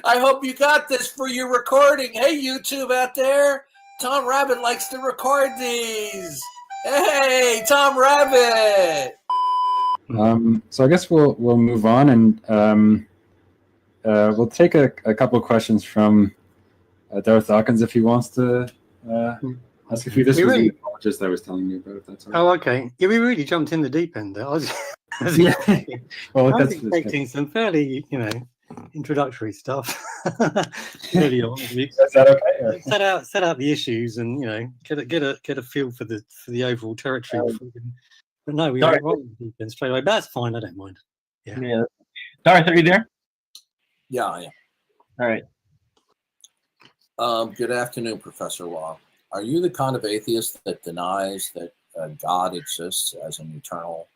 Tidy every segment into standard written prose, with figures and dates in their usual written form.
I hope you got this for your recording. Hey, YouTube out there. Tom Rabbit likes to record these. Hey, Tom Rabbit. So I guess we'll move on, and we'll take a couple of questions from Darth Dawkins if he wants to ask a few. This was the apologist I was telling you about. If that's all right. Oh, okay. Yeah, we really jumped in the deep end there. I was expecting some fairly, introductory stuff. Early on. Is that okay? Set out the issues, and get a feel for the overall territory. But no, we went right in the deep end straight away. But that's fine. I don't mind. Yeah. Darth, are you there? Yeah, I am. All right. Good afternoon, Professor Law. Are you the kind of atheist that denies that God exists as an eternal,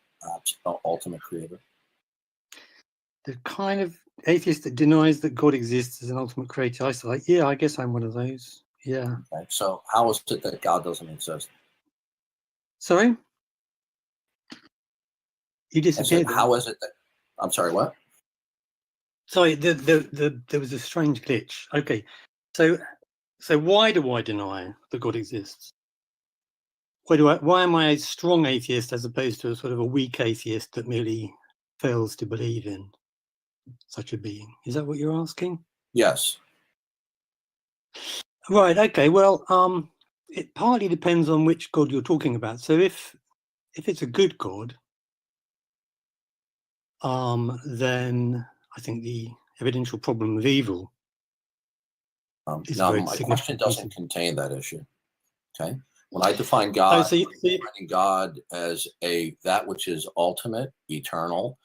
ultimate creator? The kind of atheist that denies that God exists as an ultimate creator. I guess I'm one of those. Yeah. Okay. So how is it that God doesn't exist? Sorry? You disappeared. How is it that... I'm sorry, what? Sorry, there was a strange glitch. Okay. So why do I deny that God exists? Why am I a strong atheist as opposed to a sort of a weak atheist that merely fails to believe in such a being? Is that what you're asking? Yes. Right. Okay. Well, it partly depends on which God you're talking about. So if it's a good God, then I think the evidential problem of evil. Now, my question doesn't contain that issue. Okay. When I define God, I'm defining God as that which is ultimate, eternal,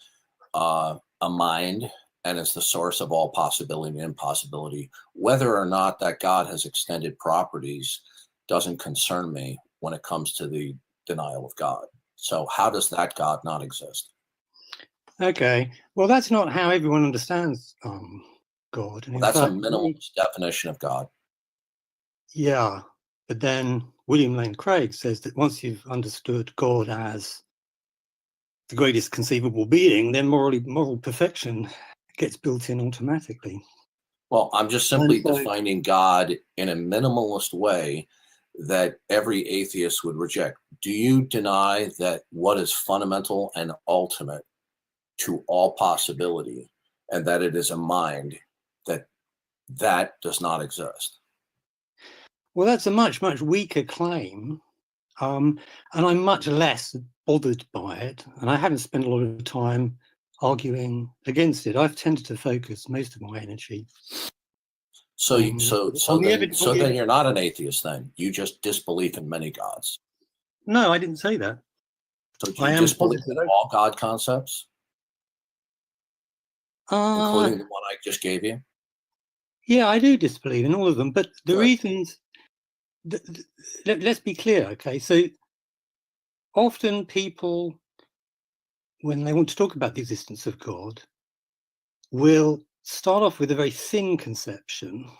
a mind, and is the source of all possibility and impossibility. Whether or not that God has extended properties doesn't concern me when it comes to the denial of God. So how does that God not exist? Okay. Well, that's not how everyone understands God. Well, that's a minimalist definition of God. Yeah. But then William Lane Craig says that once you've understood God as the greatest conceivable being, then moral perfection gets built in automatically. Well, I'm just simply defining God in a minimalist way that every atheist would reject. Do you deny that what is fundamental and ultimate to all possibility, and that it is a mind, that does not exist? Well, that's a much, much weaker claim, and I'm much less bothered by it, and I haven't spent a lot of time arguing against it. I've tended to focus most of my energy. So then you're not an atheist then. You just disbelieve in many gods. No, I didn't say that. So do you disbelieve in all God concepts? Including the one I just gave you? Yeah, I do disbelieve in all of them, but the reasons... let's be clear, okay? So often people, when they want to talk about the existence of God, will start off with a very thin conception,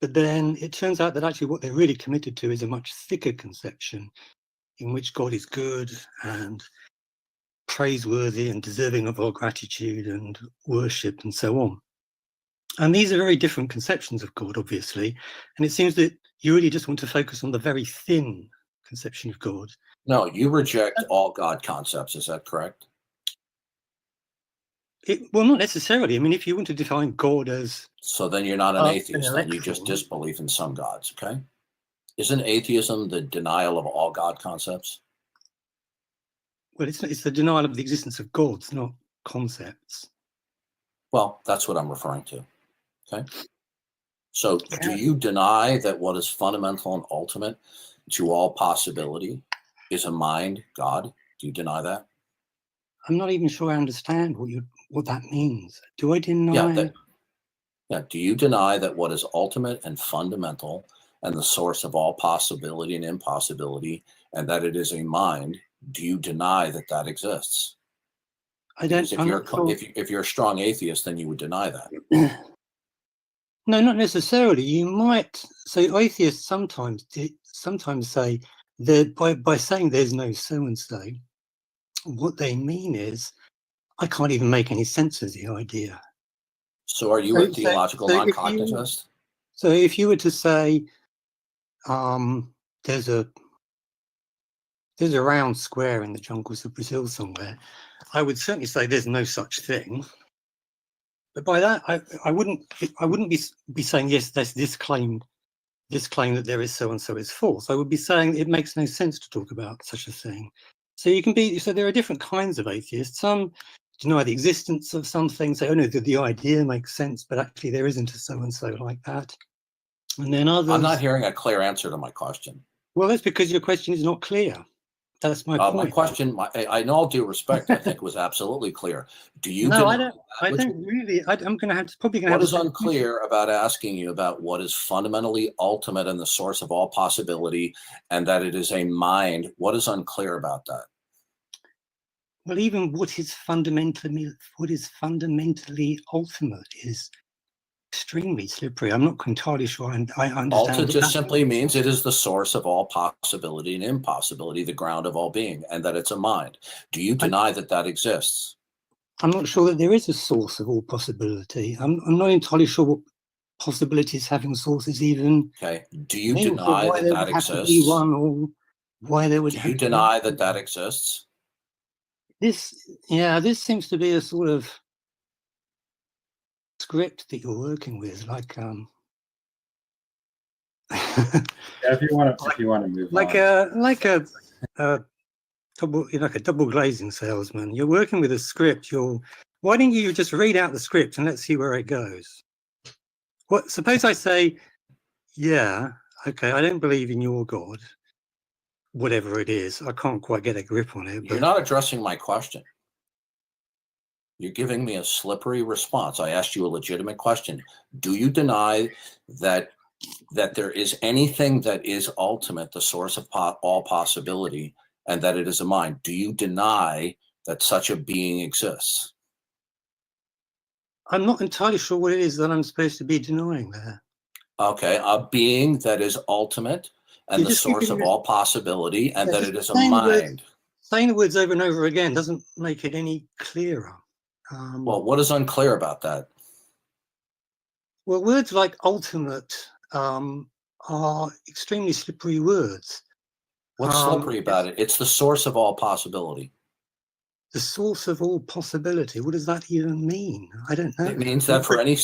but then it turns out that actually what they're really committed to is a much thicker conception in which God is good and praiseworthy and deserving of our gratitude and worship and so on. And these are very different conceptions of God, obviously. And it seems that you really just want to focus on the very thin conception of God. No, you reject all God concepts. Is that correct? Well, not necessarily. I mean, if you want to define God as... So then you're not an atheist, then you just disbelieve in some gods, okay? Isn't atheism the denial of all God concepts? Well, it's the denial of the existence of gods, not concepts. Well, that's what I'm referring to, okay? So do you deny that what is fundamental and ultimate to all possibility is a mind, God? Do you deny that? I'm not even sure I understand what that means. Do I deny? Yeah. Do you deny that what is ultimate and fundamental and the source of all possibility and impossibility, and that it is a mind, do you deny that that exists? I don't. If you're a strong atheist, then you would deny that. No, not necessarily. You might. So atheists sometimes say that by saying there's no so and so, what they mean is I can't even make any sense of the idea. So are you a theological non-cognitivist? So if you were to say, there's a round square in the jungles of Brazil somewhere, I would certainly say there's no such thing. But by that, I wouldn't be saying, yes, there's this claim that there is so and so is false. I would be saying it makes no sense to talk about such a thing. So there are different kinds of atheists. Some deny the existence of something, say, oh no, the idea makes sense, but actually there isn't a so and so like that. And then others. I'm not hearing a clear answer to my question. Well, that's because your question is not clear. That's my point. My question, in all due respect, I think was absolutely clear. Do you? No, I don't really. I'm going to have to probably. What is unclear about asking you about what is fundamentally ultimate and the source of all possibility, and that it is a mind? What is unclear about that? Well, even what is fundamentally ultimate is extremely slippery. I'm not entirely sure I understand. Ultimate just simply means it is the source of all possibility and impossibility, the ground of all being, and that it's a mind. Do you deny that exists? I'm not sure that there is a source of all possibility. I'm not entirely sure what possibilities having sources even. Okay. Do you deny that exists? Be one, or why there would. Do you deny that exists? This seems to be a sort of script that you're working with, like if you want to move like on. like a double glazing salesman. You're working with a script. Why don't you just read out the script and let's see where it goes? Suppose I say, yeah, okay, I don't believe in your God, whatever it is. I can't quite get a grip on it. But you're not addressing my question. You're giving me a slippery response. I asked you a legitimate question. Do you deny that there is anything that is ultimate, the source of all possibility, and that it is a mind? Do you deny that such a being exists? I'm not entirely sure what it is that I'm supposed to be denying there. Okay, a being that is ultimate and the source of all possibility, and that it is a mind. Saying the words over and over again doesn't make it any clearer. Well, what is unclear about that? Well, words like ultimate are extremely slippery words. What's slippery about it? It's the source of all possibility. The source of all possibility. What does that even mean? I don't know. It means that for any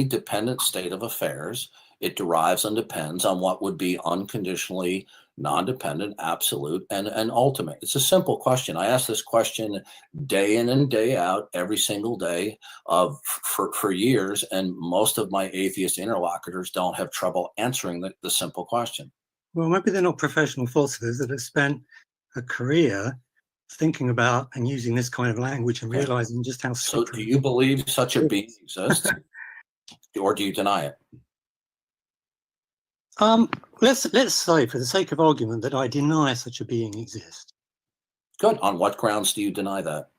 dependent state of affairs, it derives and depends on what would be unconditionally non-dependent, absolute, and ultimate. It's a simple question. I ask this question day in and day out, every single day for years, and most of my atheist interlocutors don't have trouble answering the simple question. Well, maybe they're not professional philosophers that have spent a career thinking about and using this kind of language and realizing just how slippery. So do you believe such a being exists, or do you deny it? Let's say, for the sake of argument, that I deny such a being exists. Good. On what grounds do you deny that?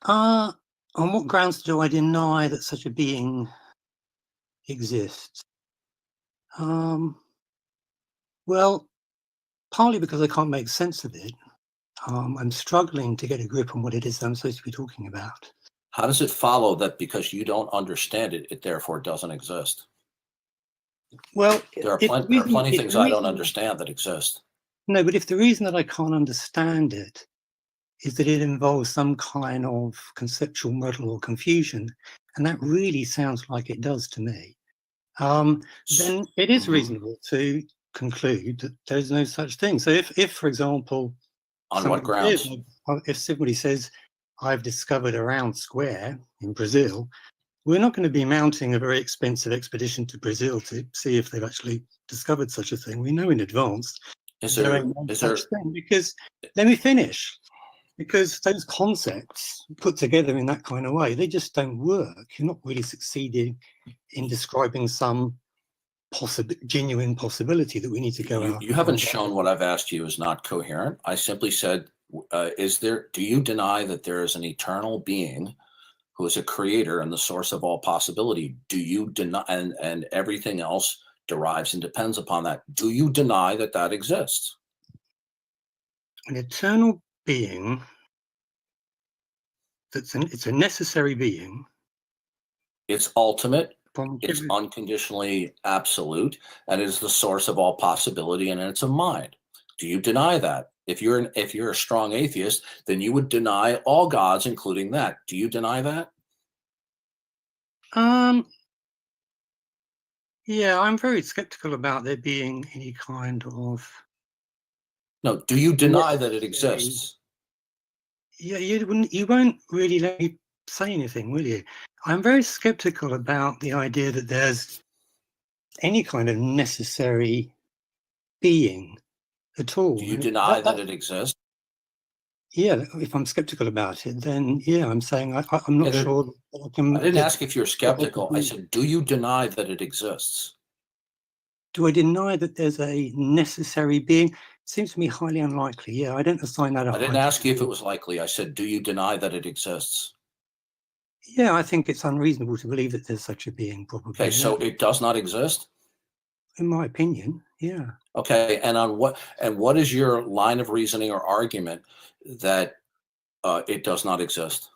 On what grounds do I deny that such a being exists? Well, partly because I can't make sense of it. I'm struggling to get a grip on what it is that I'm supposed to be talking about. How does it follow that because you don't understand it, it therefore doesn't exist? Well, there are plenty of things I don't understand that exist. No, but if the reason that I can't understand it is that it involves some kind of conceptual muddle or confusion, and that really sounds like it does to me, then it is reasonable to conclude that there's no such thing. So if for example, on what grounds? If somebody says, I've discovered a round square in Brazil, we're not going to be mounting a very expensive expedition to Brazil to see if they've actually discovered such a thing. We know in advance because let me finish. Because those concepts put together in that kind of way, they just don't work. You're not really succeeding in describing some genuine possibility that we need to go out. You haven't shown what I've asked you is not coherent. I simply said, do you deny that there is an eternal being who is a creator and the source of all possibility? Do you deny, and everything else derives and depends upon that? Do you deny that exists? An eternal being, it's a necessary being, It's ultimate, it's unconditionally absolute, and it is the source of all possibility, and it's a mind. Do you deny that? If you're a strong atheist, then you would deny all gods, including that. Do you deny that? Yeah, I'm very skeptical about there being any kind of. No, do you deny that it exists? Yeah, you won't really let me say anything, will you? I'm very skeptical about the idea that there's any kind of necessary being at all. Do you deny that it exists? Yeah, if I'm skeptical about it, then yeah, I'm saying I'm not sure. I didn't ask if you're skeptical. I said, do you deny that it exists? Do I deny that there's a necessary being? It seems to me highly unlikely. Yeah, I don't assign that. I didn't ask you if it was likely. I said, do you deny that it exists? Yeah, I think it's unreasonable to believe that there's such a being, probably. Okay, so it does not exist? In my opinion, yeah. Okay, and what is your line of reasoning or argument that it does not exist?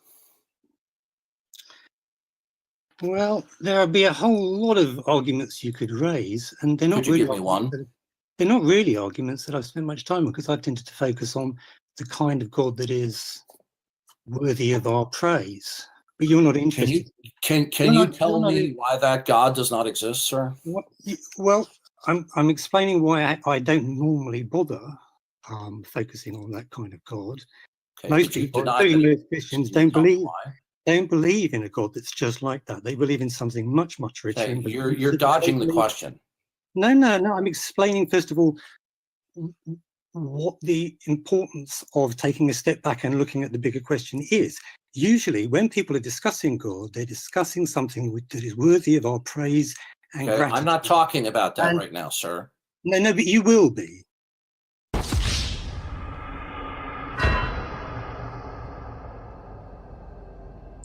Well, there would be a whole lot of arguments you could raise, and they're not Could you really give me one? They're not really arguments that I've spent much time on, because I've tended to focus on the kind of God that is worthy of our praise. But you're not interested. Can you tell me why that God does not exist, sir? Well, I'm explaining why I don't normally bother focusing on that kind of God. Okay, most people, including most Christians, don't believe in a God that's just like that. They believe in something much, much richer. Okay, you're dodging the question. No. I'm explaining, first of all, what the importance of taking a step back and looking at the bigger question is. Usually, when people are discussing God, they're discussing something that is worthy of our praise and gratitude. I'm not talking about that right now, sir. No, but you will be.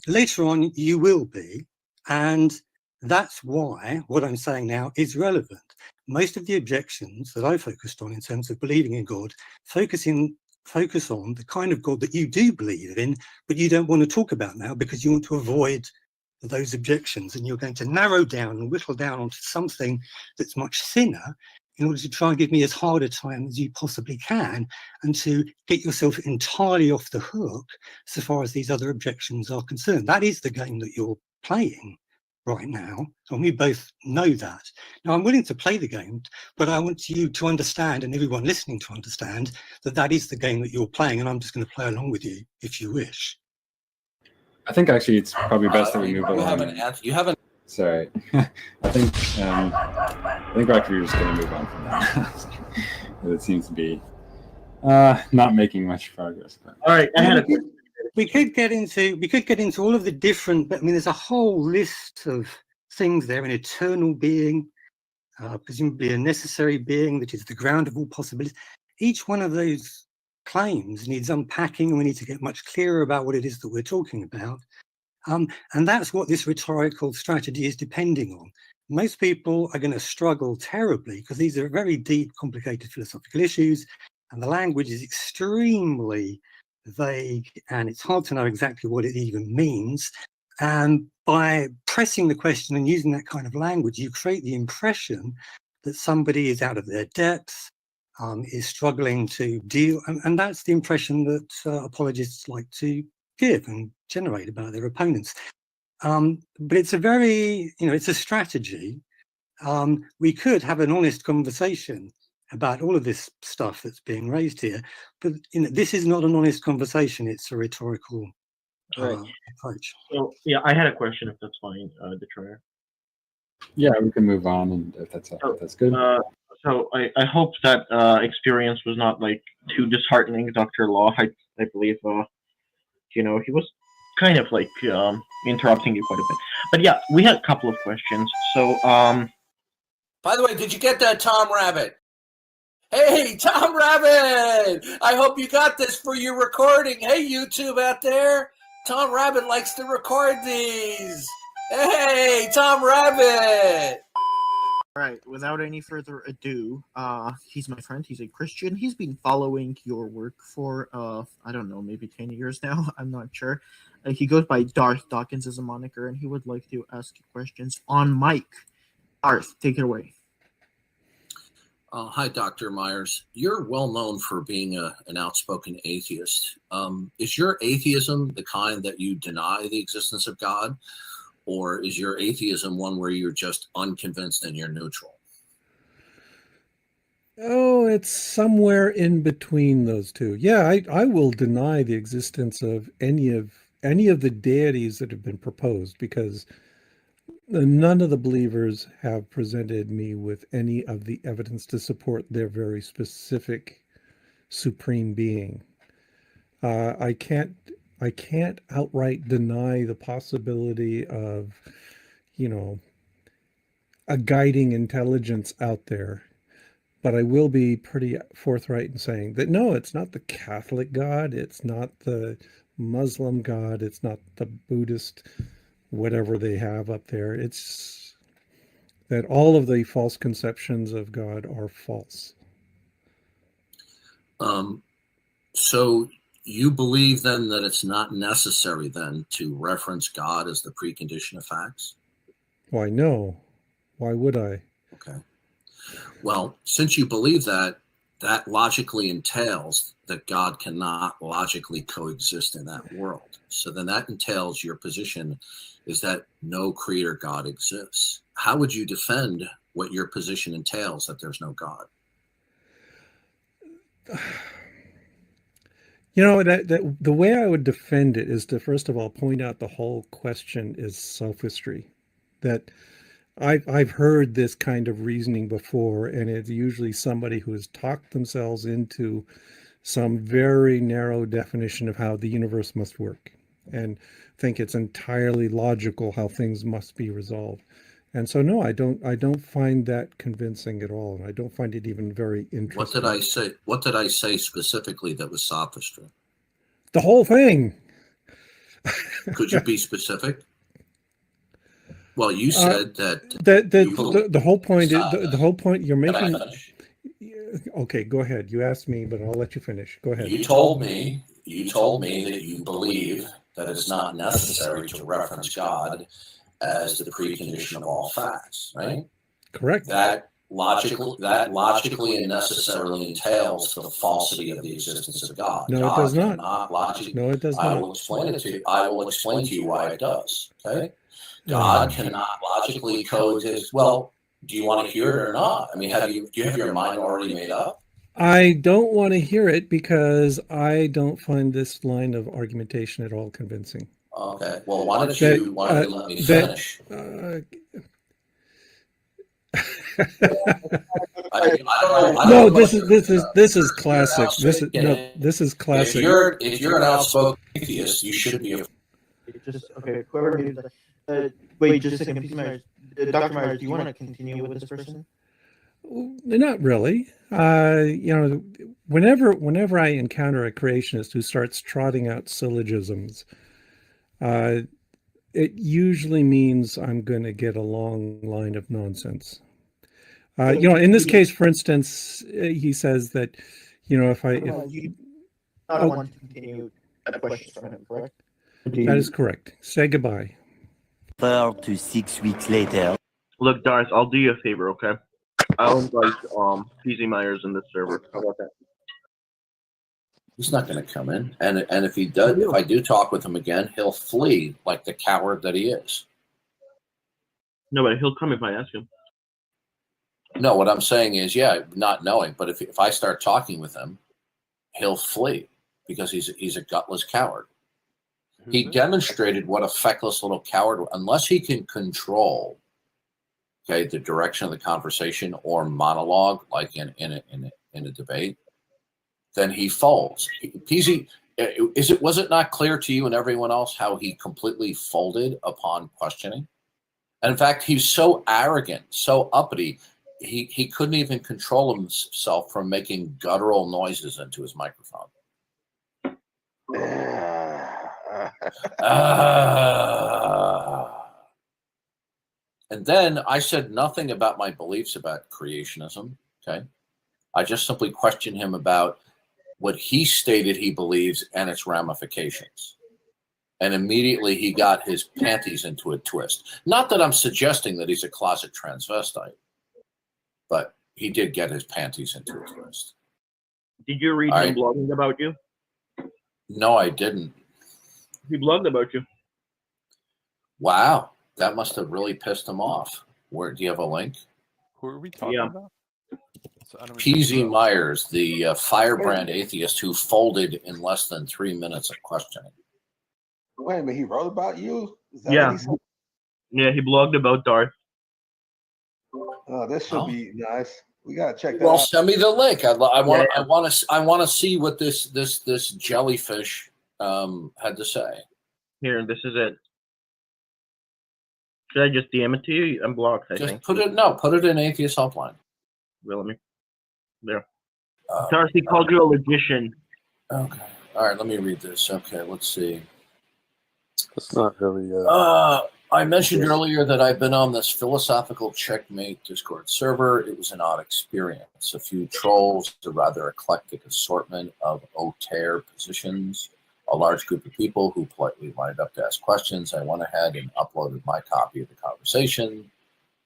Later on, you will be, and that's why what I'm saying now is relevant. Most of the objections that I focused on in terms of believing in God focus on the kind of God that you do believe in, but you don't want to talk about now because you want to avoid those objections, and you're going to narrow down and whittle down onto something that's much thinner in order to try and give me as hard a time as you possibly can, and to get yourself entirely off the hook so far as these other objections are concerned. That is the game that you're playing right now, and we both know that. Now, I'm willing to play the game, but I want you to understand, and everyone listening to understand, that that is the game that you're playing, and I'm just going to play along with you if you wish. I think actually it's probably best that we move along. You haven't. Sorry, I think actually we're just going to move on from that. It seems to be not making much progress. But. All right, we could get into all of the different. I mean, there's a whole list of things there: an eternal being, presumably a necessary being that is the ground of all possibilities. Each one of those claims needs unpacking, and we need to get much clearer about what it is that we're talking about. And that's what this rhetorical strategy is depending on. Most people are going to struggle terribly because these are very deep, complicated philosophical issues, and the language is extremely vague, and it's hard to know exactly what it even means. And by pressing the question and using that kind of language, you create the impression that somebody is out of their depth, is struggling to deal, and that's the impression that apologists like to give and generate about their opponents. But it's a very, it's a strategy. We could have an honest conversation about all of this stuff that's being raised here, but this is not an honest conversation. It's a rhetorical approach. So yeah, I had a question, if that's fine, Detroit. Yeah, we can move on, and if that's good. So I hope that experience was not like too disheartening, Dr. Law. I believe he was kind of like interrupting you quite a bit. But yeah, we had a couple of questions. So by the way, did you get that, Tom Rabbit? Hey, Tom Rabbit! I hope you got this for your recording. Hey, YouTube out there. Tom Rabbit likes to record these. Hey, Tom Rabbit! All right, without any further ado, he's my friend. He's a Christian. He's been following your work for, I don't know, maybe 10 years now. I'm not sure. He goes by Darth Dawkins as a moniker, and he would like to ask you questions on mic. Darth, take it away. Hi, Dr. Myers. You're well known for being an outspoken atheist. Is your atheism the kind that you deny the existence of God? Or is your atheism one where you're just unconvinced and you're neutral? Oh, it's somewhere in between those two. Yeah, I will deny the existence of any of the deities that have been proposed, because none of the believers have presented me with any of the evidence to support their very specific supreme being. I can't outright deny the possibility of, a guiding intelligence out there. But I will be pretty forthright in saying that, no, it's not the Catholic God. It's not the Muslim God. It's not the Buddhist, whatever they have up there. It's that all of the false conceptions of God are false. So you believe then that it's not necessary then to reference God as the precondition of facts? Why, no. Why would I? Okay. Well, since you believe that, that logically entails that God cannot logically coexist in that world. So then that entails your position is that no creator God exists. How would you defend what your position entails, that there's no God? That the way I would defend it is to, first of all, point out the whole question is sophistry. That I've heard this kind of reasoning before, and it's usually somebody who has talked themselves into some very narrow definition of how the universe must work, and think it's entirely logical how things must be resolved. And so, no, I don't find that convincing at all, and I don't find it even very interesting. What did I say specifically that was sophistry? The whole thing. Could you be specific? Well, you said the whole point the whole point you're making. Okay, go ahead. You asked me, but I'll let you finish. Go ahead. You told me that you believe that it's not necessary to reference God as the precondition of all facts, right? Correct. That logically and necessarily entails the falsity of the existence of God. No, God it does not. No, it does not. I will explain to you why it does. Okay. God cannot logically coexist. Well, do you want to hear it or not? I mean, do you have your mind already made up? I don't want to hear it because I don't find this line of argumentation at all convincing. Okay. Well, why don't you let me finish? No, this is classic. This is classic. If you're an outspoken atheist, you should be. Okay. Whoever needs that. Wait, just a second. Dr. Myers, do you want to continue with this person? Not really. Whenever I encounter a creationist who starts trotting out syllogisms, it usually means I'm going to get a long line of nonsense. In this case, for instance, he says that, if I want to continue a question from him, correct? That is correct. Say goodbye. 4 to 6 weeks later. Look, Darth, I'll do you a favor, okay? I'll invite PZ Myers in this server. How about that? He's not going to come in, and if he does, if I do talk with him again, he'll flee like the coward that he is. No, but he'll come if I ask him. No, what I'm saying is, not knowing, but if I start talking with him, he'll flee because he's a gutless coward. Mm-hmm. He demonstrated what a feckless little coward, unless he can control, the direction of the conversation or monologue, like in a debate, then he folds. PZ, was it not clear to you and everyone else how he completely folded upon questioning? And in fact, he's so arrogant, so uppity, he couldn't even control himself from making guttural noises into his microphone. And And then I said nothing about my beliefs about creationism. Okay. I just simply questioned him about what he stated he believes and its ramifications. And immediately he got his panties into a twist. Not that I'm suggesting that he's a closet transvestite, but he did get his panties into a twist. Did you read him blogging about you? No, I didn't. He blogged about you. Wow, that must have really pissed him off. Where do you have a link? Who are we talking about? PZ Myers, the firebrand atheist who folded in less than 3 minutes of questioning. Wait a minute, he wrote about you? Yeah. Yeah, he blogged about Darth. Oh, this should be nice. We gotta check that Well, out. send me the link. I want to see what this jellyfish had to say. Here, this is it. Should I just DM it to you? I'm blocked, I think. Put it in Atheist Helpline. Well, let me. There. Darcy called you a logician. Okay. All right, let me read this. Okay, let's see. That's not really. I mentioned earlier that I've been on this philosophical checkmate Discord server. It was an odd experience. A few trolls, a rather eclectic assortment of auteur positions, a large group of people who politely lined up to ask questions. I went ahead and uploaded my copy of the conversation.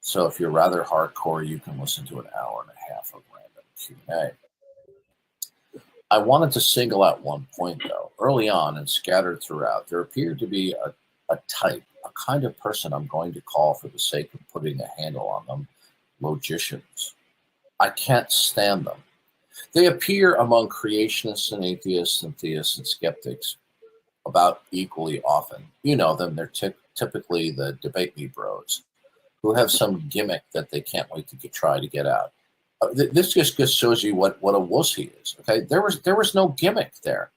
So if you're rather hardcore, you can listen to an hour and a half of random Q&A. I wanted to single out one point, though. Early on and scattered throughout, there appeared to be a type, a kind of person I'm going to call, for the sake of putting a handle on them, logicians. I can't stand them. They appear among creationists and atheists and theists and skeptics about equally often. You know them. They're typically the debate me bros who have some gimmick that they can't wait to try to get out. This just shows you what a wuss he is. Okay, there was no gimmick there.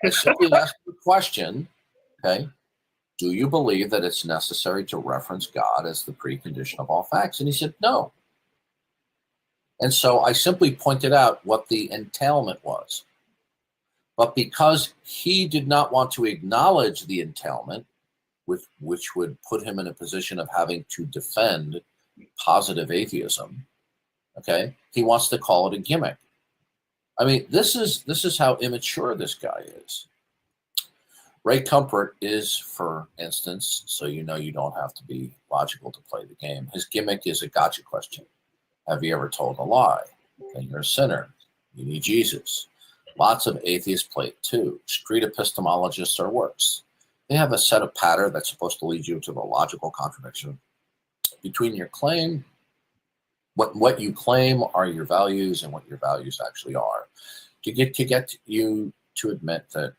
I simply asked the question. Okay, do you believe that it's necessary to reference God as the precondition of all facts? And he said no. And so I simply pointed out what the entailment was. But because he did not want to acknowledge the entailment, which would put him in a position of having to defend positive atheism, okay, he wants to call it a gimmick. I mean, this is how immature this guy is. Ray Comfort is, for instance, so you know you don't have to be logical to play the game. His gimmick is a gotcha question. Have you ever told a lie? Then you're a sinner. You need Jesus. Lots of atheists play it too. Street epistemologists are worse. They have a set of pattern that's supposed to lead you to the logical contradiction between your claim, what you claim are your values, and what your values actually are, to get you to admit that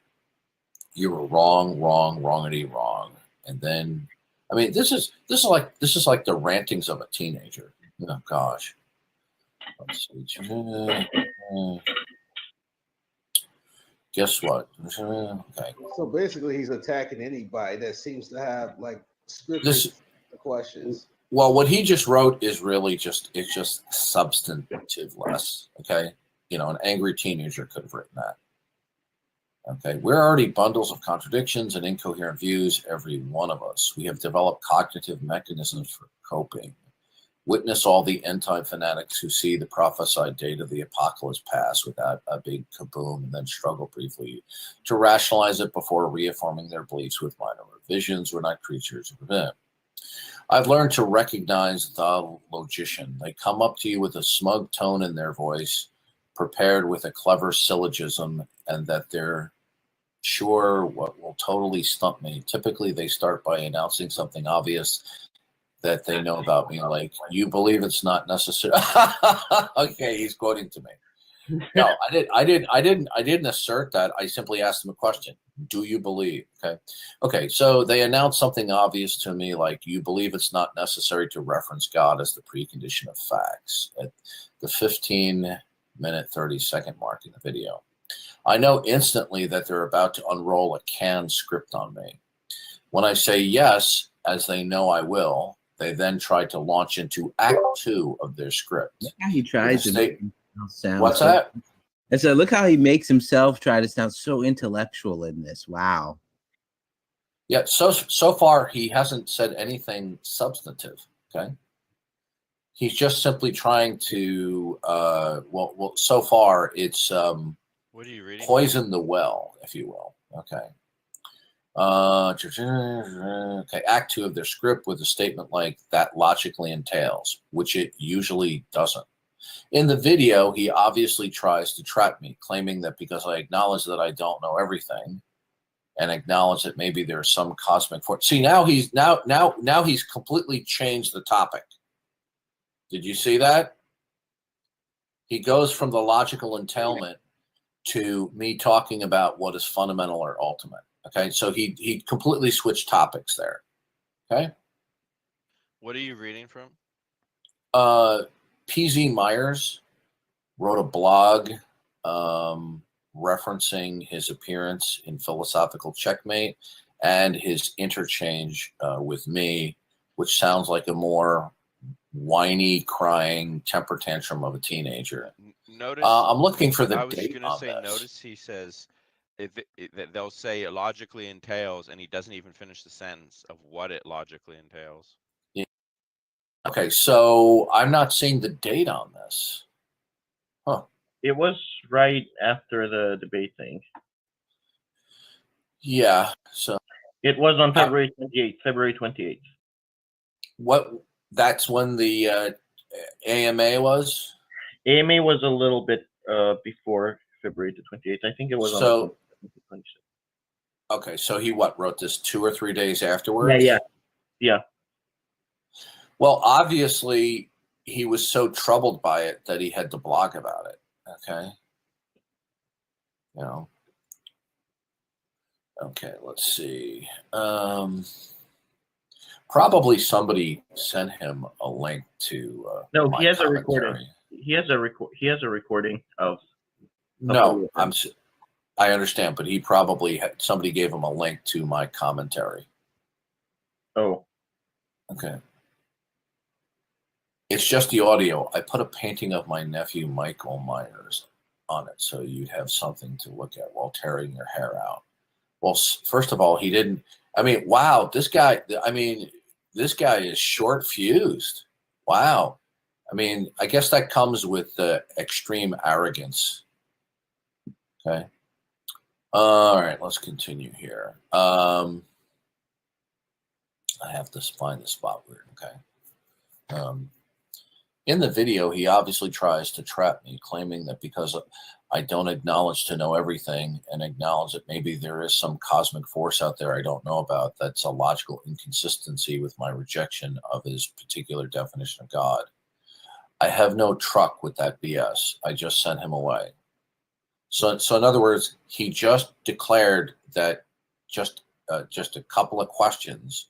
you were wrongity wrong. And then, I mean, this is like the rantings of a teenager. Oh gosh. Let's see. Guess what? Okay. So basically, he's attacking anybody that seems to have like scripted questions. Well, what he just wrote is really just substantive less. Okay, you know, an angry teenager could have written that. Okay, we're already bundles of contradictions and incoherent views, every one of us. We have developed cognitive mechanisms for coping. Witness all the end-time fanatics who see the prophesied date of the apocalypse pass without a big kaboom and then struggle briefly to rationalize it before reaffirming their beliefs with minor revisions. We're not creatures of event. I've learned to recognize the logician. They come up to you with a smug tone in their voice, prepared with a clever syllogism, and that they're sure what will totally stump me. Typically, they start by announcing something obvious that they know about me, like, you believe it's not necessary. Okay, he's quoting to me. No, I didn't assert that. I simply asked him a question. Do you believe? Okay. So they announced something obvious to me, like, you believe it's not necessary to reference God as the precondition of facts at the 15-minute, 30-second mark in the video. I know instantly that they're about to unroll a canned script on me. When I say yes, as they know I will, they then try to launch into Act 2 of their script. Look how he tries to make himself sound. What's that? And so look how he makes himself try to sound so intellectual in this. Wow. Yeah, so far he hasn't said anything substantive. Okay, he's just simply trying to well, so far it's what are you reading? Poison the well, if you will. Okay. Okay. Act 2 of their script with a statement like that logically entails, which it usually doesn't. In the video, he obviously tries to trap me, claiming that because I acknowledge that I don't know everything, and acknowledge that maybe there's some cosmic force. See, now he's completely changed the topic. Did you see that? He goes from the logical entailment to me talking about what is fundamental or ultimate. Okay, so he completely switched topics there. Okay. What are you reading from? PZ Myers wrote a blog referencing his appearance in Philosophical Checkmate and his interchange with me, which sounds like a more whiny, crying temper tantrum of a teenager. Notice, I'm looking for the I was date going to on say, this. notice he says that they'll say it logically entails, and he doesn't even finish the sentence of what it logically entails. Yeah. Okay, so I'm not seeing the date on this. Huh. It was right after the debate thing. Yeah, so it was on February 28th. February 28th. What? That's when the AMA was. AMA was a little bit before February the 28th. I think it was on the 26th. Okay, so he wrote this 2 or 3 days afterwards? Yeah. Well, obviously, he was so troubled by it that he had to blog about it. Okay. You know. Okay, let's see. Probably somebody sent him a link to. No, he has a recording. He has a recording of. No, I understand, but he probably somebody gave him a link to my commentary. Oh. Okay. It's just the audio. I put a painting of my nephew Michael Myers on it, so you'd have something to look at while tearing your hair out. Well, first of all, he didn't. I mean, wow, this guy. I mean, this guy is short fused. Wow. I mean, I guess that comes with the extreme arrogance. Okay. All right, let's continue here. I have to find the spot weird. Okay. In the video, he obviously tries to trap me, claiming that because I don't acknowledge to know everything and acknowledge that maybe there is some cosmic force out there I don't know about, that's a logical inconsistency with my rejection of his particular definition of God. I have no truck with that BS. I just sent him away. So in other words, he just declared that just a couple of questions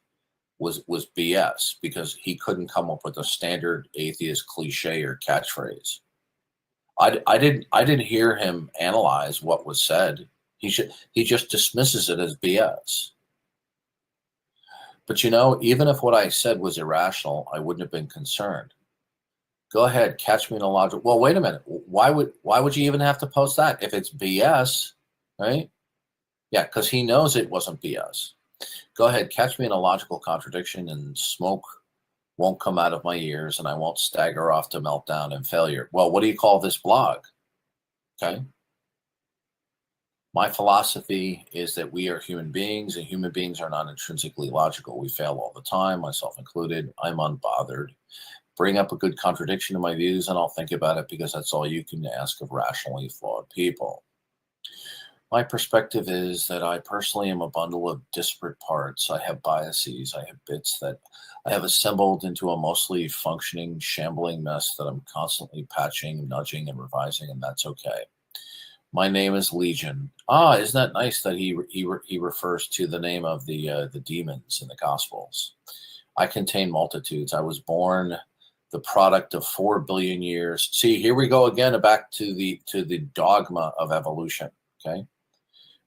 was BS because he couldn't come up with a standard atheist cliche or catchphrase. I didn't hear him analyze what was said. He just dismisses it as BS. But you know, even if what I said was irrational, I wouldn't have been concerned. Go ahead, catch me in a logical. Well, wait a minute. Why would you even have to post that if it's BS, right? Yeah, because he knows it wasn't BS. Go ahead, catch me in a logical contradiction, and smoke won't come out of my ears, and I won't stagger off to meltdown and failure. Well, what do you call this blog? Okay. My philosophy is that we are human beings, and human beings are not intrinsically logical. We fail all the time, myself included. I'm unbothered. Bring up a good contradiction to my views, and I'll think about it because that's all you can ask of rationally flawed people. My perspective is that I personally am a bundle of disparate parts. I have biases. I have bits that I have assembled into a mostly functioning, shambling mess that I'm constantly patching, nudging, and revising, and that's okay. My name is Legion. Isn't that nice that he refers to the name of the demons in the Gospels? I contain multitudes. I was born the product of 4 billion years. See, here we go again, back to the dogma of evolution. Okay.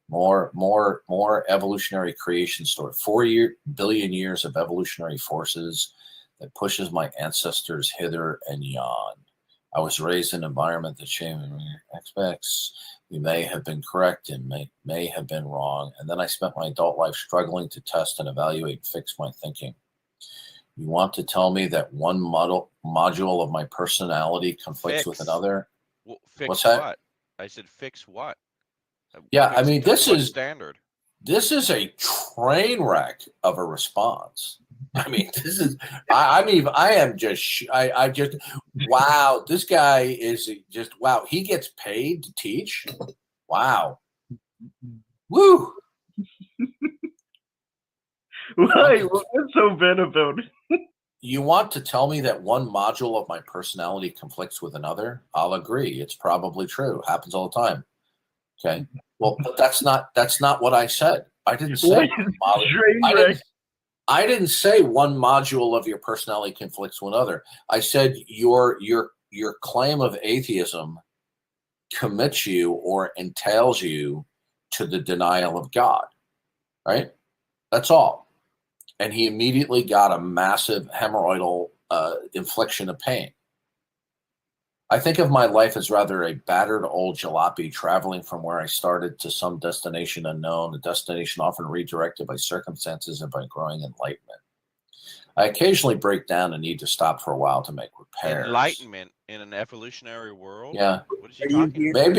More evolutionary creation story. 4 billion years of evolutionary forces that pushes my ancestors hither and yon. I was raised in an environment that shamed me aspects. We may have been correct and may have been wrong. And then I spent my adult life struggling to test and evaluate and fix my thinking. You want to tell me that one module of my personality conflicts with another? Well, fix What's that? what? I said fix what? Yeah, Fix I mean, this is standard. This is a train wreck of a response. I mean, this is. I just. Wow, this guy is just. Wow, he gets paid to teach. Wow. Woo. Why? What's so bad about it? You want to tell me that one module of my personality conflicts with another? I'll agree. It's probably true. Happens all the time. Okay. Well, but that's not what I said. I didn't say I didn't say one module of your personality conflicts with another. I said your claim of atheism commits you or entails you to the denial of God. Right? That's all. And he immediately got a massive hemorrhoidal infliction of pain. I think of my life as rather a battered old jalopy traveling from where I started to some destination unknown, a destination often redirected by circumstances and by growing enlightenment. I occasionally break down and need to stop for a while to make repairs. Enlightenment in an evolutionary world? Yeah. What is he talking about?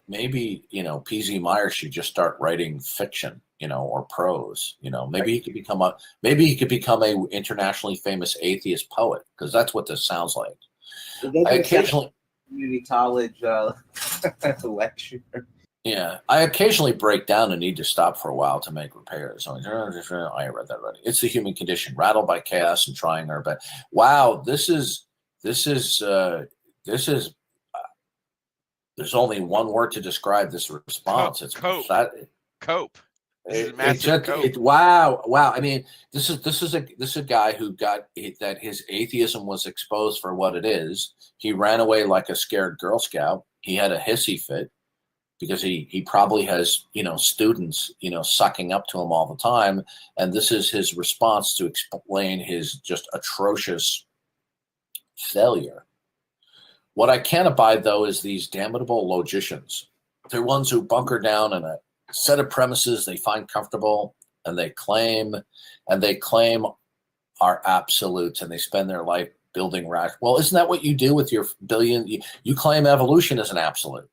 Maybe, PZ Myers should just start writing fiction, or prose. Maybe he could become a internationally famous atheist poet, because that's what this sounds like. I occasionally community college lecture. Yeah, I occasionally break down and need to stop for a while to make repairs. I read that already. It's the human condition, rattled by chaos and trying our best. Wow, this is. There's only one word to describe this response. It's cope. Cope. Wow. I mean, this is a guy who got that his atheism was exposed for what it is. He ran away like a scared Girl Scout. He had a hissy fit because he probably has students sucking up to him all the time, and this is his response to explain his just atrocious failure. What I can't abide, though, is these damnable logicians. They're ones who bunker down in a set of premises they find comfortable, and they claim are absolutes, and they spend their life building rash. Well, isn't that what you do with your billion? You claim evolution is an absolute,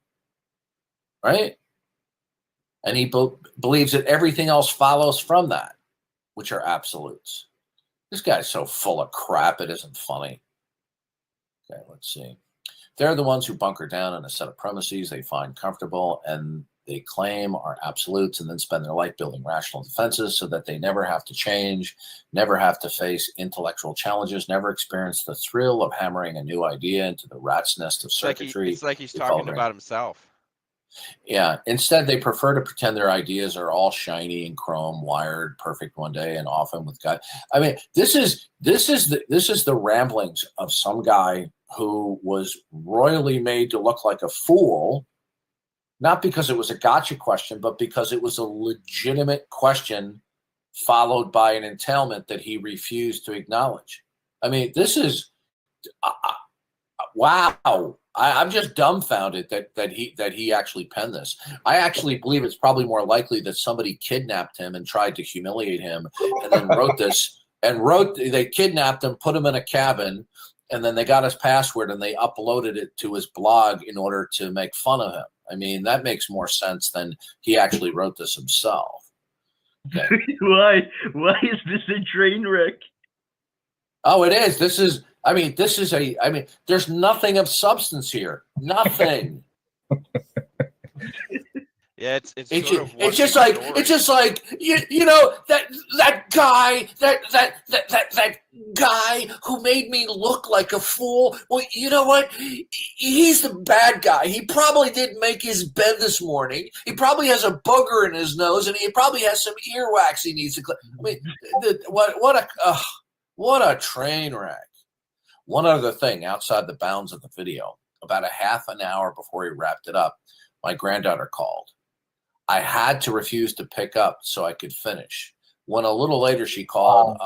right? And he believes that everything else follows from that, which are absolutes. This guy's so full of crap, it isn't funny. Okay, let's see. They're the ones who bunker down in a set of premises they find comfortable and they claim are absolutes, and then spend their life building rational defenses so that they never have to change, never have to face intellectual challenges, never experience the thrill of hammering a new idea into the rat's nest of circuitry. It's like he's talking about himself. Yeah. Instead, they prefer to pretend their ideas are all shiny and chrome, wired, perfect one day, and often with God. I mean, this is the ramblings of some guy who was royally made to look like a fool, not because it was a gotcha question, but because it was a legitimate question followed by an entailment that he refused to acknowledge. I mean, this is wow. I'm just dumbfounded that he actually penned this. I actually believe it's probably more likely that somebody kidnapped him and tried to humiliate him, and then wrote this. They kidnapped him, put him in a cabin, and then they got his password and they uploaded it to his blog in order to make fun of him. I mean, that makes more sense than he actually wrote this himself. Okay. Why is this a train wreck? Oh, it is. There's nothing of substance here. Nothing. Yeah, it's just like that guy who made me look like a fool. Well, you know what? He's the bad guy. He probably didn't make his bed this morning. He probably has a booger in his nose, and he probably has some earwax he needs to clean. I mean, what a train wreck. One other thing outside the bounds of the video, about a half an hour before he wrapped it up, my granddaughter called. I had to refuse to pick up so I could finish. When a little later she called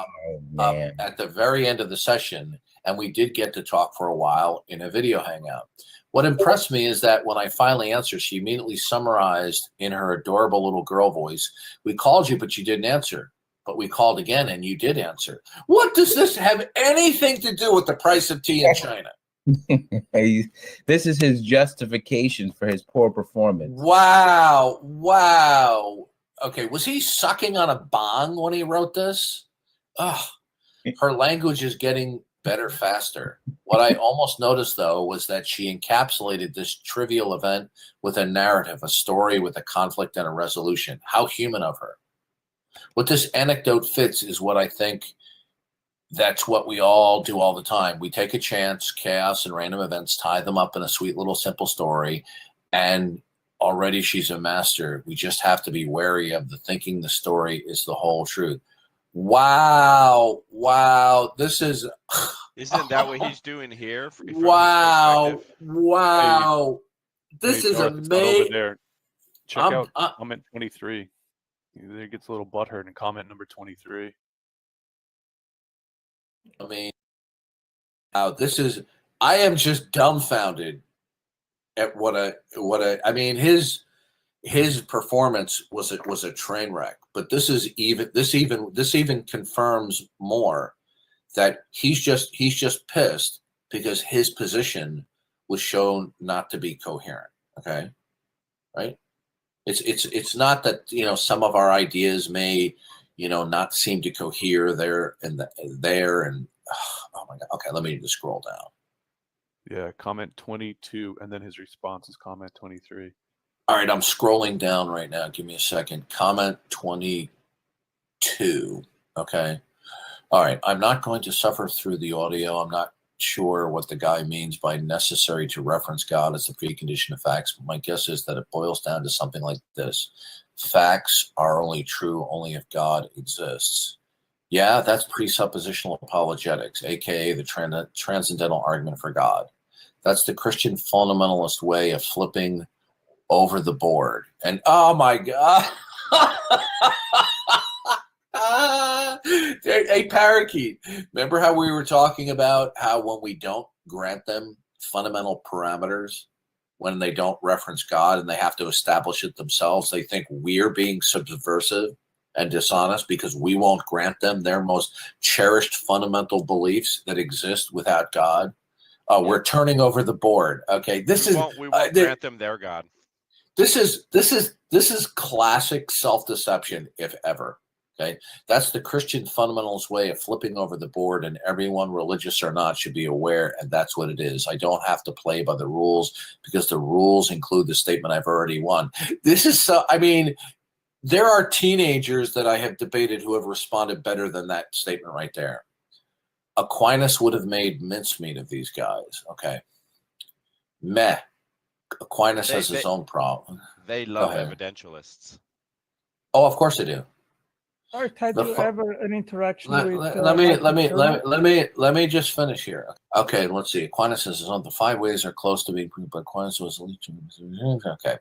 up at the very end of the session And we did get to talk for a while in a video hangout. What impressed me is that when I finally answered, she immediately summarized in her adorable little girl voice, "We called you, but you didn't answer. But we called again and you did answer." What does this have anything to do with the price of tea in China? This is his justification for his poor performance. Wow. Wow. Okay, was he sucking on a bong when he wrote this? Ugh, her language is getting better faster. What I almost noticed, though, was that she encapsulated this trivial event with a narrative, a story with a conflict and a resolution. How human of her. What this anecdote fits is what I think that's what we all do all the time. We take a chance, chaos, and random events, tie them up in a sweet little simple story, and already she's a master. We just have to be wary of the thinking the story is the whole truth. Wow. Wow. This is... Isn't that what he's doing here? Wow. Wow. This is Darth, amazing. over there. Check out comment 23. There gets a little butthurt in comment number 23. I mean, I am just dumbfounded at I mean, his performance was a train wreck, but this even confirms more that he's just pissed because his position was shown not to be coherent. Okay. Right. It's not that, some of our ideas may, not seem to cohere there and oh my God. Okay. Let me just scroll down. Yeah. Comment 22. And then his response is comment 23. All right. I'm scrolling down right now. Give me a second. Comment 22. Okay. All right. I'm not going to suffer through the audio. I'm not sure what the guy means by necessary to reference God as the precondition of facts, but my guess is that it boils down to something like this. Facts are only true only if God exists. Yeah, that's presuppositional apologetics, aka the transcendental argument for God. That's the Christian fundamentalist way of flipping over the board. And oh my God. Hey, Parakeet, remember how we were talking about how when we don't grant them fundamental parameters, when they don't reference God and they have to establish it themselves, they think we're being subversive and dishonest because we won't grant them their most cherished fundamental beliefs that exist without God? We're turning over the board. Okay, we won't grant them their God. This is classic self-deception, if ever. Okay, that's the Christian fundamentalist way of flipping over the board, and everyone, religious or not, should be aware, and that's what it is. I don't have to play by the rules because the rules include the statement I've already won. This is so, I mean, there are teenagers that I have debated who have responded better than that statement right there. Aquinas would have made mincemeat of these guys. Okay. Meh. Aquinas has his own problem. They love evidentialists. Oh, of course they do. Art, had you ever an interaction with? Let me just finish here. Okay, let's see. Aquinas says the 5 ways are close to being proved, but Aquinas was okay.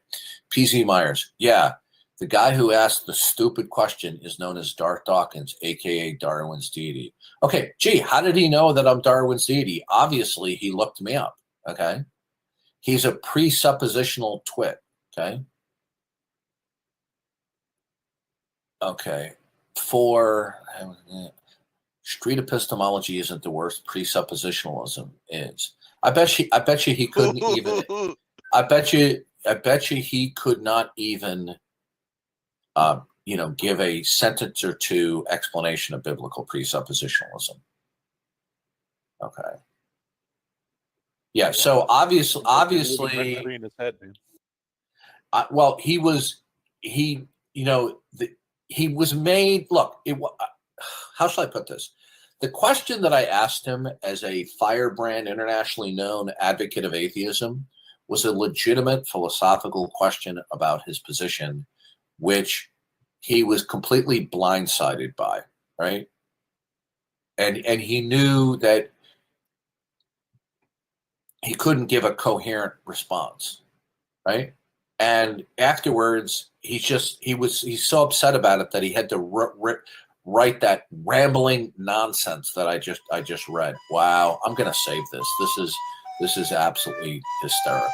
P.Z. Myers, yeah, the guy who asked the stupid question is known as Darth Dawkins, aka Darwin's deity. Okay, gee, how did he know that I'm Darwin's deity? Obviously, he looked me up. Okay, he's a presuppositional twit. Okay. Okay. For street epistemology isn't the worst. Presuppositionalism is. I bet you he couldn't even. I bet you he could not even. Give a sentence or two explanation of biblical presuppositionalism. Okay. Yeah. So obviously, well, he was made. Look, how shall I put this? The question that I asked him as a firebrand, internationally known advocate of atheism was a legitimate philosophical question about his position, which he was completely blindsided by, right? And he knew that he couldn't give a coherent response, right? And afterwards, he's so upset about it that he had to write that rambling nonsense that I just read. Wow, I'm gonna save this. This is absolutely hysterical.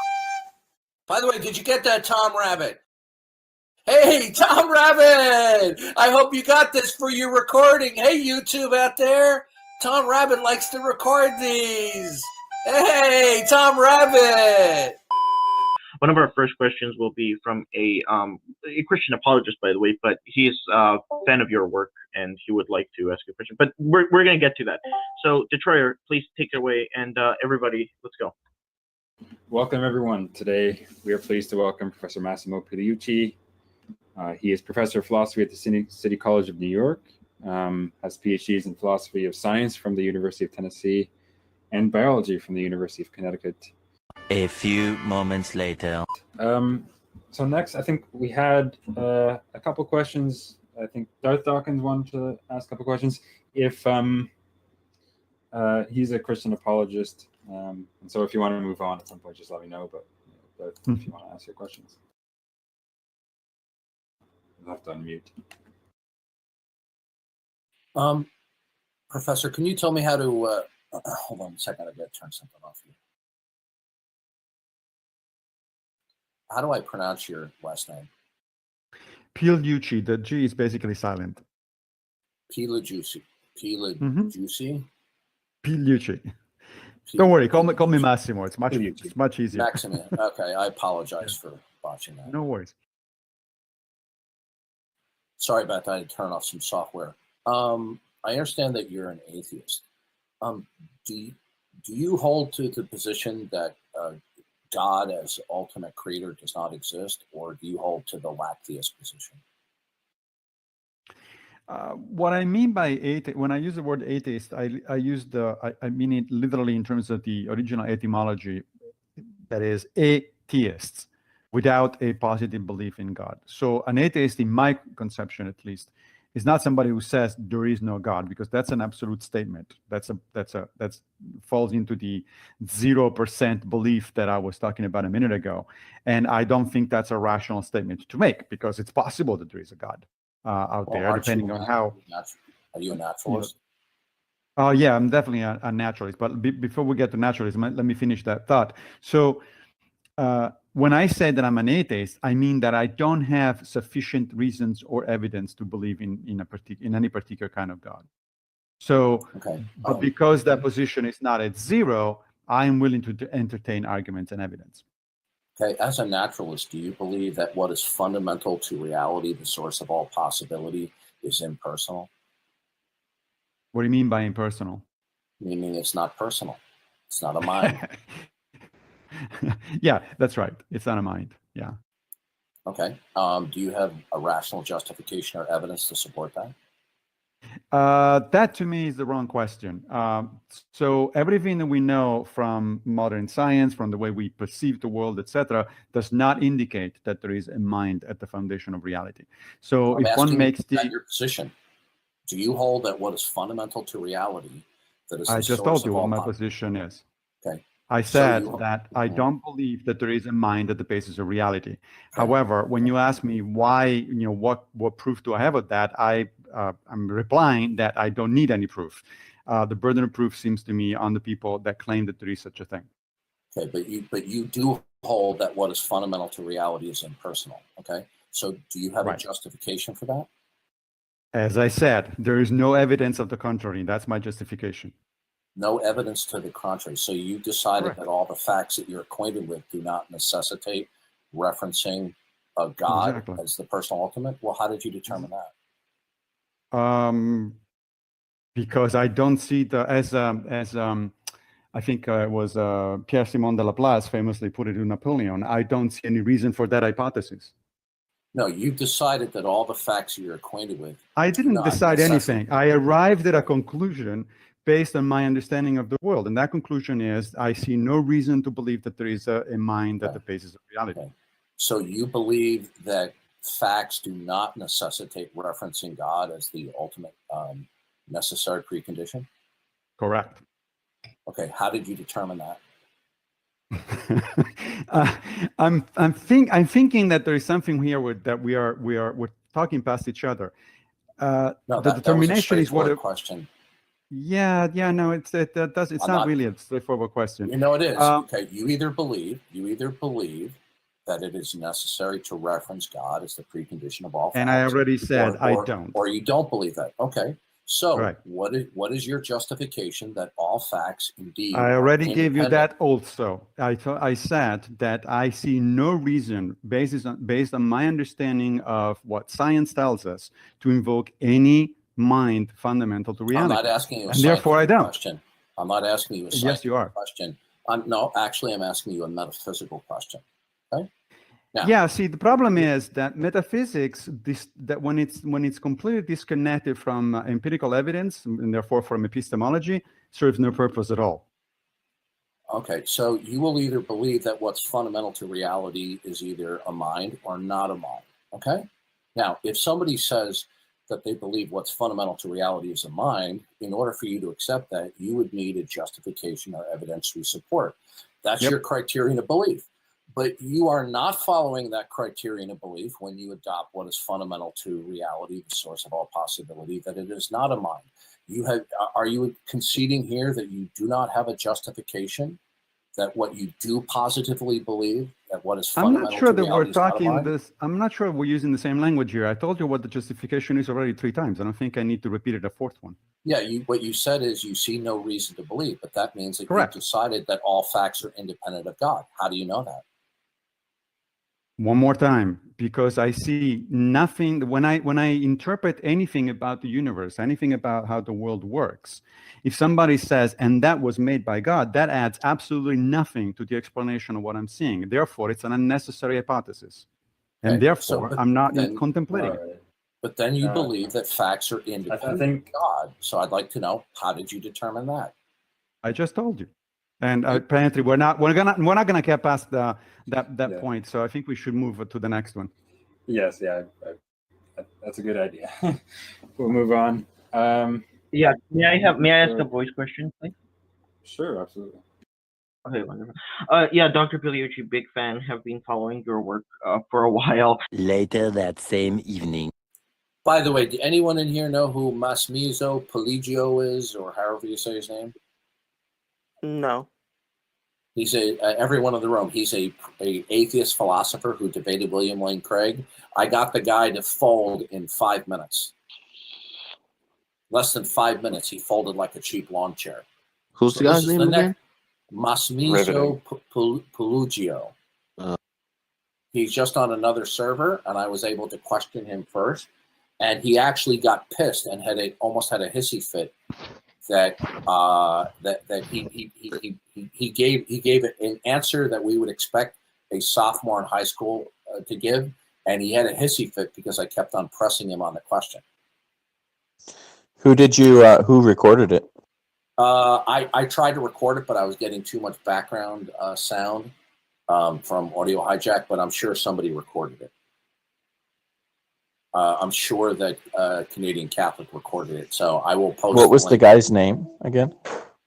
By the way, did you get that, Tom Rabbit? Hey, Tom Rabbit! I hope you got this for your recording. Hey, YouTube out there. Tom Rabbit likes to record these. Hey, Tom Rabbit! One of our first questions will be from a Christian apologist, by the way, but he's a fan of your work and he would like to ask a question. But we're going to get to that. So, Detroyer, please take it away, and everybody, let's go. Welcome, everyone. Today, we are pleased to welcome Professor Massimo Pigliucci. He is professor of philosophy at the City College of New York, has PhDs in philosophy of science from the University of Tennessee, and biology from the University of Connecticut. A few moments later. So next, I think we had a couple questions. I think Darth Dawkins wanted to ask a couple questions. If he's a Christian apologist, and so if you want to move on at some point, just let me know. But if you want to ask your questions, you'll have to unmute. Professor, can you tell me how to? Hold on a second. I got to turn something off here. How do I pronounce your last name? Pigliucci. The G is basically silent. Pigliucci. Pigliucci. Pigliucci. Don't worry. Call me Massimo. It's much easier. Maximilian. Okay, I apologize for botching that. No worries. Sorry about that. I had to turn off some software. I understand that you're an atheist. Do you hold to the position that God as ultimate creator does not exist, or do you hold to the lack-theist position? What I mean by atheist, when I use the word atheist, I mean it literally in terms of the original etymology, that is atheists, without a positive belief in God. So an atheist, in my conception at least, is not somebody who says there is no God, because that's an absolute statement. That's falls into the 0% belief that I was talking about a minute ago, and I don't think that's a rational statement to make, because it's possible that there is a God out there, depending on how. Are you a naturalist? Oh yeah, I'm definitely a naturalist. But before we get to naturalism, let me finish that thought. So. When I say that I'm an atheist, I mean that I don't have sufficient reasons or evidence to believe in any particular kind of God. So, but because that position is not at zero, I am willing to entertain arguments and evidence. Okay, as a naturalist, do you believe that what is fundamental to reality, the source of all possibility, is impersonal? What do you mean by impersonal? Meaning it's not personal. It's not a mind. Yeah, that's right. It's not a mind. Yeah. Okay. Do you have a rational justification or evidence to support that? That to me is the wrong question. So everything that we know from modern science, from the way we perceive the world, etc., does not indicate that there is a mind at the foundation of reality. So if one makes your position, do you hold that what is fundamental to reality, that is I just told you what my position is. Okay. I said that I don't believe that there is a mind at the basis of reality. Okay. However, when you ask me why, what proof do I have of that, I'm replying that I don't need any proof. The burden of proof seems to me on the people that claim that there is such a thing. Okay, but you do hold that what is fundamental to reality is impersonal. Okay, so do you have a justification for that? As I said, there is no evidence of the contrary. That's my justification. No evidence to the contrary. So you decided that all the facts that you're acquainted with do not necessitate referencing a God as the personal ultimate. Well, how did you determine that? Because I don't see as I think it was Pierre-Simon de Laplace famously put it to Napoleon. I don't see any reason for that hypothesis. No, you decided that all the facts you're acquainted with. I didn't decide anything. I arrived at a conclusion based on my understanding of the world. And that conclusion is I see no reason to believe that there is a mind at the basis of reality. Okay. So you believe that facts do not necessitate referencing God as the ultimate necessary precondition? Correct. Okay. How did you determine that? I'm thinking that there is something here that we're talking past each other. No, the that determination was a is what. question. Yeah, no, it's not really a straightforward question. You know, it is. Okay, you either believe that it is necessary to reference God as the precondition of all facts. And I already said I don't. Or you don't believe that. Okay. So right. what is your justification that all facts indeed I already gave you that independent? also. I said that I see no reason based on my understanding of what science tells us to invoke any mind fundamental to reality. I'm not asking you a and therefore I don't. question. I'm not asking you a scientific yes, you are. question. I'm asking you a metaphysical question. Okay? Now, yeah, see, the problem is that metaphysics, that when it's completely disconnected from empirical evidence and therefore from epistemology, serves no purpose at all. Okay, so you will either believe that what's fundamental to reality is either a mind or not a mind. Okay? Now, if somebody says that they believe what's fundamental to reality is a mind, in order for you to accept that, you would need a justification or evidentiary support. That's your criterion of belief. But you are not following that criterion of belief when you adopt what is fundamental to reality, the source of all possibility, that it is not a mind. Are you conceding here that you do not have a justification, that what you do positively believe, that what is fundamental to reality is not a mind? I'm not sure we're using the same language here. I told you what the justification is already 3 times. I don't think I need to repeat it a 4th one. Yeah, what you said is you see no reason to believe, but that means that you've decided that all facts are independent of God. How do you know that? One more time, because I see nothing when I interpret anything about the universe, anything about how the world works. If somebody says, and that was made by God, that adds absolutely nothing to the explanation of what I'm seeing. Therefore, it's an unnecessary hypothesis. And therefore, I'm not contemplating it. But then you believe that facts are independent of God. So I'd like to know, how did you determine that? I just told you. And apparently we're not gonna get past that point. So I think we should move to the next one. Yes, that's a good idea. We'll move on. Yeah, may I ask a voice question, please? Sure, absolutely. Okay, wonderful. Yeah, Dr. Pigliucci, big fan. Have been following your work for a while. Later that same evening. By the way, do anyone in here know who Massimo Poligio is, or however you say his name? No. He's everyone in the room. He's a atheist philosopher who debated William Lane Craig. I got the guy to fold in 5 minutes. Less than 5 minutes, he folded like a cheap lawn chair. Who's the guy's name again? Massimo Poligio. He's just on another server, and I was able to question him first. And he actually got pissed and almost had a hissy fit. That he gave an answer that we would expect a sophomore in high school to give, and he had a hissy fit because I kept on pressing him on the question. Who did you? Who recorded it? I tried to record it, but I was getting too much background sound from Audio Hijack. But I'm sure somebody recorded it. I'm sure that Canadian Catholic recorded it, so I will post. What was the guy's name again?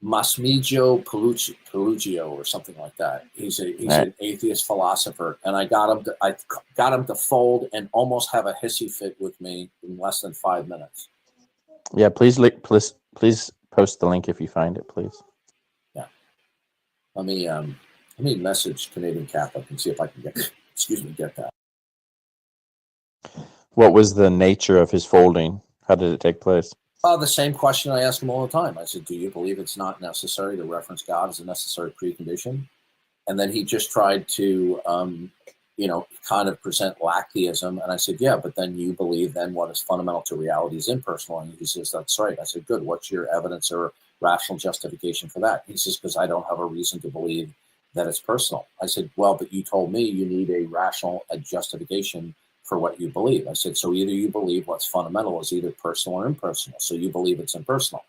Massimo Poligio or something like that. He's an atheist philosopher, and I got him to fold and almost have a hissy fit with me in less than 5 minutes. Yeah, please post the link if you find it, please. Yeah. Let me message Canadian Catholic and see if I can get that. What was the nature of his folding? How did it take place? The same question I ask him all the time. I said, do you believe it's not necessary to reference God as a necessary precondition? And then he just tried to, kind of present lactheism. And I said, yeah, but then you believe then what is fundamental to reality is impersonal. And he says, that's right. I said, good. What's your evidence or rational justification for that? He says, because I don't have a reason to believe that it's personal. I said, well, but you told me you need a rational justification for what you believe. I said, so either you believe what's fundamental is either personal or impersonal. So you believe it's impersonal.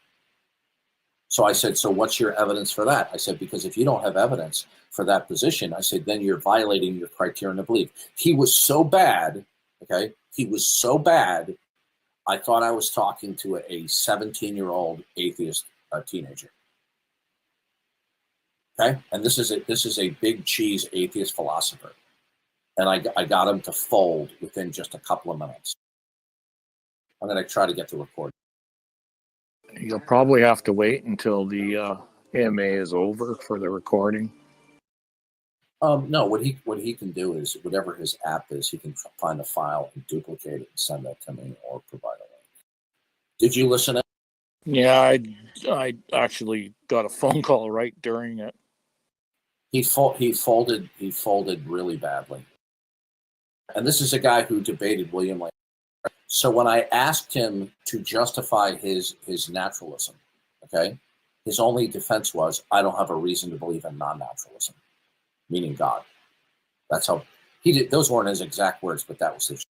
So I said, so what's your evidence for that? I said, because if you don't have evidence for that position, I said, then you're violating your criterion of belief. He was so bad, okay? He was so bad, I thought I was talking to a 17-year-old atheist teenager. Okay? And this is a big cheese atheist philosopher. And I got him to fold within just a couple of minutes. I'm going to try to get the recording. You'll probably have to wait until the AMA is over for the recording. No, what he can do is whatever his app is, he can find a file and duplicate it and send that to me or provide a link. Did you listen to it? Yeah, I actually got a phone call right during it. He folded really badly. And this is a guy who debated William Lane. So when I asked him to justify his naturalism, okay, his only defense was, I don't have a reason to believe in non-naturalism, meaning God. That's how he did. Those weren't his exact words, but that was his.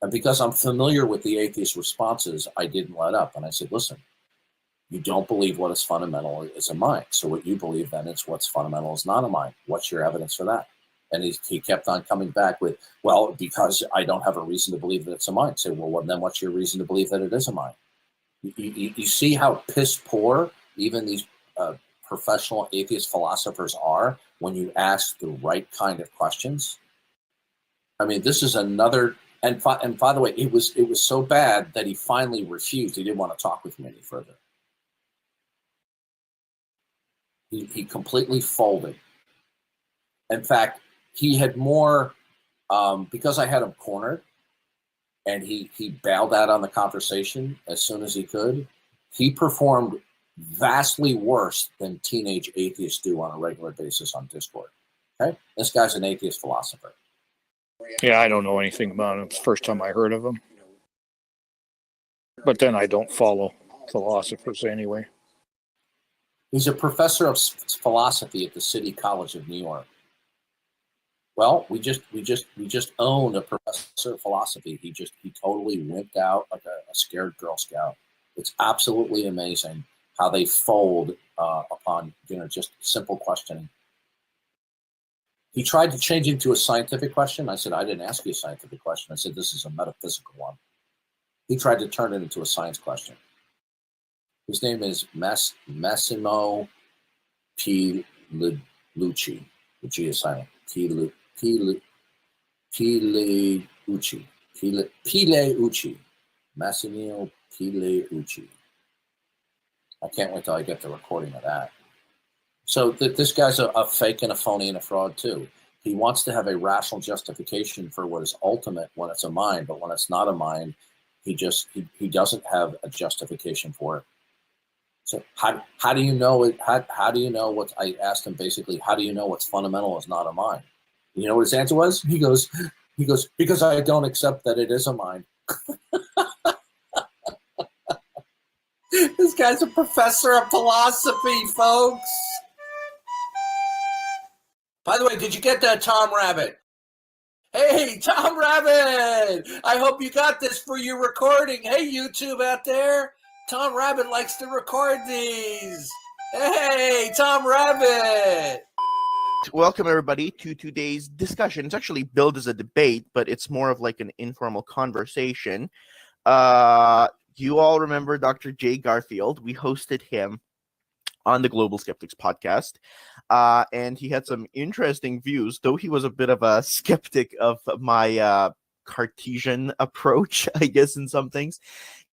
And because I'm familiar with the atheist responses, I didn't let up. And I said, listen, you don't believe what is fundamental is a mind. So what you believe then is what's fundamental is not a mind. What's your evidence for that? And he kept on coming back with, well, because I don't have a reason to believe that it's a mind. Say, well, then what's your reason to believe that it is a mind? You see how piss poor even these professional atheist philosophers are when you ask the right kind of questions? I mean, this is another, and by the way, it was so bad that he finally refused. He didn't want to talk with me any further. He completely folded. In fact, he had more, because I had him cornered, and he bailed out on the conversation as soon as he could. He performed vastly worse than teenage atheists do on a regular basis on Discord. Okay, this guy's an atheist philosopher. Yeah, I don't know anything about him. It's the first time I heard of him. But then I don't follow philosophers anyway. He's a professor of philosophy at the City College of New York. Well, we just owned a professor of philosophy. He totally wimped out like a scared Girl Scout. It's absolutely amazing how they fold upon just simple questioning. He tried to change it to a scientific question. I said, I didn't ask you a scientific question. I said, this is a metaphysical one. He tried to turn it into a science question. His name is Massimo Pilucci. The G is silent. Pileucci. Massimo Pileucci. I can't wait till I get the recording of that. So this guy's a fake and a phony and a fraud too. He wants to have a rational justification for what is ultimate when it's a mind, but when it's not a mind, he doesn't have a justification for it. So how do you know it? How do you know what I asked him basically? How do you know what's fundamental is not a mind? You know what his answer was? He goes because I don't accept that it is a mind. This guy's a professor of philosophy, folks. By the way, did you get that, Tom Rabbit? Hey, Tom Rabbit! I hope you got this for your recording. Hey, YouTube out there. Tom Rabbit likes to record these. Hey, Tom Rabbit! Welcome, everybody, to today's discussion. It's actually billed as a debate, but it's more of like an informal conversation. You all remember Dr. Jay Garfield. We hosted him on the Global Skeptics podcast, and he had some interesting views, though he was a bit of a skeptic of my Cartesian approach, I guess, in some things.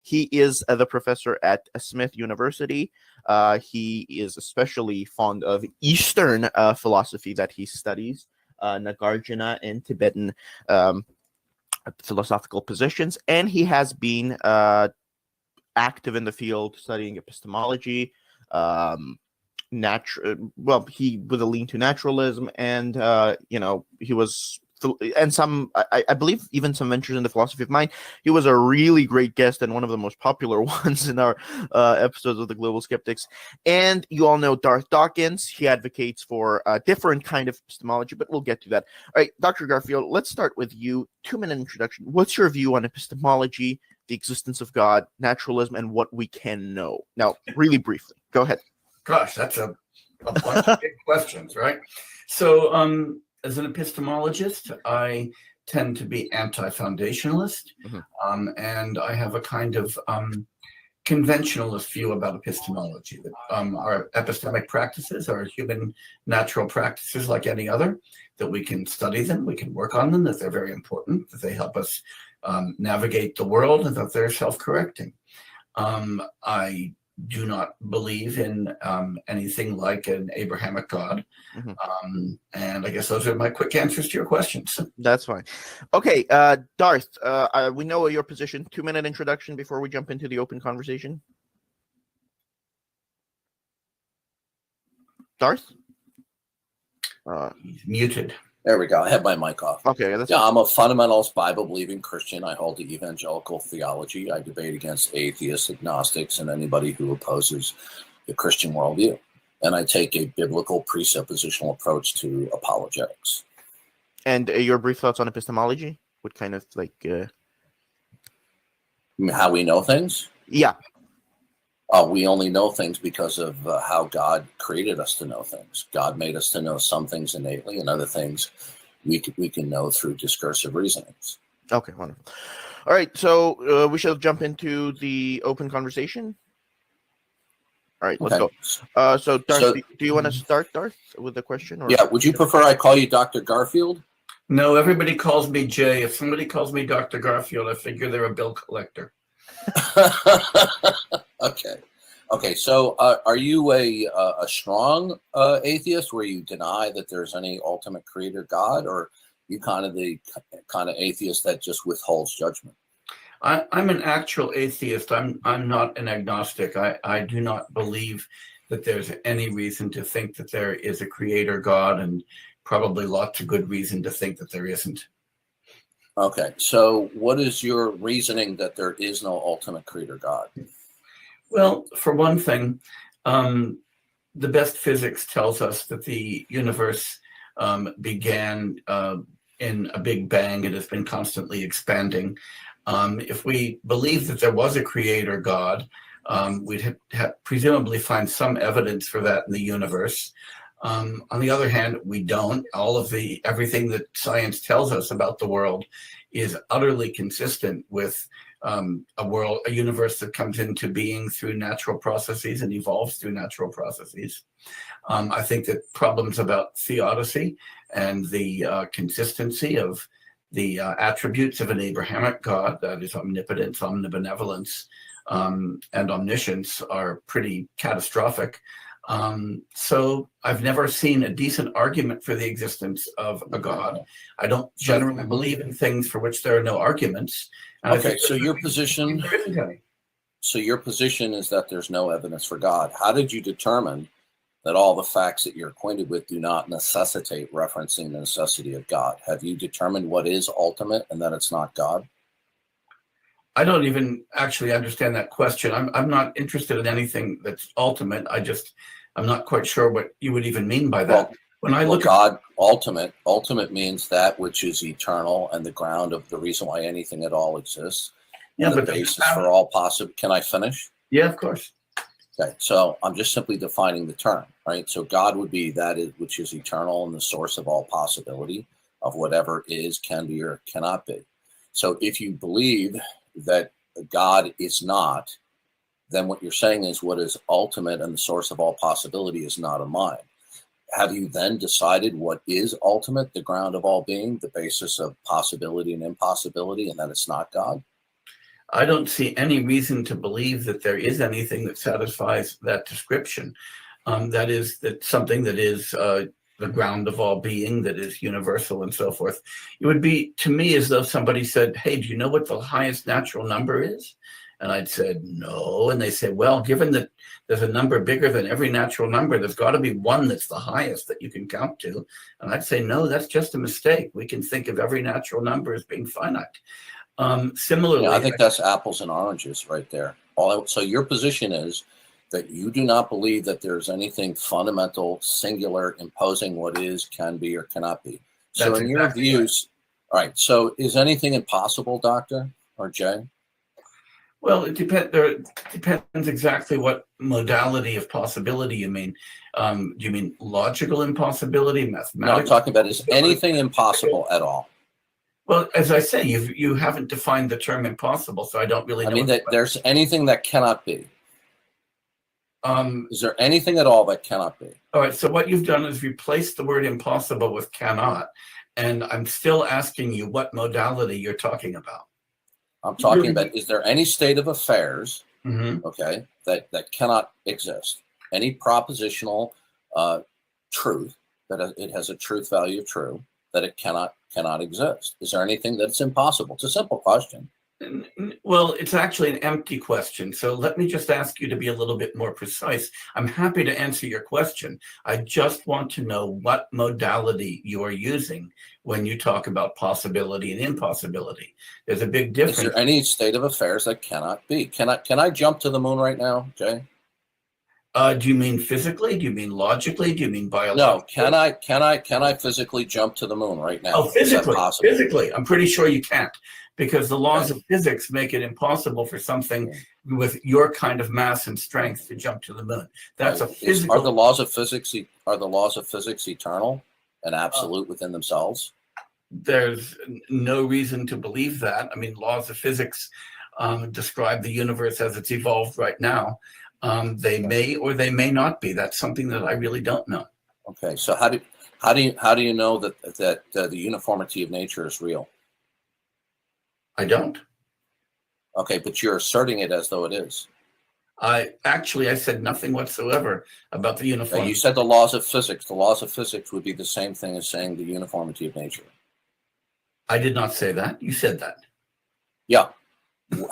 He is the professor at Smith University. He is especially fond of Eastern philosophy that he studies, Nagarjuna and Tibetan philosophical positions, and he has been active in the field studying epistemology, he with a lean to naturalism, and he was, and some, I believe even some ventures in the philosophy of mind. He was a really great guest and one of the most popular ones in our episodes of the Global Skeptics. And you all know Darth Dawkins. He advocates for a different kind of epistemology, but we'll get to that. All right, Dr. Garfield, let's start with you. 2-minute introduction. What's your view on epistemology, the existence of God, naturalism, and what we can know? Now, really briefly, go ahead. Gosh, that's a bunch of big questions, right? So, as an epistemologist, I tend to be anti-foundationalist, and I have a kind of conventionalist view about epistemology. That our epistemic practices are human natural practices like any other, that we can study them, we can work on them, that they're very important, that they help us navigate the world and that they're self-correcting. I do not believe in anything like an Abrahamic God. And I guess those are my quick answers to your questions. That's fine. Okay, Darth, we know your position. 2-minute introduction before we jump into the open conversation. Darth? He's muted. There we go. I have my mic off. Okay. That's I'm a fundamentalist, Bible-believing Christian. I hold the evangelical theology. I debate against atheists, agnostics, and anybody who opposes the Christian worldview. And I take a biblical presuppositional approach to apologetics. And your brief thoughts on epistemology? What kind of how we know things? Yeah. We only know things because of how God created us to know things. God made us to know some things innately, and other things we can know through discursive reasonings. Okay, wonderful. All right, so we shall jump into the open conversation. All right, let's go. So, Darth, do you want to start, Darth, with the question? Or? Yeah, would you prefer I call you Dr. Garfield? No, everybody calls me Jay. If somebody calls me Dr. Garfield, I figure they're a bill collector. Okay. So, are you a strong atheist, where you deny that there's any ultimate creator God, or you kind of the kind of atheist that just withholds judgment? I'm an actual atheist. I'm not an agnostic. I do not believe that there's any reason to think that there is a creator God, and probably lots of good reason to think that there isn't. Okay, so what is your reasoning that there is no ultimate creator God? Well, for one thing, the best physics tells us that the universe began in a big bang and has been constantly expanding. If we believe that there was a creator God, we'd presumably find some evidence for that in the universe. On the other hand, we don't. Everything that science tells us about the world is utterly consistent with a universe that comes into being through natural processes and evolves through natural processes. I think that problems about theodicy and the consistency of the attributes of an Abrahamic God, that is omnipotence, omnibenevolence, and omniscience, are pretty catastrophic. So I've never seen a decent argument for the existence of a God. I don't generally believe in things for which there are no arguments. Okay, so your position is that there's no evidence for God. How did you determine that all the facts that you're acquainted with do not necessitate referencing the necessity of God? Have you determined what is ultimate and that it's not God? I don't even actually understand that question. I'm not interested in anything that's ultimate. I'm not quite sure what you would even mean by that. When I look at God, ultimate means that which is eternal and the ground of the reason why anything at all exists. Yeah, the basis for all possible. Can I finish? Yeah, of course. Okay, so I'm just simply defining the term, right? So God would be which is eternal and the source of all possibility of whatever is, can be, or cannot be. So if you believe that God is not, then what you're saying is what is ultimate and the source of all possibility is not a mind. Have you then decided what is ultimate, the ground of all being, the basis of possibility and impossibility, and that it's not God? I don't see any reason to believe that there is anything that satisfies that description. That is something that is the ground of all being, that is universal and so forth. It would be to me as though somebody said, hey, do you know what the highest natural number is? And I'd said, no. And they say, well, given that there's a number bigger than every natural number, there's got to be one that's the highest that you can count to. And I'd say, no, that's just a mistake. We can think of every natural number as being finite. Similarly, yeah, I think that's apples and oranges right there. So your position is that you do not believe that there's anything fundamental, singular, imposing what is, can be, or cannot be. So in your views, all right, so is anything impossible, Doctor or Jay? Well, it depends exactly what modality of possibility you mean. Do you mean logical impossibility, mathematical? No, I'm talking about is anything impossible at all? Well, as I say, you haven't defined the term impossible, so I don't really know. I mean, that there's anything that cannot be. Is there anything at all that cannot be? All right, so what you've done is replaced the word impossible with cannot, and I'm still asking you what modality you're talking about. I'm talking about, is there any state of affairs, okay, that cannot exist? Any propositional truth that it has a truth value of true, that it cannot exist? Is there anything that's impossible? It's a simple question. Well, it's actually an empty question. So let me just ask you to be a little bit more precise. I'm happy to answer your question. I just want to know what modality you are using when you talk about possibility and impossibility. There's a big difference. Is there any state of affairs that cannot be? Can I jump to the moon right now, Jay? Do you mean physically? Do you mean logically? Do you mean biologically? No. Can I physically jump to the moon right now? Oh, physically. Physically, I'm pretty sure you can't, because the laws of physics make it impossible for something with your kind of mass and strength to jump to the moon. That's a physical. Are the laws of physics eternal and absolute within themselves? There's no reason to believe that. I mean, laws of physics describe the universe as it's evolved right now. They may or they may not be. That's something that I really don't know. Okay, so how do you know that the uniformity of nature is real? I don't. Okay, but you're asserting it as though it is. I said nothing whatsoever about the uniformity. You said the laws of physics. The laws of physics would be the same thing as saying the uniformity of nature. I did not say that. You said that. Yeah.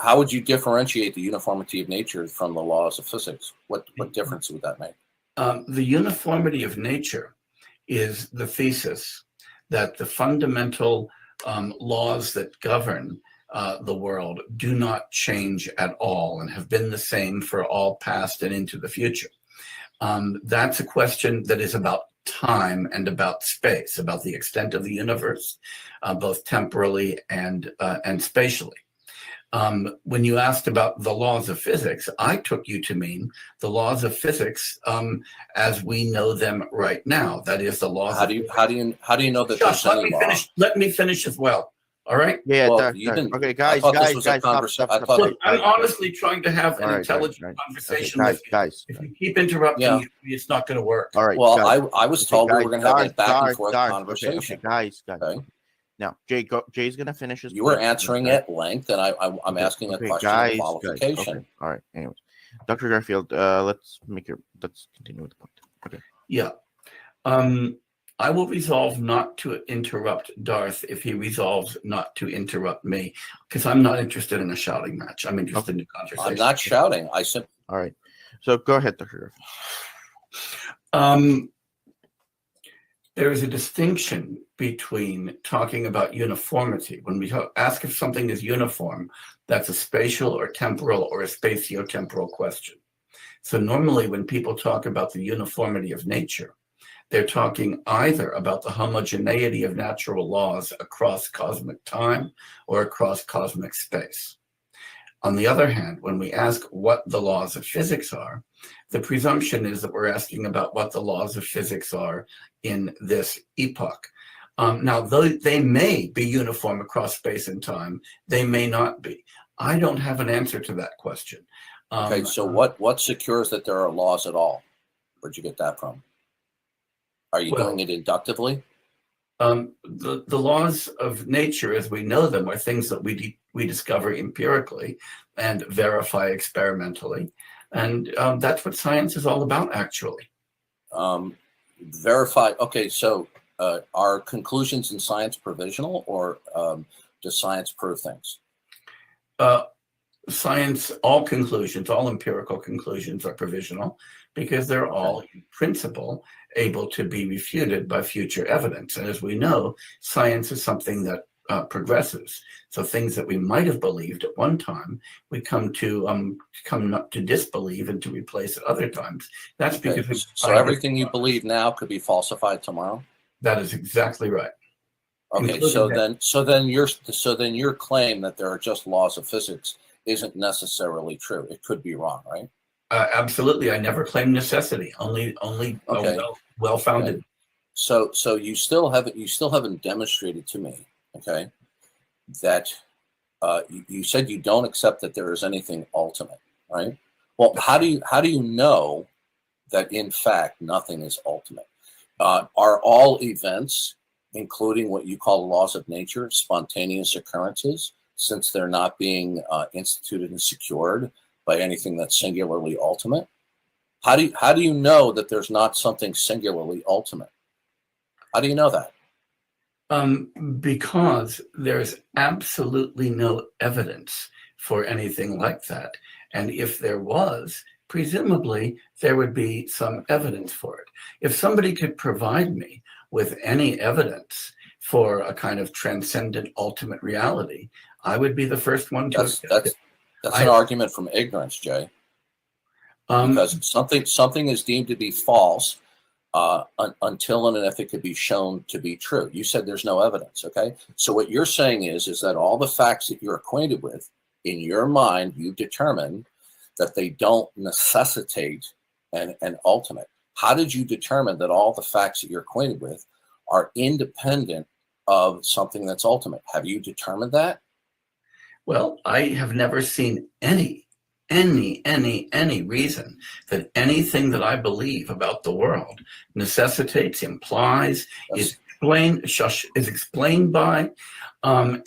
How would you differentiate the uniformity of nature from the laws of physics? What difference would that make? The uniformity of nature is the thesis that the fundamental laws that govern the world do not change at all and have been the same for all past and into the future. That's a question that is about time and about space, about the extent of the universe, both temporally and spatially. When you asked about the laws of physics, I took you to mean the laws of physics as we know them right now. That is the laws. How do you know that there's any law? Let me finish as well. All right. Yeah. Well, okay, guys. Stop. I'm honestly trying to have an intelligent conversation with you. Guys. If you keep interrupting, it's not going to work. All right. Well, guys. I was told we were going to have a back and forth conversation. Okay, guys. Okay. Now, Jay's going to finish his. You were answering at length, and I'm asking a question of qualification. Okay. All right. Anyways, Dr. Garfield, let's continue with the point. Okay. Yeah. I will resolve not to interrupt Darth if he resolves not to interrupt me, because I'm not interested in a shouting match. I'm interested in a conversation. I'm not shouting. All right. So go ahead, Dr. Garfield. There is a distinction between talking about uniformity. When we ask if something is uniform, that's a spatial or temporal or a spatio-temporal question. So normally when people talk about the uniformity of nature, they're talking either about the homogeneity of natural laws across cosmic time or across cosmic space. On the other hand, when we ask what the laws of physics are, the presumption is that we're asking about what the laws of physics are in this epoch. Now, though they may be uniform across space and time, they may not be. I don't have an answer to that question. Okay, so what secures that there are laws at all? Where'd you get that from? Are you doing it inductively? The laws of nature as we know them are things that we discover empirically and verify experimentally. And that's what science is all about, actually. Verify. Okay, so are conclusions in science provisional, or does science prove things? Science, all conclusions, all empirical conclusions are provisional because they're all, in principle, able to be refuted by future evidence. And as we know, science is something that progresses. So things that we might have believed at one time, we come not to disbelieve and to replace at other times. That's because so everything you believe now could be falsified tomorrow. That is exactly right. Okay, so then your claim that there are just laws of physics isn't necessarily true. It could be wrong, right? Absolutely. I never claimed necessity. Only well-founded. Okay. So you still haven't demonstrated to me, okay, that you said you don't accept that there is anything ultimate, right? Well, how do you know that in fact nothing is ultimate? Are all events, including what you call laws of nature, spontaneous occurrences? since they're not being instituted and secured by anything that's singularly ultimate? How do you know that there's not something singularly ultimate? How do you know that? Because there's absolutely no evidence for anything like that. And if there was, presumably there would be some evidence for it. If somebody could provide me with any evidence for a kind of transcendent ultimate reality, I would be the first one to accept it. That's an argument from ignorance, Jay. Because something is deemed to be false until and if it could be shown to be true. You said there's no evidence, okay? So what you're saying is that all the facts that you're acquainted with, in your mind, you determine that they don't necessitate an ultimate. How did you determine that all the facts that you're acquainted with are independent of something that's ultimate? Have you determined that? Well, I have never seen any reason that anything that I believe about the world necessitates, implies, is explained by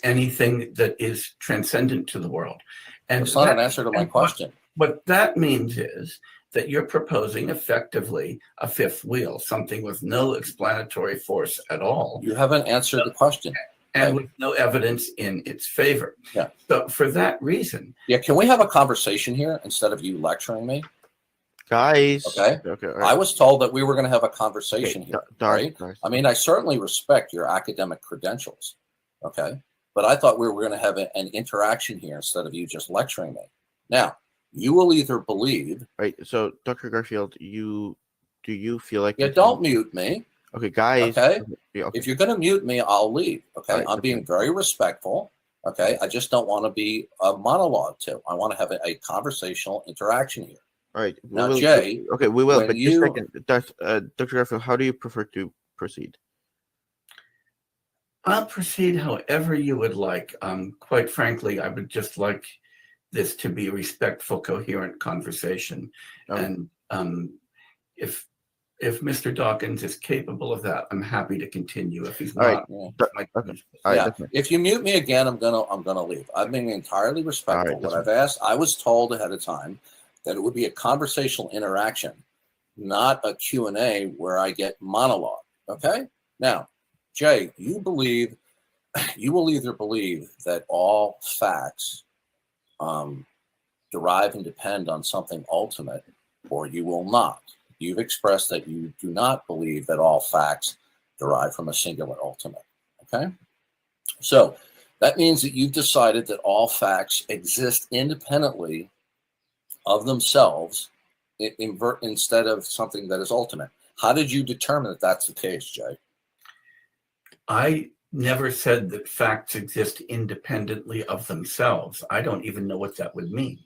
anything that is transcendent to the world. And it's not an answer to my question. What that means is that you're proposing effectively a fifth wheel, something with no explanatory force at all. You haven't answered the question. And with no evidence in its favor. Yeah. So for that reason. Yeah, can we have a conversation here instead of you lecturing me? Guys. Okay. Right. I was told that we were going to have a conversation here. Right? I mean, I certainly respect your academic credentials. Okay. But I thought we were going to have an interaction here instead of you just lecturing me. Now, you will either believe. Right. So, Dr. Garfield, do you feel like. Yeah, don't mute me. Okay, guys. Okay. Yeah, okay. If you're going to mute me, I'll leave. Okay. Right, I'm being very respectful. Okay. I just don't want to be a monologue to. I want to have a conversational interaction here. All right. Now, Jay. Okay, we will. But you, just a second. Dr. Garfield, how do you prefer to proceed? I'll proceed however you would like. Quite frankly, I would just like this to be a respectful, coherent conversation. Okay. And if Mr. Dawkins is capable of that, I'm happy to continue. If he's not, if you mute me again, I'm gonna leave. I'm being entirely respectful. What I've asked, I was told ahead of time that it would be a conversational interaction, not a Q&A where I get monologue. Okay. Now, Jay, you will either believe that all facts derive and depend on something ultimate, or you will not. You've expressed that you do not believe that all facts derive from a singular ultimate. Okay? So that means that you've decided that all facts exist independently of themselves instead of something that is ultimate. How did you determine that that's the case, Jay? I never said that facts exist independently of themselves. I don't even know what that would mean.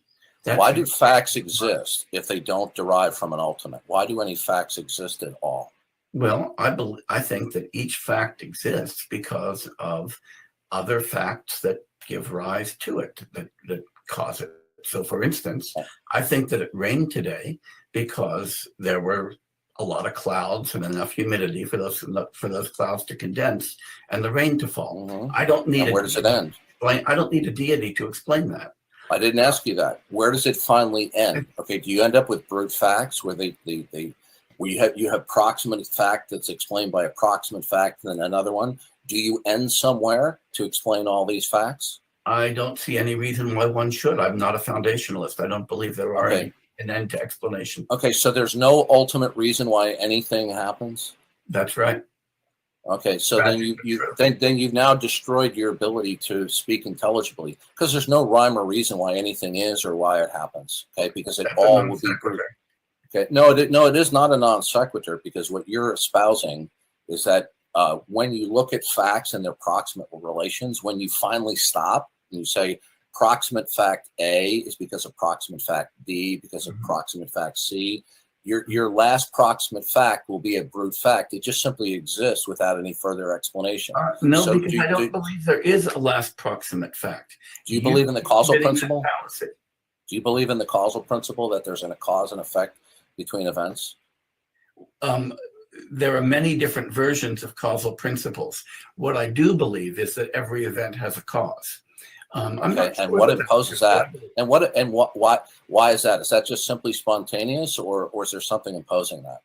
Why do facts exist if they don't derive from an ultimate? Why do any facts exist at all? Well, I think that each fact exists because of other facts that give rise to it, that cause it. So, for instance, I think that it rained today because there were a lot of clouds and enough humidity for those clouds to condense and the rain to fall. Mm-hmm. I don't need. Where does it end? I don't need a deity to explain that. I didn't ask you that. Where does it finally end? Okay, do you end up with brute facts where you have proximate fact that's explained by a proximate fact and then another one? Do you end somewhere to explain all these facts? I don't see any reason why one should. I'm not a foundationalist. I don't believe there are an end to explanation. Okay, so there's no ultimate reason why anything happens? That's right. Okay, so then you've now destroyed your ability to speak intelligibly because there's no rhyme or reason why anything is or why it happens. Okay, because it all will be brute. Okay, no, it is not a non sequitur because what you're espousing is that when you look at facts and their proximate relations, when you finally stop and you say proximate fact A is because of proximate fact B because of proximate fact C. Your last proximate fact will be a brute fact. It just simply exists without any further explanation. No, because I don't believe there is a last proximate fact. Do you believe in the causal principle? Do you believe in the causal principle that there's a cause and effect between events? There are many different versions of causal principles. What I do believe is that every event has a cause. I'm Okay, not sure and what whether imposes that? And why is that? Is that just simply spontaneous, or is there something imposing that?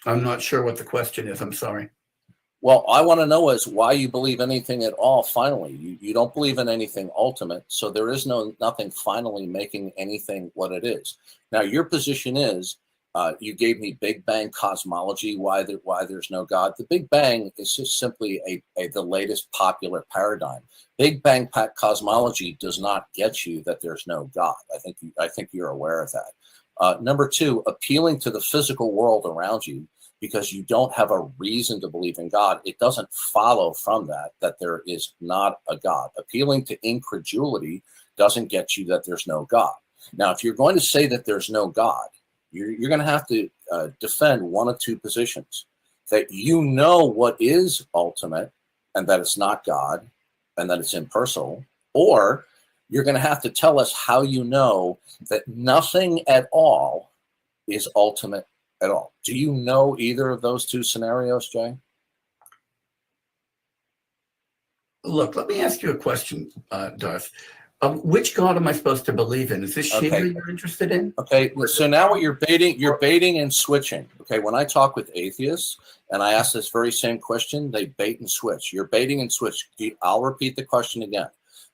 I'm not sure what the question is. I'm sorry. Well, I want to know is why you believe anything at all. Finally, you don't believe in anything ultimate, so there is nothing finally making anything what it is. Now, your position is you gave me Big Bang cosmology. Why there's no God? The Big Bang is just simply the latest popular paradigm. Big Bang cosmology does not get you that there's no God. I think you're aware of that. Number two, appealing to the physical world around you because you don't have a reason to believe in God, it doesn't follow from that there is not a God. Appealing to incredulity doesn't get you that there's no God. Now, if you're going to say that there's no God, you're going to have to defend one of two positions: that you know what is ultimate and that it's not God and that it's impersonal, or you're going to have to tell us how you know that nothing at all is ultimate at all. Do you know either of those two scenarios, Jay? Look, let me ask you a question, Darth. Which God am I supposed to believe in? Is this Shiva you're interested in? Okay, so now what you're baiting and switching. Okay, when I talk with atheists and I ask this very same question, they bait and switch. You're baiting and switch. I'll repeat the question again.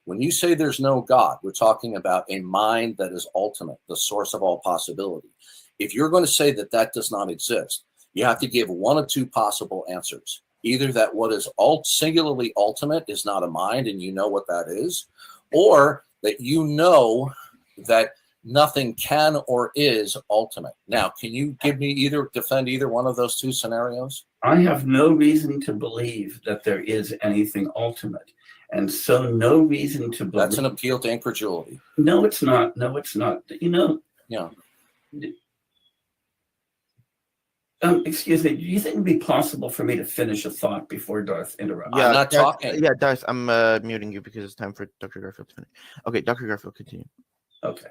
When you say there's no God, we're talking about a mind that is ultimate, the source of all possibility. If you're going to say that that does not exist, you have to give one of two possible answers. Either that what is singularly ultimate is not a mind and you know what that is, or that you know that nothing can or is ultimate. Now, can you defend either one of those two scenarios? I have no reason to believe that there is anything ultimate. And so no reason to believe. That's an appeal to incredulity. No, it's not. No, it's not. You know. Yeah. Excuse me. Do you think it'd be possible for me to finish a thought before Darth interrupts? Yeah, I'm not talking. Yeah, Darth, I'm muting you because it's time for Dr. Garfield to finish. Okay, Dr. Garfield, continue. Okay.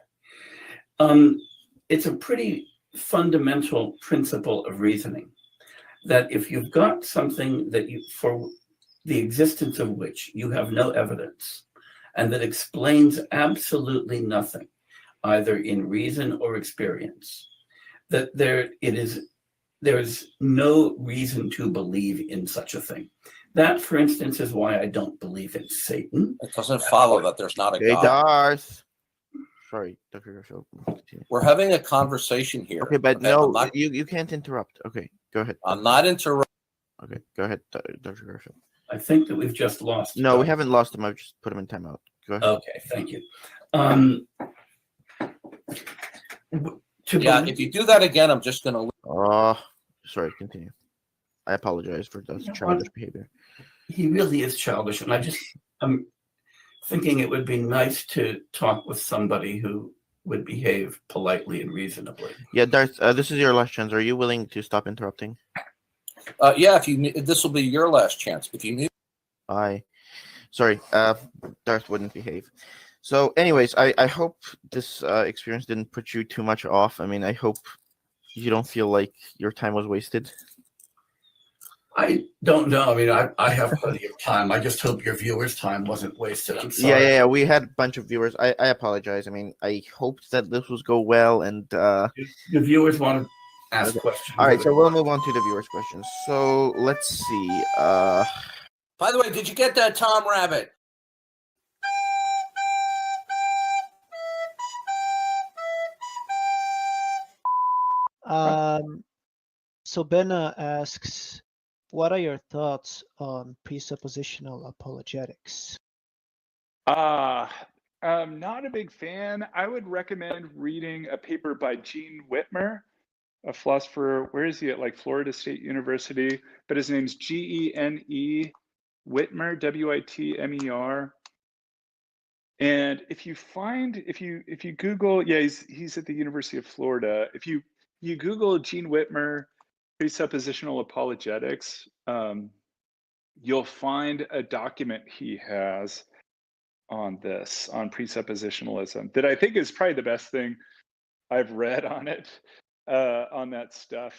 It's a pretty fundamental principle of reasoning that if you've got something that for the existence of which you have no evidence and that explains absolutely nothing, either in reason or experience, that there's no reason to believe in such a thing. That, for instance, is why I don't believe in Satan. It doesn't follow that there's not a Hey, God. Darth. Sorry, Dr. Garfield. We're having a conversation here. Okay, but no, you can't interrupt. Okay, go ahead. I'm not interrupting. Okay, go ahead, Dr. Garfield. I think that we've just lost. No, we haven't lost him. I've just put him in timeout. Go ahead. Okay, thank you. If you do that again, I'm just going to. Oh, sorry. Continue. I apologize for that childish behavior. He really is childish, and I'm thinking it would be nice to talk with somebody who would behave politely and reasonably. Yeah, Darth, this is your last chance. Are you willing to stop interrupting? Yeah, this will be your last chance. If you need. Sorry, Darth wouldn't behave. So, anyways, I hope this experience didn't put you too much off. I mean, I hope you don't feel like your time was wasted. I don't know. I mean, I have plenty of time. I just hope your viewers' time wasn't wasted. I'm sorry. Yeah. We had a bunch of viewers. I apologize. I mean, I hoped that this was go well, and the viewers want to ask questions. All right, so we'll move on to the viewers' questions. So let's see. By the way, did you get that Tom Rabbit? So Benna asks, what are your thoughts on presuppositional apologetics? I'm not a big fan. I would recommend reading a paper by Gene Whitmer, a philosopher. Where is he? At like Florida State University, but his name's Gene Whitmer, Whitmer. And if you Google, yeah, he's at the University of Florida. If you Google Gene Whitmer presuppositional apologetics, you'll find a document he has on this, on presuppositionalism, that I think is probably the best thing I've read on it, on that stuff.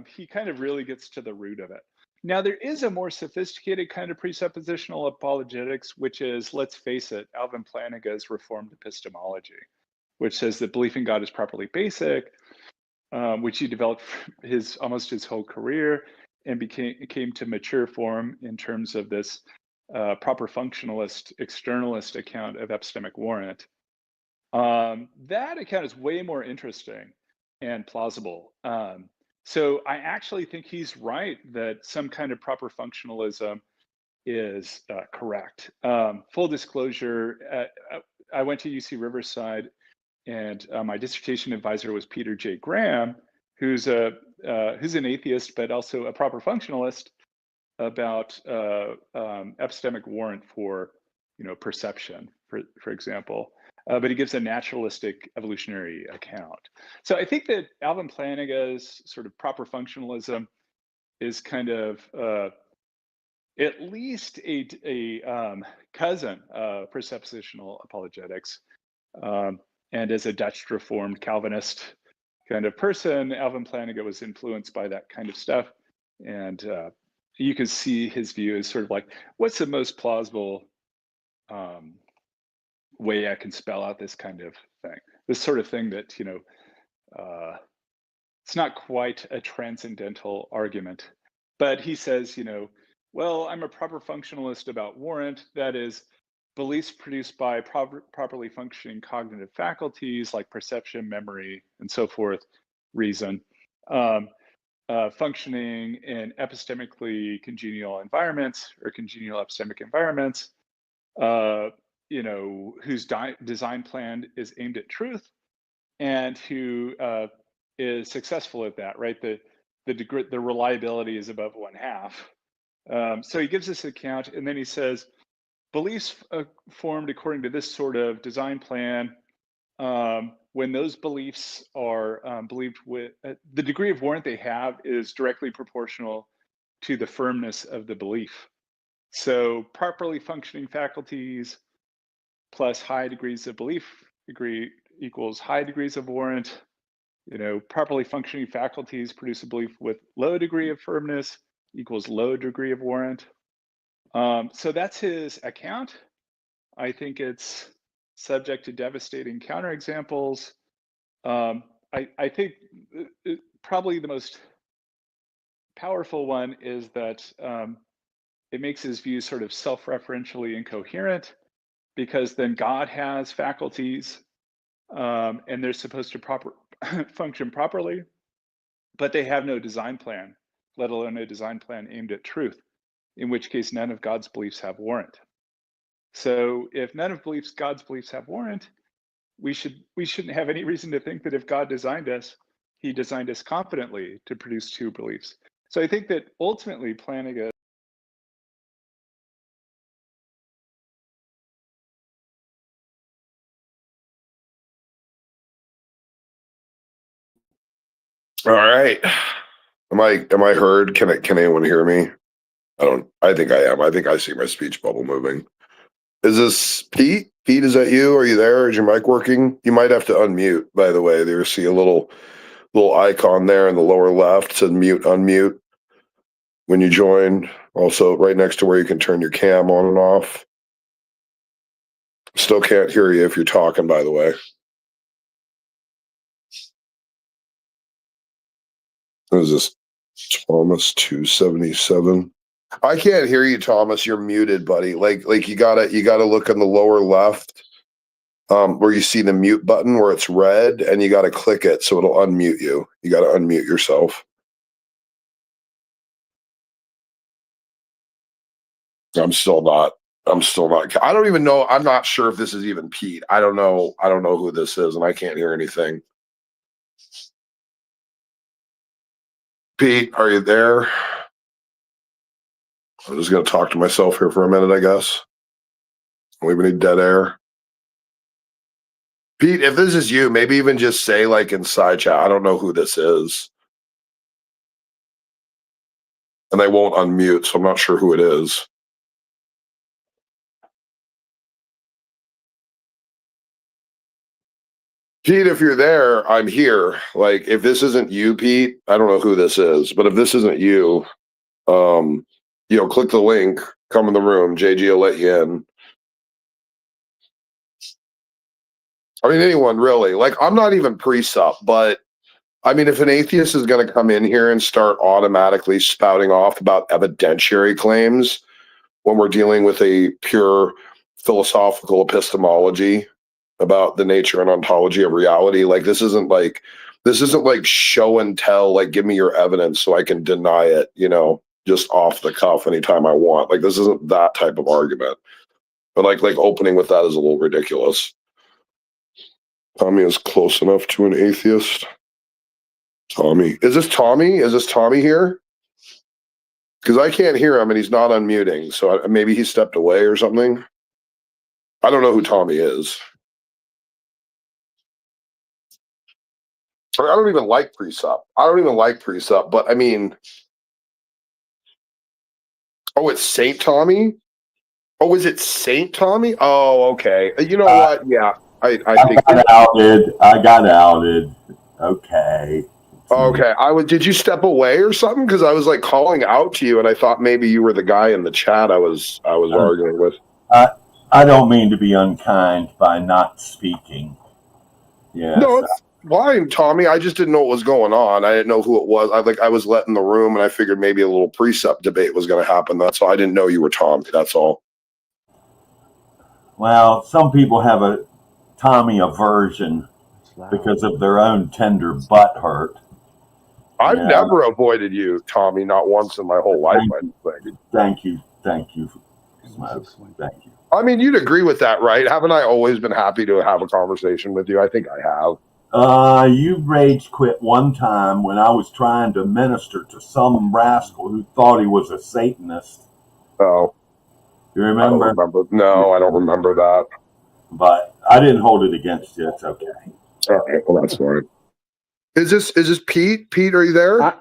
He kind of really gets to the root of it. Now, there is a more sophisticated kind of presuppositional apologetics, which is, let's face it, Alvin Plantinga's Reformed epistemology, which says that belief in God is properly basic, which he developed almost his whole career, and came to mature form in terms of this proper functionalist, externalist account of epistemic warrant. That account is way more interesting and plausible. So I actually think he's right that some kind of proper functionalism is correct. Full disclosure, I went to UC Riverside, and my dissertation advisor was Peter J. Graham, who's an atheist but also a proper functionalist about epistemic warrant for perception, for example. But he gives a naturalistic evolutionary account. So I think that Alvin Plantinga's sort of proper functionalism is kind of at least a cousin of presuppositional apologetics. And as a Dutch Reformed Calvinist kind of person, Alvin Plantinga was influenced by that kind of stuff. And you can see his view as sort of like, what's the most plausible way I can spell out this kind of thing? This sort of thing that, it's not quite a transcendental argument, but he says, well, I'm a proper functionalist about warrant. That is, beliefs produced by properly functioning cognitive faculties like perception, memory, and so forth, reason, functioning in epistemically congenial environments or congenial epistemic environments, whose design plan is aimed at truth, and who is successful at that, right? The reliability is above 1/2. So he gives this account, and then he says, beliefs formed according to this sort of design plan, when those beliefs are believed with, the degree of warrant they have is directly proportional to the firmness of the belief. So properly functioning faculties plus high degrees of belief equals high degrees of warrant. Properly functioning faculties produce a belief with low degree of firmness equals low degree of warrant. So that's his account. I think it's subject to devastating counterexamples. I think probably the most powerful one is that it makes his views sort of self-referentially incoherent, because then God has faculties and they're supposed to function properly, but they have no design plan, let alone a design plan aimed at truth, in which case none of God's beliefs have warrant. So if none of God's beliefs have warrant, we shouldn't have any reason to think that if God designed us, he designed us competently to produce true beliefs. So I think that ultimately Plantinga All right. Am I heard? Can anyone hear me? I think I am. I think I see my speech bubble moving. Is this Pete? Pete, is that you? Are you there? Is your mic working? You might have to unmute, by the way. There, see a little icon there in the lower left, said mute, unmute when you join. Also right next to where you can turn your cam on and off. Still can't hear you if you're talking, by the way. What is this? Thomas 277. I can't hear you, Thomas. You're muted, buddy. Like you gotta look in the lower left, where you see the mute button where it's red, and you gotta click it so it'll unmute you. You gotta unmute yourself. I'm still not. I don't even know. I'm not sure if this is even Pete. I don't know who this is, and I can't hear anything. Pete, are you there? I'm just going to talk to myself here for a minute, I guess. We need dead air. Pete, if this is you, maybe even just say like in side chat, I don't know who this is. And they won't unmute, so I'm not sure who it is. Pete, if you're there, I'm here. Like, if this isn't you, Pete, I don't know who this is, but if this isn't you, Click the link, come in the room, JG will let you in. I mean, anyone really. Like, I'm not even pre-sup, but I mean, if an atheist is going to come in here and start automatically spouting off about evidentiary claims when we're dealing with a pure philosophical epistemology about the nature and ontology of reality, like this isn't like show and tell, like give me your evidence so I can deny it, just off the cuff anytime I want. Like this isn't that type of argument. But like opening with that is a little ridiculous. Tommy is close enough to an atheist. Tommy. Is this Tommy? Is this Tommy here? Because I can't hear him and he's not unmuting. So maybe he stepped away or something. I don't know who Tommy is. I don't even like pre-sup. But I mean, oh, it's Saint Tommy? Oh, is it Saint Tommy? Oh, okay. You know what? Yeah, I think got outed. I got outed. Okay. Okay. Did you step away or something? Because I was like calling out to you, and I thought maybe you were the guy in the chat I was arguing with. I don't mean to be unkind by not speaking. Yeah. No, it's fine, Tommy. I just didn't know what was going on. I didn't know who it was. I was let in the room, and I figured maybe a little precept debate was going to happen. That's all. I didn't know you were Tommy. That's all. Well, some people have a Tommy aversion because of their own tender butt hurt. I've never avoided you, Tommy, not once in my whole life. Thank you, Smoke. Thank you. I mean, you'd agree with that, right? Haven't I always been happy to have a conversation with you? I think I have. You rage quit one time when I was trying to minister to some rascal who thought he was a Satanist. Oh. You remember? I don't remember. No, I don't remember that. But I didn't hold it against you. It's okay. All right, well, that's fine. Is this Pete? Pete, are you there?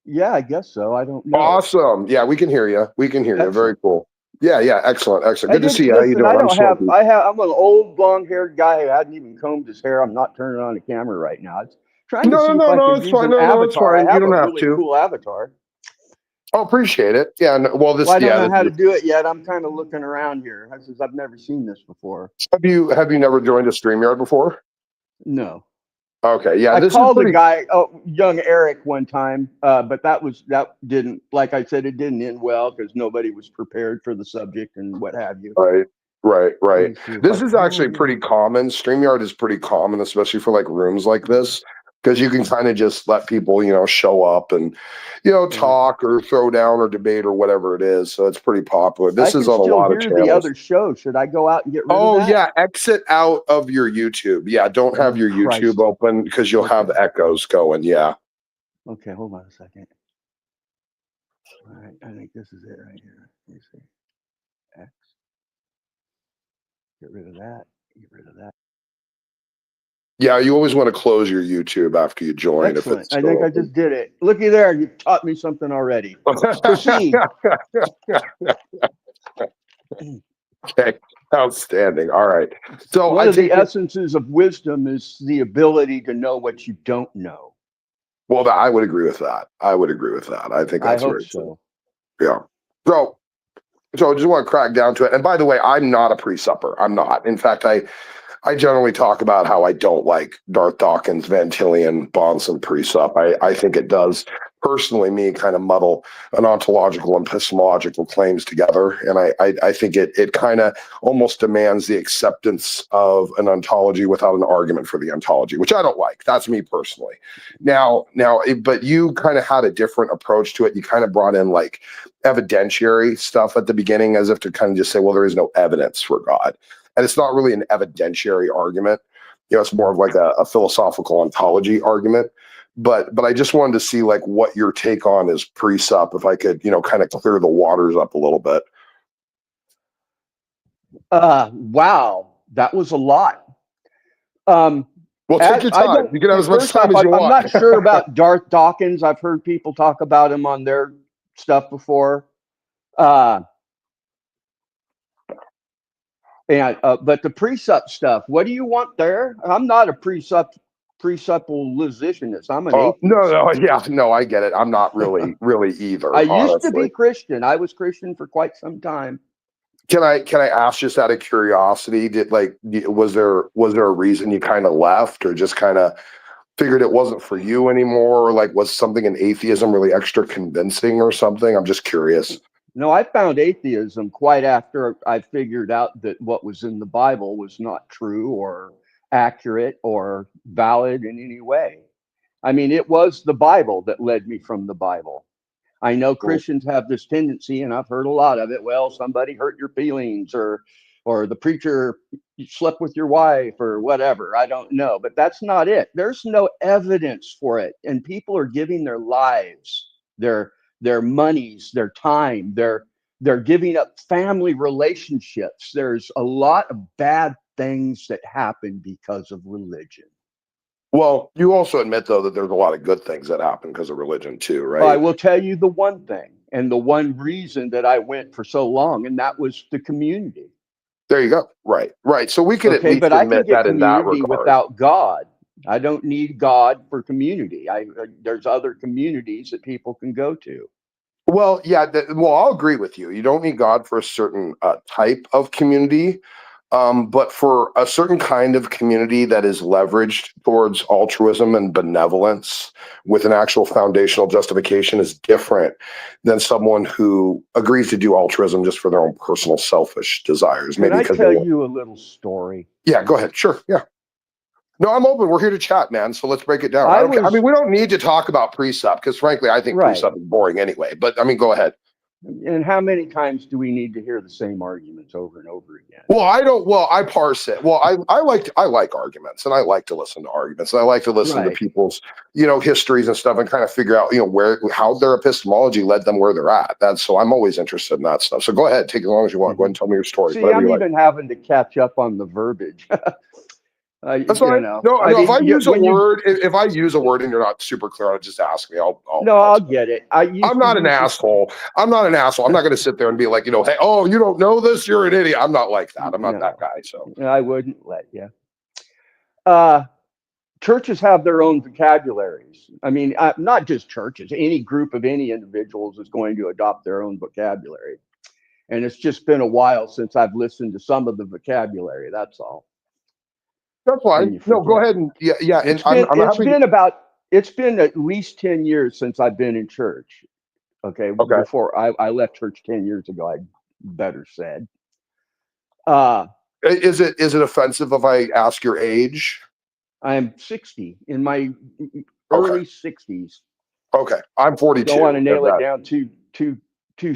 Yeah, I guess so. I don't know. Awesome. Yeah, we can hear you. Excellent. Very cool. Yeah, excellent. Good to see you. How you doing? I'm an old blonde-haired guy who hadn't even combed his hair. I'm not turning on the camera right now. It's trying to see if I can use an avatar. I have a really cool avatar. Oh, appreciate it. Yeah. Well, I don't know how to do it yet. I'm kind of looking around here. I've never seen this before. Have you never joined a StreamYard before? No. Okay. Yeah. I called a guy, young Eric, one time, but that didn't, like I said, it didn't end well because nobody was prepared for the subject and what have you. Right. This is actually pretty common. StreamYard is pretty common, especially for like rooms like this, because you can kind of just let people, show up and, talk or throw down or debate or whatever it is. So it's pretty popular. This is on a lot of channels. The other show. Should I go out and get rid of that? Oh yeah, exit out of your YouTube. Yeah, don't have your YouTube open because you'll have echoes going. Yeah. Okay, hold on a second. All right, I think this is it right here. Let me see. X. Get rid of that. Get rid of that. Yeah, you always want to close your YouTube after you join. Excellent. I think I just did it. Looky there, you taught me something already. Proceed. Okay, outstanding. All right. So one of the essences of wisdom is the ability to know what you don't know. Well, I would agree with that. I think that's very so. Yeah. So I just want to crack down to it. And by the way, I'm not a pre-supper. I'm not. In fact, I generally talk about how I don't like Darth Dawkins, Van Tillian, Bonson pre-sup. I think it does, personally, me kind of muddle an ontological and epistemological claims together. And I think it kind of almost demands the acceptance of an ontology without an argument for the ontology, which I don't like. That's me personally. But you kind of had a different approach to it. You kind of brought in like evidentiary stuff at the beginning as if to kind of just say, well, there is no evidence for God. And it's not really an evidentiary argument. It's more of like a philosophical ontology argument. But I just wanted to see like what your take on is pre-sup, if I could, kind of clear the waters up a little bit. Wow, that was a lot. Well, take your time. You can have as much time as you want. I'm not sure about Darth Dawkins. I've heard people talk about him on their stuff before. But the pre-sup stuff, what do you want there? I'm not a pre-sup presuppositionist. I'm an atheist. No, I get it. I'm not really either. I used to be Christian. I was Christian for quite some time. Can I ask, just out of curiosity, was there a reason you kind of left, or just kind of figured it wasn't for you anymore? Or like, was something in atheism really extra convincing or something? I'm just curious. No, I found atheism quite after I figured out that what was in the Bible was not true or accurate or valid in any way. I mean, it was the Bible that led me from the Bible. I know Christians have this tendency, and I've heard a lot of it. Well, somebody hurt your feelings, or the preacher slept with your wife, or whatever. I don't know, but that's not it. There's no evidence for it, and people are giving their lives, their monies, their time. They're giving up family relationships. There's a lot of bad things that happen because of religion. Well, you also admit, though, that there's a lot of good things that happen because of religion too, right? I will tell you the one thing, and the one reason that I went for so long, and that was the community. There you go. Right. So we could at least admit that in that regard. Without God, I don't need God for community. There's other communities that people can go to. Well, yeah. I'll agree with you. You don't need God for a certain type of community. But for a certain kind of community that is leveraged towards altruism and benevolence with an actual foundational justification is different than someone who agrees to do altruism just for their own personal selfish desires. Can I tell you a little story? Yeah, go ahead. Sure. Yeah. No, I'm open. We're here to chat, man. So let's break it down. I mean, we don't need to talk about precept because, frankly, I think precept is boring anyway. But I mean, go ahead. And how many times do we need to hear the same arguments over and over again? Well, I don't. Well, I parse it. Well, I like arguments, and I like to listen to arguments, and I like to listen to people's, histories and stuff, and kind of figure out, how their epistemology led them where they're at. So I'm always interested in that stuff. So go ahead, take as long as you want. Go ahead and tell me your story. See, I'm even having to catch up on the verbiage. That's fine. No, if I use a word and you're not super clear on it, just ask me. I'll get it. I'm not an asshole. I'm not going to sit there and be like, hey, oh, you don't know this, you're an idiot. I'm not like that. I'm not that guy. So I wouldn't let you. Churches have their own vocabularies. I mean, not just churches. Any group of any individuals is going to adopt their own vocabulary. And it's just been a while since I've listened to some of the vocabulary. That's all. That's fine. No, go ahead and yeah. And It's been at least 10 years since I've been in church. Okay. Before I left church 10 years ago, I better said. Is it offensive if I ask your age? I'm 60, in my early 60s. Okay, I'm 42. Don't want to nail it down too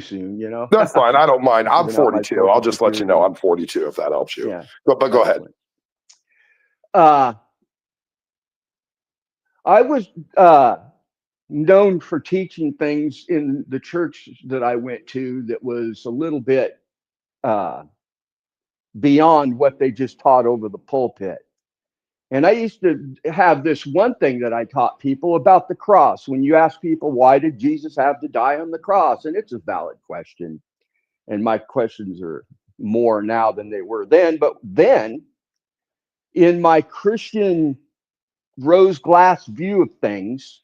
soon, That's fine. I don't mind. I'm 42. I'll just let you know I'm 42 if that helps you. Yeah. But go ahead. I was known for teaching things in the church that I went to that was a little bit beyond what they just taught over the pulpit. And I used to have this one thing that I taught people about the cross. When you ask people, why did Jesus have to die on the cross? And it's a valid question. And my questions are more now than they were then. But then, in my Christian rose glass view of things,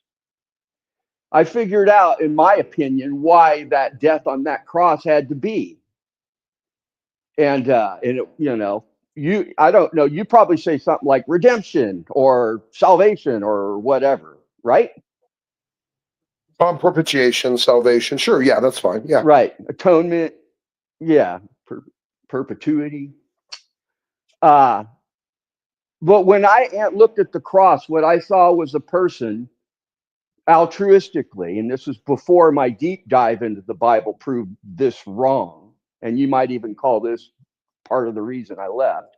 I figured out, in my opinion, why that death on that cross had to be. And I don't know, you probably say something like redemption or salvation or whatever, right? Propitiation, salvation. Sure. Yeah, that's fine. Yeah. Right. Atonement. Yeah. Perpetuity. But when I looked at the cross, what I saw was a person altruistically, and this was before my deep dive into the Bible proved this wrong, and you might even call this part of the reason I left.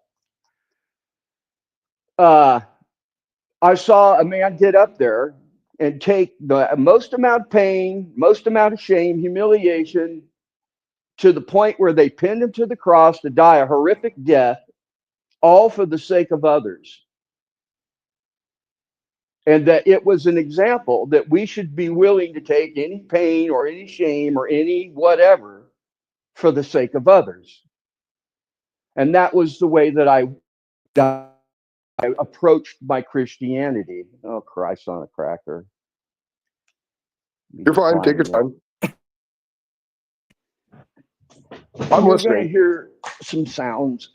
I saw a man get up there and take the most amount of pain, most amount of shame, humiliation, to the point where they pinned him to the cross to die a horrific death, all for the sake of others. And that it was an example that we should be willing to take any pain or any shame or any whatever for the sake of others. And that was the way that I died approached my Christianity. Oh, Christ on a cracker. You're fine. Take your time. I'm You're listening. going to hear some sounds.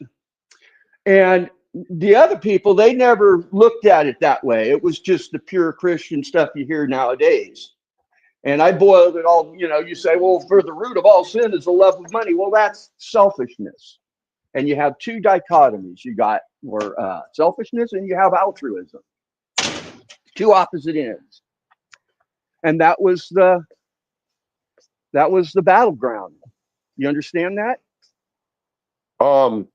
And the other people, they never looked at it that way. It was just the pure Christian stuff you hear nowadays. And I boiled it all, you say, well, for the root of all sin is the love of money. Well, that's selfishness. And you have two dichotomies. You got selfishness and you have altruism. Two opposite ends. And that was the battleground. You understand that? I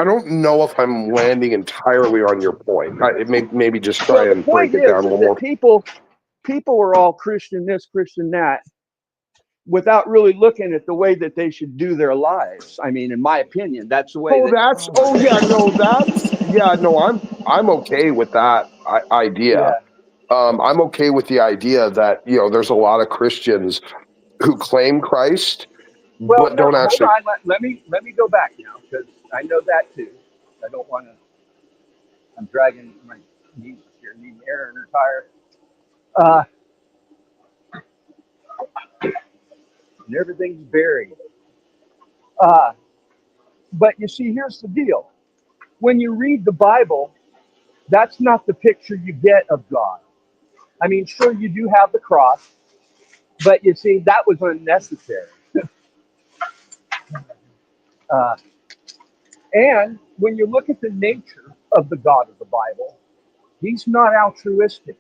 don't know if I'm landing entirely on your point. Maybe just try and break it down a little more. People are all Christian this, Christian that, without really looking at the way that they should do their lives. I mean, in my opinion, that's the way. I'm okay with that idea. Yeah. I'm okay with the idea that there's a lot of Christians who claim Christ, but don't actually. Hold on. Let me go back now, because I know that too. I don't want to. I'm dragging my knees here, needing air in her tire. And everything's buried. But you see, here's the deal. When you read the Bible, that's not the picture you get of God. I mean, sure, you do have the cross, but you see, that was unnecessary. And when you look at the nature of the God of the Bible, he's not altruistic.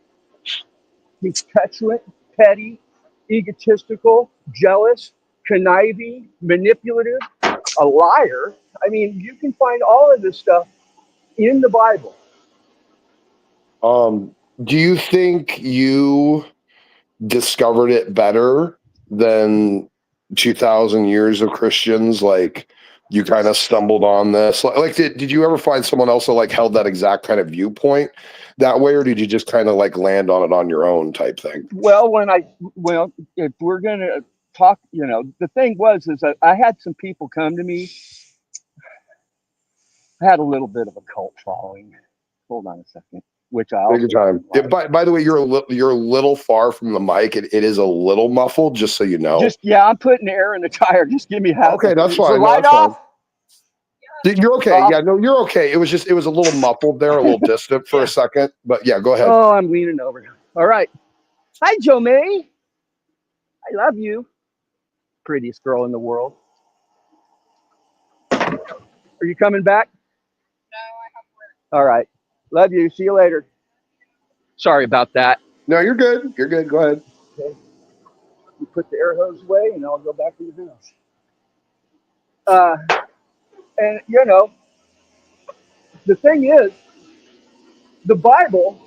He's petulant, petty, egotistical, jealous, conniving, manipulative, a liar. I mean, you can find all of this stuff in the Bible. Do you think you discovered it better than 2,000 years of Christians? Like, you kind of stumbled on this. Like, did you ever find someone else that like held that exact kind of viewpoint that way, or did you just kind of like land on it on your own type thing? Well, if we're gonna talk, the thing is that I had some people come to me. I had a little bit of a cult following. Hold on a second. Which I take your time. Yeah, by the way, you're a little far from the mic. It is a little muffled, just so you know. I'm putting air in the tire. Just give me half. Okay, that's fine. The light off. You're okay. Yeah, no, you're okay. It was a little muffled there, a little distant for a second. But yeah, go ahead. Oh, I'm leaning over. All right. Hi, Joe May. I love you. Prettiest girl in the world. Are you coming back? No, I have work. All right. Love you. See you later. Sorry about that. No, you're good. You're good. Go ahead. Okay. You put the air hose away, and I'll go back to the house. And the thing is, the Bible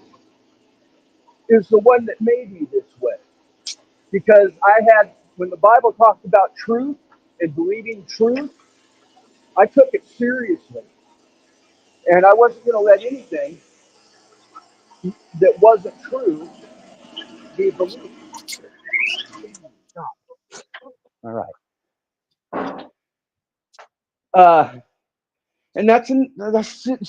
is the one that made me this way. Because when the Bible talked about truth and believing truth, I took it seriously. And I wasn't going to let anything that wasn't true be believed. All right. And that's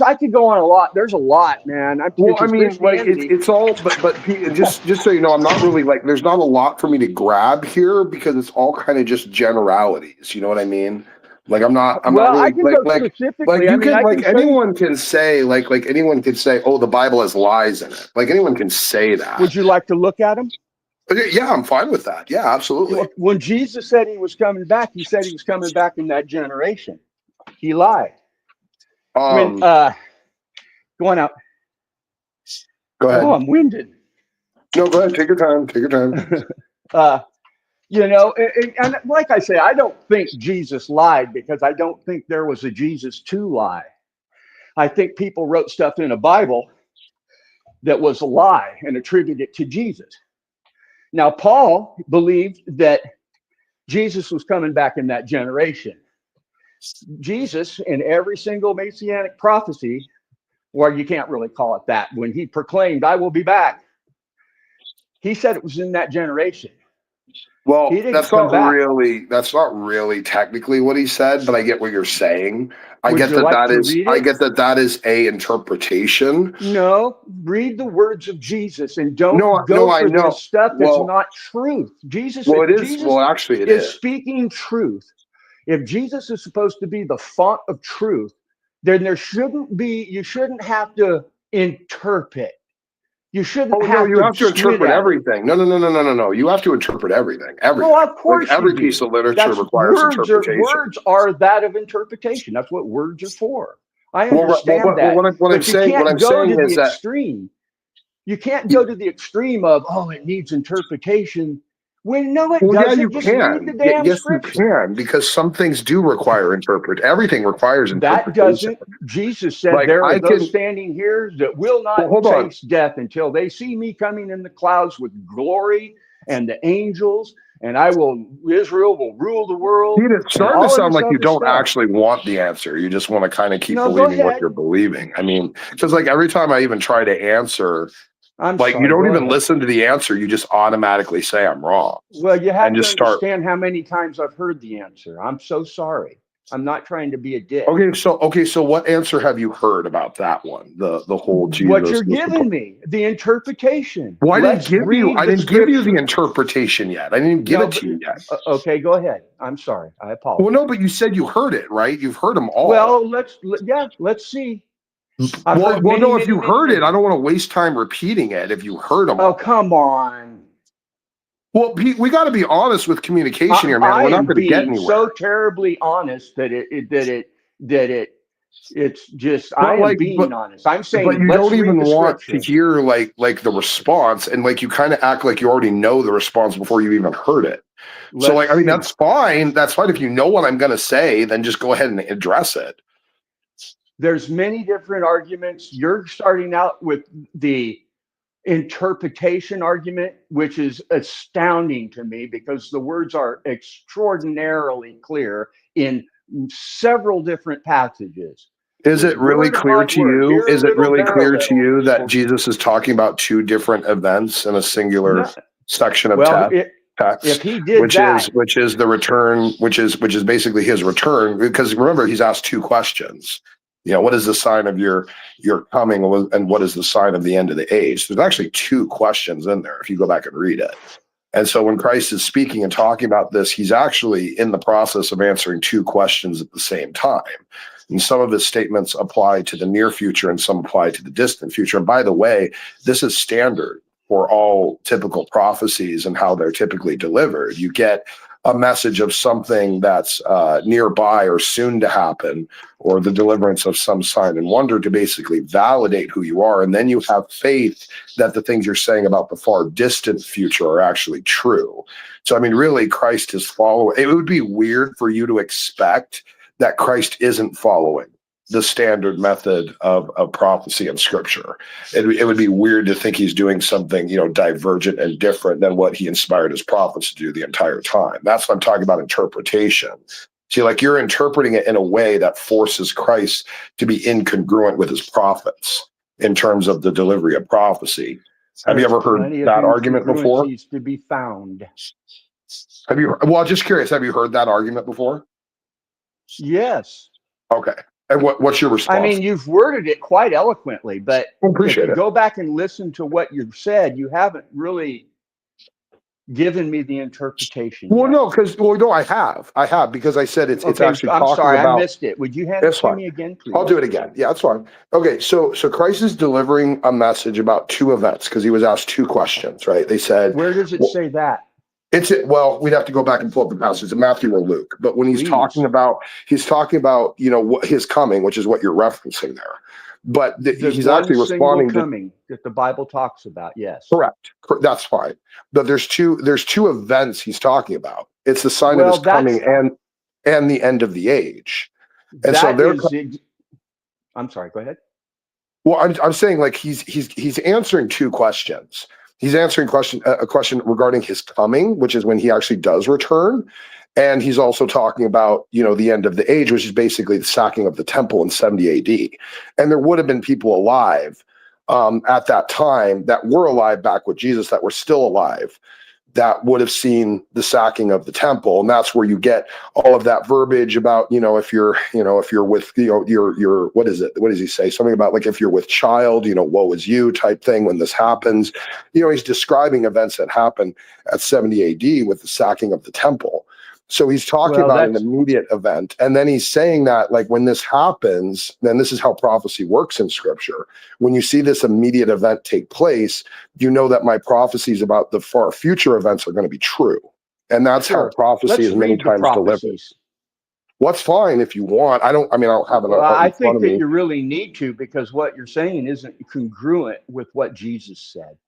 I could go on a lot. There's a lot, man. Well, I mean, like it's all, but just so you know, I'm not really like. There's not a lot for me to grab here because it's all kind of just generalities. You know what I mean? Like I'm not really anyone can say anyone could say, oh, the Bible has lies in it. Like anyone can say that. Would you like to look at them? Yeah, I'm fine with that. Yeah, absolutely. When Jesus said he was coming back, he said he was coming back in that generation. He lied. Going out. Go ahead. Oh, I'm winded. No, go ahead. Take your time. Take your time. And like I say, I don't think Jesus lied because I don't think there was a Jesus to lie. I think people wrote stuff in a Bible that was a lie and attributed it to Jesus. Now, Paul believed that Jesus was coming back in that generation. Jesus, in every single messianic prophecy, or you can't really call it that, when he proclaimed, I will be back, he said it was in that generation. Well, He didn't that's come not back. really technically what he said, but I get what you're saying. I Would get you that like that to is read I it? get that that is a interpretation. No, read the words of Jesus and No, don't no, go I for this know. stuff that's Well, not truth. Jesus, well, if it is. Jesus Well, actually, it is is. speaking truth, if Jesus is supposed to be the font of truth, then you shouldn't have to interpret. You shouldn't Oh no, have you to have to squint interpret at it. everything. No. You have to interpret everything. Everything. Oh, of course Like every you piece do. of literature That's requires interpretation. words are that of interpretation. That's what words are for. I Well, understand that, what I'm but you saying, what can't I'm go to saying the is that extreme. You can't go to the extreme of, oh, it needs interpretation. When no, it well, yeah, you doesn't. Just read the can. damn Yes, you scripture. can, because some things do require interpret. Everything requires That interpretation. doesn't. Jesus said, Like there are I those can. standing here that will Well, not hold on. taste death until they see me coming in the clouds with glory and the angels, and Israel will rule the world, Pete, it's and starting to all of sound this like you other don't stuff. actually want the answer. You just want to kind of keep No, go believing what ahead. you're believing. I mean, because like every time I even try to answer, I'm like you sorry. don't Go even ahead. listen to the answer. You just automatically say I'm wrong Well, you have and to just start. understand how many times I've heard the answer. I'm so sorry. I'm not trying to be a dick. Okay, so what answer have you heard about that one? The whole Jesus. What you're giving me, the interpretation. Well, I Let's didn't give you. read I the didn't give you the scripture. interpretation yet. I didn't give No, it to you yet. Okay, go ahead. I'm sorry. I apologize. Well, no, but you said you heard it, right? You've heard them all. Well, let's see. Well, no. If you heard it, I don't want to waste time repeating it. If you heard them, oh come on. Well, Pete, we got to be honest with communication here, man. We're not going to get anywhere. So terribly honest that it's just I am being honest. I'm saying, but you let's don't even read the want scripture. to hear like the response, and like you kind of act like you already know the response before you even heard it. So, like, I mean, that's fine. That's fine. If you know what I'm going to say, then just go ahead and address it. There's many different arguments. You're starting out with the interpretation argument, which is astounding to me because the words are extraordinarily clear in several different passages. Is it really clear to you? Is it really clear to you that Jesus is talking about two different events in a singular section of text? If he did which is the return, which is basically his return, because remember he's asked two questions. You know, what is the sign of your coming, and what is the sign of the end of the age? There's actually two questions in there if you go back and read it. And so when Christ is speaking and talking about this, he's actually in the process of answering two questions at the same time. And some of his statements apply to the near future and some apply to the distant future. And by the way, this is standard for all typical prophecies and how they're typically delivered. You get a message of something that's nearby or soon to happen, or the deliverance of some sign and wonder to basically validate who you are. And then you have faith that the things you're saying about the far distant future are actually true. So, I mean, really, Christ is following. It would be weird for you to expect that Christ isn't following the standard method of prophecy and scripture. It would be weird to think he's doing something, divergent and different than what he inspired his prophets to do the entire time. That's what I'm talking about, interpretation. See, like you're interpreting it in a way that forces Christ to be incongruent with his prophets in terms of the delivery of prophecy. Have you ever heard that argument before? To be found. Well, just curious, have you heard that argument before? Yes. Okay. And what's your response? I mean, you've worded it quite eloquently, but if you go back and listen to what you've said, you haven't really given me the interpretation. Well, no, I have because I said it's actually. I'm talking sorry, about, I missed it. Would you hand it to me again, please? I'll do it again. Yeah, that's fine. Okay, so Christ is delivering a message about two events because he was asked two questions, right? They said, where does it say that? We'd have to go back and pull up the passage in Matthew or Luke. But when he's talking about, his coming, which is what you're referencing there. But he's actually responding coming that the Bible talks about. Yes, correct. That's fine. But there's two events he's talking about. It's the sign of his coming and the end of the age. And I'm sorry. Go ahead. Well, I'm saying like he's answering two questions. He's answering a question regarding his coming, which is when he actually does return. And he's also talking about, the end of the age, which is basically the sacking of the temple in 70 AD. And there would have been people alive at that time that were alive back with Jesus that were still alive that would have seen the sacking of the temple. And that's where you get all of that verbiage about, if you're with, your, what is it? What does he say? Something about like, if you're with child, woe is you type thing when this happens. He's describing events that happen at 70 AD with the sacking of the temple. So he's talking about an immediate event. And then he's saying that, like, when this happens, then this is how prophecy works in scripture. When you see this immediate event take place, you know that my prophecies about the far future events are going to be true. And that's how prophecy is many times delivered. What's fine if you want. I don't have it. Well, I think that you really need to, because what you're saying isn't congruent with what Jesus said.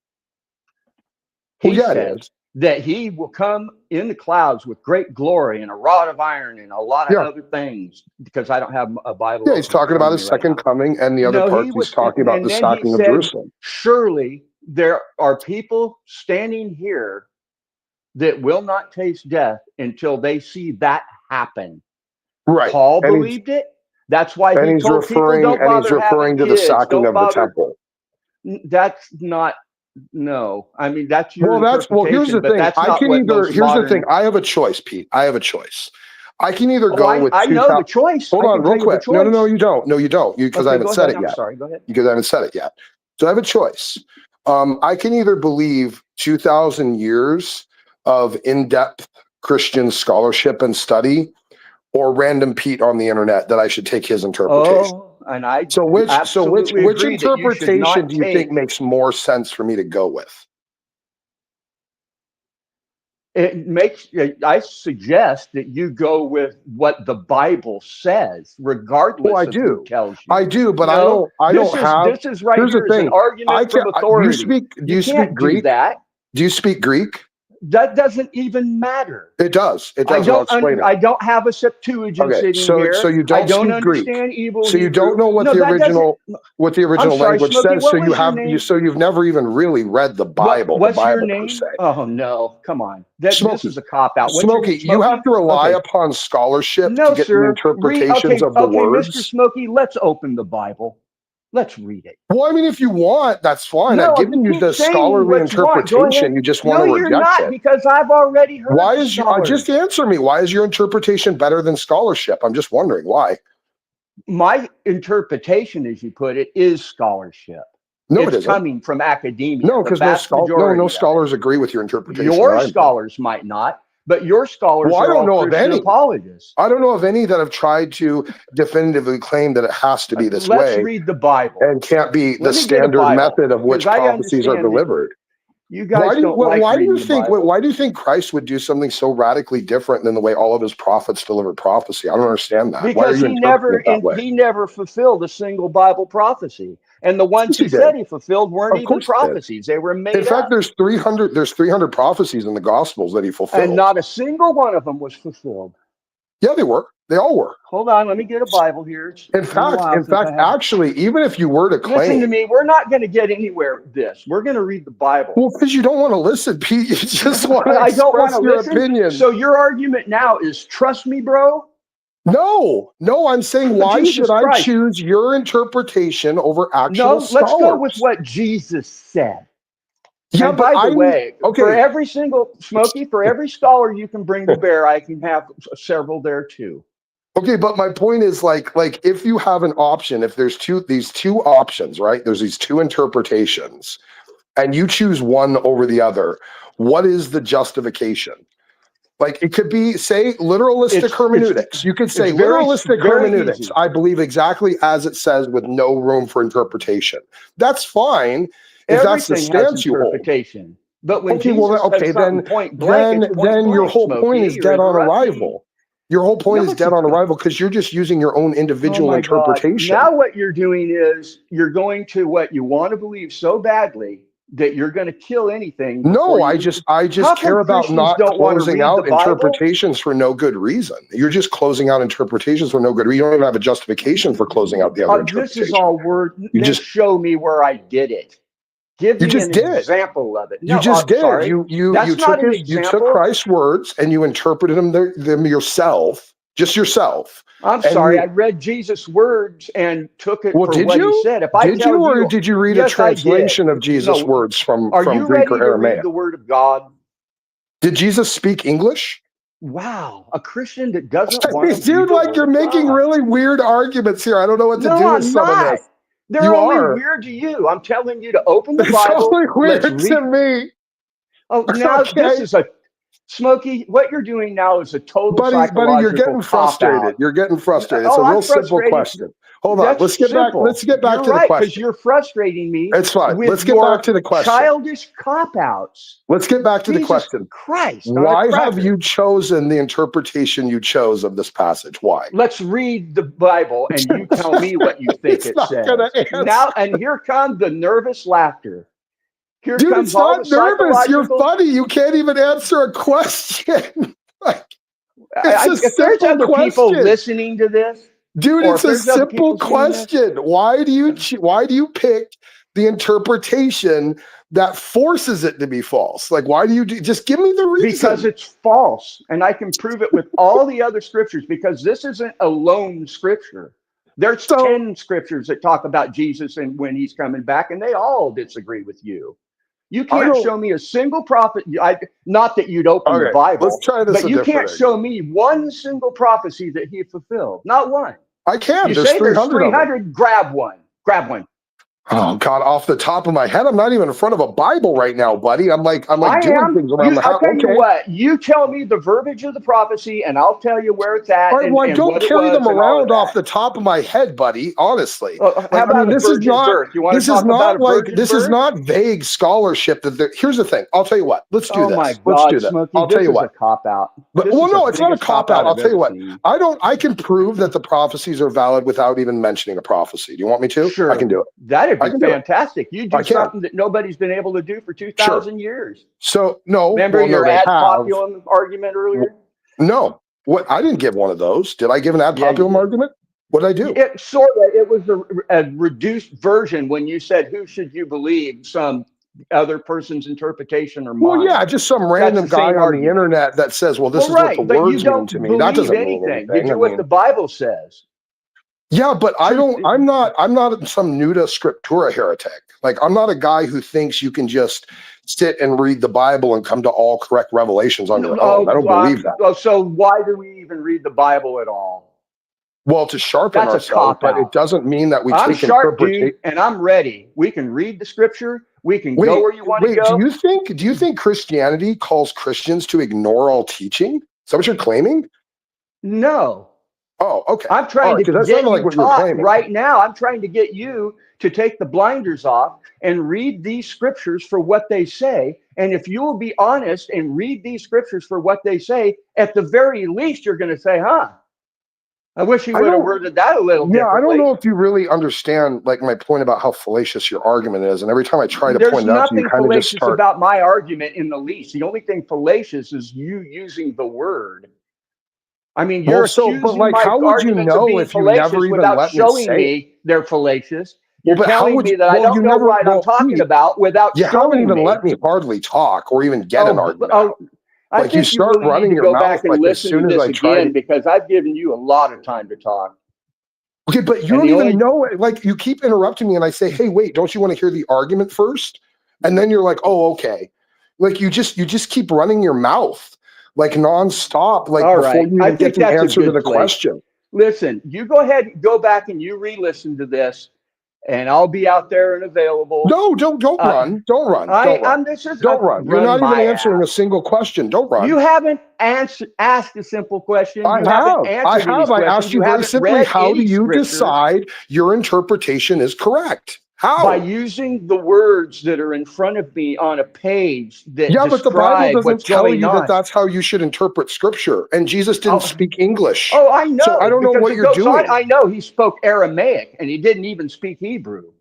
He said that he will come in the clouds with great glory and a rod of iron and a lot of other things, because I don't have a Bible. Yeah, he's talking about his second coming, and the other part he's talking about the sacking of Jerusalem. Surely there are people standing here that will not taste death until they see that happen. Right. Paul believed it. That's why he told people, don't bother he's referring to the sacking of the temple. That's not. No, I mean, that's your here's the thing. Here's the thing. I have a choice, Pete. I have a choice. I can either go with. I know the choice. Hold on, real quick. No, you don't. No, you don't. Because I haven't said it yet. Sorry, go ahead. Because I haven't said it yet. So I have a choice. I can either believe 2,000 years of in-depth Christian scholarship and study, or random Pete on the internet that I should take his interpretation. Which interpretation do you think makes more sense for me to go with? I suggest that you go with what the Bible says, regardless of who tells you. I do, but I don't have. This is right here is an argument from authority. Do you speak Greek? Do you speak Greek? That doesn't even matter. It does. It does. I don't have a Septuagint sitting here. So you don't speak Greek. So you don't know what the original language says. So you've never even really read the Bible. What's your name? Oh no, come on. This is a cop out. Smokey, you have to rely upon scholarship to get the interpretations of the words. Mr. Smokey, let's open the Bible. Let's read it. Well, I mean, if you want, that's fine. I've given you the scholarly interpretation. You just want to reject it. No, you're not, because I've already heard. Why is just answer me? Why is your interpretation better than scholarship? I'm just wondering why. My interpretation, as you put it, is scholarship. No, it isn't. It's coming from academia. No, because no scholars agree with your interpretation. Your scholars might not. But your scholars I don't know of any apologists. I don't know of any that have tried to definitively claim that it has to be this way. Let's read the Bible. And can't be the standard method of which prophecies are delivered. You guys why do you think Christ would do something so radically different than the way all of his prophets delivered prophecy? I don't understand that. Because he never fulfilled a single Bible prophecy. And the ones he said he fulfilled weren't even prophecies. They were made up. In fact, there's 300 prophecies in the Gospels that he fulfilled. And not a single one of them was fulfilled. Yeah, they were. They all were. Hold on, let me get a Bible here. In fact, actually, even if you were to claim... Listen to me, we're not going to get anywhere with this. We're going to read the Bible. Well, because you don't want to listen, Pete. You just want to express your opinion. So your argument now is, trust me, bro? No, I'm saying, why should I choose your interpretation over actual scholars? Let's go with what Jesus said. Yeah, and by the way, for every single Smokey, for every scholar you can bring to bear, I can have several there too. Okay, but my point is, like if you have an option, if there's these two options, right? There's these two interpretations, and you choose one over the other. What is the justification? Like, it could be, say, literalistic hermeneutics. You could say literalistic hermeneutics. Easy. I believe exactly as it says, with no room for interpretation. That's fine if that's the stance you hold. But when then your whole point is dead on arrival. Your whole point is dead on arrival because you're just using your own individual interpretation. Now what you're doing is you're going to what you want to believe so badly that you're going to kill anything. No, I just care about not closing out interpretations for no good reason. You're just closing out interpretations for no good reason. You don't even have a justification for closing out the other interpretation. This is all word. You just show me where I did it. Give me an example of it. You just did. You took Christ's words and you interpreted them yourself, just yourself. I'm sorry, I read Jesus' words and took it for what he said. If did you read a translation of Jesus' words from Greek or Aramaic? Read the word of God? Did Jesus speak English? Wow, a Christian that doesn't want to dude, like you're making really weird arguments here. I don't know what to do with some of this. They're only weird to you. I'm telling you to open the Bible. It's only weird Let's to me. Oh, now this is a Smokey. What you're doing now is a total psychological buddy, you're getting frustrated. cop-out. You're getting frustrated. It's a real simple question. Hold on. Let's get back. Let's get back to the question. Because you're frustrating me. It's fine. With Let's get back to the question. Childish cop-outs. Let's get back to the question. Christ. Why have you chosen the interpretation you chose of this passage? Why? Let's read the Bible and you tell me what you think it says. Now, and here comes the nervous laughter. Here Dude, comes it's not nervous. You're funny. You can't even answer a question. If there's other people listening to this, dude, it's a simple question. Why do you pick the interpretation that forces it to be false? Like, why do you just give me the reason? Because it's false, and I can prove it with all the other scriptures. Because this isn't a lone scripture. There's 10 scriptures that talk about Jesus and when he's coming back, and they all disagree with you. You can't show me a single prophet. Not that you'd open the Bible. Let's try this. But you can't show me one single prophecy that he fulfilled. Not one. I can. You say there's 300. Grab one. Grab one. Oh God! Off the top of my head, I'm not even in front of a Bible right now, buddy. I'm like doing things around the house. I'll tell you what. You tell me the verbiage of the prophecy, and I'll tell you where it's at. All right, well, I don't carry them around off the top of my head, buddy. Honestly, this is not vague scholarship. Here's the thing. I'll tell you what. Let's do this. Oh my God, let's do this. Smokey, I'll tell you what. This is a cop out. But no, it's not a cop out. I'll tell you what. I can prove that the prophecies are valid without even mentioning a prophecy. Do you want me to? Sure, I can do it. That'd be fantastic. You do something that nobody's been able to do for 2,000 years. So no, remember your ad populum argument earlier? No, what I didn't give one of those. Did I give an ad populum argument? What did I do? It sort of. It was a reduced version when you said, "Who should you believe? Some other person's interpretation or mine?" Well, yeah, just some random guy on the internet that says, "Well, this is what the words mean to me." That doesn't mean anything. You do what the Bible says. Yeah, but I'm not some nuda scriptura heretic. Like, I'm not a guy who thinks you can just sit and read the Bible and come to all correct revelations on your own. I don't believe that. So why do we even read the Bible at all? Well, to sharpen ourselves, but it doesn't mean that we take interpretation. And I'm ready. We can read the scripture. We can go where you want to go. Do you think Christianity calls Christians to ignore all teaching? Is that what you're claiming? No. Oh, okay. I'm trying to get you taught right now. I'm trying to get you to take the blinders off and read these scriptures for what they say. And if you will be honest and read these scriptures for what they say, at the very least, you're going to say, huh, I wish you would have worded that a little differently. Yeah, I don't know if you really understand like my point about how fallacious your argument is. And every time I try to point it out to you, kind of just start. There's nothing fallacious about my argument in the least. The only thing fallacious is you using the word. I mean, you're accusing my arguments of being fallacious without showing me they're fallacious. You're telling me that I don't know what I'm talking about without showing me. You haven't even let me hardly talk or even get an argument out. I think you really need to go back and listen to this again because I've given you a lot of time to talk. Okay, but you don't even know it. Like, you keep interrupting me and I say, hey, wait, don't you want to hear the argument first? And then you're like, oh, okay. Like, you just keep running your mouth. Like nonstop, like before you even get the answer to the question. Listen, you go ahead, go back and you re-listen to this, and I'll be out there and available. No, don't run. Don't run. Don't run. You're not even answering a single question. Don't run. You haven't asked a simple question. I have. I asked you very simply, how do you decide your interpretation is correct? How? By using the words that are in front of me on a page that but the Bible doesn't tell you that that's how you should interpret scripture. And Jesus didn't speak English. Oh, I know. So I don't know what you're doing. I know he spoke Aramaic and he didn't even speak Hebrew.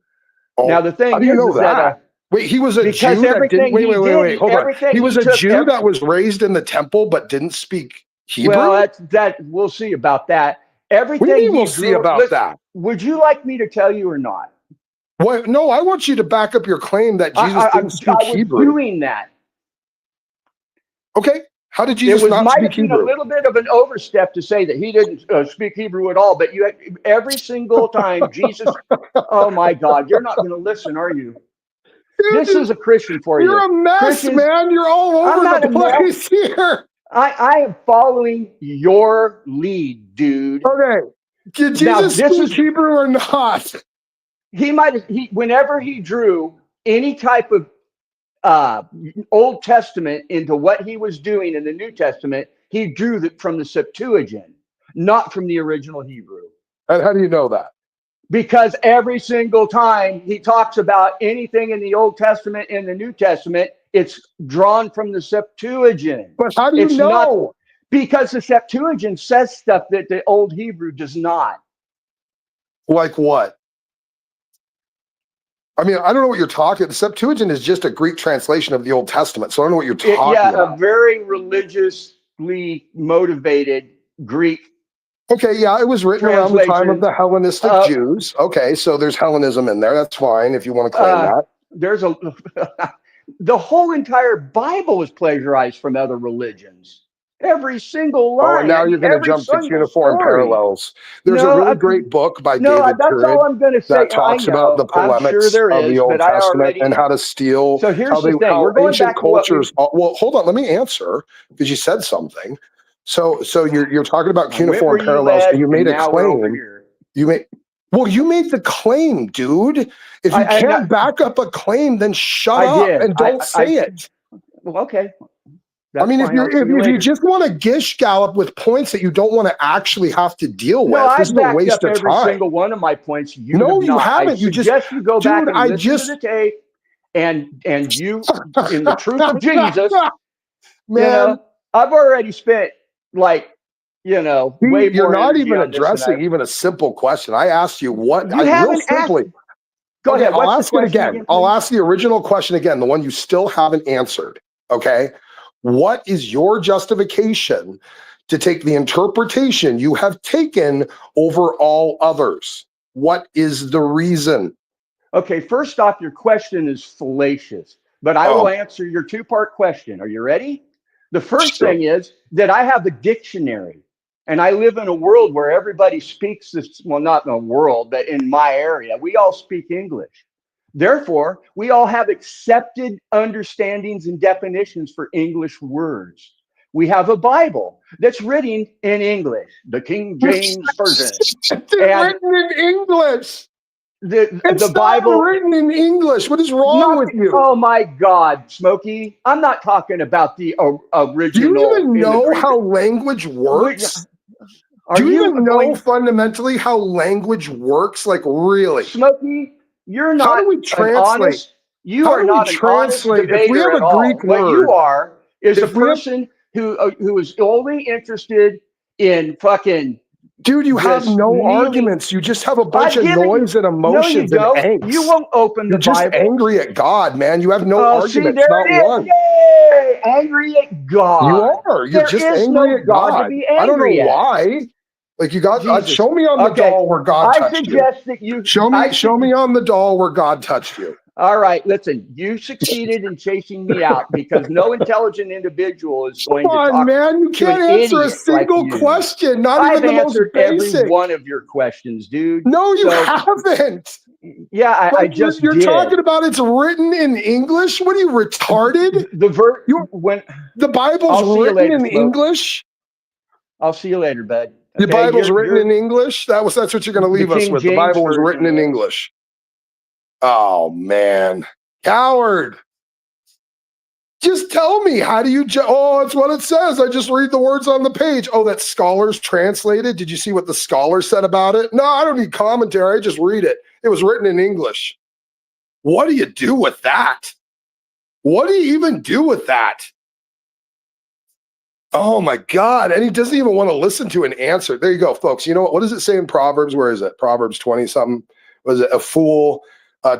Now the thing is that wait, he was a Jew that didn't wait, hold on. He was a Jew that was raised in the temple but didn't speak Hebrew? Well, we'll see about that. Everything we'll see about that. Would you like me to tell you or not? Well, no, I want you to back up your claim that Jesus didn't speak Hebrew. I was doing that. Okay. How did Jesus not speak Hebrew? It might have been a little bit of an overstep to say that he didn't speak Hebrew at all, but every single time Jesus, oh my God, you're not going to listen, are you? This is a Christian for you. You're a mess, Christians, man. You're all I'm over not the a mess. place here. I am following your lead, dude. Okay. Did Jesus speak Hebrew or not? Whenever he drew any type of Old Testament into what he was doing in the New Testament, he drew it from the Septuagint, not from the original Hebrew. And how do you know that? Because every single time he talks about anything in the Old Testament and the New Testament, it's drawn from the Septuagint. But how do you know? Because the Septuagint says stuff that the Old Hebrew does not. Like what? I mean, I don't know what you're talking. The Septuagint is just a Greek translation of the Old Testament, so I don't know what you're talking about. A very religiously motivated Greek. Okay, yeah, it was written around the time of the Hellenistic Jews. Okay, so there's Hellenism in there. That's fine if you want to claim that. There's the whole entire Bible is plagiarized from other religions. Every single line. Oh, and now you're going to jump to cuneiform parallels. There's a really great book by David Turin that talks about the polemics of the Old Testament and how to steal. So here's the thing. We're going ancient back cultures. Well, hold on. Let me answer because you said something. So you're talking about cuneiform parallels, and you made a claim. You made the claim, dude. If you can't back up a claim, then shut up and don't say it. Well, okay. I mean, if you just want to gish gallop with points that you don't want to actually have to deal with, this is a waste of time. Every single one of my points. You haven't. You just go back and listen to the tape, and you, in the truth of Jesus, man, I've already spent way more. You're not even addressing even a simple question. I asked you what. You haven't asked. Go ahead. I'll ask it again. I'll ask the original question again, the one you still haven't answered. Okay. What is your justification to take the interpretation you have taken over all others? What is the reason? Okay, first off, your question is fallacious, but I will answer your two-part question. Are you ready? The first thing is that I have a dictionary, and I live in a world where everybody speaks this, well, not in a world, but in my area, we all speak English. Therefore, we all have accepted understandings and definitions for English words. We have a Bible that's written in English, the King James Version. It's written in English. The Bible written in English. What is wrong with you? Oh my God, Smokey! I'm not talking about the original. Do you even know how language works? Do you even know fundamentally how language works? Like, really, Smokey? You're not. How do we translate? You are not an honest debater if we have a Greek word, what you are is a person who is only interested in fucking. Dude, you have no arguments. You just have a bunch of noise and emotions and angst. You won't open the Bible. You're just angry at God, man. You have no arguments, not one. Yay! Angry at God. You are. You're just angry at God. I don't know why. Like you got, show me on the doll where God touched you. I suggest that you show me on the doll where God touched you. All right, listen. You succeeded in chasing me out because no intelligent individual is going to talk. Come on, man! You can't answer a single question. Not even the most basic. Every one of your questions, dude. No, you haven't. Yeah, I just you're talking about it's written in English. What are you retarded? The Bible's written in English. I'll see you later, bud. The Bible's written in English? That's what you're going to leave us with. The Bible was written in English. Oh, man. Coward. Just tell me, how do you... it's what it says. I just read the words on the page. Oh, that scholars translated? Did you see what the scholars said about it? No, I don't need commentary. I just read it. It was written in English. What do you do with that? What do you even do with that? Oh my God. And he doesn't even want to listen to an answer. There you go, folks. You know what does it say in Proverbs? Where is it? Proverbs 20 something. Was it? A fool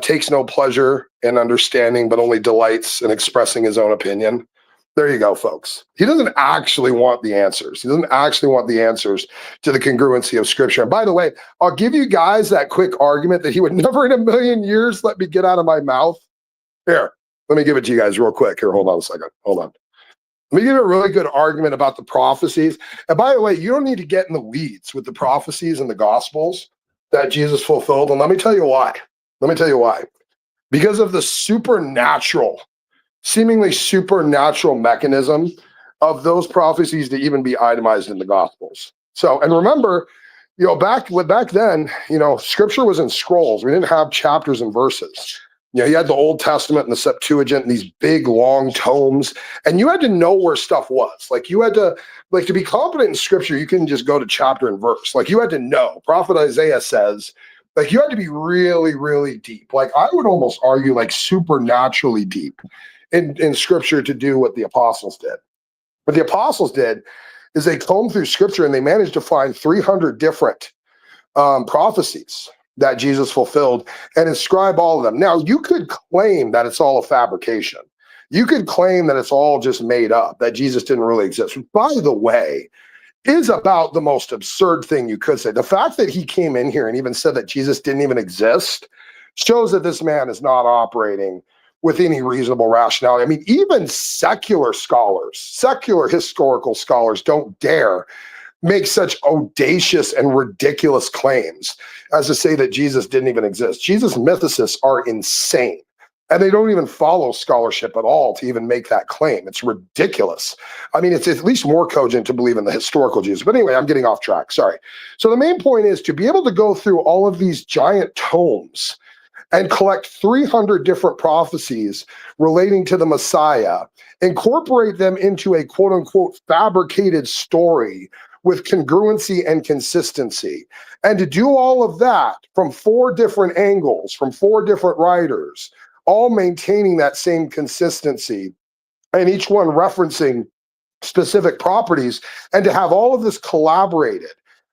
takes no pleasure in understanding, but only delights in expressing his own opinion. There you go, folks. He doesn't actually want the answers. He doesn't actually want the answers to the congruency of Scripture. And by the way, I'll give you guys that quick argument that he would never in a million years let me get out of my mouth. Here, let me give it to you guys real quick. Here, hold on a second. Hold on. Let me give you a really good argument about the prophecies. And by the way, you don't need to get in the weeds with the prophecies and the Gospels that Jesus fulfilled. And let me tell you why. because of the seemingly supernatural mechanism of those prophecies to even be itemized in the Gospels. So, and remember, back then, Scripture was in scrolls. We didn't have chapters and verses. You had the Old Testament and the Septuagint and these big, long tomes, and you had to know where stuff was. Like, you had to, to be competent in Scripture, you couldn't just go to chapter and verse. Like, you had to know. Prophet Isaiah says, you had to be really, really deep. Like, I would almost argue, supernaturally deep in Scripture to do what the apostles did. What the apostles did is they combed through Scripture and they managed to find 300 different prophecies that Jesus fulfilled and inscribe all of them. Now, you could claim that it's all a fabrication. You could claim that it's all just made up, that Jesus didn't really exist. By the way, is about the most absurd thing you could say. The fact that he came in here and even said that Jesus didn't even exist shows that this man is not operating with any reasonable rationality. I mean, even secular scholars, secular historical scholars don't dare make such audacious and ridiculous claims as to say that Jesus didn't even exist. Jesus mythicists are insane, and they don't even follow scholarship at all to even make that claim. It's ridiculous. I mean, it's at least more cogent to believe in the historical Jesus. But anyway, I'm getting off track. Sorry. So the main point is to be able to go through all of these giant tomes and collect 300 different prophecies relating to the Messiah, incorporate them into a quote-unquote fabricated story with congruency and consistency. And to do all of that from 4 different angles, from 4 different writers, all maintaining that same consistency, and each one referencing specific properties, and to have all of this collaborated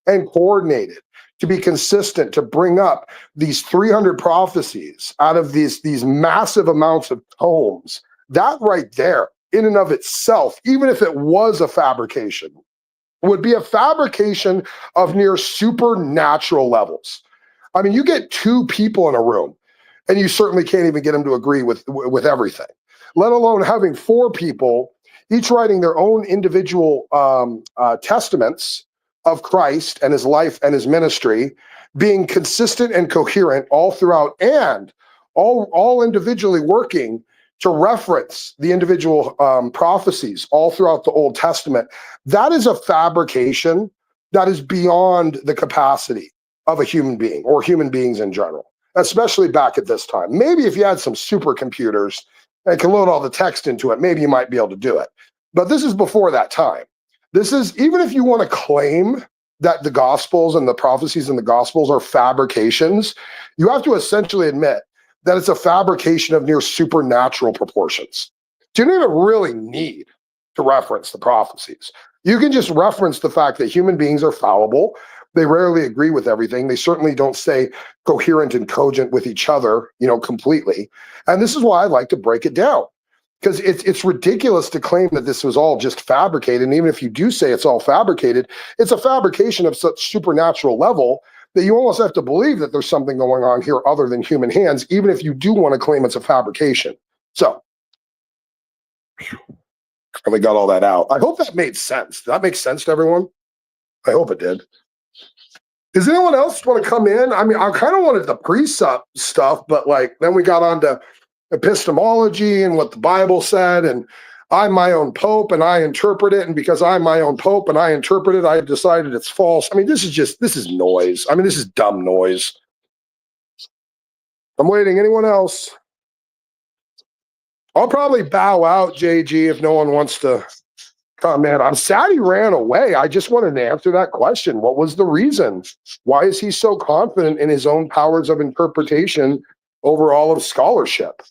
and coordinated to be consistent, to bring up these 300 prophecies out of these massive amounts of tomes, that right there, in and of itself, even if it was a fabrication, would be a fabrication of near supernatural levels. I mean, you get 2 people in a room, and you certainly can't even get them to agree with everything, let alone having 4 people, each writing their own individual testaments of Christ and his life and his ministry, being consistent and coherent all throughout, and all individually working to reference the individual prophecies all throughout the Old Testament. That is a fabrication that is beyond the capacity of a human being or human beings in general, especially back at this time. Maybe if you had some supercomputers and can load all the text into it, maybe you might be able to do it. But this is before that time. This is, even if you want to claim that the Gospels and the prophecies in the Gospels are fabrications, you have to essentially admit that it's a fabrication of near supernatural proportions. You don't even really need to reference the prophecies. You can just reference the fact that human beings are fallible. They rarely agree with everything. They certainly don't stay coherent and cogent with each other, completely. And this is why I like to break it down, because it's ridiculous to claim that this was all just fabricated. And even if you do say it's all fabricated, it's a fabrication of such supernatural level that you almost have to believe that there's something going on here other than human hands, even if you do want to claim it's a fabrication. So, really got all that out. I hope that made sense. Did that make sense to everyone? I hope it did. Does anyone else want to come in? I mean, I kind of wanted the precept stuff, but then we got on to epistemology and what the Bible said, and I'm my own pope and I interpret it, and because I'm my own pope and I interpret it, I decided it's false. I mean, this is noise. I mean, this is dumb noise. I'm waiting. Anyone else? I'll probably bow out, JG, if no one wants to come in. I'm sad he ran away. I just wanted to answer that question. What was the reason? Why is he so confident in his own powers of interpretation over all of scholarship?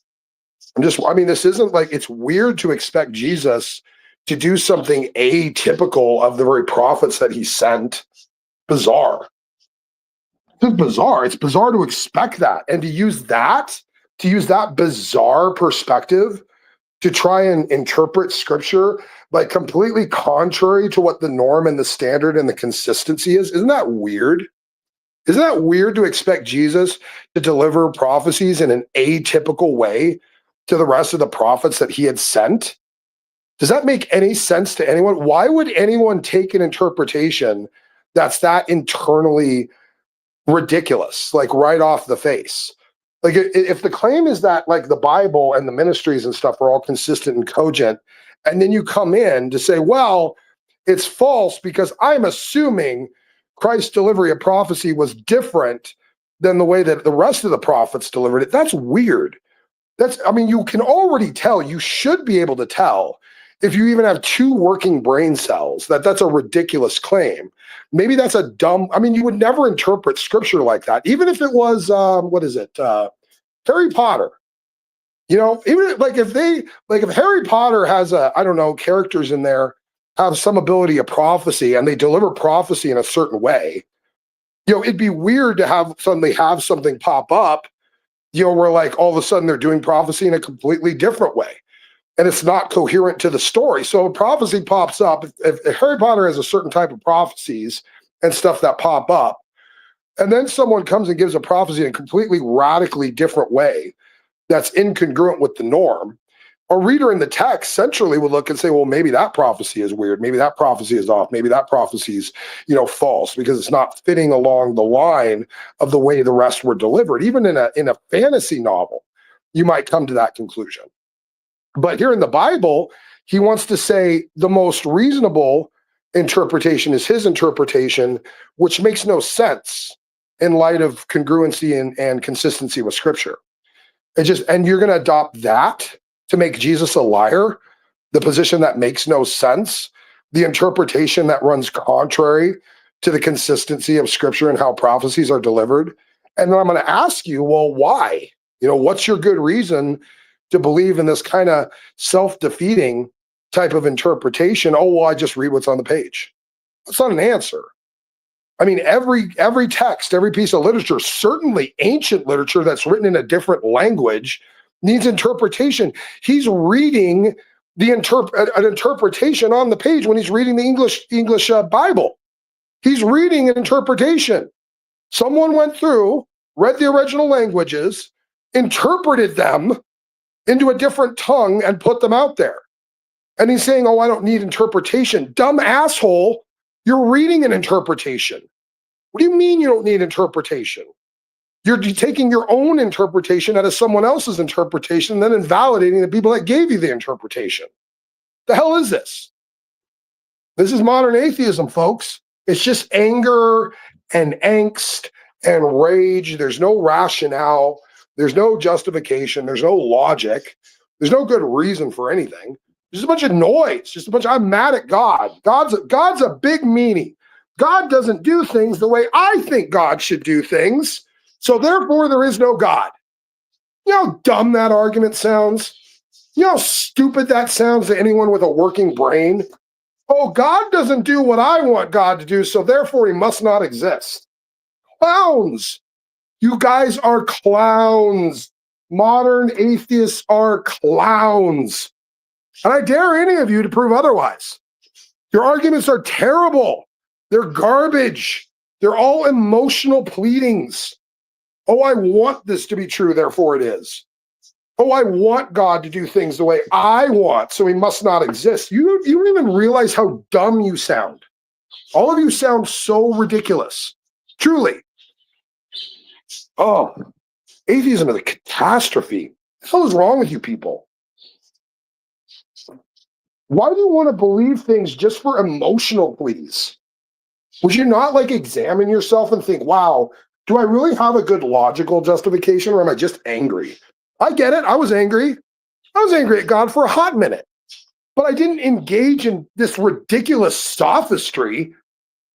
This isn't it's weird to expect Jesus to do something atypical of the very prophets that he sent. Bizarre. It's bizarre. It's bizarre to expect that and to use that bizarre perspective to try and interpret scripture completely contrary to what the norm and the standard and the consistency is. Isn't that weird? Isn't that weird to expect Jesus to deliver prophecies in an atypical way to the rest of the prophets that he had sent? Does that make any sense to anyone? Why would anyone take an interpretation that's that internally ridiculous, right off the face? Like if the claim is that like the Bible and the ministries and stuff are all consistent and cogent, and then you come in to say, well, it's false because I'm assuming Christ's delivery of prophecy was different than the way that the rest of the prophets delivered it. That's weird. I mean, you can already tell, you should be able to tell if you even have two working brain cells, that's a ridiculous claim. Maybe that's a dumb, I mean, you would never interpret scripture like that. Even if it was, Harry Potter. You know, even like if Harry Potter has I don't know, characters in there have some ability of prophecy and they deliver prophecy in a certain way, you know, it'd be weird to suddenly have something pop up, you know, where like all of a sudden they're doing prophecy in a completely different way. And it's not coherent to the story. So a prophecy pops up. If Harry Potter has a certain type of prophecies and stuff that pop up, and then someone comes and gives a prophecy in a completely radically different way that's incongruent with the norm, a reader in the text centrally would look and say, well, maybe that prophecy is weird. Maybe that prophecy is off. Maybe that prophecy is, you know, false because it's not fitting along the line of the way the rest were delivered. Even in a fantasy novel, you might come to that conclusion. But here in the Bible, he wants to say the most reasonable interpretation is his interpretation, which makes no sense in light of congruency and consistency with Scripture. And you're going to adopt that to make Jesus a liar, the position that makes no sense, the interpretation that runs contrary to the consistency of Scripture and how prophecies are delivered. And then I'm going to ask you, well, why? You know, what's your good reason to believe in this kind of self-defeating type of interpretation? Oh, well, I just read what's on the page. That's not an answer. I mean, every text, every piece of literature, certainly ancient literature that's written in a different language, needs interpretation. He's reading an interpretation on the page when he's reading the English Bible. He's reading an interpretation. Someone went through, read the original languages, interpreted them into a different tongue and put them out there. And he's saying, oh, I don't need interpretation. Dumb asshole, you're reading an interpretation. What do you mean you don't need interpretation? You're taking your own interpretation out of someone else's interpretation, then invalidating the people that gave you the interpretation. The hell is this? This is modern atheism, folks. It's just anger and angst and rage. There's no rationale. There's no justification. There's no logic. There's no good reason for anything. There's a bunch of noise. Just a bunch of, I'm mad at God. God's a big meanie. God doesn't do things the way I think God should do things. So therefore, there is no God. You know how dumb that argument sounds? You know how stupid that sounds to anyone with a working brain? Oh, God doesn't do what I want God to do, so therefore he must not exist. Clowns. You guys are clowns. Modern atheists are clowns. And I dare any of you to prove otherwise. Your arguments are terrible. They're garbage. They're all emotional pleadings. Oh, I want this to be true, therefore it is. Oh, I want God to do things the way I want, so he must not exist. You don't even realize how dumb you sound. All of you sound so ridiculous. Truly. Oh, atheism is a catastrophe. What the hell is wrong with you people? Why do you want to believe things just for emotional pleas? Would you not like examine yourself and think, wow, do I really have a good logical justification, or am I just angry? I get it. I was angry. I was angry at God for a hot minute, but I didn't engage in this ridiculous sophistry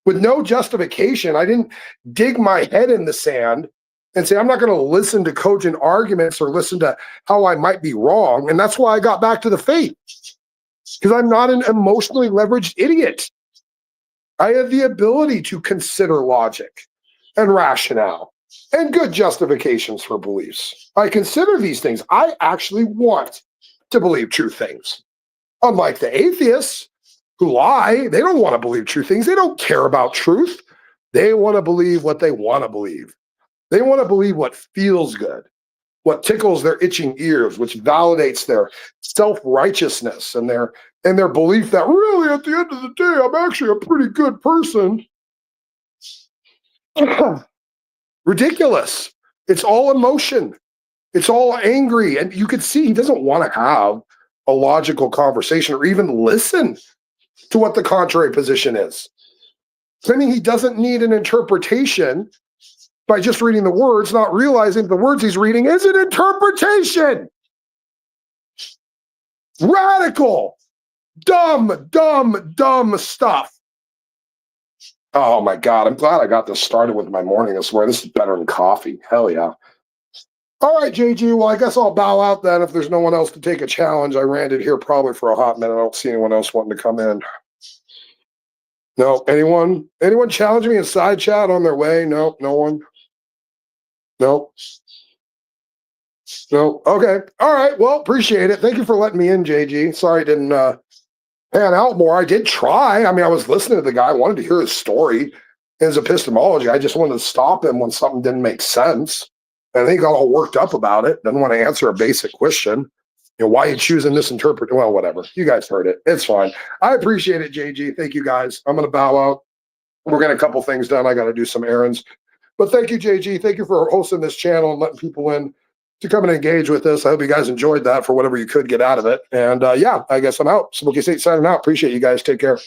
with no justification. I didn't dig my head in the sand and say, I'm not going to listen to cogent arguments or listen to how I might be wrong. And that's why I got back to the faith, because I'm not an emotionally leveraged idiot. I have the ability to consider logic and rationale and good justifications for beliefs. I consider these things. I actually want to believe true things. Unlike the atheists who lie, they don't want to believe true things. They don't care about truth. They want to believe what they want to believe. They want to believe what feels good, what tickles their itching ears, which validates their self-righteousness and their belief that really at the end of the day, I'm actually a pretty good person. Ridiculous. It's all emotion. It's all angry. And you could see he doesn't want to have a logical conversation or even listen to what the contrary position is. Claiming he doesn't need an interpretation by just reading the words, not realizing the words he's reading is an interpretation. Radical, dumb stuff. Oh my God, I'm glad I got this started with my morning this morning. This is better than coffee. Hell yeah. All right, JG, well, I guess I'll bow out then if there's no one else to take a challenge. I ran it here probably for a hot minute. I don't see anyone else wanting to come in. No, anyone challenge me in side chat on their way? No, no one. No. No. Okay. All right. Well, appreciate it. Thank you for letting me in, JG. Sorry it didn't pan out more. I did try. I mean, I was listening to the guy. I wanted to hear his story, his epistemology. I just wanted to stop him when something didn't make sense. And he got all worked up about it. Doesn't want to answer a basic question. You know, why are you choosing this interpret? Well, whatever. You guys heard it. It's fine. I appreciate it, JG. Thank you, guys. I'm going to bow out. We're getting a couple things done. I got to do some errands. But thank you, JG. Thank you for hosting this channel and letting people in to come and engage with this. I hope you guys enjoyed that for whatever you could get out of it. And yeah, I guess I'm out. Smoky State signing out. Appreciate you guys. Take care.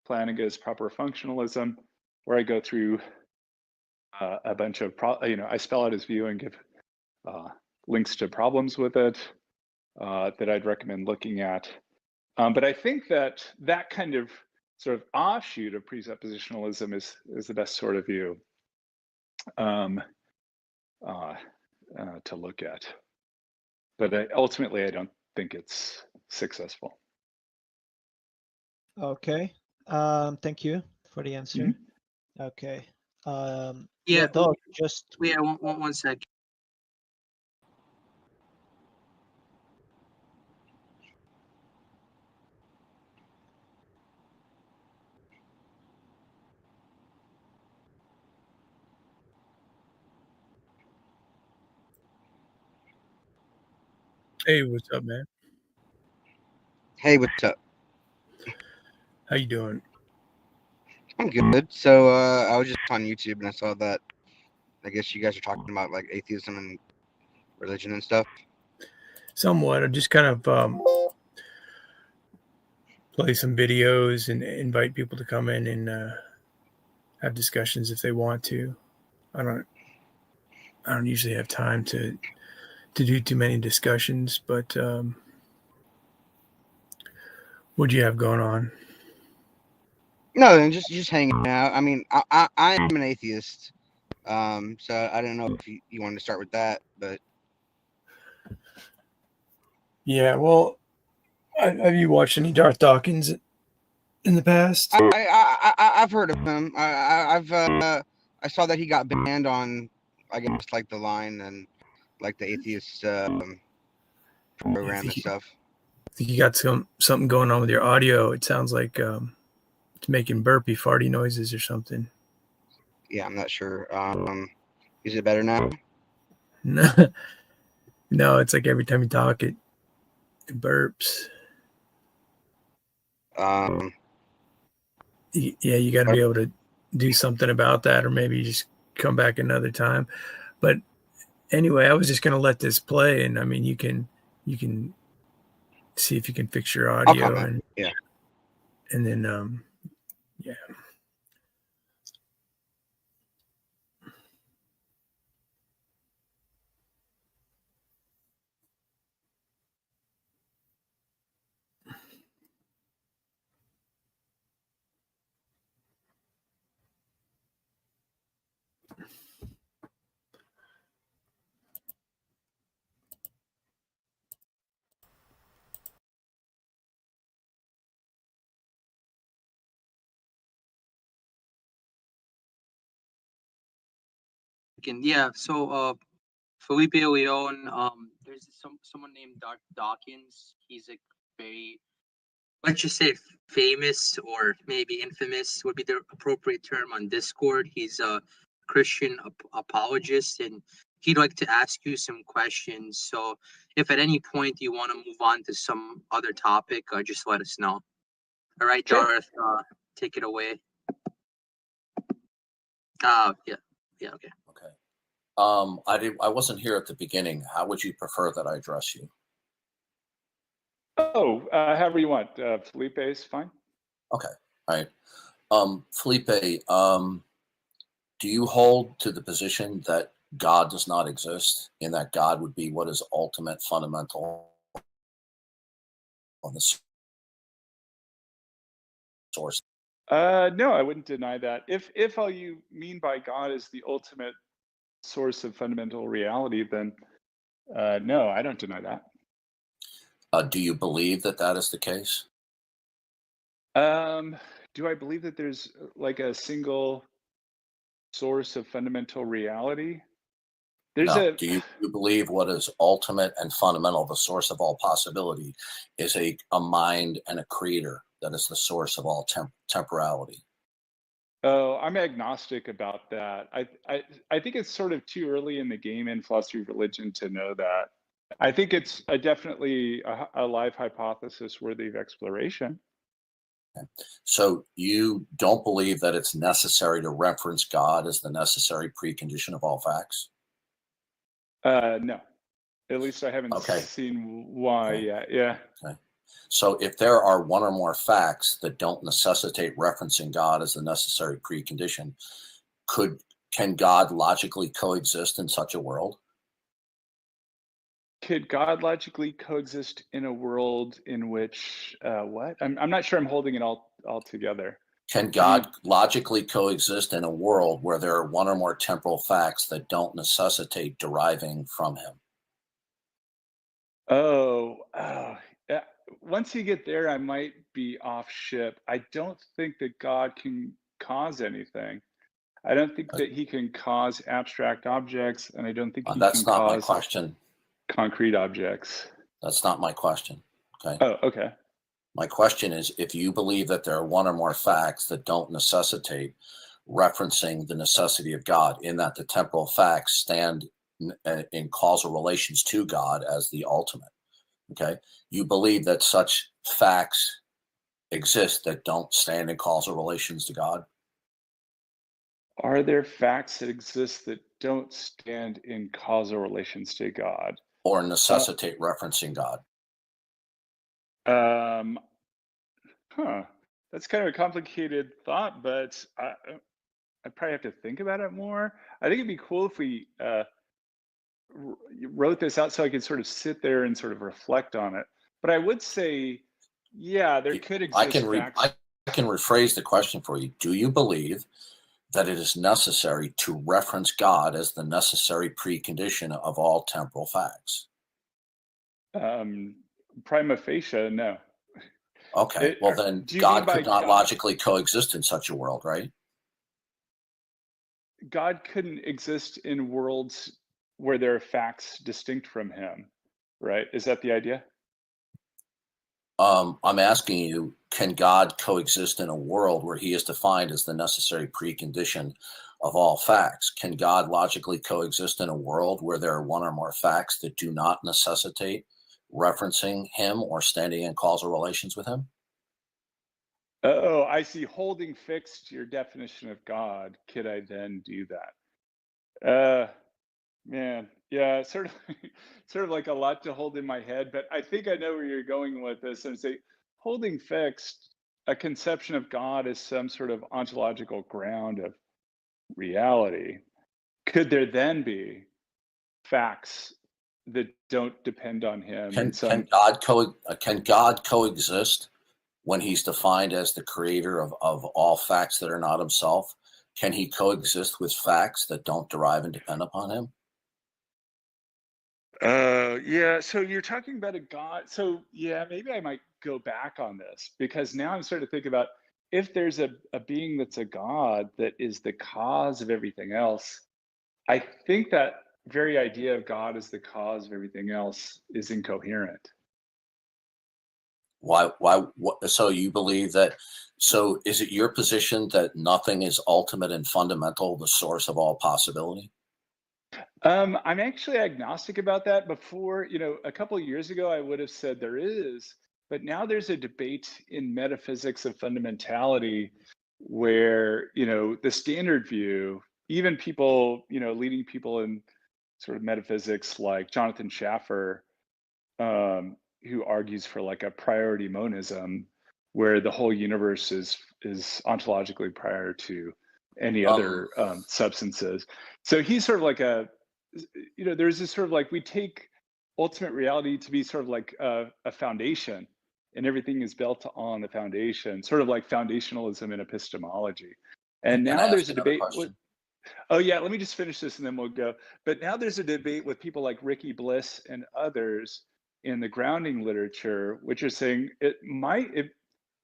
Flanagan's proper functionalism, where I go through a bunch of, I spell out his view and give links to problems with it that I'd recommend looking at. But I think that kind of sort of offshoot of presuppositionalism is the best sort of view to look at. But ultimately, I don't think it's successful. Okay. Thank you for the answer. Mm-hmm. Okay. Yeah, Dog, just yeah. One second. Hey, what's up, man? Hey, what's up? How you doing? I'm good. So I was just on YouTube and I saw that I guess you guys are talking about like atheism and religion and stuff. Somewhat. I just kind of play some videos and invite people to come in and have discussions if they want to. I don't usually have time to do too many discussions, but what do you have going on? No, just hanging out. I mean, I am an atheist, so I don't know if you wanted to start with that, but Yeah, well, have you watched any Darth Dawkins in the past? I've heard of him. I saw that he got banned on, I guess, like the Line and like the atheist program and stuff. I think you got something going on with your audio. It sounds like it's making burpy, farty noises or something. Yeah, I'm not sure. Is it better now? No, it's like every time you talk, it burps. Yeah, you got to be able to do something about that, or maybe you just come back another time. But anyway, I was just going to let this play, and I mean, you can see if you can fix your audio, and yeah, and then yeah. Yeah, so Felipe Leon, there's someone named Darth Dawkins. He's a very, let's just say, famous or maybe infamous would be the appropriate term on Discord. He's a Christian apologist, and he'd like to ask you some questions. So if at any point you want to move on to some other topic, just let us know. All right, sure. Darth, take it away. Yeah, okay. Okay. I wasn't here at the beginning. How would you prefer that I address you? However you want. Felipe is fine. Okay. All right. Felipe, do you hold to the position that God does not exist, and that God would be what is ultimate, fundamental on the source? No, I wouldn't deny that. If all you mean by God is the ultimate source of fundamental reality, then no, I don't deny that. Do you believe that that is the case? Do I believe that there's like a single source of fundamental reality? Do you believe what is ultimate and fundamental, the source of all possibility, is a mind and a creator that is the source of all temporality? Oh, I'm agnostic about that. I think it's sort of too early in the game in philosophy of religion to know that. I think it's definitely a live hypothesis worthy of exploration. Okay. So you don't believe that it's necessary to reference God as the necessary precondition of all facts? No, at least I haven't seen why yet. Yeah. Okay. So if there are one or more facts that don't necessitate referencing God as the necessary precondition, can God logically coexist in such a world? Could God logically coexist in a world in which what? I'm not sure I'm holding it all together. Can God logically coexist in a world where there are one or more temporal facts that don't necessitate deriving from him? Yeah. Once you get there, I might be off ship. I don't think that God can cause anything. I don't think that he can cause abstract objects, and I don't think he That's can not my cause question. concrete objects. That's not my question. Okay. Oh, okay. My question is, if you believe that there are one or more facts that don't necessitate referencing the necessity of God, in that the temporal facts stand in causal relations to God as the ultimate, okay? You believe that such facts exist that don't stand in causal relations to God? Are there facts that exist that don't stand in causal relations to God? Or necessitate referencing God? That's kind of a complicated thought, but I probably have to think about it more. I think it'd be cool if we wrote this out so I could sort of sit there and sort of reflect on it. But I would say, yeah, there could exist facts. I can rephrase the question for you. Do you believe that it is necessary to reference God as the necessary precondition of all temporal facts? Prima facie, no. Okay, well then God could not logically coexist in such a world, right? God couldn't exist in worlds where there are facts distinct from him, right? Is that the idea? I'm asking you, can God coexist in a world where he is defined as the necessary precondition of all facts? Can God logically coexist in a world where there are one or more facts that do not necessitate referencing him or standing in causal relations with him? Oh, I see. Holding fixed your definition of God, could I then do that? Man, yeah, sort of like a lot to hold in my head, but I think I know where you're going with this. And say, holding fixed a conception of God as some sort of ontological ground of reality. Could there then be facts that don't depend on him? Can God coexist when he's defined as the creator of all facts that are not himself? Can he coexist with facts that don't derive and depend upon him? Yeah, so you're talking about a God. So yeah, maybe I might go back on this, because now I'm starting to think about, if there's a being that's a God that is the cause of everything else, I think that very idea of God as the cause of everything else is incoherent. Why, so you believe that, so is it your position that nothing is ultimate and fundamental, the source of all possibility? I'm actually agnostic about that. Before, a couple of years ago, I would have said there is, but now there's a debate in metaphysics of fundamentality where, the standard view, even people, leading people in sort of metaphysics like Jonathan Schaffer, who argues for like a priority monism, where the whole universe is ontologically prior to any other substances. So he's sort of like there's this sort of like, we take ultimate reality to be sort of like a foundation, and everything is built on the foundation, sort of like foundationalism in epistemology. And now there's a debate. Oh yeah, let me just finish this and then we'll go. But now there's a debate with people like Ricky Bliss and others in the grounding literature, which are saying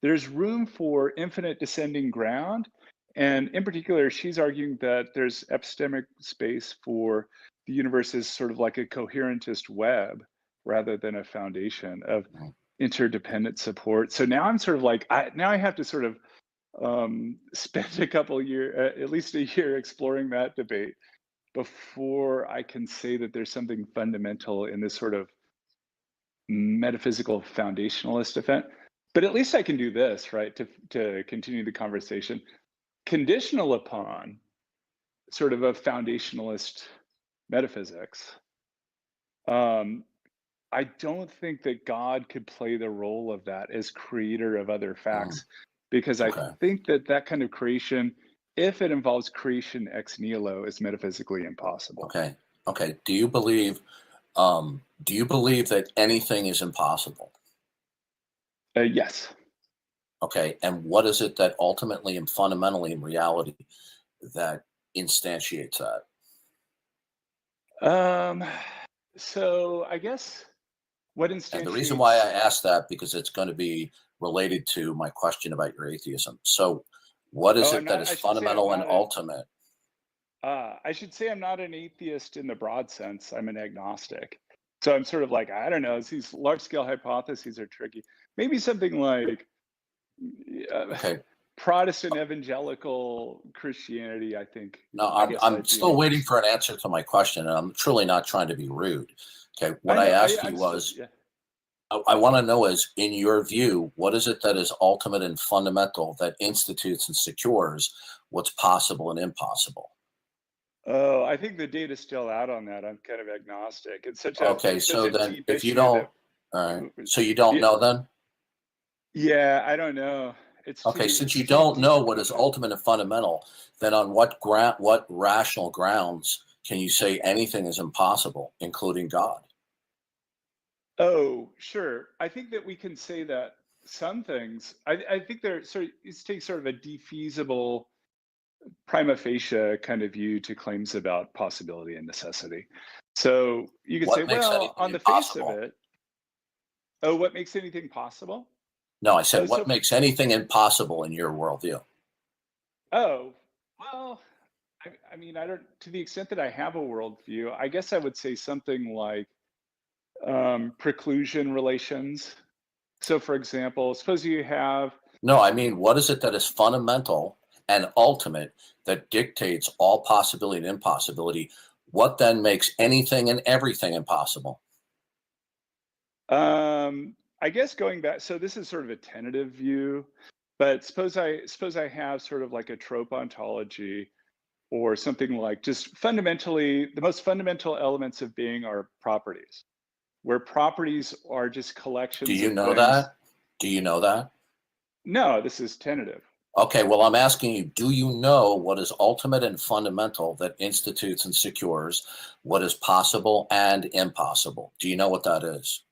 there's room for infinite descending ground. And in particular, she's arguing that there's epistemic space for the universe as sort of like a coherentist web rather than a foundation of interdependent support. So now I'm sort of like, now I have to sort of spend a couple of years, at least a year, exploring that debate before I can say that there's something fundamental in this sort of metaphysical foundationalist event. But at least I can do this, right, to continue the conversation, conditional upon sort of a foundationalist metaphysics. I don't think that God could play the role of that as creator of other facts, because I think that that kind of creation, if it involves creation ex nihilo, is metaphysically impossible. Okay. Okay. Do you believe that anything is impossible? Yes. Okay. And what is it that ultimately and fundamentally in reality that instantiates that? So I guess what instantiates... And the reason why I asked that, because it's going to be related to my question about your atheism. So what is it that is fundamental and ultimate? I should say I'm not an atheist in the broad sense. I'm an agnostic. So I'm sort of like, I don't know, these large-scale hypotheses are tricky. Maybe something like Protestant evangelical Christianity, I think. No, I'm still waiting for an answer to my question, and I'm truly not trying to be rude. Okay, what I asked you was, I want to know is, in your view, what is it that is ultimate and fundamental that institutes and secures what's possible and impossible? Oh, I think the data's still out on that. I'm kind of agnostic. It's such a okay. it's So such a then, deep if you issue don't, all right. So you don't know then? Yeah, I don't know. It's okay. too, Since you don't know what is ultimate and fundamental, then on what rational grounds can you say anything is impossible, including God? Oh, sure. I think that we can say that some things. I think there sort of takes sort of a defeasible prima facie kind of view to claims about possibility and necessity. So you could say, well, on the face of it, oh, what makes anything possible? No, I said, what makes anything impossible in your worldview? Oh, well, I mean, I don't, to the extent that I have a worldview, I guess I would say something like preclusion relations. So for example, suppose you have... No, I mean, what is it that is fundamental and ultimate that dictates all possibility and impossibility? What then makes anything and everything impossible? I guess going back, so this is sort of a tentative view, but suppose I have sort of like a trope ontology, or something like, just fundamentally, the most fundamental elements of being are properties, where properties are just collections of things. Do you know that? Do you know that? No, this is tentative. Okay, well, I'm asking you, do you know what is ultimate and fundamental that institutes and secures what is possible and impossible? Do you know what that is?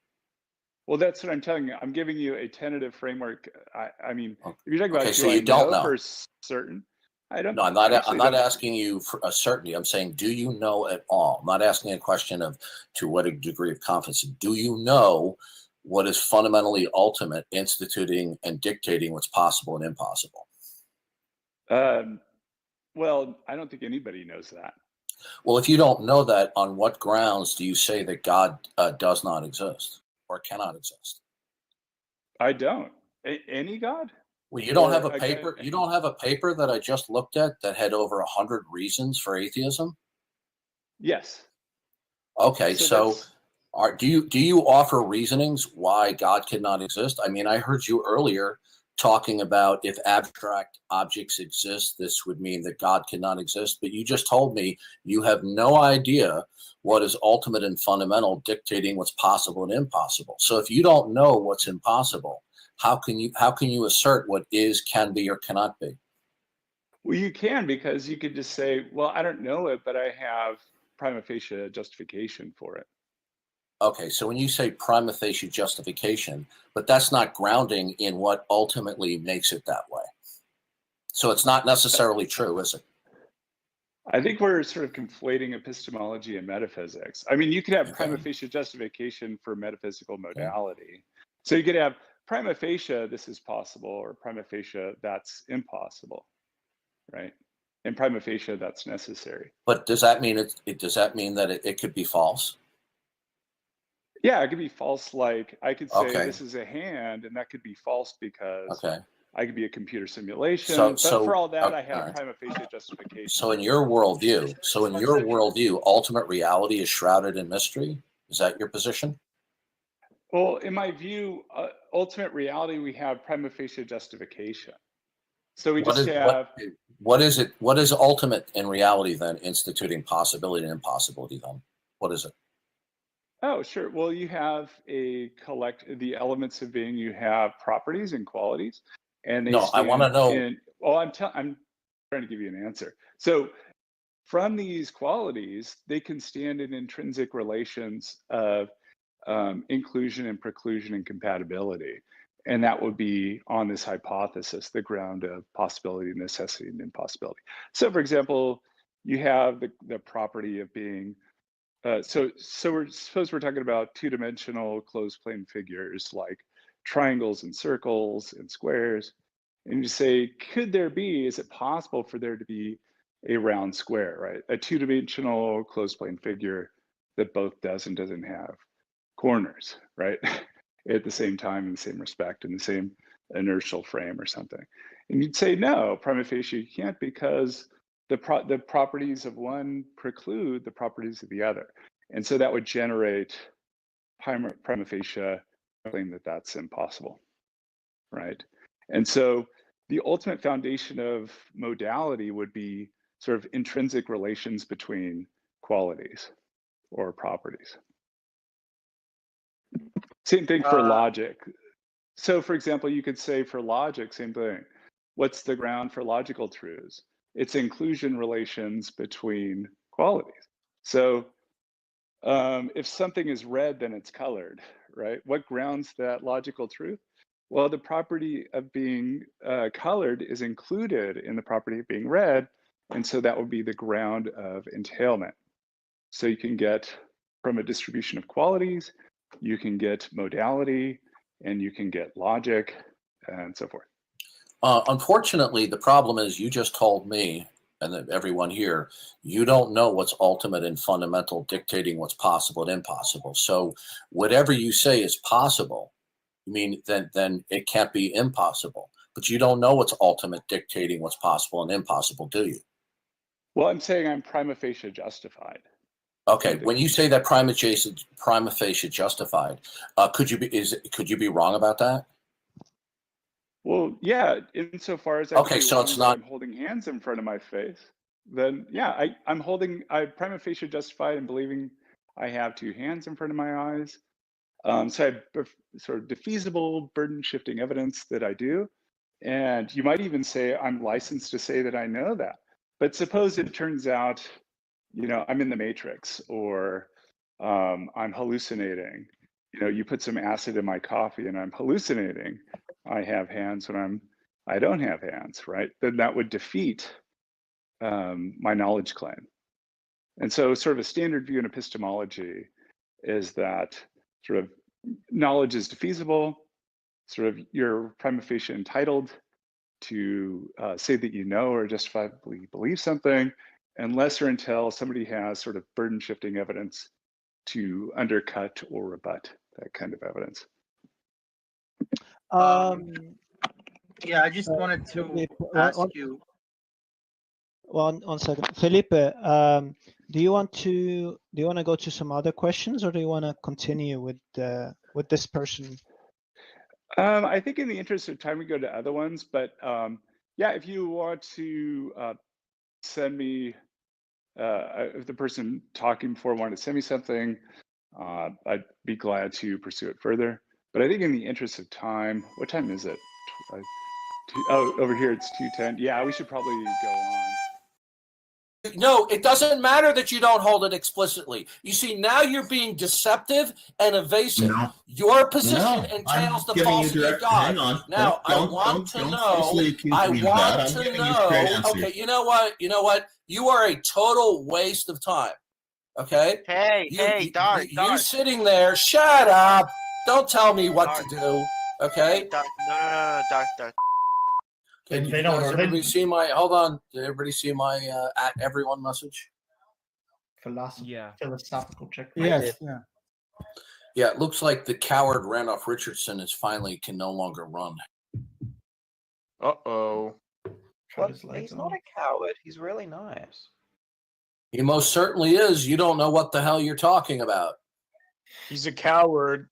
Well, that's what I'm telling you. I'm giving you a tentative framework. I mean, if you're talking about, so you don't know for certain, I don't. No, I'm not asking you for a certainty. I'm saying, do you know at all? I'm not asking a question of to what a degree of confidence. Do you know what is fundamentally ultimate, instituting and dictating what's possible and impossible? Well, I don't think anybody knows that. Well, if you don't know that, on what grounds do you say that God does not exist or cannot exist? I don't. Any God? Well, you don't have a paper. You don't have a paper that I just looked at that had over 100 reasons for atheism. Yes. Okay, so do you offer reasonings why God cannot exist? I mean, I heard you earlier talking about if abstract objects exist, this would mean that God cannot exist. But you just told me you have no idea what is ultimate and fundamental dictating what's possible and impossible. So if you don't know what's impossible, how can you assert what is, can be, or cannot be? Well, you can, because you could just say, well, I don't know it, but I have prima facie justification for it. Okay, so when you say prima facie justification, but that's not grounding in what ultimately makes it that way. So it's not necessarily true, is it? I think we're sort of conflating epistemology and metaphysics. I mean, you could have prima facie justification for metaphysical modality. So you could have prima facie, this is possible, or prima facie, that's impossible, right? And prima facie, that's necessary. But does that mean does that mean that it could be false? Yeah, it could be false. Like I could say this is a hand, and that could be false because I could be a computer simulation. But for all that, I have prima facie justification. So in your worldview, ultimate reality is shrouded in mystery. Is that your position? Well, in my view, ultimate reality, we have prima facie justification. So we what is it? What is ultimate in reality then, instituting possibility and impossibility then? What is it? Oh, sure. Well, you have the elements of being, you have properties and qualities, and they No, I want to know. Well, I'm trying to give you an answer. So from these qualities, they can stand in intrinsic relations of inclusion and preclusion and compatibility. And that would be on this hypothesis, the ground of possibility, necessity, and impossibility. So for example, you have the property of being, suppose we're talking about two-dimensional closed plane figures like triangles and circles and squares. And you say, is it possible for there to be a round square, right? A two-dimensional closed plane figure that both does and doesn't have corners, right? At the same time, in the same respect, in the same inertial frame or something. And you'd say, no, prima facie you can't, because the properties of one preclude the properties of the other. And so that would generate prima facie a claim that that's impossible, right? And so the ultimate foundation of modality would be sort of intrinsic relations between qualities or properties. Same thing for logic. So for example, you could say for logic, same thing. What's the ground for logical truths? It's inclusion relations between qualities. So if something is red, then it's colored, right? What grounds that logical truth? Well, the property of being colored is included in the property of being red, and so that would be the ground of entailment. So you can get, from a distribution of qualities, you can get modality, and you can get logic, and so forth. Unfortunately, the problem is you just told me, and everyone here, you don't know what's ultimate and fundamental dictating what's possible and impossible. So whatever you say is possible, I mean, then it can't be impossible. But you don't know what's ultimate dictating what's possible and impossible, do you? Well, I'm saying I'm prima facie justified. Okay, when you say that prima facie justified, could you be wrong about that? Well, yeah, insofar as okay, so it's not. I'm holding hands in front of my face, then yeah, I'm prima facie justified in believing I have two hands in front of my eyes. So I have sort of defeasible burden shifting evidence that I do. And you might even say I'm licensed to say that I know that. But suppose it turns out, I'm in the matrix, or I'm hallucinating. You put some acid in my coffee and I'm hallucinating. I have hands when I don't have hands, right? Then that would defeat my knowledge claim. And so sort of a standard view in epistemology is that sort of knowledge is defeasible, sort of you're prima facie entitled to say that you know or justifiably believe something, unless or until somebody has sort of burden shifting evidence to undercut or rebut that kind of evidence. Yeah, I just wanted to ask you. One second, Felipe. Do you want to go to some other questions, or do you want to continue with this person? I think in the interest of time, we go to other ones. But yeah, if you want to send me, if the person talking before wanted to send me something, I'd be glad to pursue it further. But I think in the interest of time, what time is it? Oh, over here it's 2:10. Yeah, we should probably go on. No, it doesn't matter that you don't hold it explicitly. You see, now you're being deceptive and evasive. No. Your position entails the falsity of God. Hang on. Now, I want to know. Okay, you know what? You are a total waste of time. Okay? Hey, Darth. You're sitting there. Shut up. Don't tell me what to do. Okay? No, Darth. Did everybody see my? Hold on. Did everybody see my at everyone message? Philosophical check. Yes. Yeah. Yeah. It looks like the coward Randolph Richardson can no longer run. Uh-oh. Well, he's not a coward. He's really nice. He most certainly is. You don't know what the hell you're talking about. He's a coward.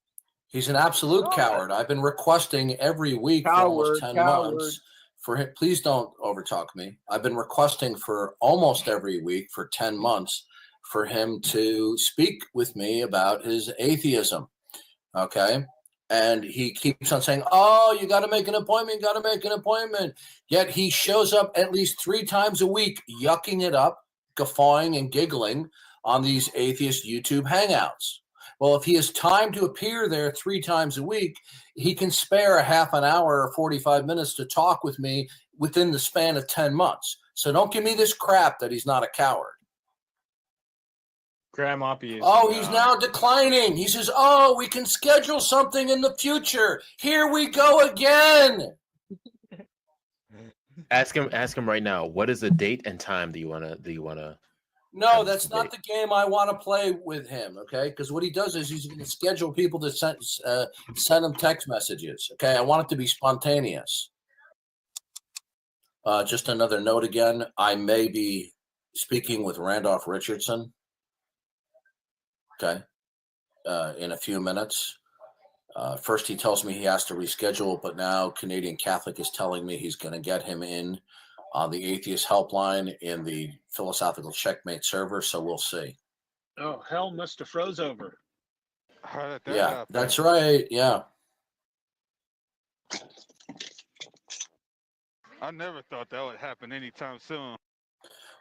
He's an absolute coward. I've been requesting every week for almost 10 months. For him, please don't overtalk me. I've been requesting for almost every week for 10 months for him to speak with me about his atheism. Okay. And he keeps on saying, oh, you got to make an appointment, got to make an appointment. Yet he shows up at least 3 times a week, yucking it up, guffawing and giggling on these atheist YouTube hangouts. Well, if he has time to appear there 3 times a week, he can spare a half an hour or 45 minutes to talk with me within the span of 10 months. So don't give me this crap that he's not a coward. Grandma is. Oh, he's now declining. He says, oh, we can schedule something in the future. Here we go again. Ask him right now. What is the date and time do you wanna? No, that's not the game I want to play with him, okay? Because what he does is he's going to schedule people to send him text messages, okay? I want it to be spontaneous. Just another note again. I may be speaking with Randolph Richardson, okay, in a few minutes. First, he tells me he has to reschedule, but now Canadian Catholic is telling me he's going to get him in on the atheist helpline in the philosophical checkmate server. So we'll see. Oh, hell must have froze over. How did that Yeah, happen? that's right. Yeah. I never thought that would happen anytime soon.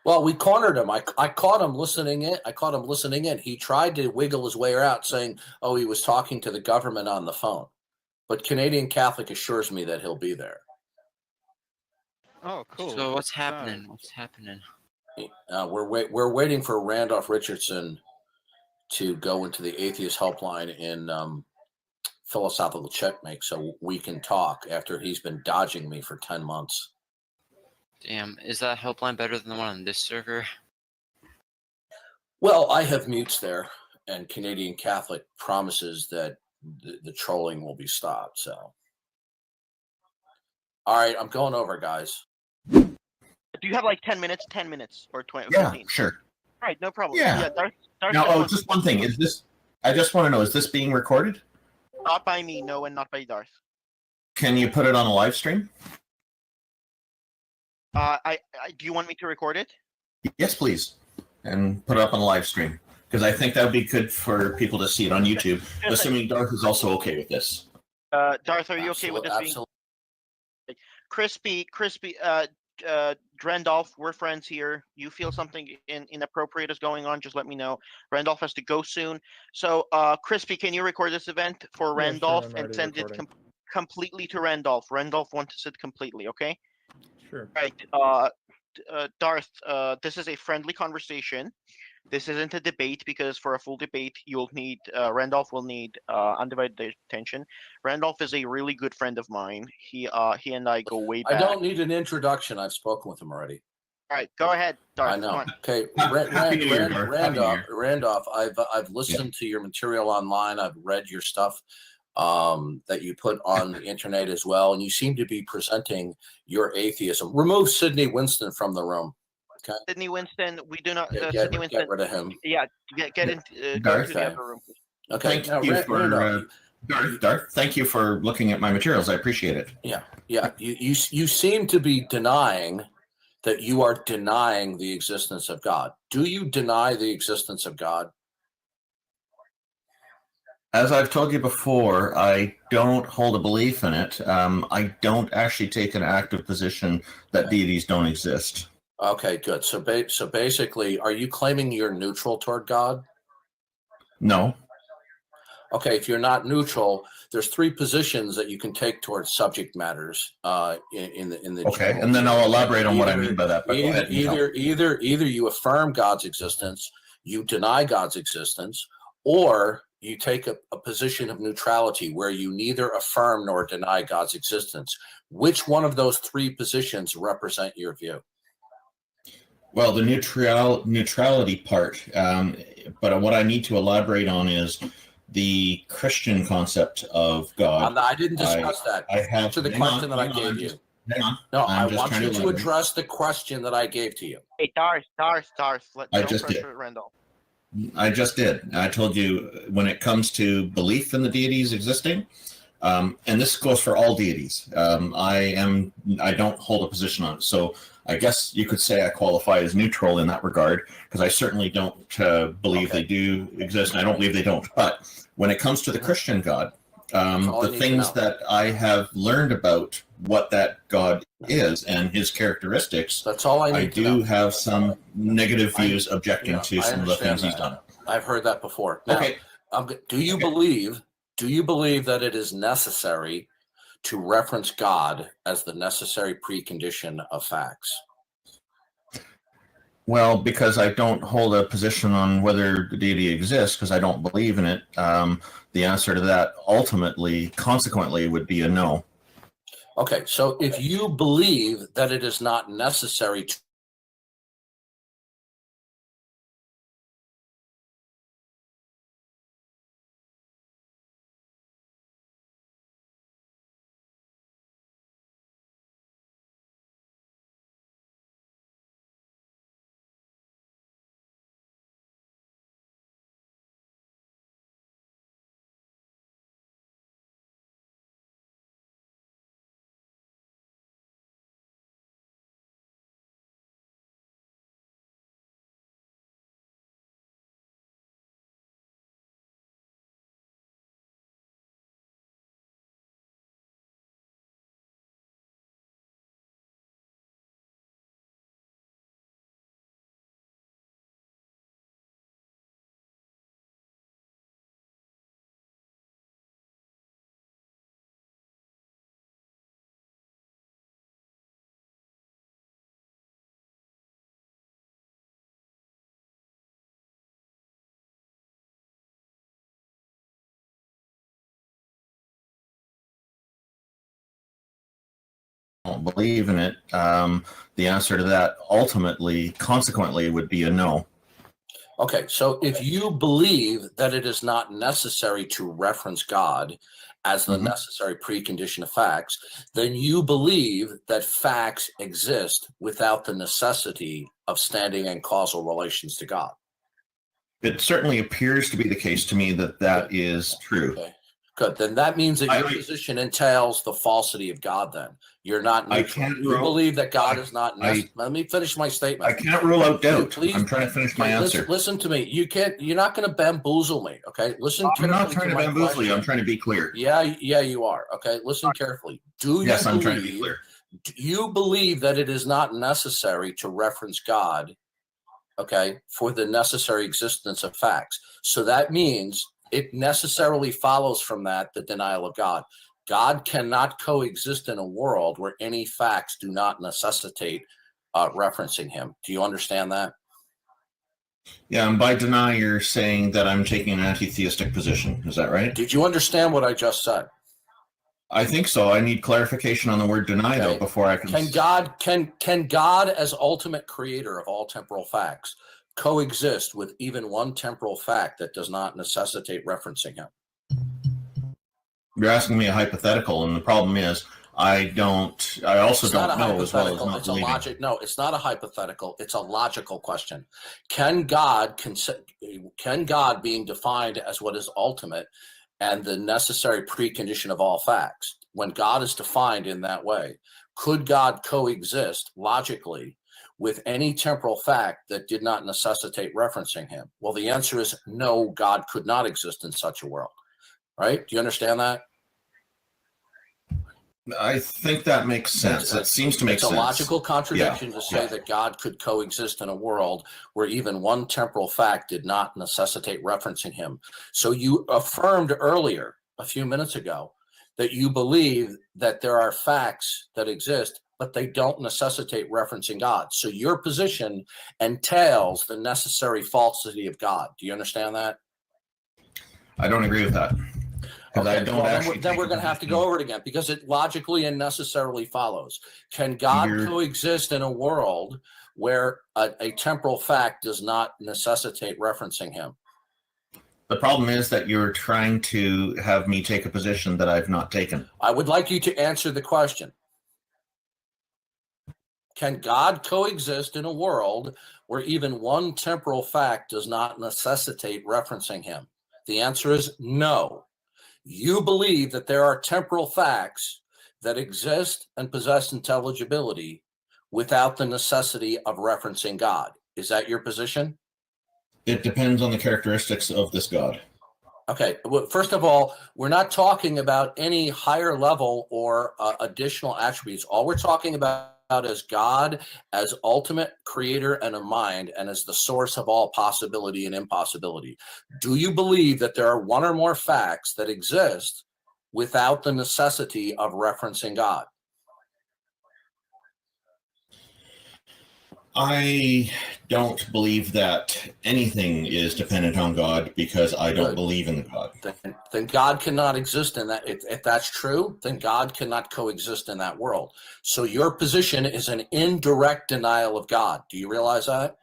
Well, we cornered him. I caught him listening in. He tried to wiggle his way out, saying, "Oh, he was talking to the government on the phone." But Canadian Catholic assures me that he'll be there. Oh, cool. So what's happening? What's happening? We're waiting for Randolph Richardson to go into the atheist helpline in philosophical checkmate, so we can talk after he's been dodging me for 10 months. Damn, is that helpline better than the one on this server? Well, I have mutes there, and Canadian Catholic promises that the trolling will be stopped. So, all right, I'm going over, guys. Do you have like 10 minutes? 10 minutes or 20? Yeah, 15? sure. All right, no problem. Yeah. Darth Now, just one thing. I just want to know, is this being recorded? Not by me, no, and not by Darth. Can you put it on a live stream? Do you want me to record it? Yes, please. And put it up on a live stream. Because I think that would be good for people to see it on YouTube, assuming Darth is also okay with this. Darth, are you okay with this being? Crispy, Randolph, we're friends here. You feel something inappropriate is going on, just let me know. Randolph has to go soon. So, Crispy, can you record this event for Randolph and send it completely to Randolph? Randolph wants it completely, okay? Sure. Right. Darth, this is a friendly conversation. This isn't a debate because for a full debate, you'll need Randolph will need undivided attention. Randolph is a really good friend of mine. He and I go way back. I don't need an introduction. I've spoken with him already. All right, go ahead, Darth. I know. Come on. Okay, Randolph, I've listened to your material online. I've read your stuff that you put on the internet as well, and you seem to be presenting your atheism. Remove Sidney Winston from the room. Okay. Sidney Winston, we do not. Get rid of him. Yeah, get into Darth, go to the other room. Okay. Thank you for Darth. Thank you for looking at my materials. I appreciate it. Yeah. You seem to be denying that you are denying the existence of God. Do you deny the existence of God? As I've told you before, I don't hold a belief in it. I don't actually take an active position that deities don't exist. Okay, good. So basically, are you claiming you're neutral toward God? No. Okay, if you're not neutral, there's 3 positions that you can take towards subject matters in the. Okay, and then I'll elaborate on what I mean by that. Either you affirm God's existence, you deny God's existence, or you take a position of neutrality where you neither affirm nor deny God's existence. Which one of those 3 positions represent your view? Well, the neutrality part, but what I need to elaborate on is the Christian concept of God. I didn't discuss that. Answer the question that I gave you. No, I want you to address the question that I gave to you. Hey, Darth. Don't pressure Randolph. I just did. I told you when it comes to belief in the deities existing, and this goes for all deities. I don't hold a position on it. So I guess you could say I qualify as neutral in that regard, because I certainly don't believe they do exist, and I don't believe they don't. But when it comes to the Christian God, the things that I have learned about what that God is and his characteristics, That's all I need to know. do have some negative views objecting to some of the things he's done. I've heard that before. Now, Okay. Do you believe that it is necessary to reference God as the necessary precondition of facts? Well, because I don't hold a position on whether the deity exists, because I don't believe in it, the answer to that ultimately, consequently, would be a no. Okay, so if you believe that it is not necessary to Don't believe in it, the answer to that ultimately, consequently, would be a no. Okay, so if you believe that it is not necessary to reference God as the necessary precondition of facts, then you believe that facts exist without the necessity of standing in causal relations to God. It certainly appears to be the case to me that that is true. Okay. Good. Then that means that your position entails the falsity of God. Then you're not neutral. You believe that God is not necessary. Let me finish my statement. I can't rule out doubt. Please, I'm trying to finish my answer. Listen to me. You can't. You're not going to bamboozle me. Okay. Listen. I'm not trying to bamboozle you. I'm trying to be clear. Yeah, you are. Okay. Listen carefully. Yes, I'm trying to be clear. Do you believe that it is not necessary to reference God? Okay, for the necessary existence of facts. So that means it necessarily follows from that the denial of God. God cannot coexist in a world where any facts do not necessitate referencing him. Do you understand that? Yeah, and by deny, you're saying that I'm taking an anti-theistic position. Is that right? Did you understand what I just said? I think so. I need clarification on the word deny, though, before I can. Can God, as ultimate creator of all temporal facts, coexist with even one temporal fact that does not necessitate referencing him? You're asking me a hypothetical, and the problem is I also don't know as well as not it's a logic. No, it's not a hypothetical. It's a logical question. Can God being defined as what is ultimate and the necessary precondition of all facts, when God is defined in that way, could God coexist logically with any temporal fact that did not necessitate referencing him? Well, the answer is no, God could not exist in such a world. Right? Do you understand that? I think that makes sense. That seems to make sense. It's a logical contradiction to say that God could coexist in a world where even one temporal fact did not necessitate referencing him. So you affirmed earlier, a few minutes ago, that you believe that there are facts that exist, but they don't necessitate referencing God. So your position entails the necessary falsity of God. Do you understand that? I don't agree with that. Okay, then we're going to have to go over it again because it logically and necessarily follows. Can God coexist in a world where a temporal fact does not necessitate referencing him? The problem is that you're trying to have me take a position that I've not taken. I would like you to answer the question. Can God coexist in a world where even one temporal fact does not necessitate referencing him? The answer is no. You believe that there are temporal facts that exist and possess intelligibility without the necessity of referencing God. Is that your position? It depends on the characteristics of this God. Okay, well, first of all, we're not talking about any higher level or additional attributes. All we're talking about is God as ultimate creator and a mind and as the source of all possibility and impossibility. Do you believe that there are one or more facts that exist without the necessity of referencing God? I don't believe that anything is dependent on God because I don't believe in the God. Then God cannot exist in that. If that's true, then God cannot coexist in that world. So your position is an indirect denial of God. Do you realize that?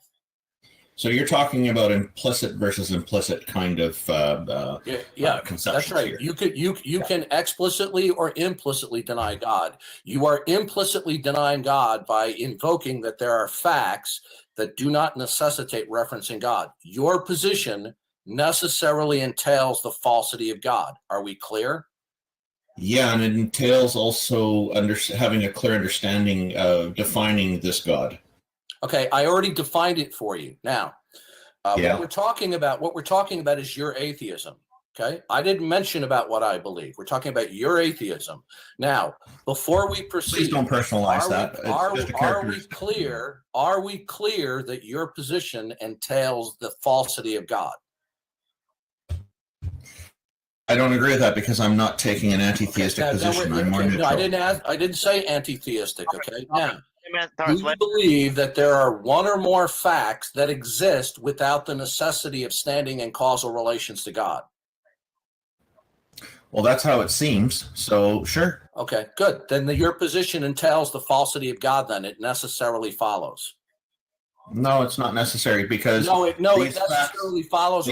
So you're talking about implicit versus implicit kind of conceptions. That's right. Here. You can explicitly or implicitly deny God. You are implicitly denying God by invoking that there are facts that do not necessitate referencing God. Your position necessarily entails the falsity of God. Are we clear? Yeah, and it entails also having a clear understanding of defining this God. Okay, I already defined it for you. Now, Yeah. what we're talking about is your atheism. Okay, I didn't mention about what I believe. We're talking about your atheism. Now, before we proceed, Please don't personalize that. Are we clear that your position entails the falsity of God? I don't agree with that because I'm not taking an anti-theistic position. I'm more neutral. No, I didn't say anti-theistic. Okay, now. Do you believe that there are one or more facts that exist without the necessity of standing in causal relations to God? Well, that's how it seems. So, sure. Okay, good. Then your position entails the falsity of God. Then it necessarily follows. No, it's not necessary because it necessarily follows.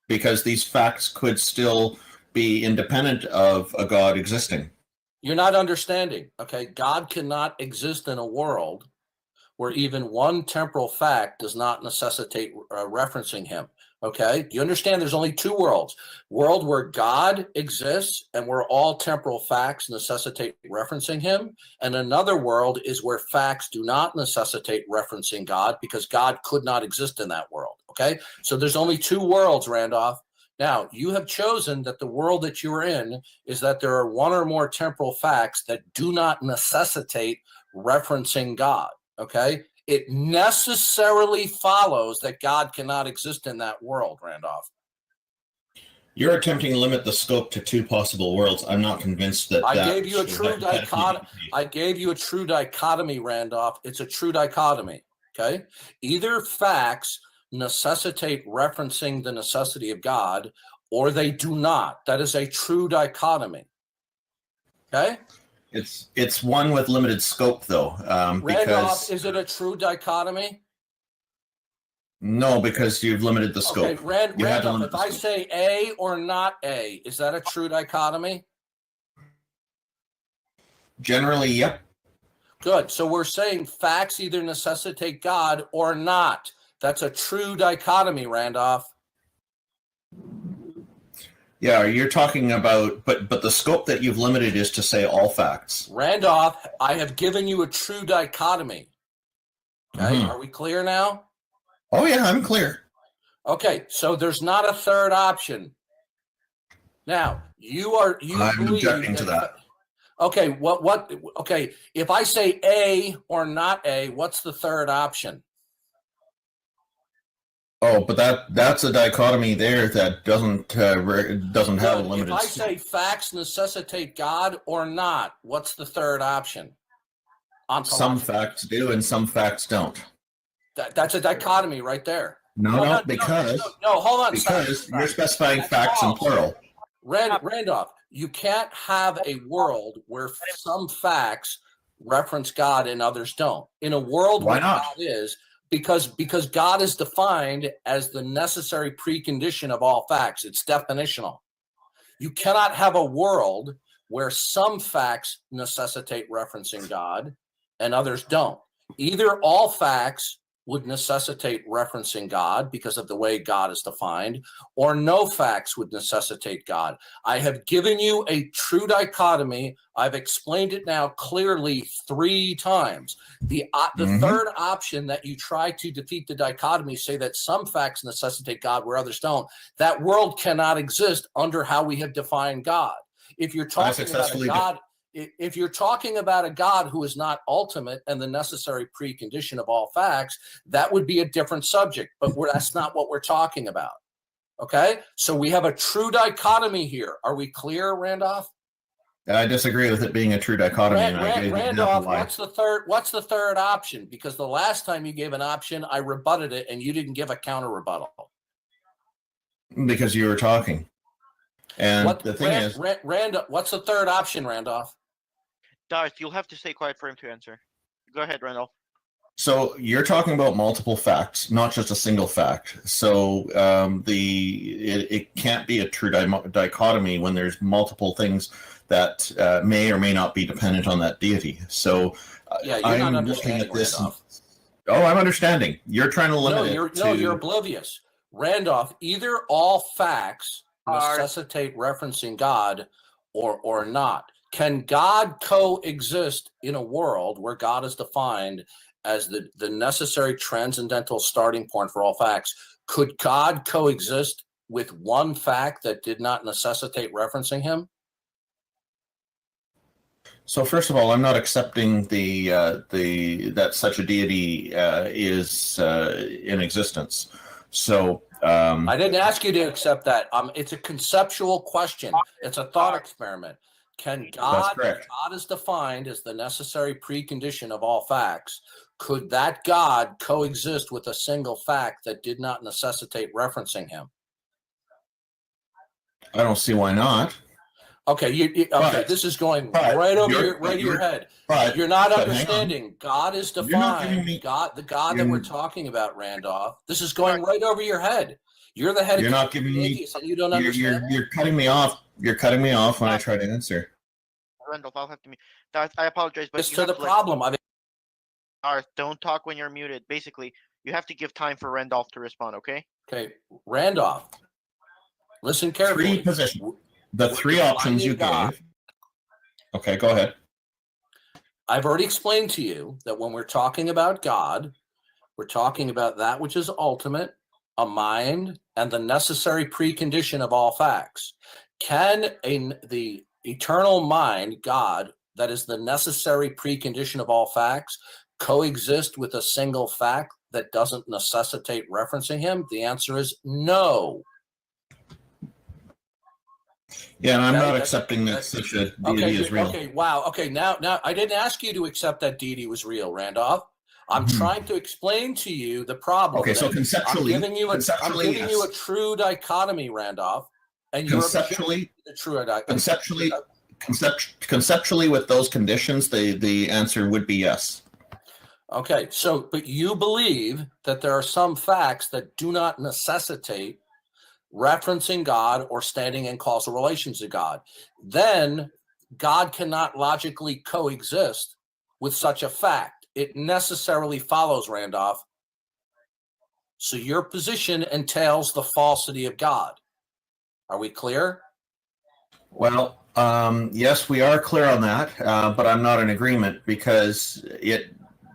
Because these facts could still be independent of a God existing. You're not understanding. Okay, God cannot exist in a world where even one temporal fact does not necessitate referencing him. Okay, do you understand there's only two worlds? World where God exists and where all temporal facts necessitate referencing him, and another world is where facts do not necessitate referencing God because God could not exist in that world. Okay, so there's only two worlds, Randolph. Now, you have chosen that the world that you're in is that there are one or more temporal facts that do not necessitate referencing God, okay? It necessarily follows that God cannot exist in that world, Randolph. You're attempting to limit the scope to two possible worlds. I'm not convinced that I gave you a true dichotomy. I gave you a true dichotomy, Randolph. It's a true dichotomy, okay? Either facts necessitate referencing the necessity of God, or they do not. That is a true dichotomy. Okay? It's one with limited scope, though. Randolph, is it a true dichotomy? No, because you've limited the scope. Okay, Randolph, if I say A or not A, is that a true dichotomy? Generally, yep. Good. So we're saying facts either necessitate God or not. That's a true dichotomy, Randolph. Yeah, you're talking about, but the scope that you've limited is to say all facts. Randolph, I have given you a true dichotomy. Okay, Are we clear now? Oh yeah, I'm clear. Okay, so there's not a third option. Now, I'm objecting to that. Okay, okay, if I say A or not A, what's the third option? Oh, but that's a dichotomy there that doesn't have a limited. If I say facts necessitate God or not, what's the third option? Some facts do and some facts don't. That's a dichotomy right there. No, because hold on. Because you're specifying facts in plural. Randolph, you can't have a world where some facts reference God and others don't. In a world where God is, because God is defined as the necessary precondition of all facts. It's definitional. You cannot have a world where some facts necessitate referencing God and others don't. Either all facts would necessitate referencing God because of the way God is defined, or no facts would necessitate God. I have given you a true dichotomy. I've explained it now clearly 3 times. The third option that you try to defeat the dichotomy, say that some facts necessitate God where others don't, that world cannot exist under how we have defined God. If you're talking about a God, if you're talking about a God who is not ultimate and the necessary precondition of all facts, that would be a different subject, but that's not what we're talking about. Okay? So we have a true dichotomy here. Are we clear, Randolph? I disagree with it being a true dichotomy. Randolph, what's the third option? Because the last time you gave an option, I rebutted it and you didn't give a counter rebuttal. Because you were talking. And the thing is, Randolph, what's the third option, Randolph? Darth, you'll have to stay quiet for him to answer. Go ahead, Randolph. so you're talking about multiple facts, not just a single fact. So it can't be a true dichotomy when there's multiple things that may or may not be dependent on that deity. So Yeah, you're not understanding, Randolph. I'm understanding. You're trying to limit it to... No, you're oblivious. Randolph, either all facts necessitate referencing God or not. Can God coexist in a world where God is defined as the necessary transcendental starting point for all facts? Could God coexist with one fact that did not necessitate referencing him? So first of all, I'm not accepting that such a deity is in existence. So I didn't ask you to accept that. It's a conceptual question. It's a thought experiment. Can God, if God is defined as the necessary precondition of all facts, could that God coexist with a single fact that did not necessitate referencing him? I don't see why not. Okay, this is going right over your head. You're not understanding. God is defined. The God that we're talking about, Randolph. This is going right over your head. You're the head. You're not giving me. You don't understand. You're cutting me off. You're cutting me off when I try to answer. Randolph, I'll have to. I apologize, but it's to the problem. Darth, don't talk when you're muted. Basically, you have to give time for Randolph to respond. Okay. Okay, Randolph. Listen carefully. 3 positions. The 3 options you gave. Okay, go ahead. I've already explained to you that when we're talking about God, we're talking about that which is ultimate, a mind, and the necessary precondition of all facts. Can the eternal mind, God, that is the necessary precondition of all facts, coexist with a single fact that doesn't necessitate referencing him? The answer is no. Yeah, and I'm not accepting that such a deity is real. Okay, wow. Okay, now I didn't ask you to accept that deity was real, Randolph. I'm trying to explain to you the problem. Okay, so conceptually, I'm giving you a true dichotomy, Randolph, and you're the true dichotomy. Conceptually, with those conditions, the answer would be yes. Okay, so but you believe that there are some facts that do not necessitate referencing God or standing in causal relations to God. Then God cannot logically coexist with such a fact. It necessarily follows, Randolph. So your position entails the falsity of God. Are we clear? Well, yes, we are clear on that, but I'm not in agreement because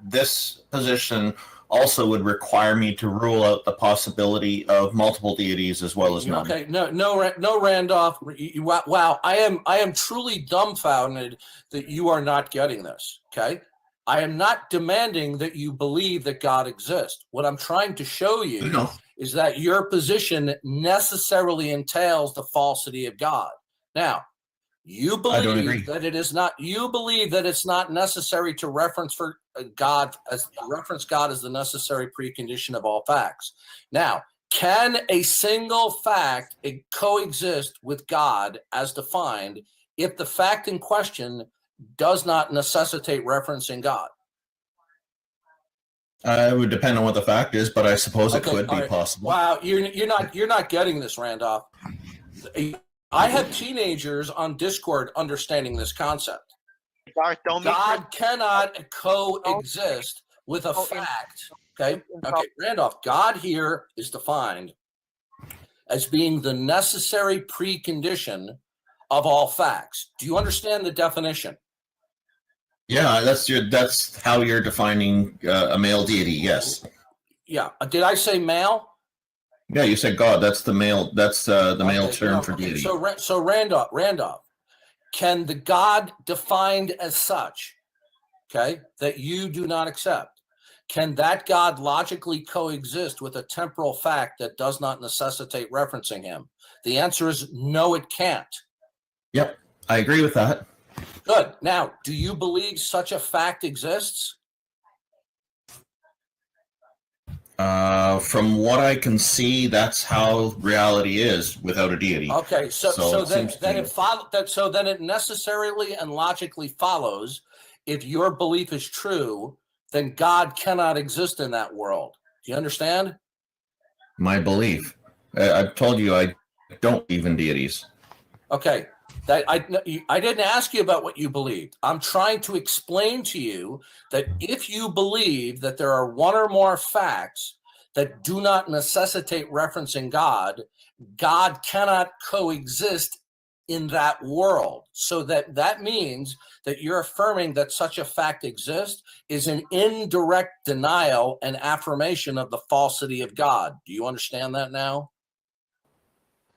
this position also would require me to rule out the possibility of multiple deities as well as none. Okay, no, Randolph. Wow, I am truly dumbfounded that you are not getting this. Okay, I am not demanding that you believe that God exists. What I'm trying to show you is that your position necessarily entails the falsity of God. Now, you believe that it is not. You believe that it's not necessary to reference for God as the necessary precondition of all facts. Now, can a single fact coexist with God as defined if the fact in question does not necessitate referencing God? It would depend on what the fact is, but I suppose it could be possible. Wow, you're not getting this, Randolph. I have teenagers on Discord understanding this concept. God cannot coexist with a fact. Okay. Okay. Randolph, God here is defined as being the necessary precondition of all facts. Do you understand the definition? Yeah, that's how you're defining a male deity. Yes. Yeah. Did I say male? Yeah, you said God. That's the male. That's the male term for deity. So Randolph, can the God defined as such, okay, that you do not accept, can that God logically coexist with a temporal fact that does not necessitate referencing him? The answer is no, it can't. Yep, I agree with that. Good. Now, do you believe such a fact exists? From what I can see, that's how reality is without a deity. Okay, so then it necessarily and logically follows, if your belief is true, then God cannot exist in that world. Do you understand? My belief. I've told you I don't believe in deities. Okay, I didn't ask you about what you believed. I'm trying to explain to you that if you believe that there are one or more facts that do not necessitate referencing God, God cannot coexist in that world. So that means that you're affirming that such a fact exists is an indirect denial and affirmation of the falsity of God. Do you understand that now?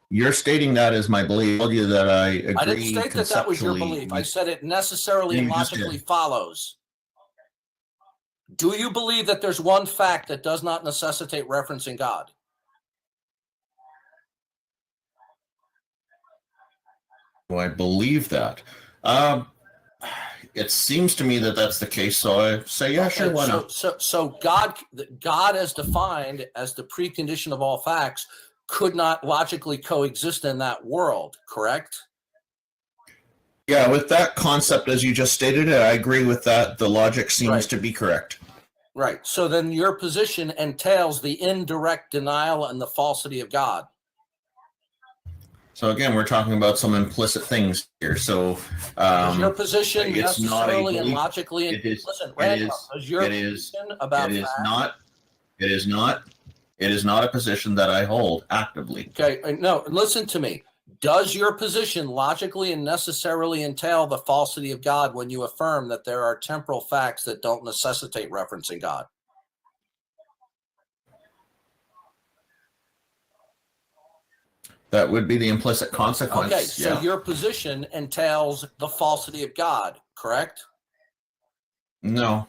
You're stating that as my belief. I told you that I agree. I didn't state that that was your belief. I said it necessarily and logically follows. Do you believe that there's one fact that does not necessitate referencing God? Do I believe that? It seems to me that that's the case, so I say, yeah, sure, why not? So God as defined as the precondition of all facts could not logically coexist in that world, correct? Yeah, with that concept as you just stated it, I agree with that. The logic seems to be correct. Right. So then your position entails the indirect denial and the falsity of God. So again, we're talking about some implicit things here. So is your position necessarily and logically? It is. Listen, Randolph, is your position about it is facts? not. It is not. It is not a position that I hold actively. Okay. No, listen to me. Does your position logically and necessarily entail the falsity of God when you affirm that there are temporal facts that don't necessitate referencing God? That would be the implicit consequence. Okay, so your position entails the falsity of God, correct? No.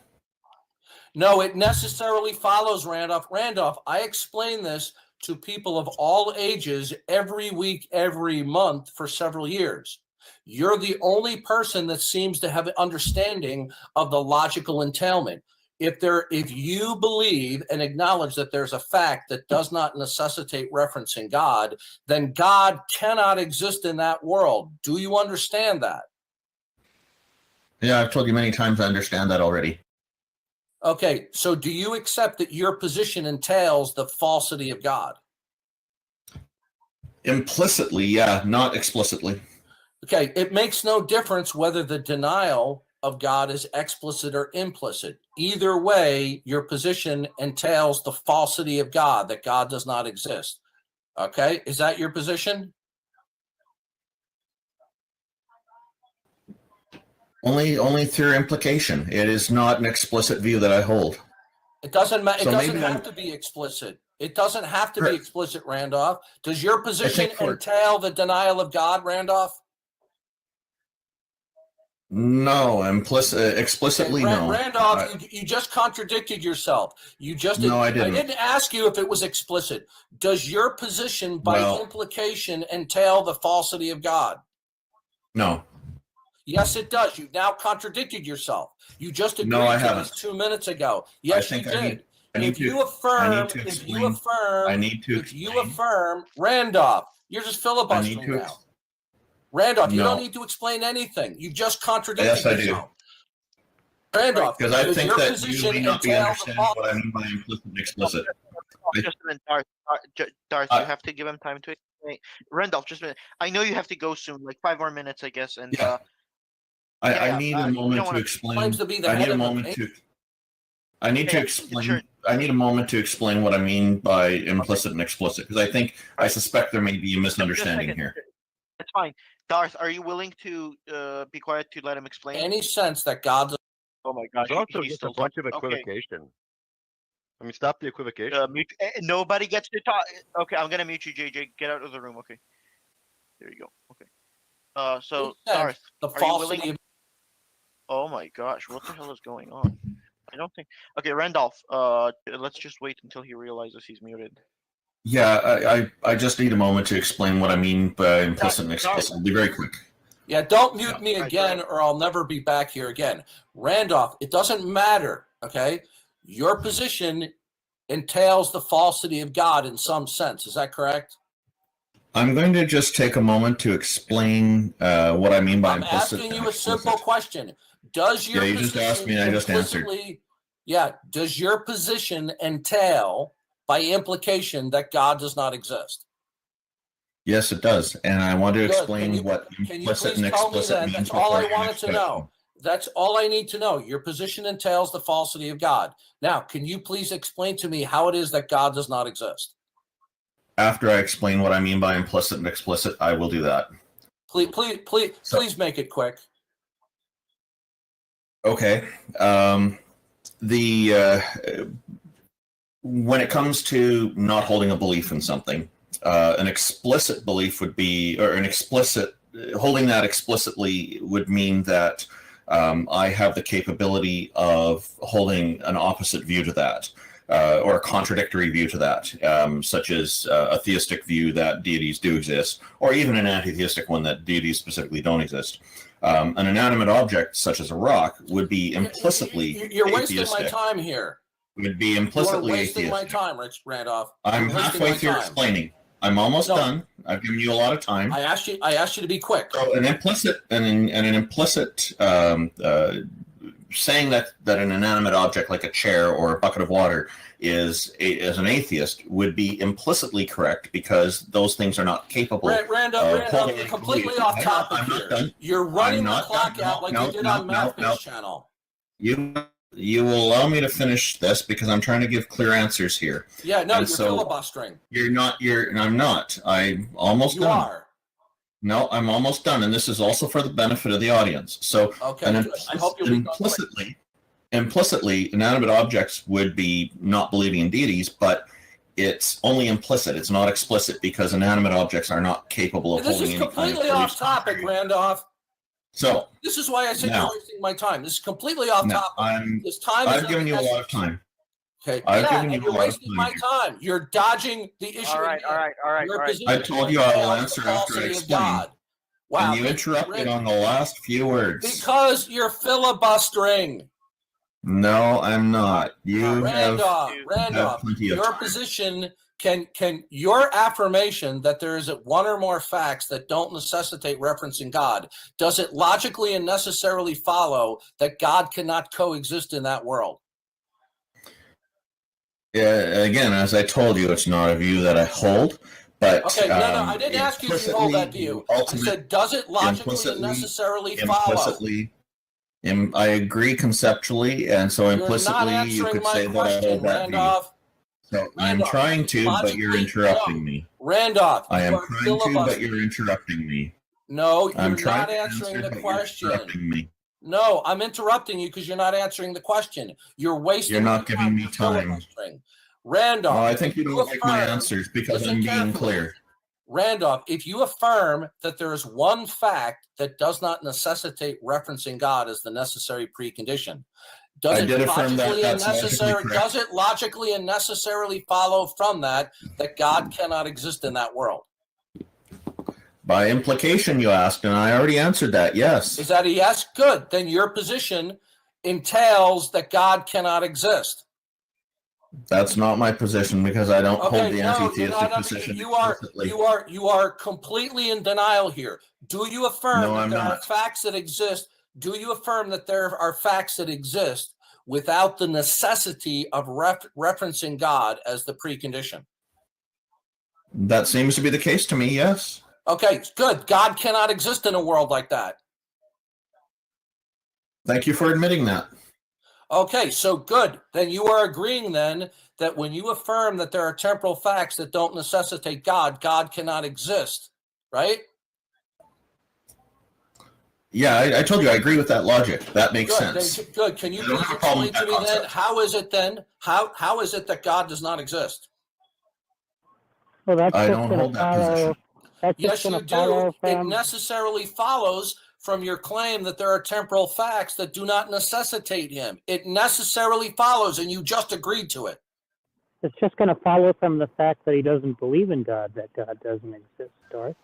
No, it necessarily follows, Randolph. Randolph, I explain this to people of all ages every week, every month for several years. You're the only person that seems to have an understanding of the logical entailment. If you believe and acknowledge that there's a fact that does not necessitate referencing God, then God cannot exist in that world. Do you understand that? Yeah, I've told you many times I understand that already. Okay, so do you accept that your position entails the falsity of God? Implicitly, yeah, not explicitly. Okay, it makes no difference whether the denial of God is explicit or implicit. Either way, your position entails the falsity of God, that God does not exist. Okay, is that your position? Only through implication. It is not an explicit view that I hold. It doesn't matter. It doesn't have to be explicit. It doesn't have to be explicit, Randolph. Does your position entail the denial of God, Randolph? No, explicitly, no. Randolph, you just contradicted yourself. No, I didn't. I didn't ask you if it was explicit. Does your position, by implication, entail the falsity of God? No. Yes, it does. You've now contradicted yourself. You just agreed I to haven't. this 2 minutes ago. Yes, you did. If you affirm, Randolph, you're just filibustering now. Randolph, you don't need to explain anything. You just contradicted yourself. Yes, I do. Randolph, because I think that you may not be understanding what I mean by implicit and explicit. Just a minute, Darth, you have to give him time to explain. Randolph, just a minute. I know you have to go soon, like 5 more minutes, I guess. And I need a moment to explain. I need a moment to. I need to explain. I need a moment to explain what I mean by implicit and explicit, because I suspect there may be a misunderstanding here. It's fine. Darth, are you willing to be quiet to let him explain? Any sense that God's Oh my gosh, There's also he's just a still bunch of talking. Okay. equivocation. I mean, stop the equivocation. Nobody gets to talk. Okay, I'm gonna mute you, JJ. Get out of the room. Okay. There you go. Okay. So Darth, the are you falsity willing? of Oh my gosh, what the hell is going on? I don't think. Okay, Randolph. Let's just wait until he realizes he's muted. Yeah, I just need a moment to explain what I mean by implicit and explicit. I'll be very quick. Yeah, don't mute me again or I'll never be back here again. Randolph, it doesn't matter, okay? Your position entails the falsity of God in some sense. Is that correct? I'm going to just take a moment to explain what I mean by implicit. I'm asking you a simple question. Does your you just asked me and I just answered. Yeah, does your position entail by implication that God does not exist? Yes, it does. And I want to explain what implicit and explicit means. That's all I wanted to know. That's all I need to know. Your position entails the falsity of God. Now, can you please explain to me how it is that God does not exist? After I explain what I mean by implicit and explicit, I will do that. Please make it quick. Okay. When it comes to not holding a belief in something, an explicit belief would be, or an explicit, holding that explicitly would mean that I have the capability of holding an opposite view to that, or a contradictory view to that, such as a theistic view that deities do exist, or even an anti-theistic one that deities specifically don't exist. An inanimate object, such as a rock, would be implicitly You're wasting atheistic. my time here. Would be implicitly You're wasting atheistic. my time, Rich Randolph. I'm halfway through explaining. I'm almost done. I've given you a lot of time. I asked you to be quick. So an implicit saying that an inanimate object like a chair or a bucket of water is an atheist would be implicitly correct, because those things are not capable. Randolph, you're completely off topic here. You're running the clock out like you did on Math's channel. You will allow me to finish this, because I'm trying to give clear answers here. Yeah, no, And you're so filibustering. I'm not. I'm almost done. You are. No, I'm almost done, and this is also for the benefit of the audience. So, okay, I hope you'll implicitly, inanimate objects would be not believing in deities, but it's only implicit. It's not explicit, because inanimate objects are not capable of holding any kind of belief. This is completely off topic, Randolph. So this is why I said you're wasting my time. This is completely off topic. I've given you a lot of time. Okay. I've given you a you're lot of wasting my time. You're dodging the issue. All right. I told you I will answer after I explain. Wow. And you interrupted on the last few words. Because you're filibustering. No, I'm not. Randolph, your position can your affirmation that there is one or more facts that don't necessitate referencing God, does it logically and necessarily follow that God cannot coexist in that world? Yeah, again, as I told you, it's not a view that I hold. But okay, no, I didn't ask you if you hold that view. I said, does it logically and necessarily follow? I agree conceptually, and so implicitly you could say that I hold that view. So I'm trying to, but you're interrupting me. Randolph, I am trying to, but you're interrupting me. No, you're not answering the question. No, I'm interrupting you because you're not answering the question. You're wasting. You're not giving me time. Randolph, I think you don't like my answers because I'm being clear. Randolph, if you affirm that there is one fact that does not necessitate referencing God as the necessary precondition, does it logically and necessarily follow from that God cannot exist in that world? By implication, you asked, and I already answered that, yes. Is that a yes? Good. Then your position entails that God cannot exist. That's not my position, because I don't hold the anti-theistic position. You are completely in denial here. Do you affirm that there are facts that exist? Do you affirm that there are facts that exist without the necessity of referencing God as the precondition? That seems to be the case to me, yes. Okay, good. God cannot exist in a world like that. Thank you for admitting that. Okay, so good. Then you are agreeing then that when you affirm that there are temporal facts that don't necessitate God, God cannot exist, right? Yeah, I told you I agree with that logic. That makes Good. sense. Then, good. Can you I don't please have a problem explain with to that me then, how is it then, how is it that God does not exist? Well, that's I just don't going hold to that follow. position. That's Yes, just going you to do. follow It from. necessarily follows from your claim that there are temporal facts that do not necessitate him. It necessarily follows, and you just agreed to it. It's just going to follow from the fact that he doesn't believe in God, that God doesn't exist, Darth.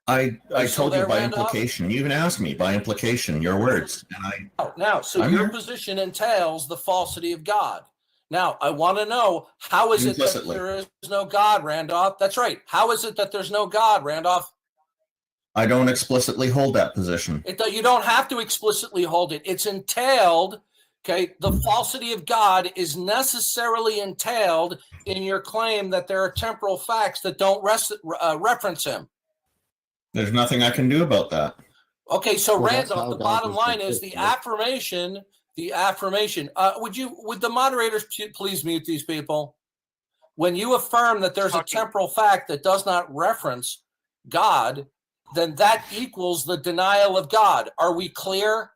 I told you there, by Randolph? implication. You even asked me by implication, your words. And Now, so I'm your here. position entails the falsity of God. Now, I want to know, how is it that Implicitly. there is no God, Randolph? That's right. How is it that there's no God, Randolph? I don't explicitly hold that position. You don't have to explicitly hold it. It's entailed. Okay, the falsity of God is necessarily entailed in your claim that there are temporal facts that don't reference him. There's nothing I can do about that. Okay, so Well, that's Randolph, how the God bottom was line is existed, the affirmation. The affirmation. Would the moderators please mute these people? When you affirm that there's a temporal fact that does not reference God, then that equals the denial of God. Are we clear?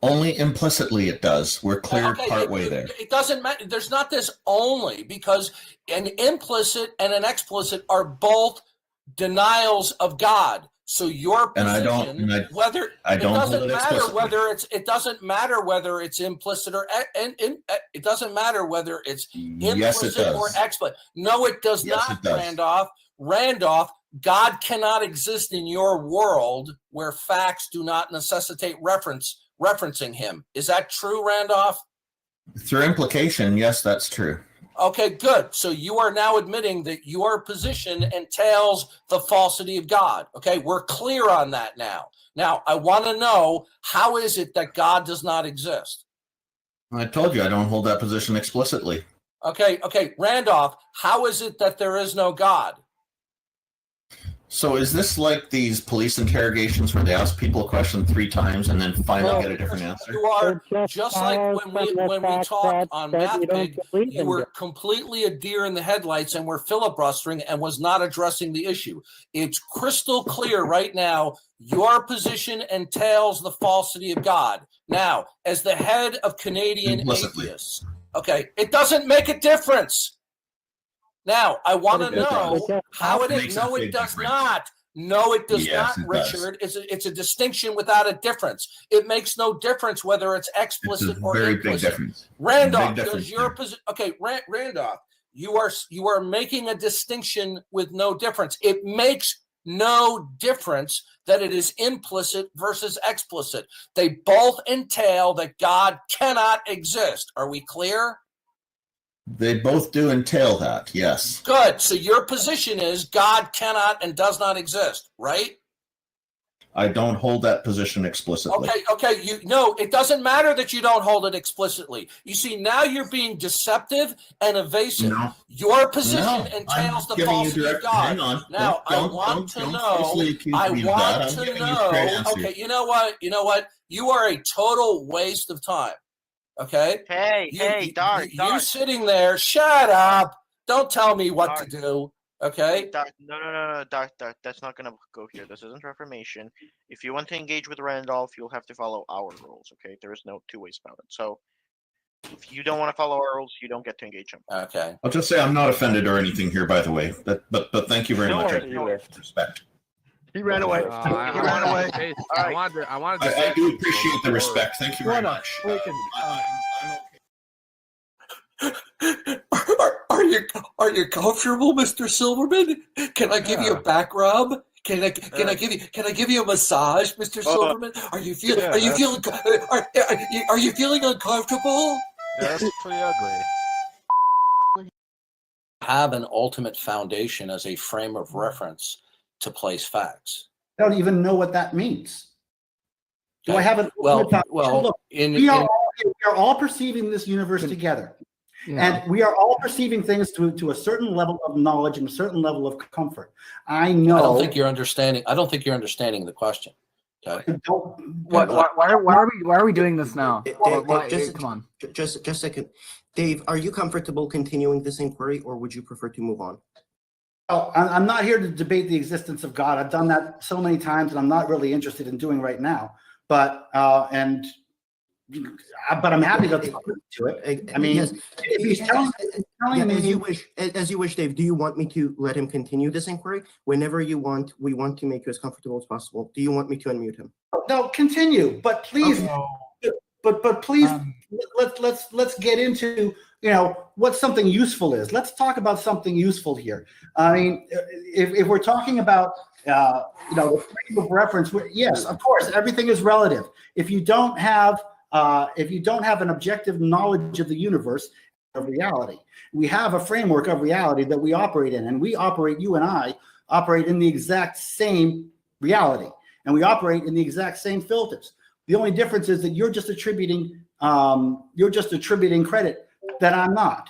Only implicitly it does. We're clear partway there. It doesn't matter. There's not this only, because an implicit and an explicit are both denials of God. So your position, it doesn't matter whether it's implicit or it doesn't matter whether it's implicit or explicit. No, it does not, Randolph. Randolph, God cannot exist in your world where facts do not necessitate referencing him. Is that true, Randolph? Through implication, yes, that's true. Okay, good. So you are now admitting that your position entails the falsity of God. Okay, we're clear on that now. Now, I want to know, how is it that God does not exist? I told you I don't hold that position explicitly. Okay, Randolph, how is it that there is no God? So is this like these police interrogations where they ask people a question 3 times and then finally get a different answer? You are just like when we talked on MathPig, you were completely a deer in the headlights and were filibustering and was not addressing the issue. It's crystal clear right now. Your position entails the falsity of God. Now, as the head of Canadian atheists, okay, it doesn't make a difference. Now, I want to know how it is. No, it does not. No, it does not, Richard. It's a distinction without a difference. It makes no difference whether it's explicit or implicit. Very big difference. Randolph, does your position? Okay, Randolph, you are making a distinction with no difference. It makes no difference that it is implicit versus explicit. They both entail that God cannot exist. Are we clear? They both do entail that, yes. Good. So your position is God cannot and does not exist, right? I don't hold that position explicitly. Okay. No, it doesn't matter that you don't hold it explicitly. You see, now you're being deceptive and evasive. No. Your position entails the falsity of God. Hang on. Now, I want to know. Okay, you know what? You are a total waste of time. Okay. Hey, Darth. You sitting there. Shut up. Don't tell me what to do. Okay. No, Darth. That's not gonna go here. This isn't Reformation. If you want to engage with Randolph, you'll have to follow our rules. Okay. There is no 2 ways about it. So, if you don't want to follow our rules, you don't get to engage him. Okay. I'll just say I'm not offended or anything here, by the way. But thank you very much. Respect. He ran away. He ran away. I do appreciate the respect. Thank you very much. Are you comfortable, Mr. Silverman? Can I give you a back rub? Can I give you a massage, Mr. Silverman? Are you feeling uncomfortable? Yeah, that's pretty ugly. Have an ultimate foundation as a frame of reference to place facts. I don't even know what that means. Do I have an well? Look, we are all perceiving this universe together. And we are all perceiving things to a certain level of knowledge and a certain level of comfort. I know. I don't think you're understanding the question. Okay. Why are we doing this now? Come on. Just a second. Dave, are you comfortable continuing this inquiry, or would you prefer to move on? Oh, I'm not here to debate the existence of God. I've done that so many times, and I'm not really interested in doing right now. But I'm happy to talk to it. I mean, yes. if he's telling me, as you wish, Dave. Do you want me to let him continue this inquiry? Whenever you want, we want to make you as comfortable as possible. Do you want me to unmute him? No, continue. But please, okay. but please, let's get into what something useful is. Let's talk about something useful here. I mean, if we're talking about the frame of reference, yes, of course, everything is relative. If you don't have an objective knowledge of the universe, of reality, we have a framework of reality that we operate in, and you and I operate in the exact same reality, and we operate in the exact same filters. The only difference is that you're just attributing credit that I'm not,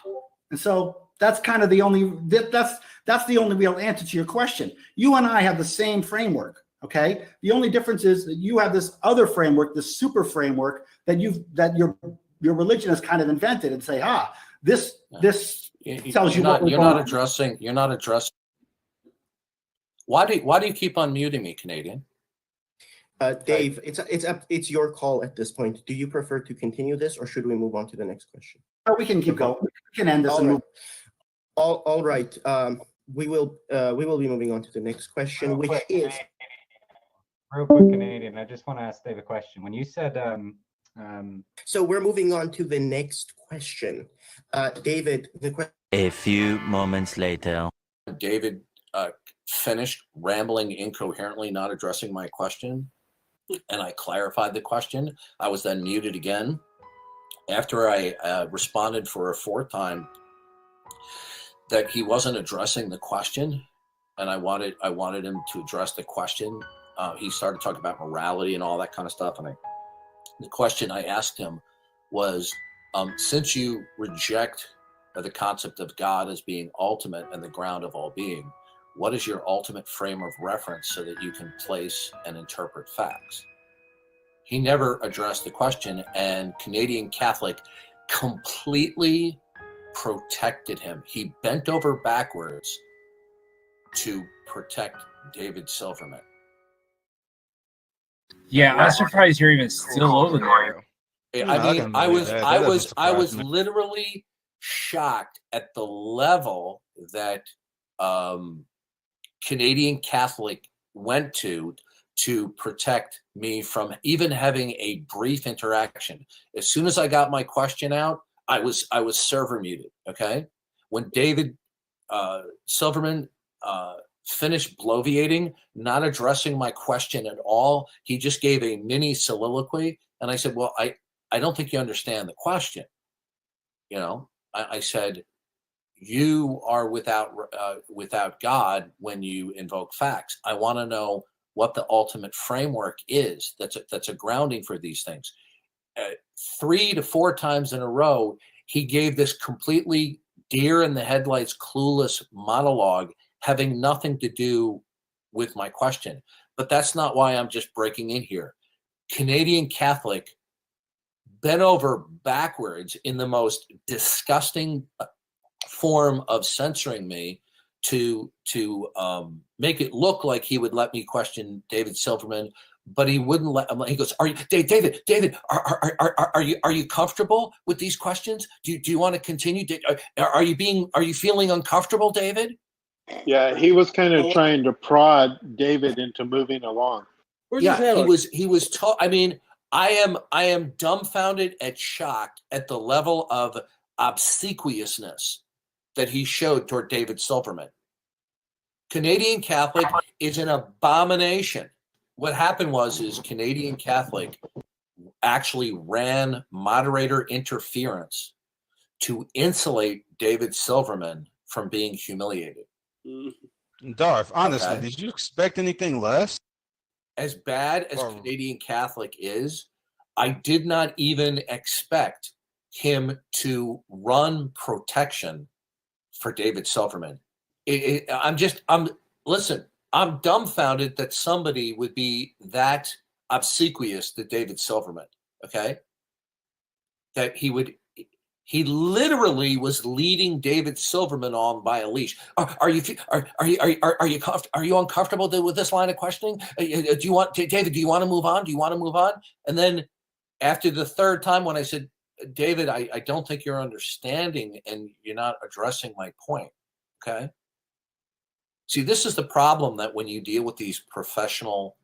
and so that's kind of the only that's the only real answer to your question. You and I have the same framework. Okay. The only difference is that you have this other framework, this super framework that your religion has kind of invented, and say, this tells you what you're not addressing. Why do you keep on muting me, Canadian? Dave, it's your call at this point. Do you prefer to continue this, or should we move on to the next question? Oh, we can keep going. We can end this. All right. We will be moving on to the next question, which is. Real quick, Canadian. I just want to ask Dave a question. When you said, so we're moving on to the next question. David, the question. A few moments later. David finished rambling incoherently, not addressing my question, and I clarified the question. I was then muted again. After I responded for a fourth time that he wasn't addressing the question, and I wanted him to address the question. He started talking about morality and all that kind of stuff. And the question I asked him was, since you reject the concept of God as being ultimate and the ground of all being, what is your ultimate frame of reference so that you can place and interpret facts? He never addressed the question, and Canadian Catholic completely protected him. He bent over backwards to protect David Silverman. Yeah, I'm surprised you're even still over there. I mean, I was literally shocked at the level that Canadian Catholic went to protect me from even having a brief interaction. As soon as I got my question out, I was server muted. Okay, when David Silverman finished bloviating, not addressing my question at all, he just gave a mini soliloquy, and I said, "Well, I don't think you understand the question." I said, "You are without God when you invoke facts. I want to know what the ultimate framework is. That's a grounding for these things." 3 to 4 times in a row, he gave this completely deer in the headlights, clueless monologue, having nothing to do with my question. But that's not why I'm just breaking in here. Canadian Catholic bent over backwards in the most disgusting form of censoring me to make it look like he would let me question David Silverman, but he wouldn't let. He goes, "Are you, David? Are you comfortable with these questions? Do you want to continue? Are you feeling uncomfortable, David?" Yeah, he was kind of trying to prod David into moving along. Yeah, he was. I mean, I am dumbfounded at shocked at the level of obsequiousness that he showed toward David Silverman. Canadian Catholic is an abomination. What happened is Canadian Catholic actually ran moderator interference to insulate David Silverman from being humiliated. Darth, honestly, did you expect anything less? As bad as Canadian Catholic is, I did not even expect him to run protection for David Silverman. I'm dumbfounded that somebody would be that obsequious to David Silverman. Okay, that he literally was leading David Silverman on by a leash. Are you uncomfortable with this line of questioning? Do you want David? Do you want to move on? Do you want to move on? And then after the third time, when I said, David, I don't think you're understanding and you're not addressing my point. Okay. See, this is the problem, that when you deal with these professional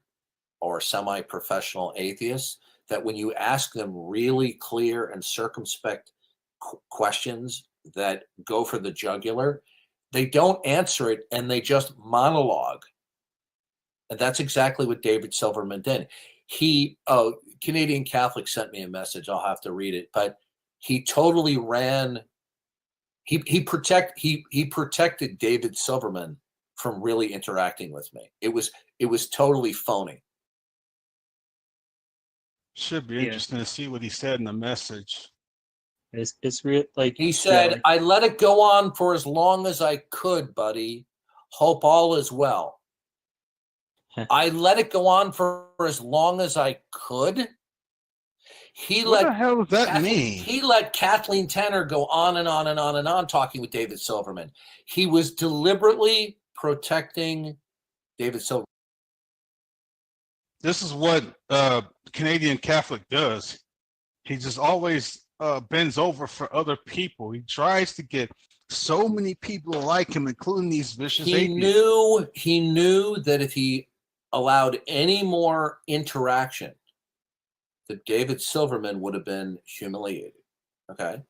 or semi-professional atheists, that when you ask them really clear and circumspect questions that go for the jugular, they don't answer it and they just monologue. And that's exactly what David Silverman did. Canadian Catholic sent me a message. I'll have to read it, but he totally ran. He protected David Silverman from really interacting with me. It was totally phony. Should be interesting to see what he said in the message. It's real. Like he said, I let it go on for as long as I could, buddy. Hope all is well. I let it go on for as long as I could. What the hell does that mean? He let Kathleen Tanner go on and on and on and on talking with David Silverman. He was deliberately protecting David Silverman. This is what Canadian Catholic does. He just always bends over for other people. He tries to get so many people like him, including these vicious atheists. He knew that if he allowed any more interaction, that David Silverman would have been humiliated. Okay.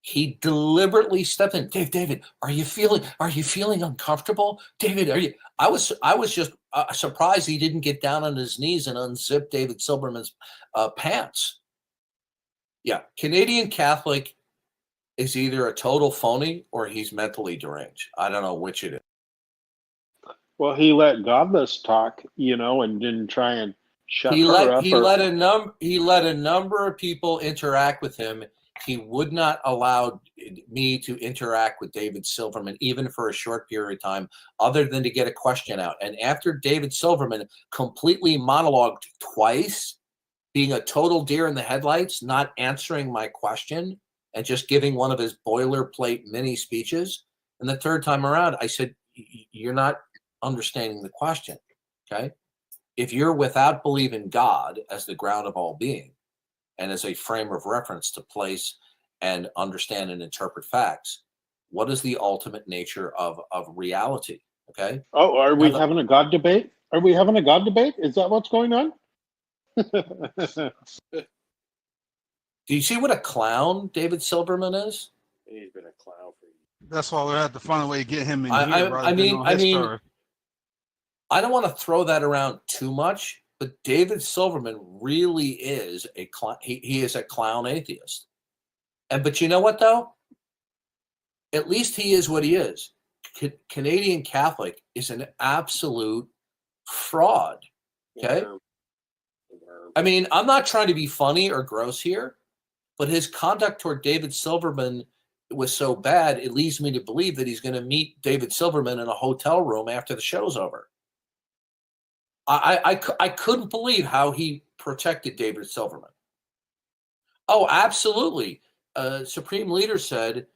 He deliberately stepped in. David, are you feeling uncomfortable? David, I was just surprised he didn't get down on his knees and unzip David Silverman's pants. Yeah, Canadian Catholic is either a total phony or he's mentally deranged. I don't know which it is. Well, he let Godless talk, and didn't try and shut her up. He let a number of people interact with him. He would not allow me to interact with David Silverman, even for a short period of time, other than to get a question out. And after David Silverman completely monologued twice, being a total deer in the headlights, not answering my question, and just giving one of his boilerplate mini speeches, and the third time around, I said, you're not understanding the question, okay? If you're without belief in God as the ground of all being, and as a frame of reference to place and understand and interpret facts, what is the ultimate nature of reality? Okay. Oh, are we having a God debate? Are we having a God debate? Is that what's going on? Do you see what a clown David Silverman is? He's been a clown for years. That's why we have to find a way to get him in here. I mean, I don't want to throw that around too much, but David Silverman really is a clown. He is a clown atheist. But you know what, though? At least he is what he is. Canadian Catholic is an absolute fraud. Okay? I mean, I'm not trying to be funny or gross here, but his conduct toward David Silverman was so bad, it leads me to believe that he's going to meet David Silverman in a hotel room after the show's over. I couldn't believe how he protected David Silverman. Oh, absolutely. Supreme Leader said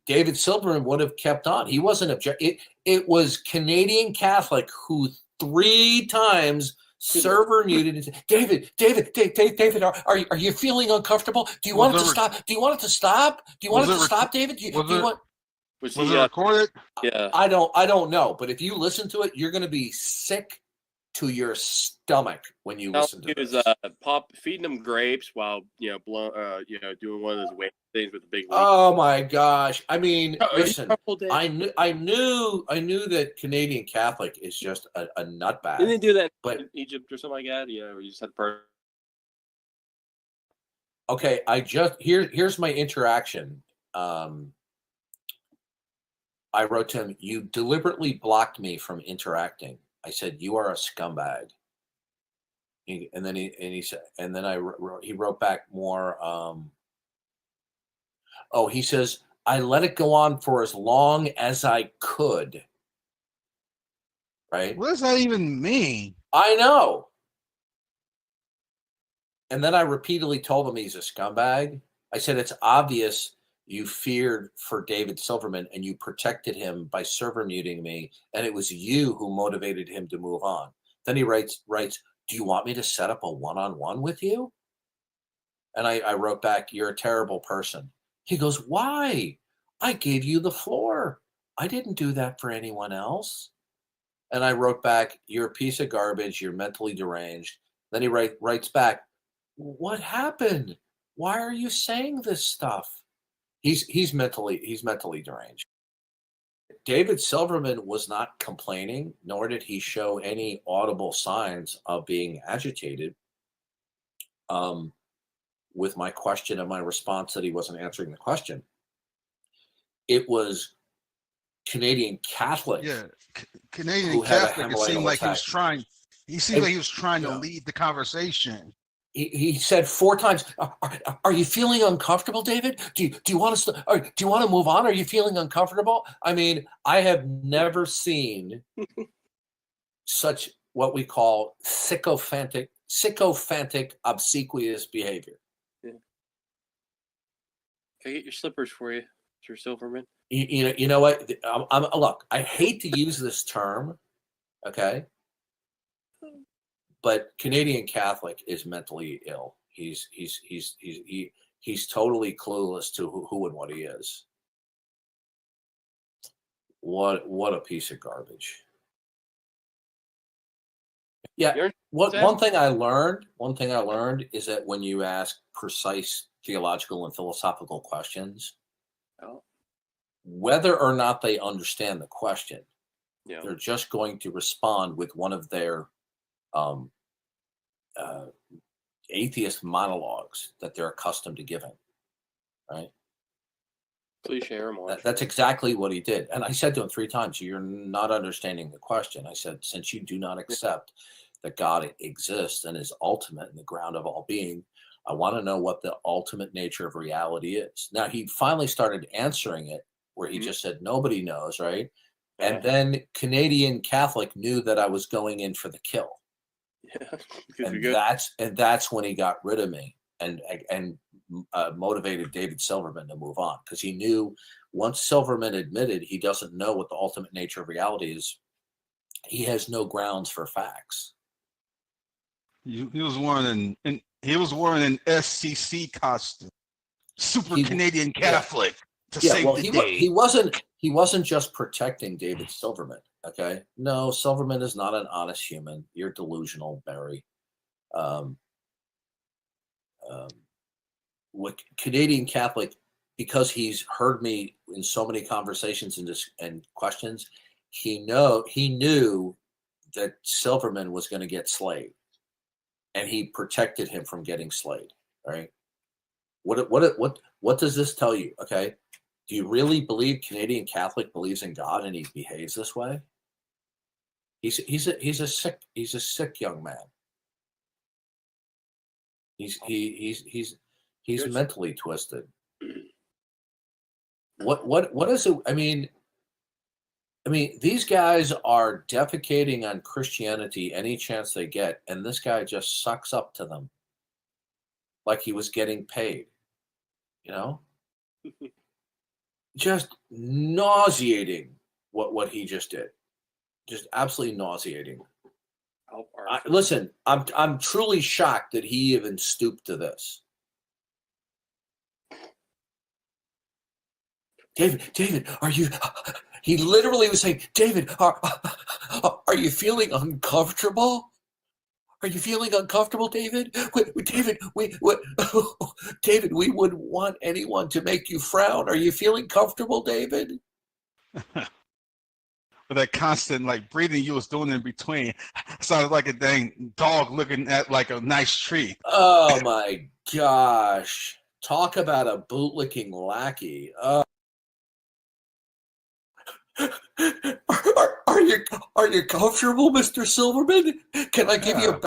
David Silverman would have kept on. He wasn't it was Canadian Catholic who 3 times server muted and said, David, are you feeling uncomfortable? Do you want it to stop? Do you want it to stop? Do you want it to stop, David? Was it recorded? Yeah. I don't know, but if you listen to it, you're going to be sick to your stomach when you listen to it. He was feeding him grapes while doing one of those wave things with the big. Oh my gosh! I mean, listen, I knew that Canadian Catholic is just a nutbag. Didn't they do that in Egypt or something like that? Yeah, where you just had the Okay, here's my interaction. I wrote to him, you deliberately blocked me from interacting. I said, you are a scumbag. He wrote back more. He says, I let it go on for as long as I could. Right? What does that even mean? I know. And then I repeatedly told him he's a scumbag. I said, it's obvious you feared for David Silverman and you protected him by server muting me, and it was you who motivated him to move on. Then he writes, do you want me to set up a one-on-one with you? And I wrote back, you're a terrible person. He goes, why? I gave you the floor. I didn't do that for anyone else. And I wrote back, you're a piece of garbage. You're mentally deranged. Then he writes back, what happened? Why are you saying this stuff? He's mentally deranged. David Silverman was not complaining, nor did he show any audible signs of being agitated with my question and my response that he wasn't answering the question. It was Canadian Catholic. Yeah, Canadian Catholic. It seemed like he was trying. He seemed like he was trying to lead the conversation. He said 4 times, are you feeling uncomfortable, David? Do you want to do you want to move on? Are you feeling uncomfortable? I mean, I have never seen such what we call sycophantic, obsequious behavior. Yeah. Can I get your slippers for you, Mr. Silverman? You know what? Look, I hate to use this term, okay? But Canadian Catholic is mentally ill. He's totally clueless to who and what he is. What a piece of garbage. Yeah. One thing I learned is that when you ask precise theological and philosophical questions, whether or not they understand the question, they're just going to respond with one of their atheist monologues that they're accustomed to giving, right? Cliche remarks. That's exactly what he did. And I said to him 3 times, you're not understanding the question. I said, since you do not accept that God exists and is ultimate and the ground of all being, I want to know what the ultimate nature of reality is. Now, he finally started answering it where he just said, nobody knows, right? And then Canadian Catholic knew that I was going in for the kill. Yeah, and that's when he got rid of me and motivated David Silverman to move on, because he knew once Silverman admitted he doesn't know what the ultimate nature of reality is, he has no grounds for facts. He was wearing an SCC costume, Canadian Catholic. To save the day. He wasn't just protecting David Silverman. Okay, no, Silverman is not an honest human. You're delusional, Barry. What Canadian Catholic, because he's heard me in so many conversations and questions, he knew that Silverman was going to get slayed, and he protected him from getting slayed. Right? What does this tell you? Okay, do you really believe Canadian Catholic believes in God and he behaves this way? He's a sick young man. He's mentally twisted. What is it? I mean, these guys are defecating on Christianity any chance they get, and this guy just sucks up to them like he was getting paid. You know, just nauseating what he just did. Just absolutely nauseating. Listen, I'm truly shocked that he even stooped to this. David, are you? He literally was saying, David, are you feeling uncomfortable? Are you feeling uncomfortable, David? David, David, we wouldn't want anyone to make you frown. Are you feeling comfortable, David? But that constant breathing you was doing in between sounded like a dang dog looking at like a nice tree. Oh my gosh. Talk about a bootlicking lackey. Are you comfortable, Mr. Silverman? Can I give you a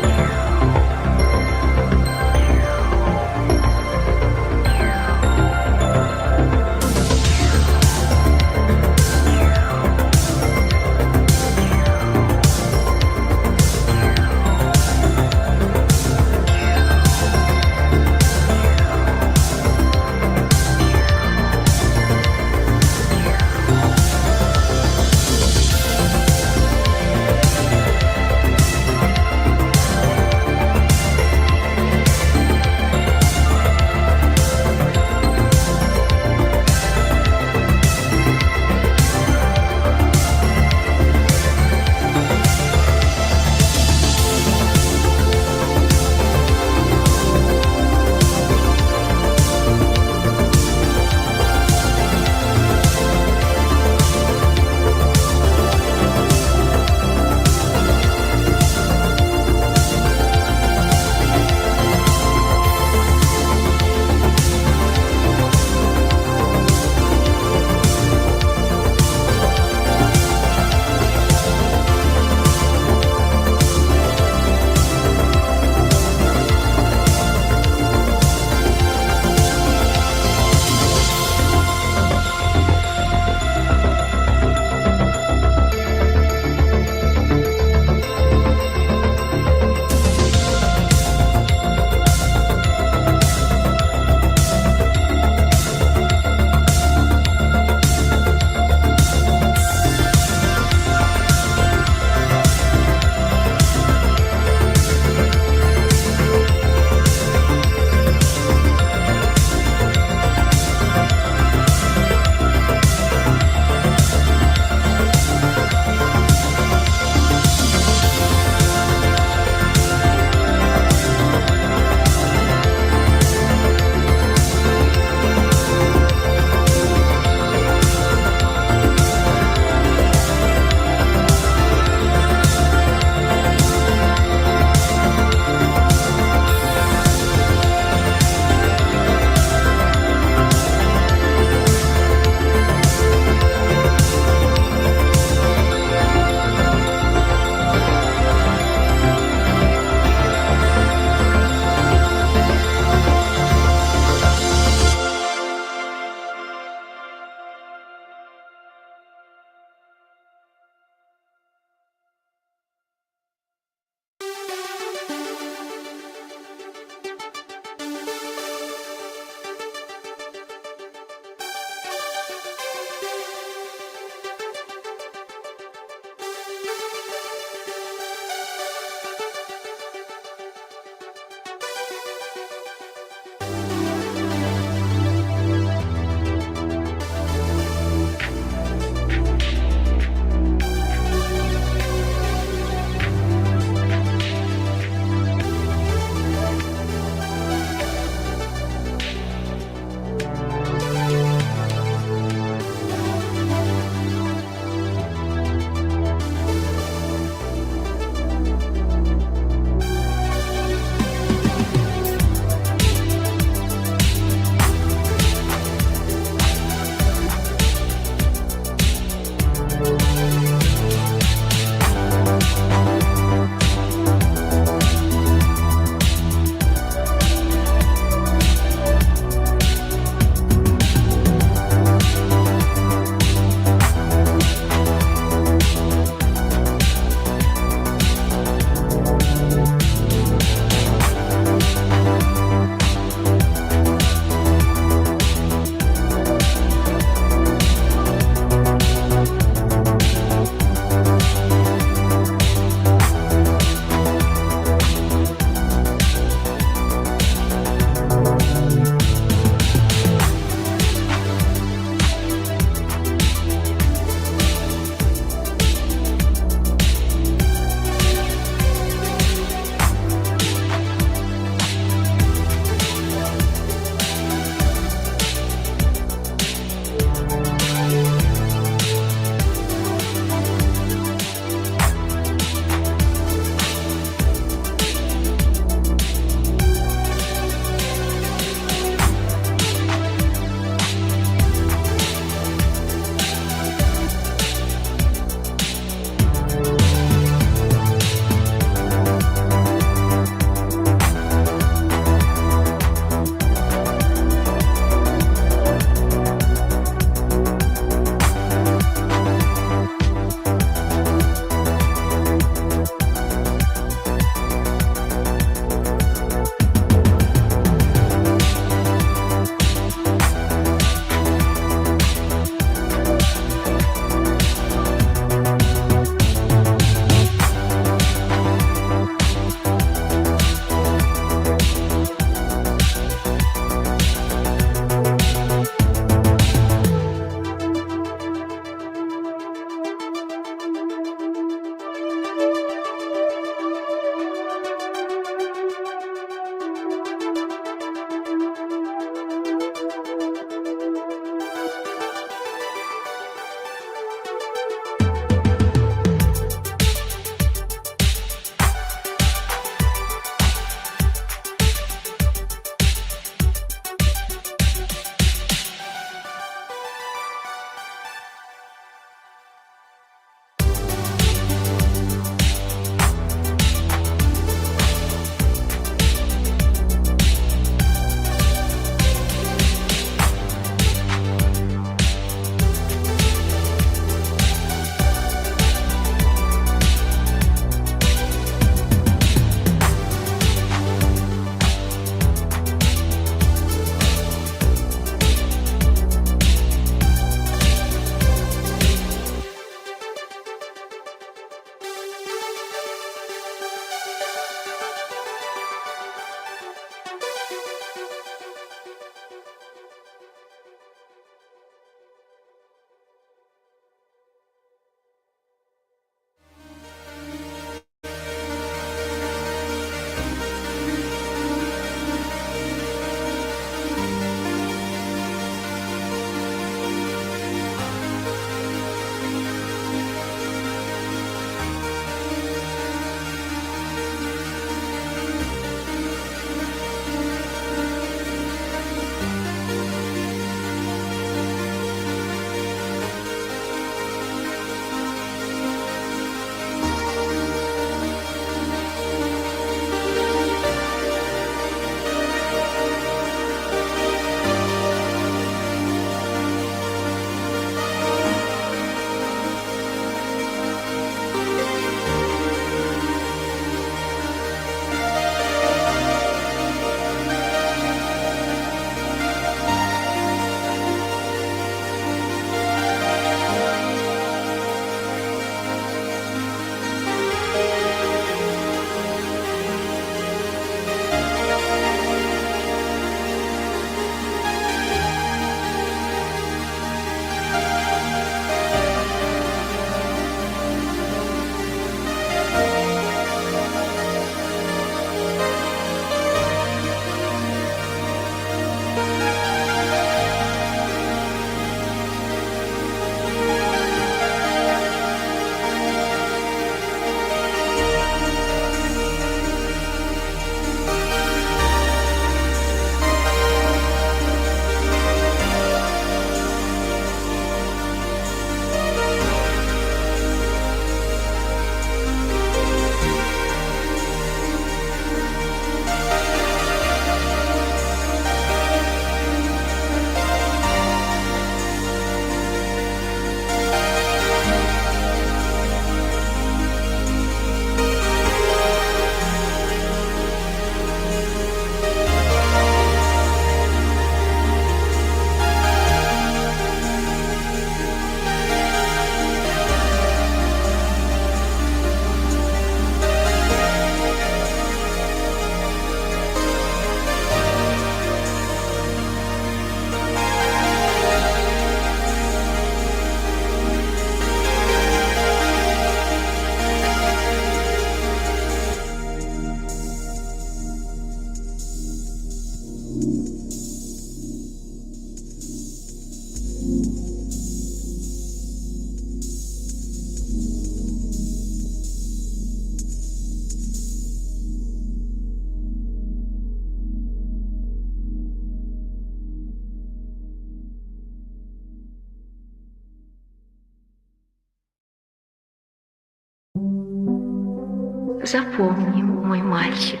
Запомни, мой мальчик,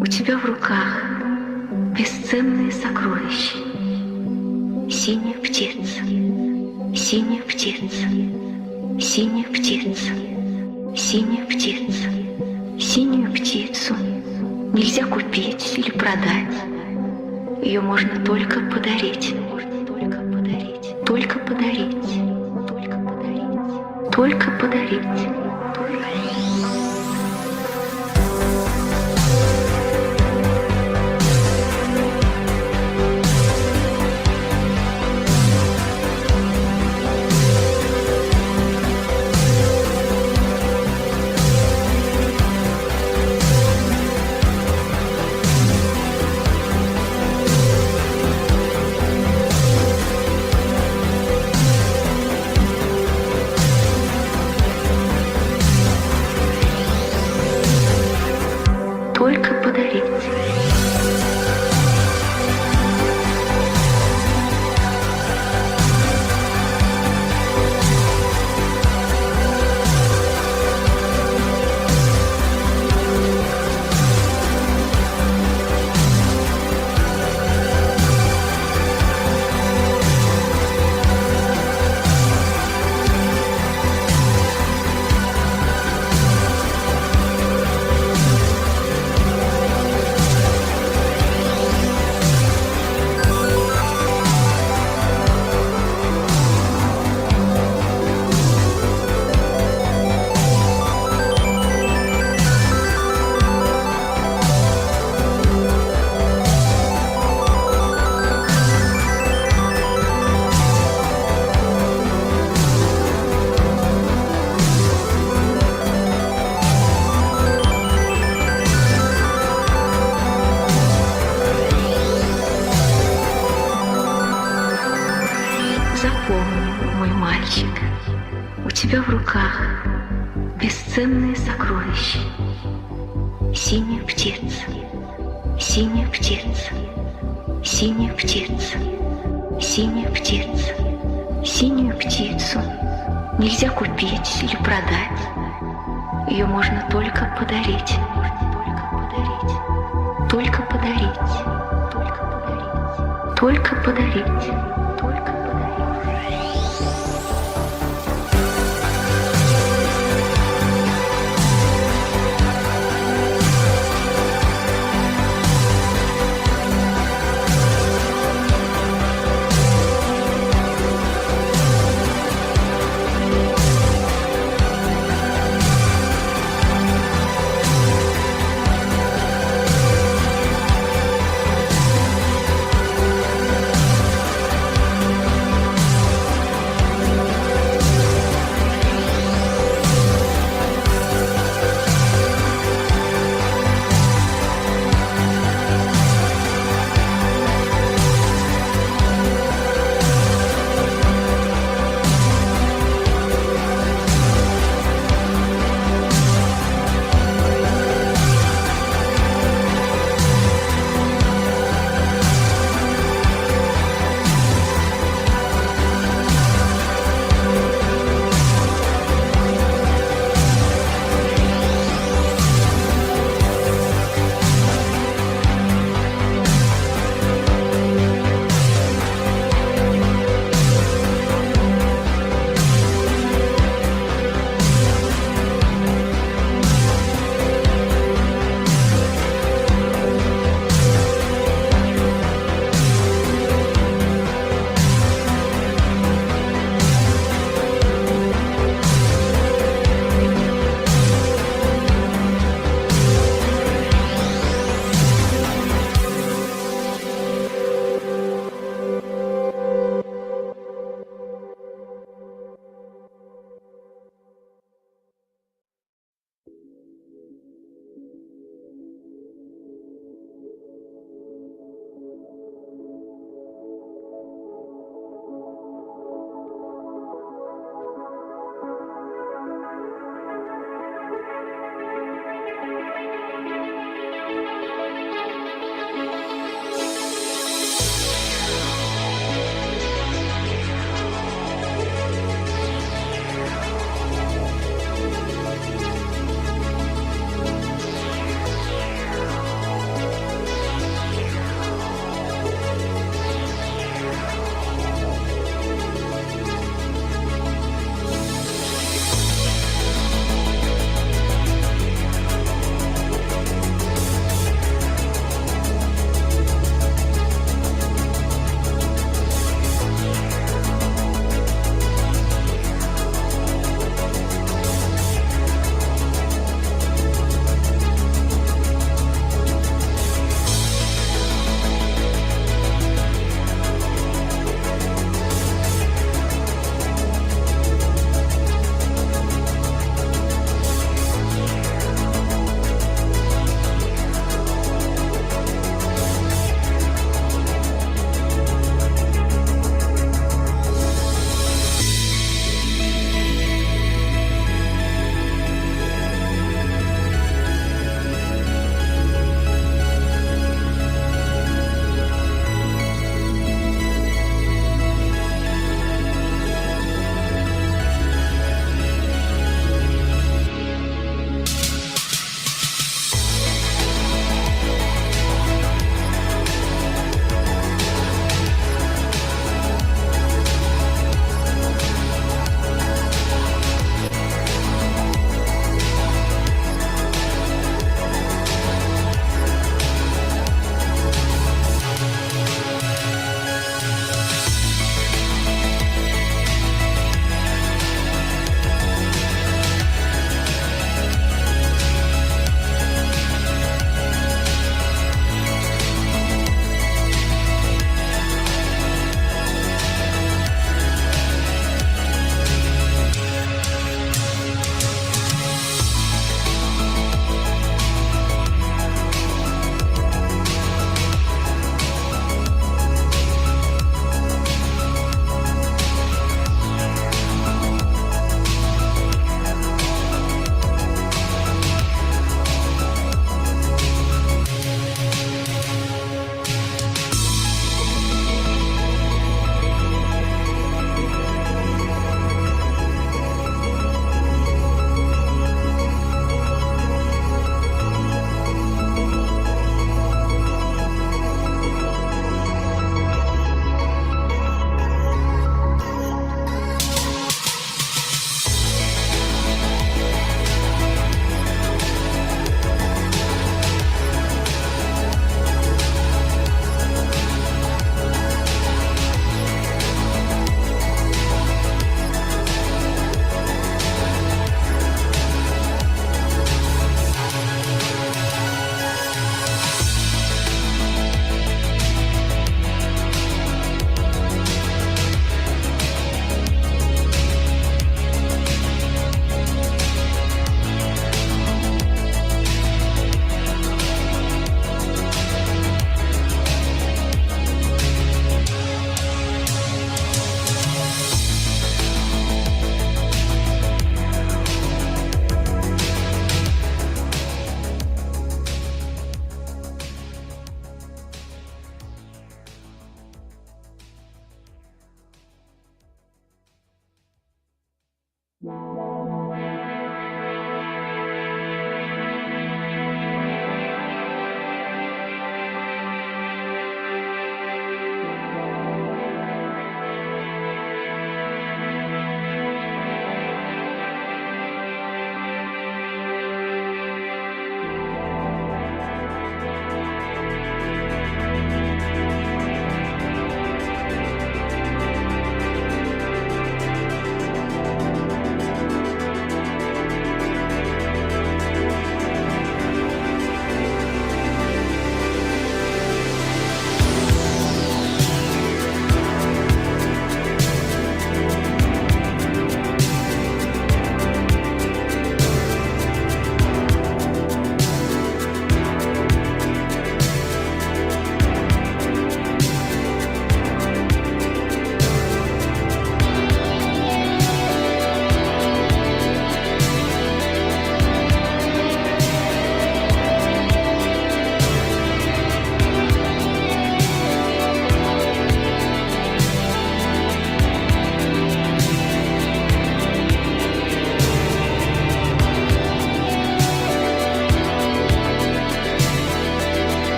у тебя в руках бесценные сокровища. Синяя птица, синяя птица, синяя птица, синяя птица. Синюю птицу нельзя купить или продать. Ее можно только подарить. Только подарить. Только подарить. Только подарить. Запомни, мой мальчик, у тебя в руках бесценные сокровища. Синяя птица, синяя птица, синяя птица, синяя птица. Синюю птицу нельзя купить или продать. Ее можно только подарить. Только подарить. Только подарить.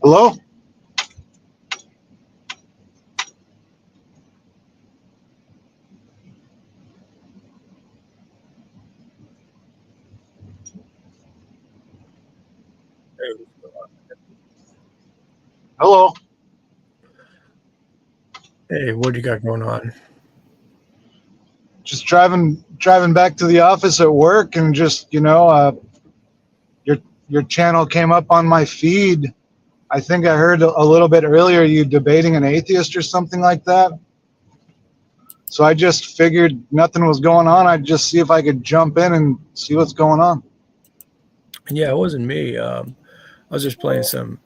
Hello? Hello? Hey, what do you got going on? Just driving back to the office at work, and just your channel came up on my feed. I think I heard a little bit earlier you debating an atheist or something like that. So I just figured nothing was going on. I'd just see if I could jump in and see what's going on. Yeah, it wasn't me. I was just playing some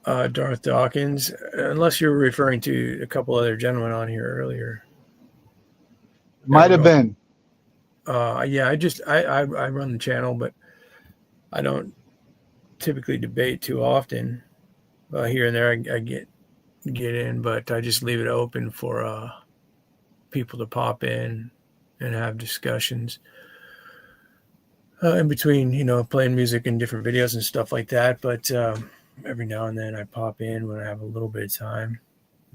Darth Dawkins, unless you're referring to a couple other gentlemen on here earlier. Might have been. Yeah, I run the channel, but I don't typically debate too often. Here and there, I get in, but I just leave it open for people to pop in and have discussions in between, playing music and different videos and stuff like that. But every now and then I pop in when I have a little bit of time.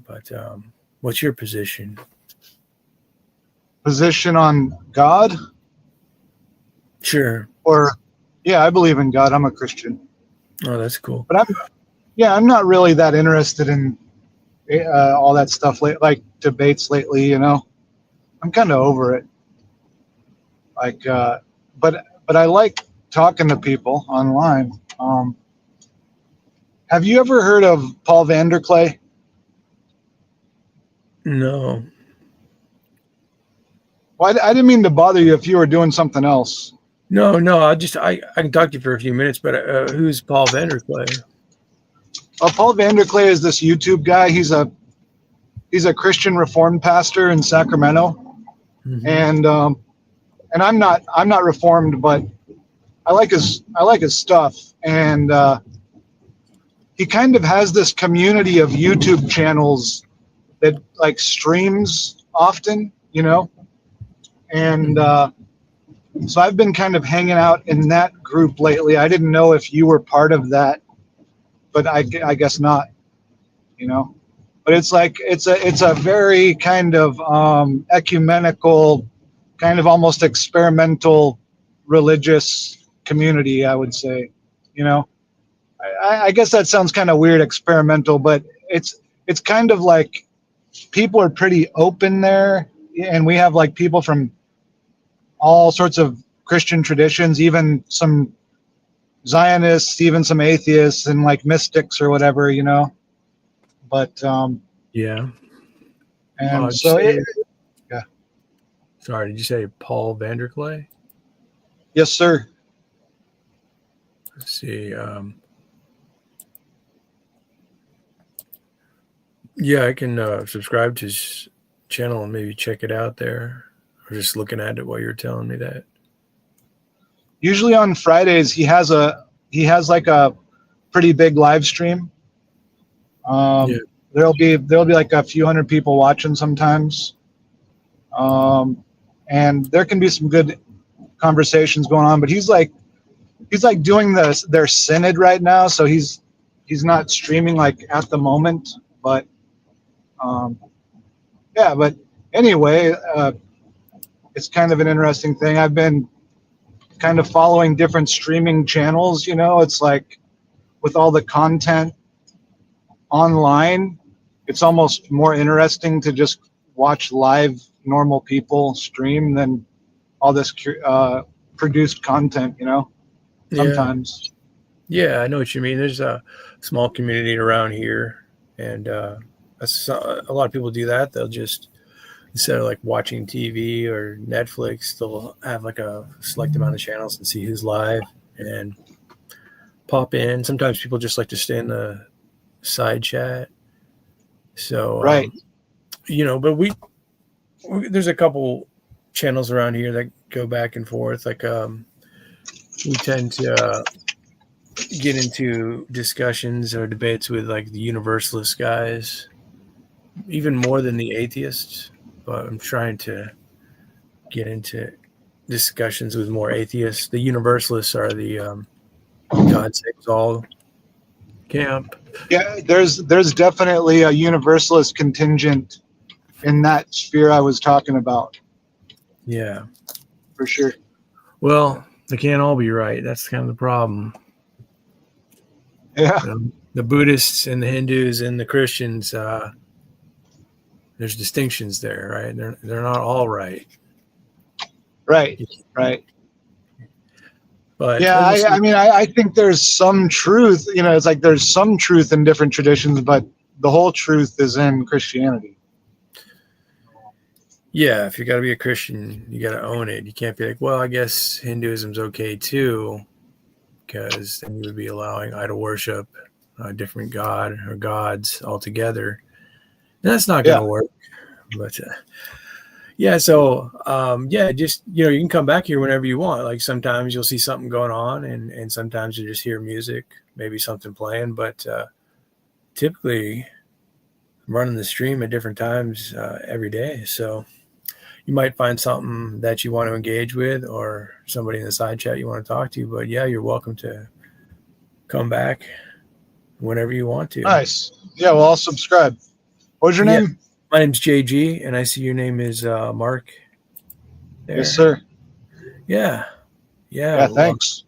But what's your position? Position on God? Sure. Or, yeah, I believe in God. I'm a Christian. Oh, that's cool. But I'm not really that interested in all that stuff, like debates lately. I'm kind of over it. But I like talking to people online. Have you ever heard of Paul Vanderklay? No. Well, I didn't mean to bother you if you were doing something else. No. I can talk to you for a few minutes, but who's Paul Vanderklay? Paul Vanderklay is this YouTube guy. He's a Christian Reformed pastor in Sacramento, and I'm not Reformed, but I like his stuff, and he kind of has this community of YouTube channels that like streams often, and so I've been kind of hanging out in that group lately. I didn't know if you were part of that, but I guess not, But it's a very kind of ecumenical, kind of almost experimental religious community, I would say. I guess that sounds kind of weird, experimental, but it's kind of like people are pretty open there, and we have like people from all sorts of Christian traditions, even some Zionists, even some atheists, and like mystics or whatever, But yeah, and yeah. Sorry, did you say Paul Vanderklay? Yes, sir. Let's see. Yeah, I can subscribe to his channel and maybe check it out there. Or just looking at it while you're telling me that. Usually on Fridays he has like a pretty big live stream. There'll be like a few hundred people watching sometimes, and there can be some good conversations going on. But he's like doing their synod right now, so he's not streaming like at the moment. But yeah, but anyway, it's kind of an interesting thing. I've been kind of following different streaming channels. It's like with all the content online, it's almost more interesting to just watch live normal people stream than all this produced content, sometimes. Yeah, I know what you mean. There's a small community around here, and a lot of people do that. They'll just, instead of like watching TV or Netflix, they'll have like a select amount of channels and see who's live and pop in. Sometimes people just like to stay in the side chat. So, right. But we there's a couple channels around here that go back and forth. Like, we tend to get into discussions or debates with like the universalist guys, even more than the atheists. But I'm trying to get into discussions with more atheists. The universalists are the God saves all camp. Yeah, there's definitely a universalist contingent in that sphere I was talking about. Yeah, for sure. Well, they can't all be right. That's kind of the problem. Yeah. The Buddhists and the Hindus and the Christians, there's distinctions there, right? They're not all right. Right. But yeah, I think there's some truth. It's like there's some truth in different traditions, but the whole truth is in Christianity. Yeah, if you got to be a Christian, you got to own it. You can't be like, well, I guess Hinduism's okay too, because then you would be allowing idol worship, a different god or gods altogether. And that's not going to work. But just you can come back here whenever you want. Like sometimes you'll see something going on, and sometimes you just hear music, maybe something playing. But typically, I'm running the stream at different times every day, so you might find something that you want to engage with, or somebody in the side chat you want to talk to. But yeah, you're welcome to come back whenever you want to. Nice. Yeah, well, I'll subscribe. What's your name? My name's JG, and I see your name is Mark. There. Yes, sir. Yeah. Yeah, thanks.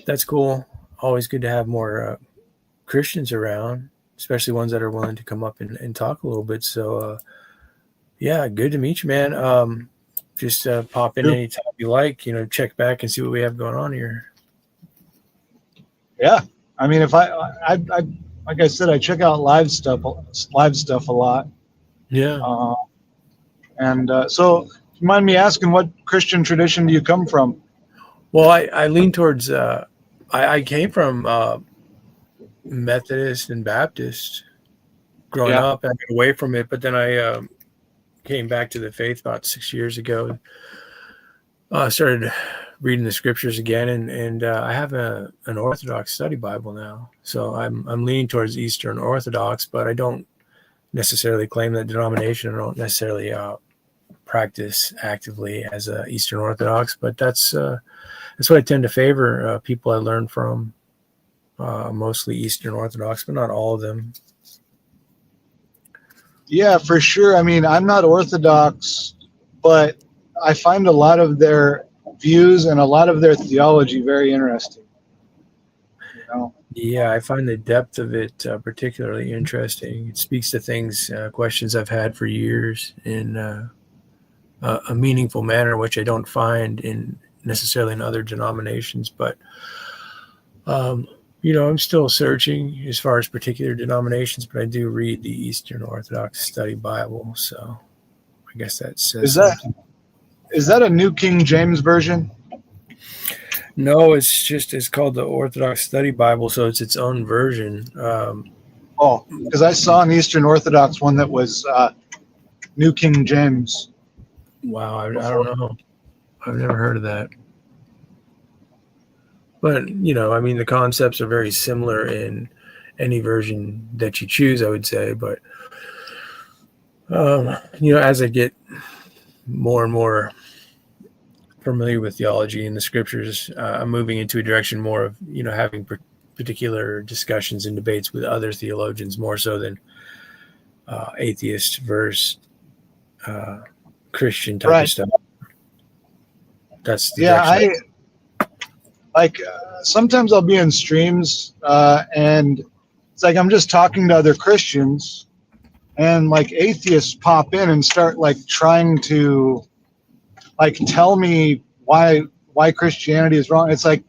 That's cool. Always good to have more Christians around, especially ones that are willing to come up and talk a little bit. So, good to meet you, man. Just pop in anytime you like, check back and see what we have going on here. Yeah. I mean, if I like I said, I check out live stuff a lot. Yeah. So, you mind me asking, what Christian tradition do you come from? Well, I lean towards, I came from Methodist and Baptist growing up. I got away from it, but then I came back to the faith about 6 years ago. Started reading the scriptures again, and I have an Orthodox study Bible now. So I'm leaning towards Eastern Orthodox, but I don't necessarily claim that denomination. I don't necessarily practice actively as a Eastern Orthodox, but that's what I tend to favor. People I learn from, mostly Eastern Orthodox, but not all of them. Yeah, for sure. I mean, I'm not Orthodox, but I find a lot of their views and a lot of their theology very interesting. Yeah, I find the depth of it particularly interesting. It speaks to things, questions I've had for years in a meaningful manner, which I don't find necessarily in other denominations. But, I'm still searching as far as particular denominations, but I do read the Eastern Orthodox Study Bible. So I guess that says Is that a New King James Version? No, it's called the Orthodox Study Bible, so it's its own version. Because I saw an Eastern Orthodox one that was New King James. Wow, I don't know. I've never heard of that. But, the concepts are very similar in any version that you choose, I would say. But, as I get more and more familiar with theology and the scriptures, I'm moving into a direction more of, having particular discussions and debates with other theologians, more so than atheist versus Christian type of stuff. That's the direction. Sometimes I'll be in streams and it's like I'm just talking to other Christians, and like atheists pop in and start trying to tell me why Christianity is wrong. It's like,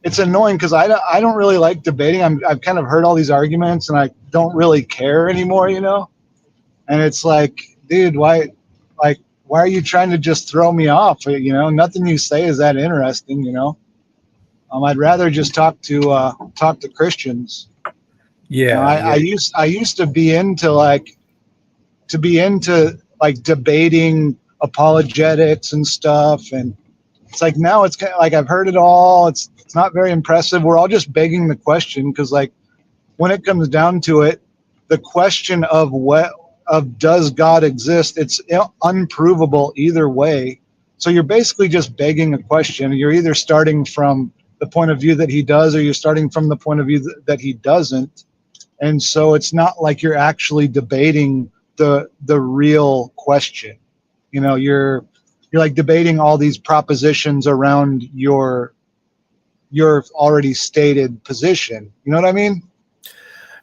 it's annoying because I don't really like debating. I've kind of heard all these arguments and I don't really care anymore, and it's like, dude, why are you trying to just throw me off? Nothing you say is that interesting, I'd rather just talk to Christians. Yeah. I used to be into debating apologetics and stuff, and it's like now it's kind of like I've heard it all. It's not very impressive. We're all just begging the question, because when it comes down to it, the question of does God exist, it's unprovable either way. So you're basically just begging a question. You're either starting from the point of view that he does, or you're starting from the point of view that he doesn't. And so it's not like you're actually debating the real question. You know, you're like debating all these propositions around your already stated position. You know what I mean?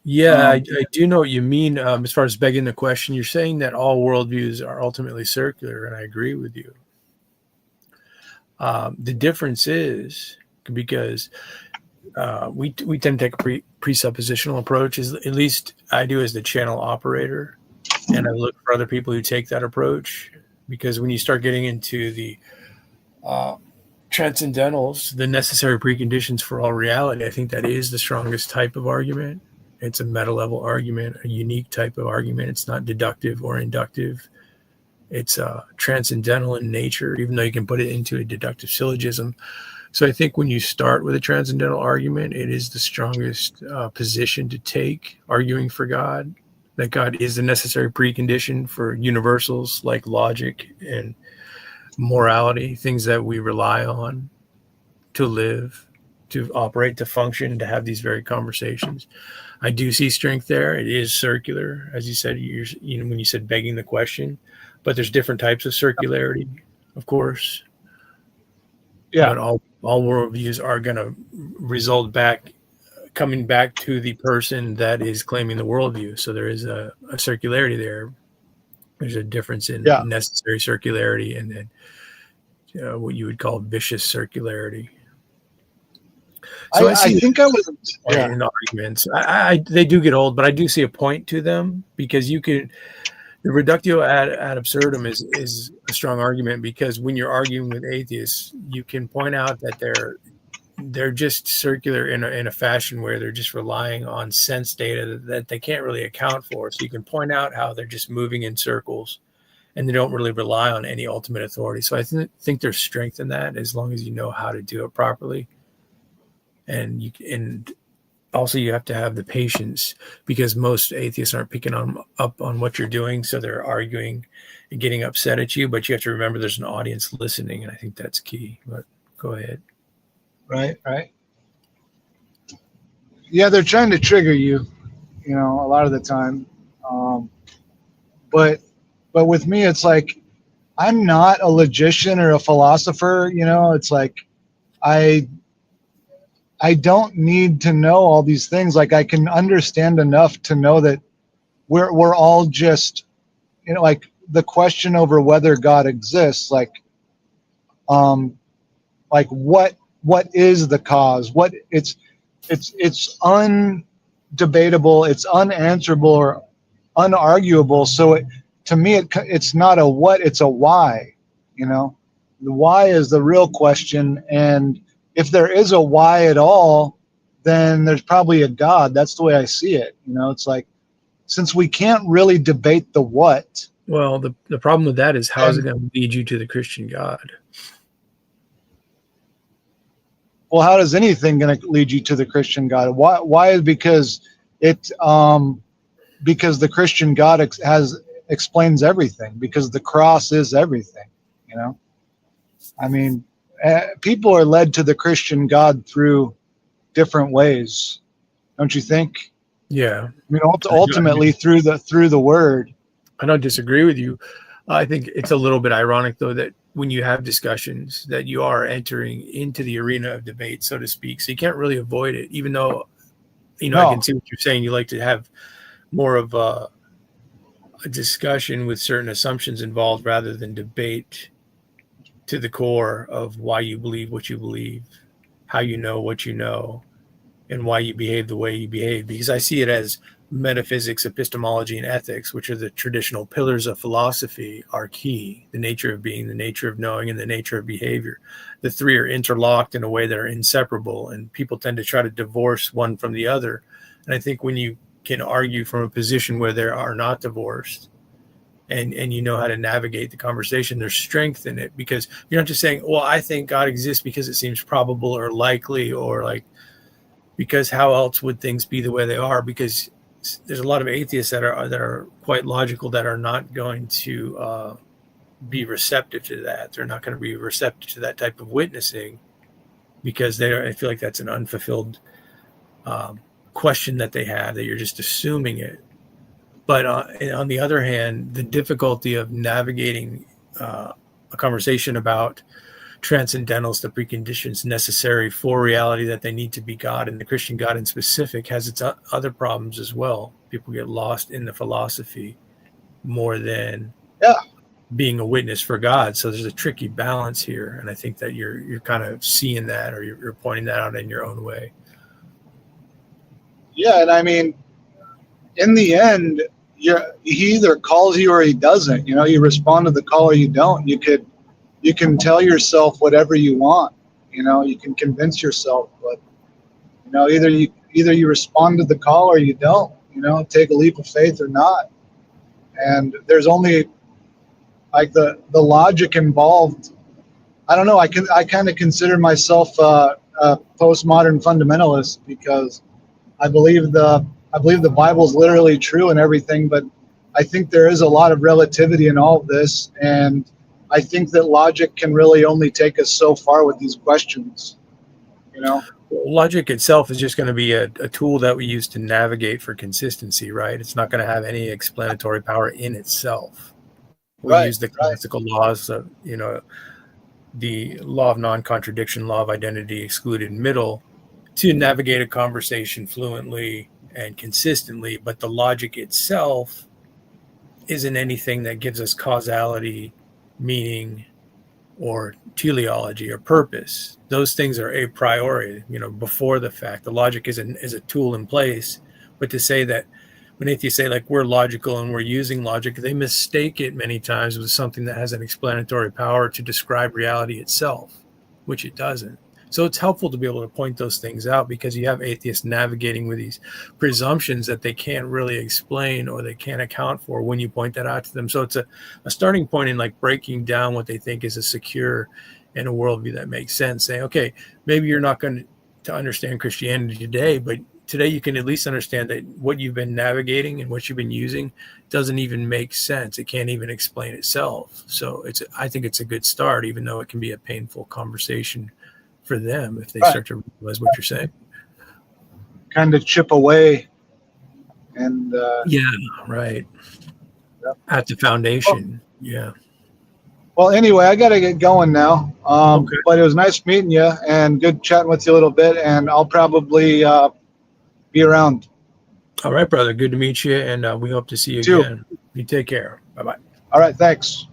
Yeah, I do know what you mean. As far as begging the question, you're saying that all worldviews are ultimately circular, and I agree with you. The difference is because we tend to take a presuppositional approach, at least I do as the channel operator, and I look for other people who take that approach, because when you start getting into the transcendentals, the necessary preconditions for all reality, I think that is the strongest type of argument. It's a meta level argument, a unique type of argument. It's not deductive or inductive. It's transcendental in nature, even though you can put it into a deductive syllogism. So I think when you start with a transcendental argument, it is the strongest position to take, arguing for God, that God is the necessary precondition for universals like logic and morality, things that we rely on to live, to operate, to function, to have these very conversations. I do see strength there. It is circular, as you said. You know, when you said begging the question, but there's different types of circularity, of course. Yeah. But all worldviews are going to result back, coming back to the person that is claiming the worldview. So there is a circularity there. There's a difference in necessary circularity and then what you would call vicious circularity. So I think I was in arguments. They do get old, but I do see a point to them, because you could. The reductio ad absurdum is a strong argument, because when you're arguing with atheists, you can point out that they're just circular in a fashion where they're just relying on sense data that they can't really account for. So you can point out how they're just moving in circles, and they don't really rely on any ultimate authority. So I think there's strength in that, as long as you know how to do it properly. And also you have to have the patience, because most atheists aren't picking up on what you're doing, so they're arguing and getting upset at you. But you have to remember there's an audience listening, and I think that's key. But go ahead. Right. Yeah, they're trying to trigger you, you know, a lot of the time. But with me, it's like, I'm not a logician or a philosopher. You know, it's like I don't need to know all these things. Like, I can understand enough to know that we're all just, you know, like the question over whether God exists, like what is the cause? It's undebatable, it's unanswerable or unarguable. So to me, it's not a what, it's a why. You know, the why is the real question, and if there is a why at all, then there's probably a God. That's the way I see it. You know, it's like, since we can't really debate the what. Well, the problem with that is, how is it going to lead you to the Christian God? Well, how is anything going to lead you to the Christian God? Why? Because because the Christian God explains everything, because the cross is everything, you know? I mean, people are led to the Christian God through different ways, don't you think? Yeah. I mean, ultimately through the word. I don't disagree with you. I think it's a little bit ironic, though, that when you have discussions, that you are entering into the arena of debate, so to speak. So you can't really avoid it, even though, you know, I can see what you're saying. You like to have more of a discussion with certain assumptions involved, rather than debate to the core of why you believe what you believe, how you know what you know, and why you behave the way you behave. Because I see it as metaphysics, epistemology, and ethics, which are the traditional pillars of philosophy, are key. The nature of being, the nature of knowing, and the nature of behavior. The three are interlocked in a way that are inseparable, and people tend to try to divorce one from the other. And I think when you can argue from a position where they are not divorced, and you know how to navigate the conversation, there's strength in it, because you're not just saying, well, I think God exists because it seems probable or likely, or like, because how else would things be the way they are? Because there's a lot of atheists that are quite logical, that are not going to be receptive to that. They're not going to be receptive to that type of witnessing, because I feel like that's an unfulfilled question that they have, that you're just assuming it. But on the other hand, the difficulty of navigating a conversation about transcendentals, the preconditions necessary for reality, that they need to be God, and the Christian God in specific has its other problems as well. People get lost in the philosophy more than being a witness for God. So there's a tricky balance here, and I think that you're kind of seeing that, or you're pointing that out in your own way. Yeah, and I mean, in the end, he either calls you or he doesn't. You know, you respond to the call or you don't. You can tell yourself whatever you want. You know, you can convince yourself, but you know, either you respond to the call or you don't. You know, take a leap of faith or not. And there's only like the logic involved. I don't know. I kind of consider myself a postmodern fundamentalist because I believe the Bible is literally true and everything, but I think there is a lot of relativity in all of this, and I think that logic can really only take us so far with these questions. You know, logic itself is just going to be a tool that we use to navigate for consistency, right? It's not going to have any explanatory power in itself. We use the classical laws of, you know, the law of non-contradiction, law of identity excluded middle, to navigate a conversation fluently and consistently. But the logic itself isn't anything that gives us causality, meaning, or teleology or purpose. Those things are a priori, you know, before the fact. The logic is a tool in place. But to say that, when atheists say like we're logical and we're using logic, they mistake it many times with something that has an explanatory power to describe reality itself, which it doesn't. So it's helpful to be able to point those things out, because you have atheists navigating with these presumptions that they can't really explain or they can't account for when you point that out to them. So it's a starting point in like breaking down what they think is a secure and a worldview that makes sense. Saying, okay, maybe you're not going to understand Christianity today, but today you can at least understand that what you've been navigating and what you've been using doesn't even make sense. It can't even explain itself. So I think it's a good start, even though it can be a painful conversation for them if they start to realize what you're saying. Kind of chip away and at the foundation. Well, anyway, I got to get going now. But it was nice meeting you and good chatting with you a little bit, and I'll probably be around. All right, brother. Good to meet you, and we hope to see you again. You take care. Bye-bye. All right, thanks.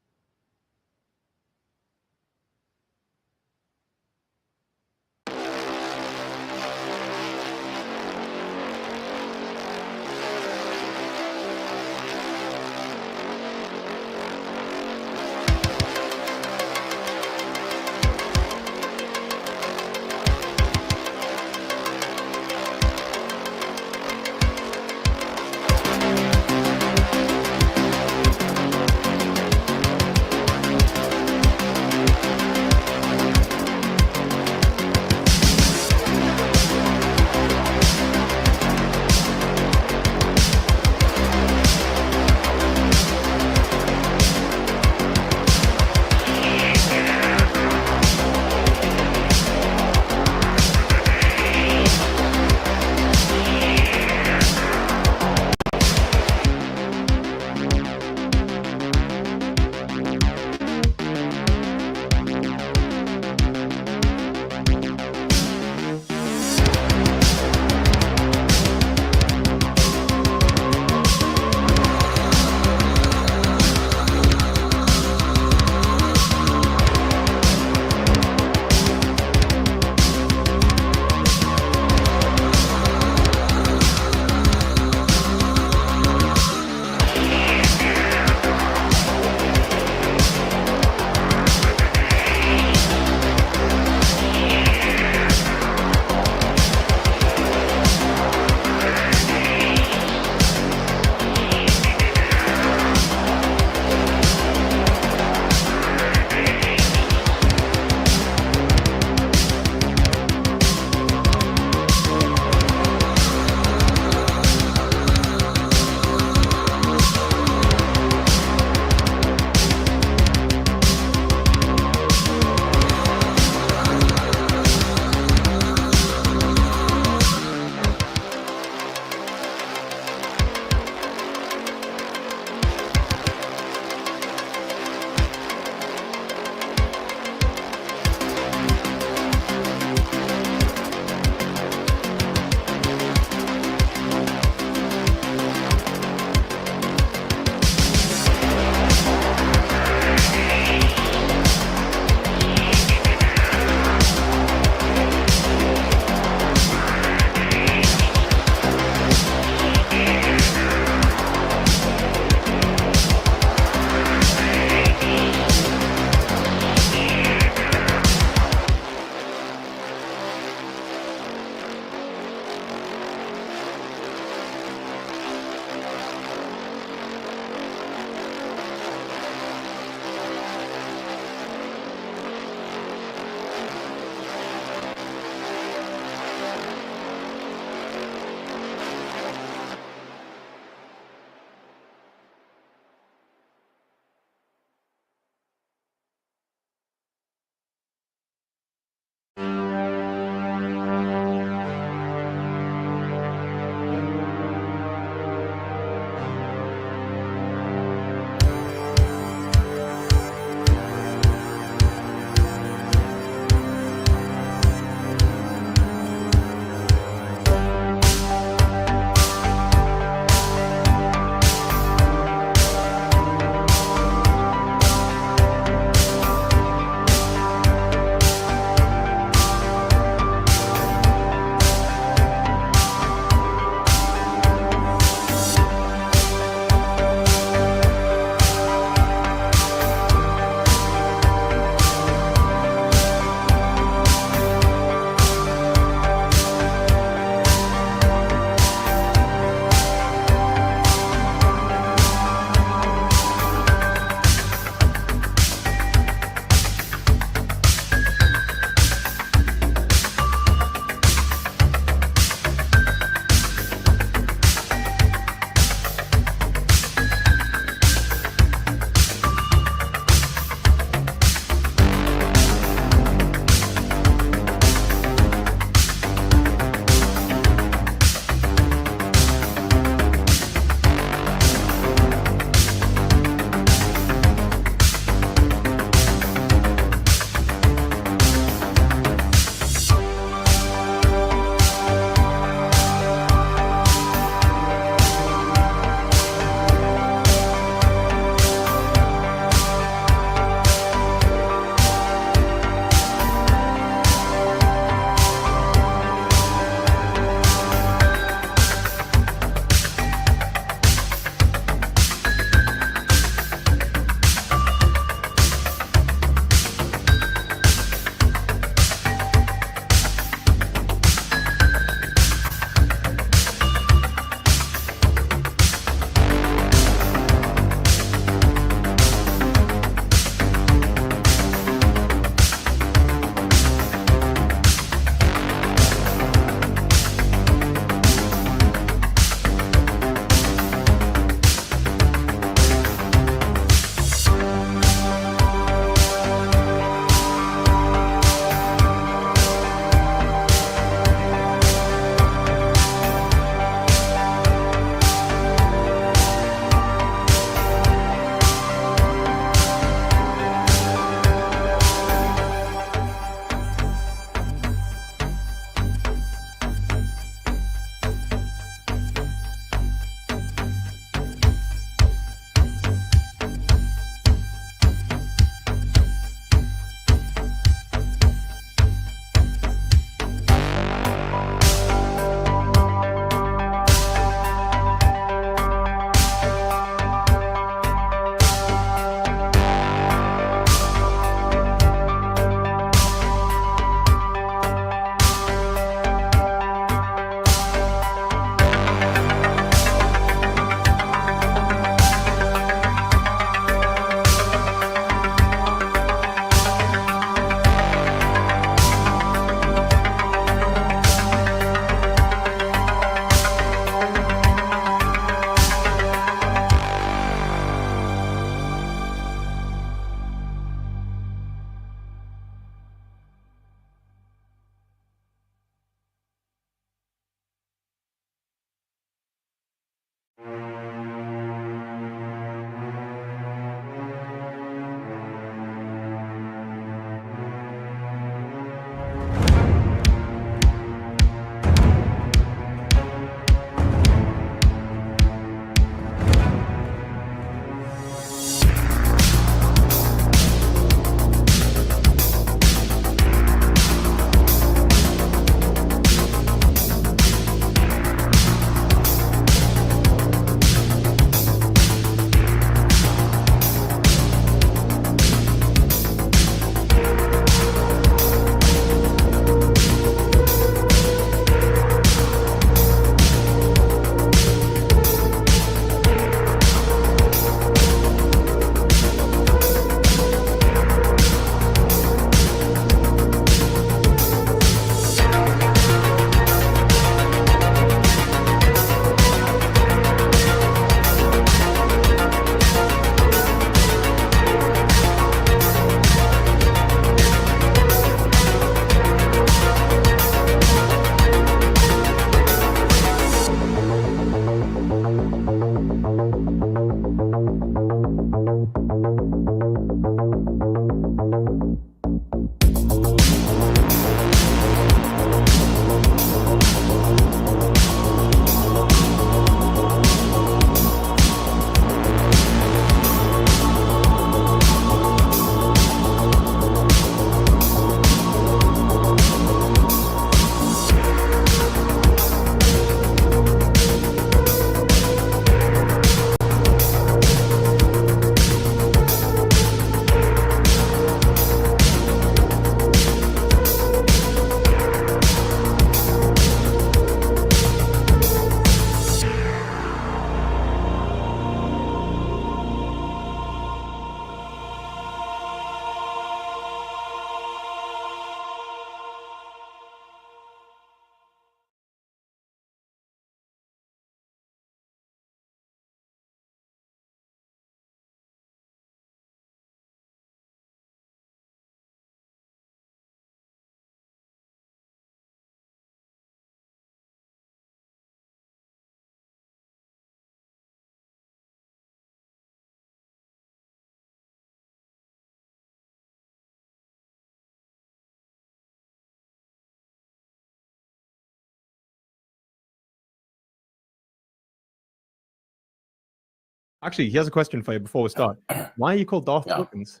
Actually, he has a question for you before we start. Why are you called Darth Dawkins?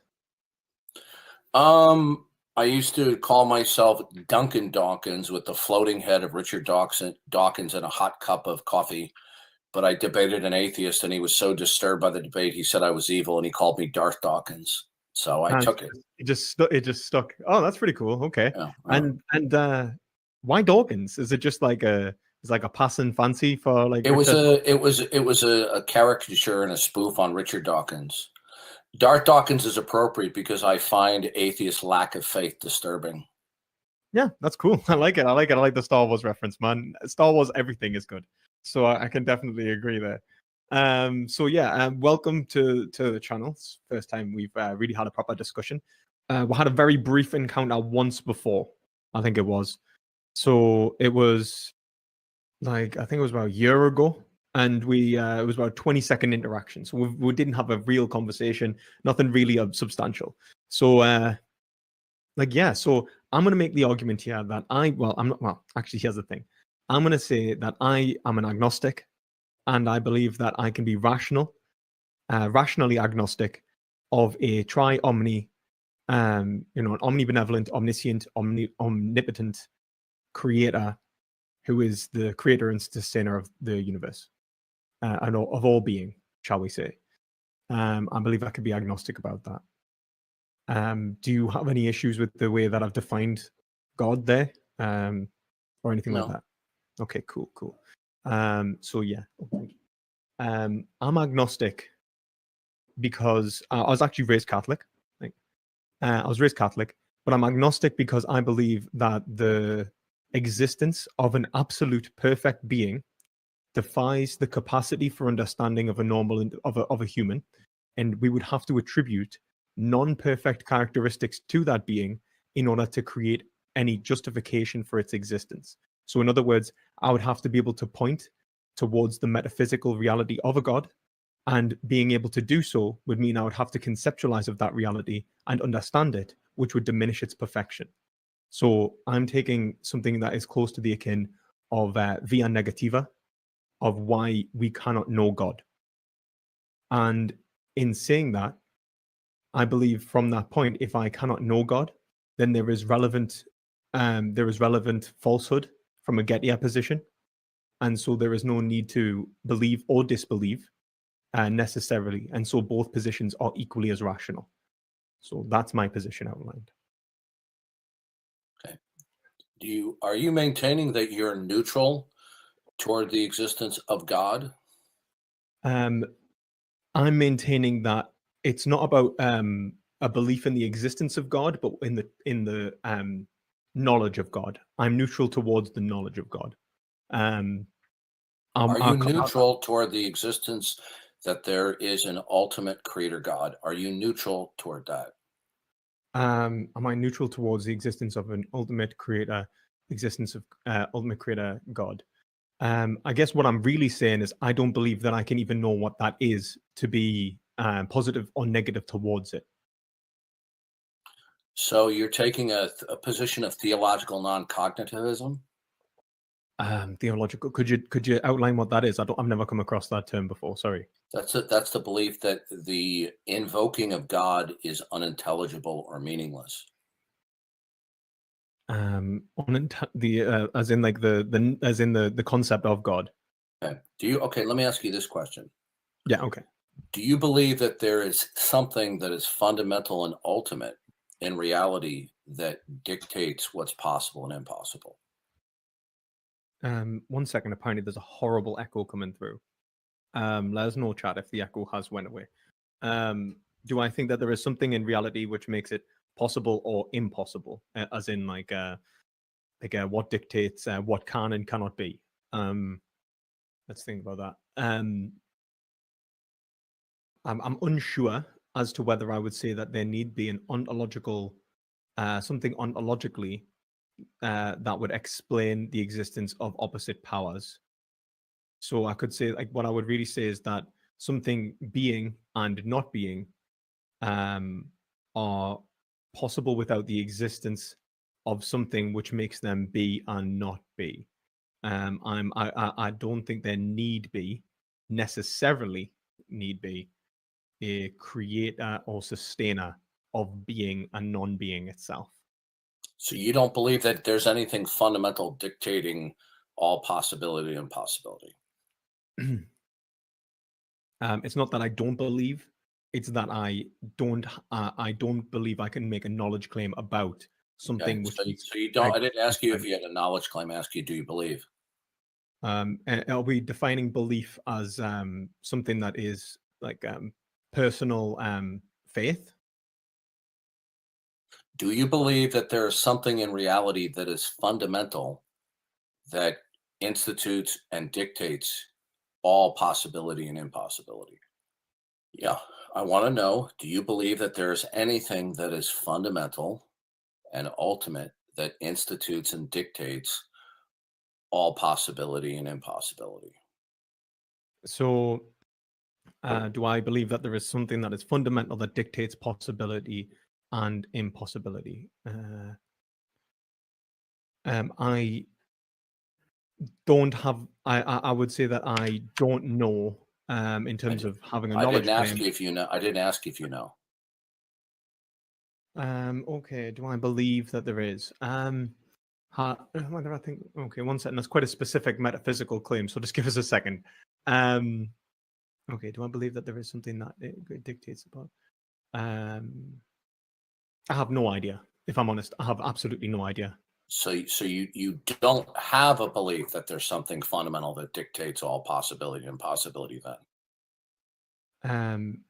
I used to call myself Duncan Dawkins with the floating head of Richard Dawkins and a hot cup of coffee. But I debated an atheist, and he was so disturbed by the debate, he said I was evil, and he called me Darth Dawkins. So I took it. It just stuck. Oh, that's pretty cool. Okay. Yeah. And why Dawkins? Is it just like a passing fancy for like? It was a caricature and a spoof on Richard Dawkins. Darth Dawkins is appropriate because I find atheists' lack of faith disturbing. Yeah, that's cool. I like it. I like the Star Wars reference, man. Star Wars, everything is good. So I can definitely agree there. Welcome to the channel. It's the first time we've really had a proper discussion. We had a very brief encounter once before, I think it was. So it was I think it was about a year ago, and it was about a 20-second interaction. So we didn't have a real conversation, nothing really substantial. So so I'm going to make the argument here that actually, here's the thing. I'm going to say that I am an agnostic, and I believe that I can be rationally agnostic of a tri-omni, an omnibenevolent, omniscient, omnipotent creator who is the creator and sustainer of the universe, and of all being, shall we say. I believe I could be agnostic about that. Do you have any issues with the way that I've defined God there, or anything like that? Okay, cool. I'm agnostic because I was actually raised Catholic. I was raised Catholic, but I'm agnostic because I believe that the existence of an absolute perfect being defies the capacity for understanding of a human, and we would have to attribute non-perfect characteristics to that being in order to create any justification for its existence. So in other words, I would have to be able to point towards the metaphysical reality of a God, and being able to do so would mean I would have to conceptualize of that reality and understand it, which would diminish its perfection. So I'm taking something that is close to the akin of via negativa, of why we cannot know God. And in saying that, I believe from that point, if I cannot know God, then there is relevant falsehood from a Gettier position, and so there is no need to believe or disbelieve necessarily, and so both positions are equally as rational. So that's my position outlined. Okay. Are you maintaining that you're neutral toward the existence of God? I'm maintaining that it's not about a belief in the existence of God, but in the knowledge of God. I'm neutral towards the knowledge of God. Are you neutral toward the existence that there is an ultimate creator God? Are you neutral toward that? Am I neutral towards the existence of an ultimate creator God? I guess what I'm really saying is I don't believe that I can even know what that is to be positive or negative towards it. So you're taking a position of theological non-cognitivism? Theological. Could you outline what that is? I've never come across that term before. Sorry. That's the belief that the invoking of God is unintelligible or meaningless. As in like the concept of God. Okay. Let me ask you this question. Yeah. Okay. Do you believe that there is something that is fundamental and ultimate in reality that dictates what's possible and impossible? 1 second. Apparently, there's a horrible echo coming through. Let us know, chat, if the echo has went away. Do I think that there is something in reality which makes it possible or impossible, as in what dictates what can and cannot be? Let's think about that. I'm unsure as to whether I would say that there need be an ontological something ontologically that would explain the existence of opposite powers. So I could say, like, what I would really say is that something being and not being are possible without the existence of something which makes them be and not be. I don't think there need be necessarily need be a creator or sustainer of being and non-being itself. So you don't believe that there's anything fundamental dictating all possibility and possibility? It's not that I don't believe; it's that I don't believe I can make a knowledge claim about something. Okay. So you don't. I didn't ask you if you had a knowledge claim. I asked you, do you believe? And are we defining belief as something that is like personal faith? Do you believe that there is something in reality that is fundamental that institutes and dictates all possibility and impossibility? Yeah, I want to know, do you believe that there's anything that is fundamental and ultimate that institutes and dictates all possibility and impossibility? So, do I believe that there is something that is fundamental that dictates possibility and impossibility? I don't have. I would say that I don't know. In terms of having a knowledge claim. I didn't ask you if you know. I didn't ask if you know. Okay. Do I believe that there is? Whether I think. Okay, one second. That's quite a specific metaphysical claim. So just give us a second. Okay. Do I believe that there is something that it dictates about? I have no idea. If I'm honest, I have absolutely no idea. So you don't have a belief that there's something fundamental that dictates all possibility and impossibility then?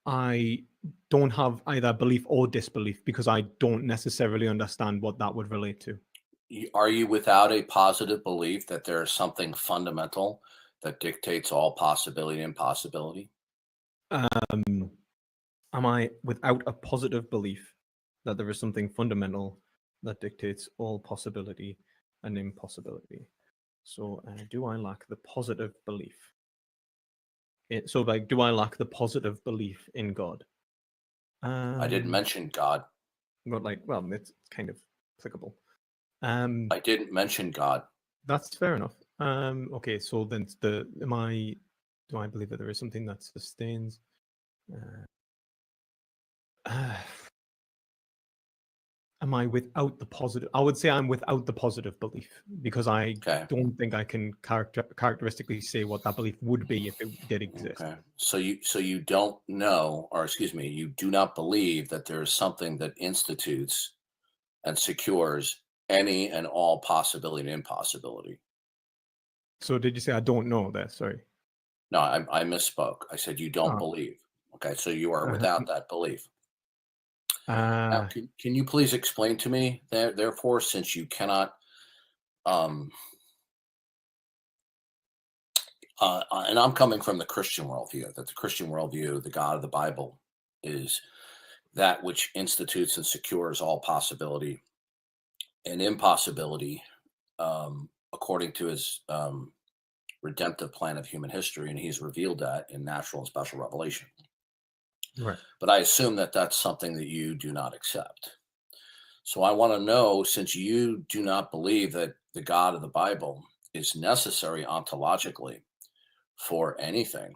I don't have either belief or disbelief because I don't necessarily understand what that would relate to. Are you without a positive belief that there is something fundamental that dictates all possibility and impossibility? Am I without a positive belief that there is something fundamental that dictates all possibility and impossibility? So do I lack the positive belief? So like, do I lack the positive belief in God? I didn't mention God. But like, well, it's kind of applicable. I didn't mention God. That's fair enough. Okay, so then do I believe that there is something that sustains? Am I without the positive? I would say I'm without the positive belief because I don't think I can characteristically say what that belief would be if it did exist. Okay. So you don't know, or excuse me, you do not believe that there is something that institutes and secures any and all possibility and impossibility. So did you say I don't know that? Sorry. No, I misspoke. I said you don't believe. Okay, so you are without that belief. Now, can you please explain to me, therefore, since you cannot, and I'm coming from the Christian worldview, that the Christian worldview, the God of the Bible, is that which institutes and secures all possibility and impossibility according to his redemptive plan of human history, and he's revealed that in natural and special revelation. Right. But I assume that that's something that you do not accept. So I want to know, since you do not believe that the God of the Bible is necessary ontologically for anything,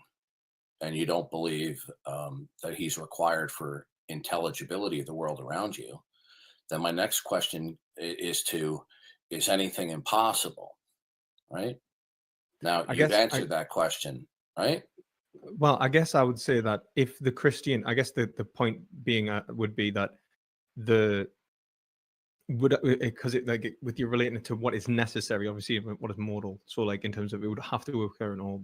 and you don't believe that he's required for intelligibility of the world around you, then my next question is anything impossible? Right? Now, you've answered that question, right? Well, I guess I would say that if the Christian, I guess the point being would be that because like with you relating it to what is necessary, obviously what is mortal. So like in terms of it would have to occur in all.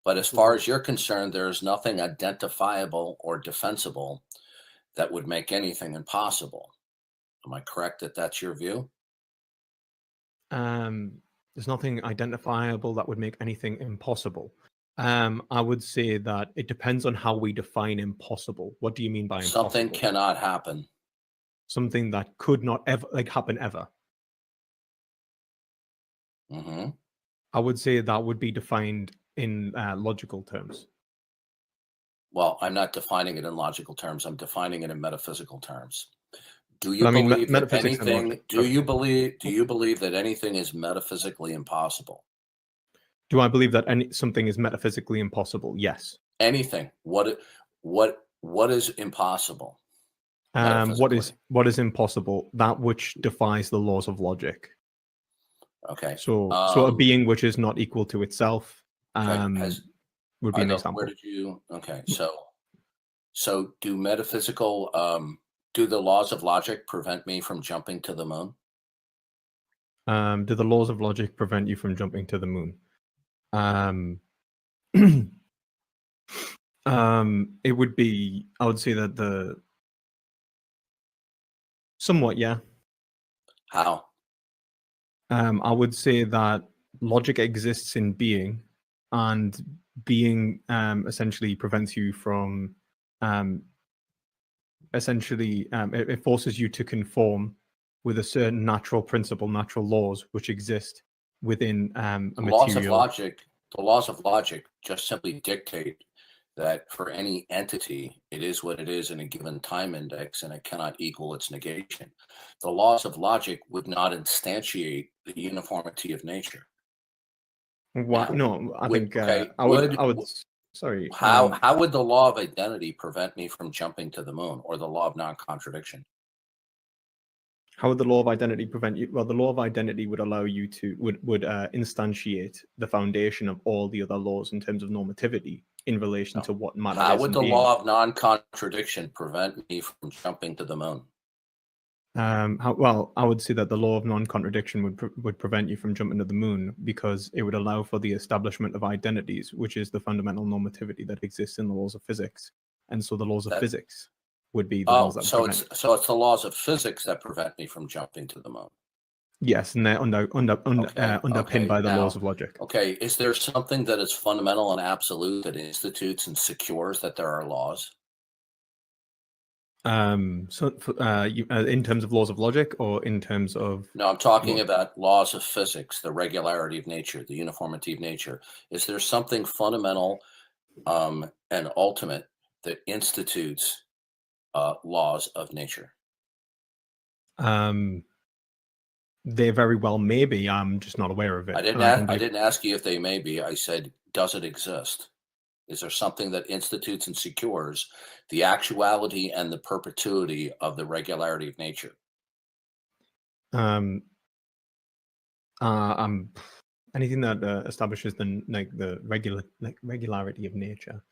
But as far as you're concerned, there is nothing identifiable or defensible that would make anything impossible. Am I correct that that's your view? There's nothing identifiable that would make anything impossible. I would say that it depends on how we define impossible. What do you mean by impossible? Something cannot happen. Something that could not ever happen ever. Mm-hmm. I would say that would be defined in logical terms. Well, I'm not defining it in logical terms. I'm defining it in metaphysical terms. Do you believe that anything? Do you believe that anything is metaphysically impossible? Do I believe that something is metaphysically impossible? Yes. anything. What is impossible? What is impossible? That which defies the laws of logic. Okay. So a being which is not equal to itself would be an example. Where did you? Okay. So do metaphysical do the laws of logic prevent me from jumping to the moon? Do the laws of logic prevent you from jumping to the moon? It would be. I would say that somewhat, yeah. How? I would say that logic exists in being, and being essentially prevents you from it forces you to conform with a certain natural principle, natural laws which exist within a material. The laws of logic just simply dictate that for any entity, it is what it is in a given time index, and it cannot equal its negation. The laws of logic would not instantiate the uniformity of nature. What? No, I think I would. Sorry. How would the law of identity prevent me from jumping to the moon, or the law of non-contradiction? How would the law of identity prevent you? Well, the law of identity would allow you to would instantiate the foundation of all the other laws in terms of normativity in relation to what matter. How would the law of non-contradiction prevent me from jumping to the moon? Well, I would say that the law of non-contradiction would prevent you from jumping to the moon, because it would allow for the establishment of identities, which is the fundamental normativity that exists in the laws of physics. And so the laws of physics would be the laws that prevent it. So it's the laws of physics that prevent me from jumping to the moon. Yes, and they're underpinned by the laws of logic. Okay, is there something that is fundamental and absolute that institutes and secures that there are laws? In terms of laws of logic, or in terms of? No, I'm talking about laws of physics, the regularity of nature, the uniformity of nature. Is there something fundamental and ultimate that institutes laws of nature? They very well may be. I'm just not aware of it. I didn't ask you if they may be. I said, does it exist? Is there something that institutes and secures the actuality and the perpetuity of the regularity of nature? Anything that establishes the regularity of nature.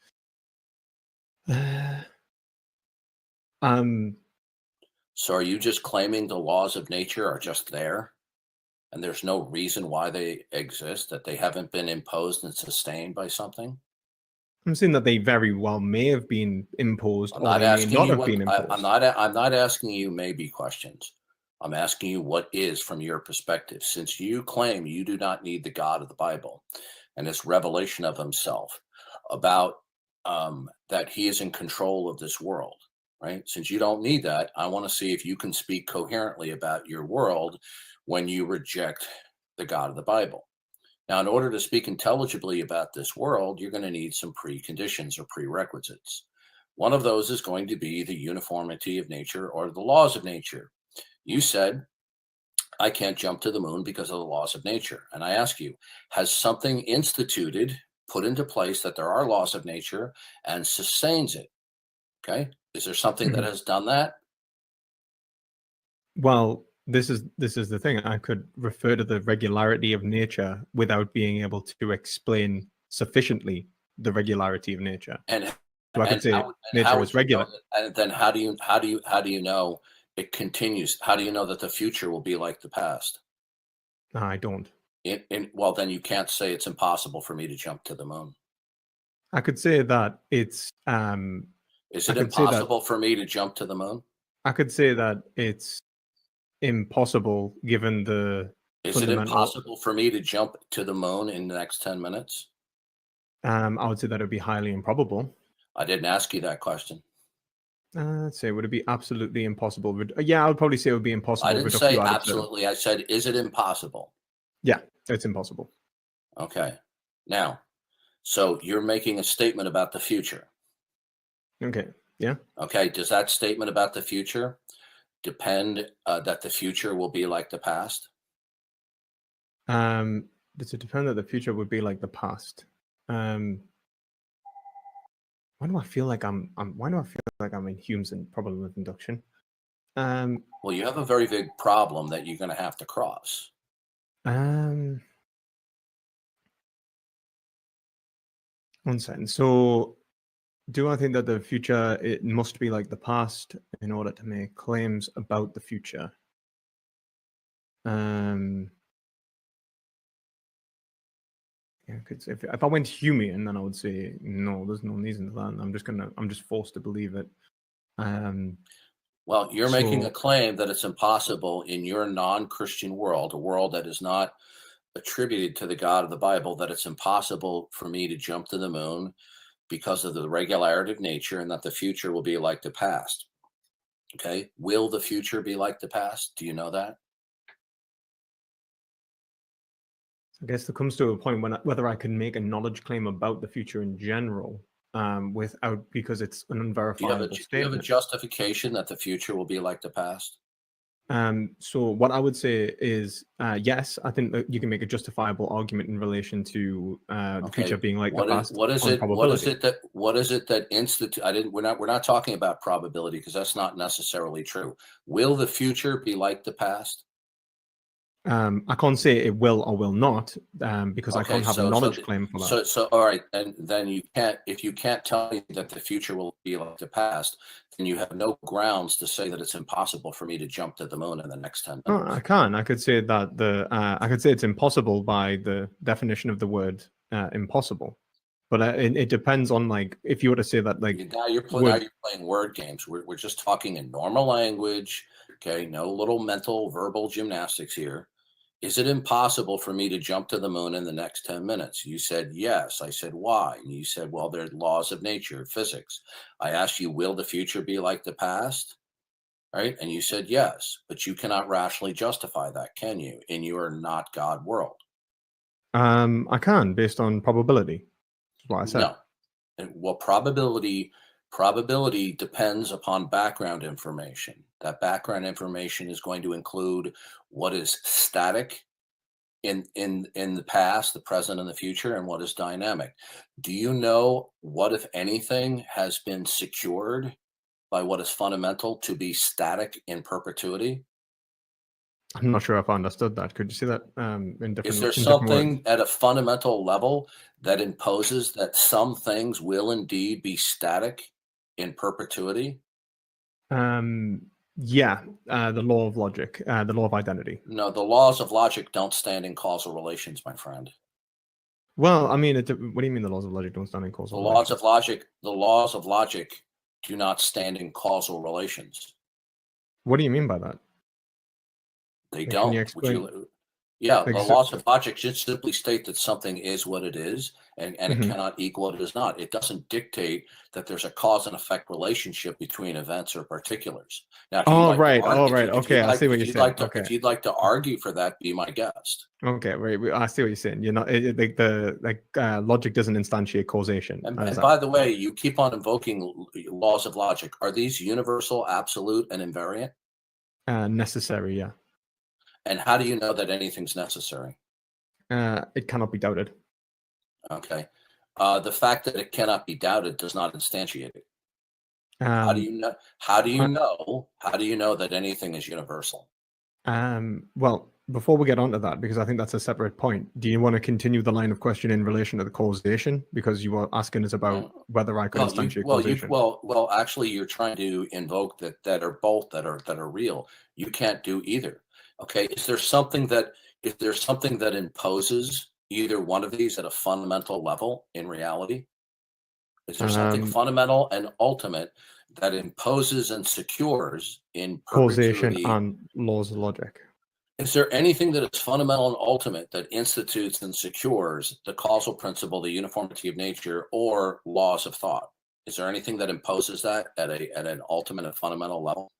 So are you just claiming the laws of nature are just there, and there's no reason why they exist, that they haven't been imposed and sustained by something? I'm saying that they very well may have been imposed, or they may not have been imposed. I'm not asking you maybe questions. I'm asking you what is from your perspective, since you claim you do not need the God of the Bible and this revelation of himself about that he is in control of this world, right? Since you don't need that, I want to see if you can speak coherently about your world when you reject the God of the Bible. Now, in order to speak intelligibly about this world, you're going to need some preconditions or prerequisites. One of those is going to be the uniformity of nature or the laws of nature. You said, I can't jump to the moon because of the laws of nature. And I ask you, has something instituted, put into place that there are laws of nature and sustains it? Okay. Is there something that has done that? Well, this is the thing. I could refer to the regularity of nature without being able to explain sufficiently the regularity of nature. And so I could say nature is regular. And then how do you know it continues? How do you know that the future will be like the past? I don't. Well, then you can't say it's impossible for me to jump to the moon. I could say that it's. Is it impossible for me to jump to the moon? I could say that it's impossible given the. Is it impossible for me to jump to the moon in the next 10 minutes? I would say that it would be highly improbable. I didn't ask you that question. Let's say, would it be absolutely impossible? Yeah, I would probably say it would be impossible. I didn't say absolutely. I said, is it impossible? Yeah, it's impossible. Okay. Now, so you're making a statement about the future. Okay. Yeah. Okay. Does that statement about the future depend that the future will be like the past? Does it depend that the future would be like the past? Why do I feel like why do I feel like I'm in Hume's problem of induction? Well, you have a very big problem that you're going to have to cross. One second. So, do I think that the future it must be like the past in order to make claims about the future? Yeah, because if I went Humean, then I would say no. There's no reason to that. I'm just forced to believe it. Well, you're making a claim that it's impossible in your non-Christian world, a world that is not attributed to the God of the Bible, that it's impossible for me to jump to the moon because of the regularity of nature, and that the future will be like the past. Okay, will the future be like the past? Do you know that? I guess there comes to a point when whether I can make a knowledge claim about the future in general, without because it's an unverifiable statement. Do you have a justification that the future will be like the past? So what I would say is, yes, I think that you can make a justifiable argument in relation to the future being like the past. What is it that institute? We're not talking about probability because that's not necessarily true. Will the future be like the past? I can't say it will or will not, because I can't have a knowledge claim for that. So all right, and then you can't. If you can't tell me that the future will be like the past, then you have no grounds to say that it's impossible for me to jump to the moon in the next 10 minutes. Oh, I can. I could say that I could say it's impossible by the definition of the word impossible, but it depends on like if you were to say that like now you're playing word games. We're just talking in normal language. Okay, no little mental verbal gymnastics here. Is it impossible for me to jump to the moon in the next 10 minutes? You said yes. I said, why? And you said, well, there are laws of nature, physics. I asked you, will the future be like the past? Right? And you said yes, but you cannot rationally justify that, can you? In your not God world. I can, based on probability. That's what I said. No. Well, probability depends upon background information. That background information is going to include what is static in the past, the present, and the future, and what is dynamic. Do you know what, if anything, has been secured by what is fundamental to be static in perpetuity? I'm not sure if I understood that. Could you see that in different? Is there something at a fundamental level that imposes that some things will indeed be static in perpetuity? Yeah, the law of logic, the law of identity. No, the laws of logic don't stand in causal relations, my friend. Well, I mean, what do you mean the laws of logic don't stand in causal relations? The laws of logic do not stand in causal relations. What do you mean by that? They don't. The laws of logic just simply state that something is what it is, and it cannot equal what it is not. It doesn't dictate that there's a cause and effect relationship between events or particulars. Now, Okay, I see what you're saying. If you'd like to argue for that, be my guest. Okay, right. I see what you're saying. You're not logic doesn't instantiate causation. And by the way, you keep on invoking laws of logic. Are these universal, absolute, and invariant? Necessary, yeah. And how do you know that anything's necessary? It cannot be doubted. Okay. The fact that it cannot be doubted does not instantiate it. How do you know? How do you know that anything is universal? Well, before we get onto that, because I think that's a separate point, do you want to continue the line of question in relation to the causation? Because you were asking us about whether I could instantiate causation. Well, actually, you're trying to invoke that are both that are real. You can't do either. Okay, is there something that imposes either one of these at a fundamental level in reality? Is there something fundamental and ultimate that imposes and secures in causation and laws of logic? Is there anything that is fundamental and ultimate that institutes and secures the causal principle, the uniformity of nature, or laws of thought? Is there anything that imposes that at an ultimate and fundamental level?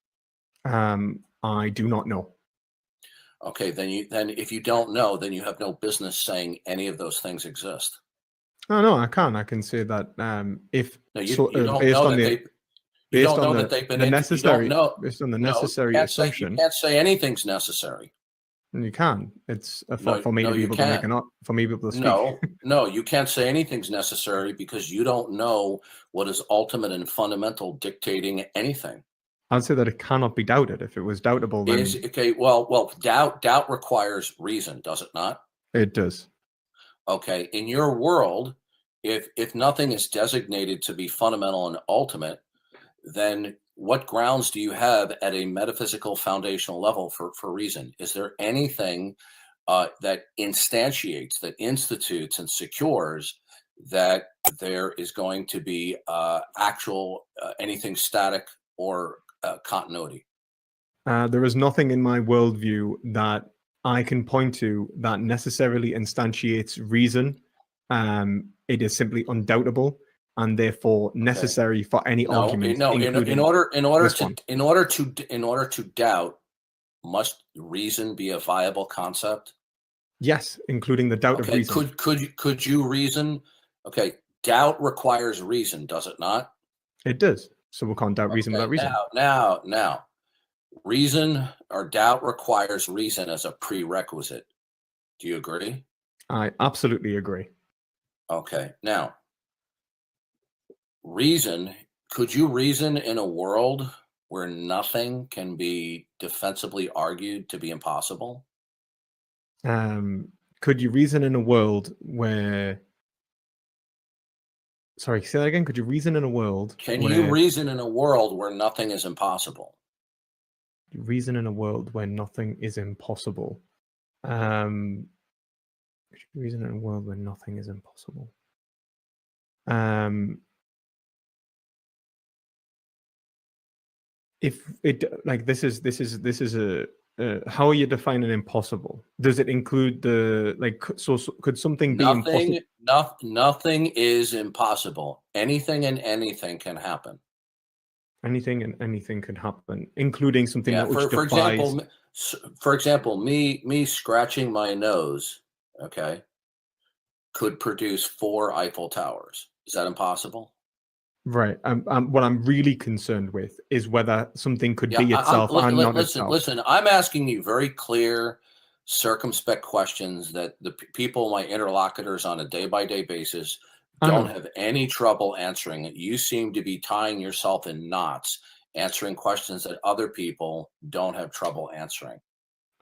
I do not know. Okay, then if you don't know, then you have no business saying any of those things exist. Oh, no, I can. I can say that if based on the necessary assumption, you can't say anything's necessary. And you can. It's for me to be able to make for me to be able to speak. No, you can't say anything's necessary because you don't know what is ultimate and fundamental dictating anything. I'd say that it cannot be doubted. If it was doubtable, then doubt requires reason, does it not? It does. Okay, in your world, if nothing is designated to be fundamental and ultimate, then what grounds do you have at a metaphysical foundational level for reason? Is there anything that instantiates, that institutes and secures that there is going to be actual anything static or continuity? There is nothing in my worldview that I can point to that necessarily instantiates reason. It is simply undoubtable and therefore necessary for any argument. In order to doubt, must reason be a viable concept? Yes, including the doubt of reason. Could you reason? Okay, doubt requires reason, does it not? It does. So we can't doubt reason without reason. Now, reason or doubt requires reason as a prerequisite. Do you agree? I absolutely agree. Okay, now, reason, could you reason in a world where nothing can be defensively argued to be impossible? Could you reason in a world where... Sorry, say that again. Could you reason in a world Can you reason in a world where nothing is impossible? Reason in a world where nothing is impossible. Reason in a world where nothing is impossible. If it this is a how are you defining impossible? Does it include the so could something be impossible? Nothing is impossible. Anything and anything can happen. Anything and anything can happen, including something that which for example, me scratching my nose, okay, could produce 4 Eiffel Towers. Is that impossible? Right. What I'm really concerned with is whether something could be itself and not itself. Listen, I'm asking you very clear, circumspect questions that the people, my interlocutors on a day-by-day basis, don't have any trouble answering. You seem to be tying yourself in knots, answering questions that other people don't have trouble answering.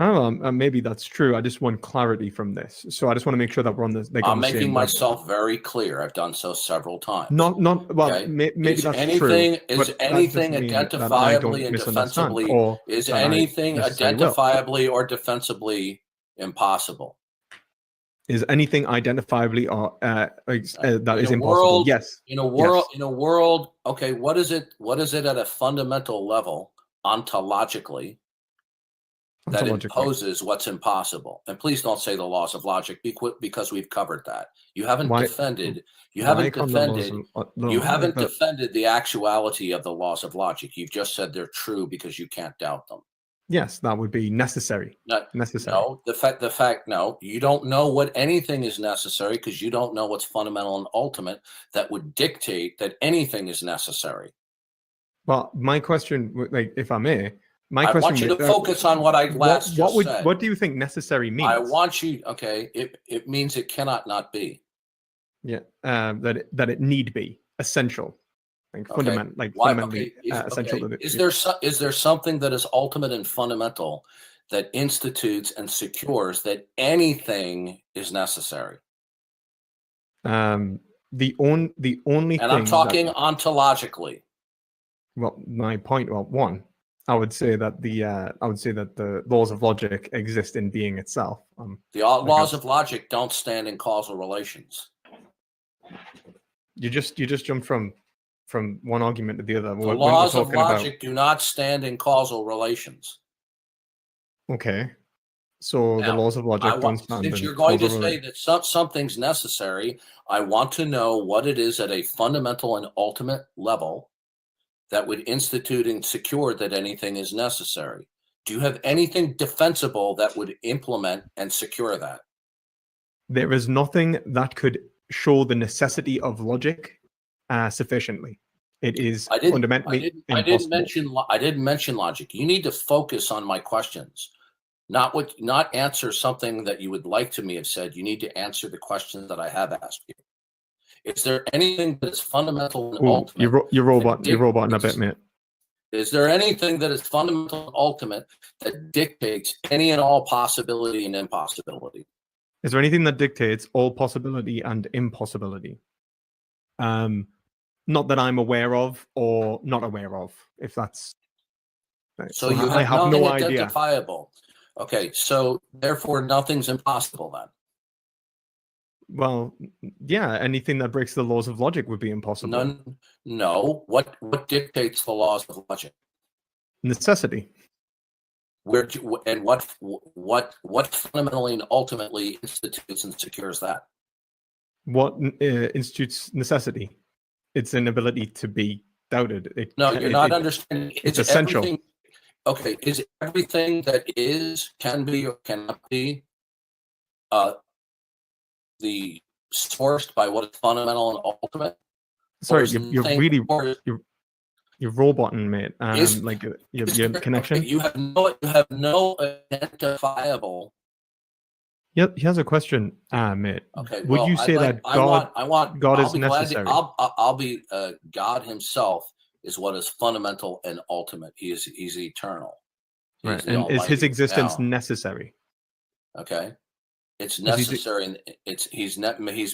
Maybe that's true. I just want clarity from this, so I just want to make sure that we're on the. I'm making myself very clear. I've done so several times. Well, okay? Maybe that's true. Is anything identifiably and defensively? Is anything identifiably or defensively impossible? Is anything identifiably or that is impossible? Yes. In a world. Okay. What is it? What is it at a fundamental level, ontologically? That imposes what's impossible. And please don't say the laws of logic because we've covered that. You haven't defended the actuality of the laws of logic. You've just said they're true because you can't doubt them. Yes, that would be necessary. Necessary. No, no, you don't know what anything is necessary because you don't know what's fundamental and ultimate that would dictate that anything is necessary. Well, my question, if I may, I want you to focus on what I just said. What do you think necessary means? I want you. Okay, it means it cannot not be. Yeah, that it need be essential, fundamentally essential. Okay. Is there something that is ultimate and fundamental that institutes and secures that anything is necessary? The only. And I'm talking ontologically. Well, my point. Well, one. I would say that the laws of logic exist in being itself. The laws of logic don't stand in causal relations. You just jumped from one argument to the other. The laws of logic do not stand in causal relations. Okay, so now, the laws of logic don't stand. Since you're going to say that something's necessary, I want to know what it is at a fundamental and ultimate level that would institute and secure that anything is necessary. Do you have anything defensible that would implement and secure that? There is nothing that could show the necessity of logic sufficiently. It is fundamentally impossible. I didn't mention logic. You need to focus on my questions. Not answer something that you would like to me have said. You need to answer the questions that I have asked you. Is there anything that is fundamental and ultimate? You're roboting a bit, mate. Is there anything that is fundamental and ultimate that dictates any and all possibility and impossibility? Is there anything that dictates all possibility and impossibility? Not that I'm aware of or not aware of, if that's... So you have nothing no identifiable. Okay, so therefore nothing's impossible then. Well, yeah, anything that breaks the laws of logic would be impossible. No. What dictates the laws of logic? Necessity. And what fundamentally and ultimately institutes and secures that? What institutes necessity? Its inability to be doubted. You're not understanding. It's essential. Okay, is everything that is, can be, or cannot be the sourced by what is fundamental and ultimate? Sorry, you're roboting, mate. Like your connection. Okay, you have no identifiable. Yep, he has a question, mate. Okay, would you say that God is necessary? I'll be God Himself is what is fundamental and ultimate. He's eternal. Right, and is His existence necessary? Okay. It's necessary, and he's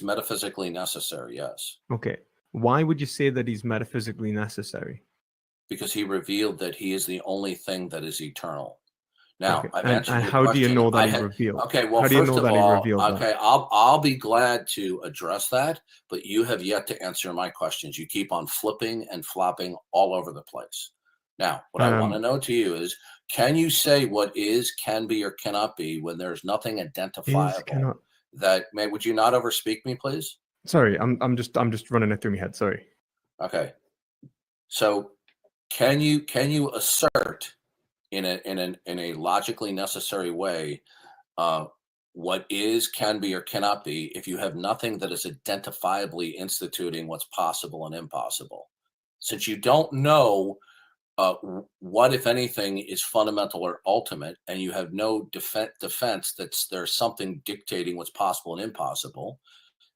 metaphysically necessary. Yes. Okay. Why would you say that he's metaphysically necessary? Because he revealed that he is the only thing that is eternal. Now, okay. I've answered your how question. do you know that he revealed? Okay. Well, how do you first know of that all, he revealed okay, that? I'll be glad to address that, but you have yet to answer my questions. You keep on flipping and flopping all over the place. Now, what I want to know to you is, can you say what is, can be, or cannot be when there's nothing identifiable? Would you not overspeak me, please? Sorry, I'm just running it through my head. Sorry. Okay. So, can you assert in a logically necessary way what is, can be, or cannot be if you have nothing that is identifiably instituting what's possible and impossible? Since you don't know what, if anything, is fundamental or ultimate, and you have no defense that there's something dictating what's possible and impossible,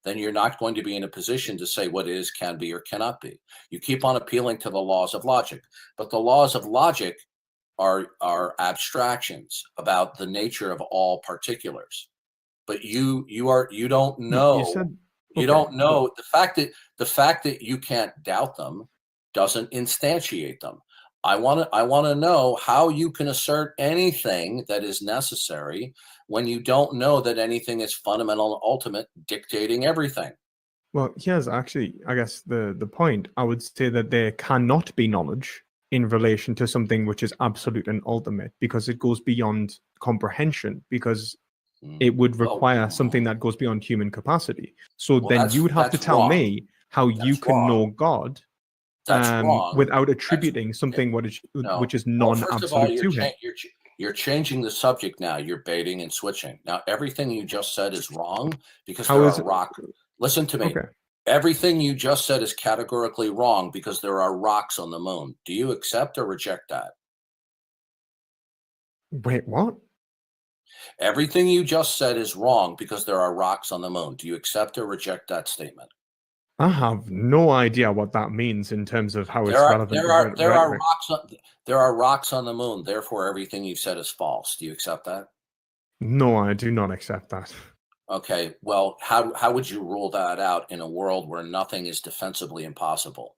then you're not going to be in a position to say what is, can be, or cannot be. You keep on appealing to the laws of logic, but the laws of logic are abstractions about the nature of all particulars. But you don't know. You don't know the fact that you can't doubt them doesn't instantiate them. I want to know how you can assert anything that is necessary when you don't know that anything is fundamental and ultimate, dictating everything. Well, here's actually, I guess, the point. I would say that there cannot be knowledge in relation to something which is absolute and ultimate, because it goes beyond comprehension, because it would require something that goes beyond human capacity. So then you would have to tell me how you can know God without attributing something which is non-absolute to him. You're changing the subject now. You're baiting and switching. Now, everything you just said is wrong because there are rocks. Listen to me. Okay. Everything you just said is categorically wrong because there are rocks on the moon. Do you accept or reject that? Wait, what? Everything you just said is wrong because there are rocks on the moon. Do you accept or reject that statement? I have no idea what that means in terms of how it's relevant. There are rocks on the moon. Therefore, everything you've said is false. Do you accept that? No, I do not accept that. Okay. Well, how would you rule that out in a world where nothing is defensibly impossible?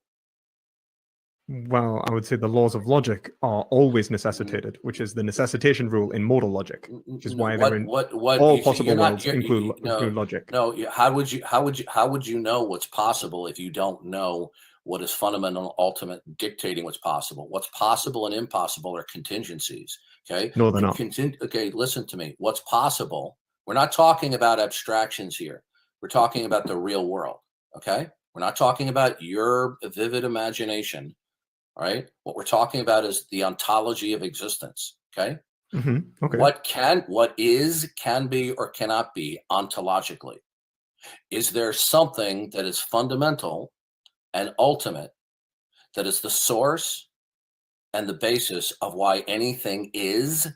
Well, I would say the laws of logic are always necessitated, which is the necessitation rule in modal logic, which is why they're in all possible worlds include logic. No, how would you know what's possible if you don't know what is fundamental, ultimate, dictating what's possible? What's possible and impossible are contingencies. Okay. No, they're not. Okay, listen to me. What's possible? We're not talking about abstractions here. We're talking about the real world. Okay. We're not talking about your vivid imagination. Right? What we're talking about is the ontology of existence. Okay. Mm-hmm. Okay. What is, can be, or cannot be ontologically? Is there something that is fundamental and ultimate that is the source and the basis of why anything is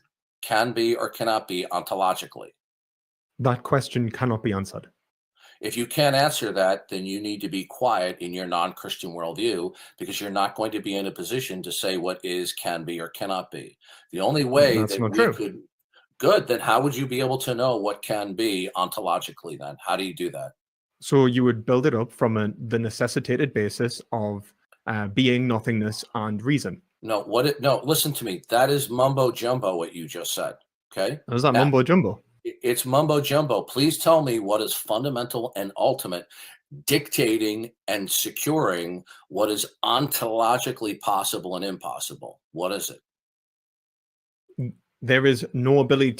can be or cannot be ontologically? That question cannot be answered. If you can't answer that, then you need to be quiet in your non-Christian worldview, because you're not going to be in a position to say what is, can be, or cannot be. The only way That's that not we true. could, good, then how would you be able to know what can be ontologically then? How do you do that? So you would build it up from the necessitated basis of being, nothingness, and reason. No, listen to me. That is mumbo jumbo what you just said. Okay. Is that mumbo jumbo? It's mumbo jumbo. Please tell me what is fundamental and ultimate, dictating and securing what is ontologically possible and impossible. What is it? There is no way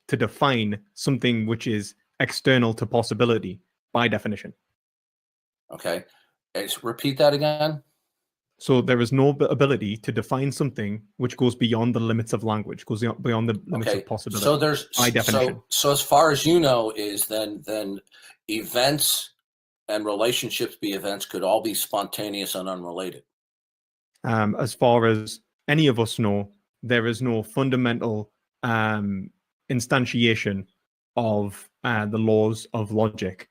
to define something which is external to possibility by definition. Okay. Repeat that again. So there is no ability to define something which goes beyond the limits of language, goes beyond the limits of possibility. So there's by definition. So as far as you know, is then events and relationships be events could all be spontaneous and unrelated. As far as any of us know, there is no fundamental instantiation of the laws of logic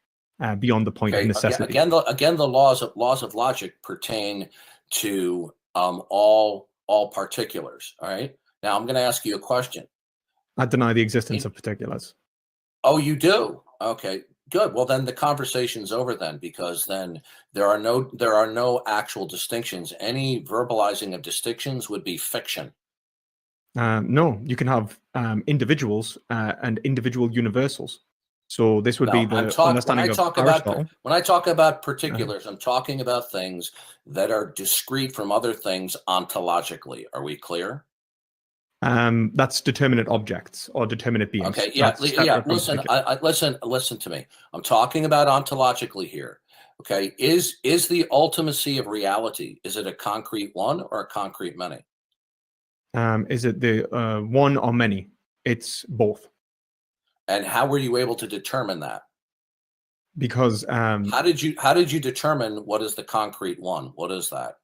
beyond the point of necessity. Again, the laws of logic pertain to all particulars. All right. Now I'm going to ask you a question. I deny the existence of particulars. Oh, you do? Okay, good. Well, then the conversation's over then, because then there are no actual distinctions. Any verbalizing of distinctions would be fiction. No, you can have individuals and individual universals. So this would be the understanding of Aristotle. When I talk about particulars, I'm talking about things that are discrete from other things ontologically. Are we clear? That's determinate objects or determinate beings. Okay, yeah. Listen to me. I'm talking about ontologically here. Okay, is the ultimacy of reality, is it a concrete one or a concrete many? Is it the one or many? It's both. And how were you able to determine that? Because how did you determine what is the concrete one? What is that?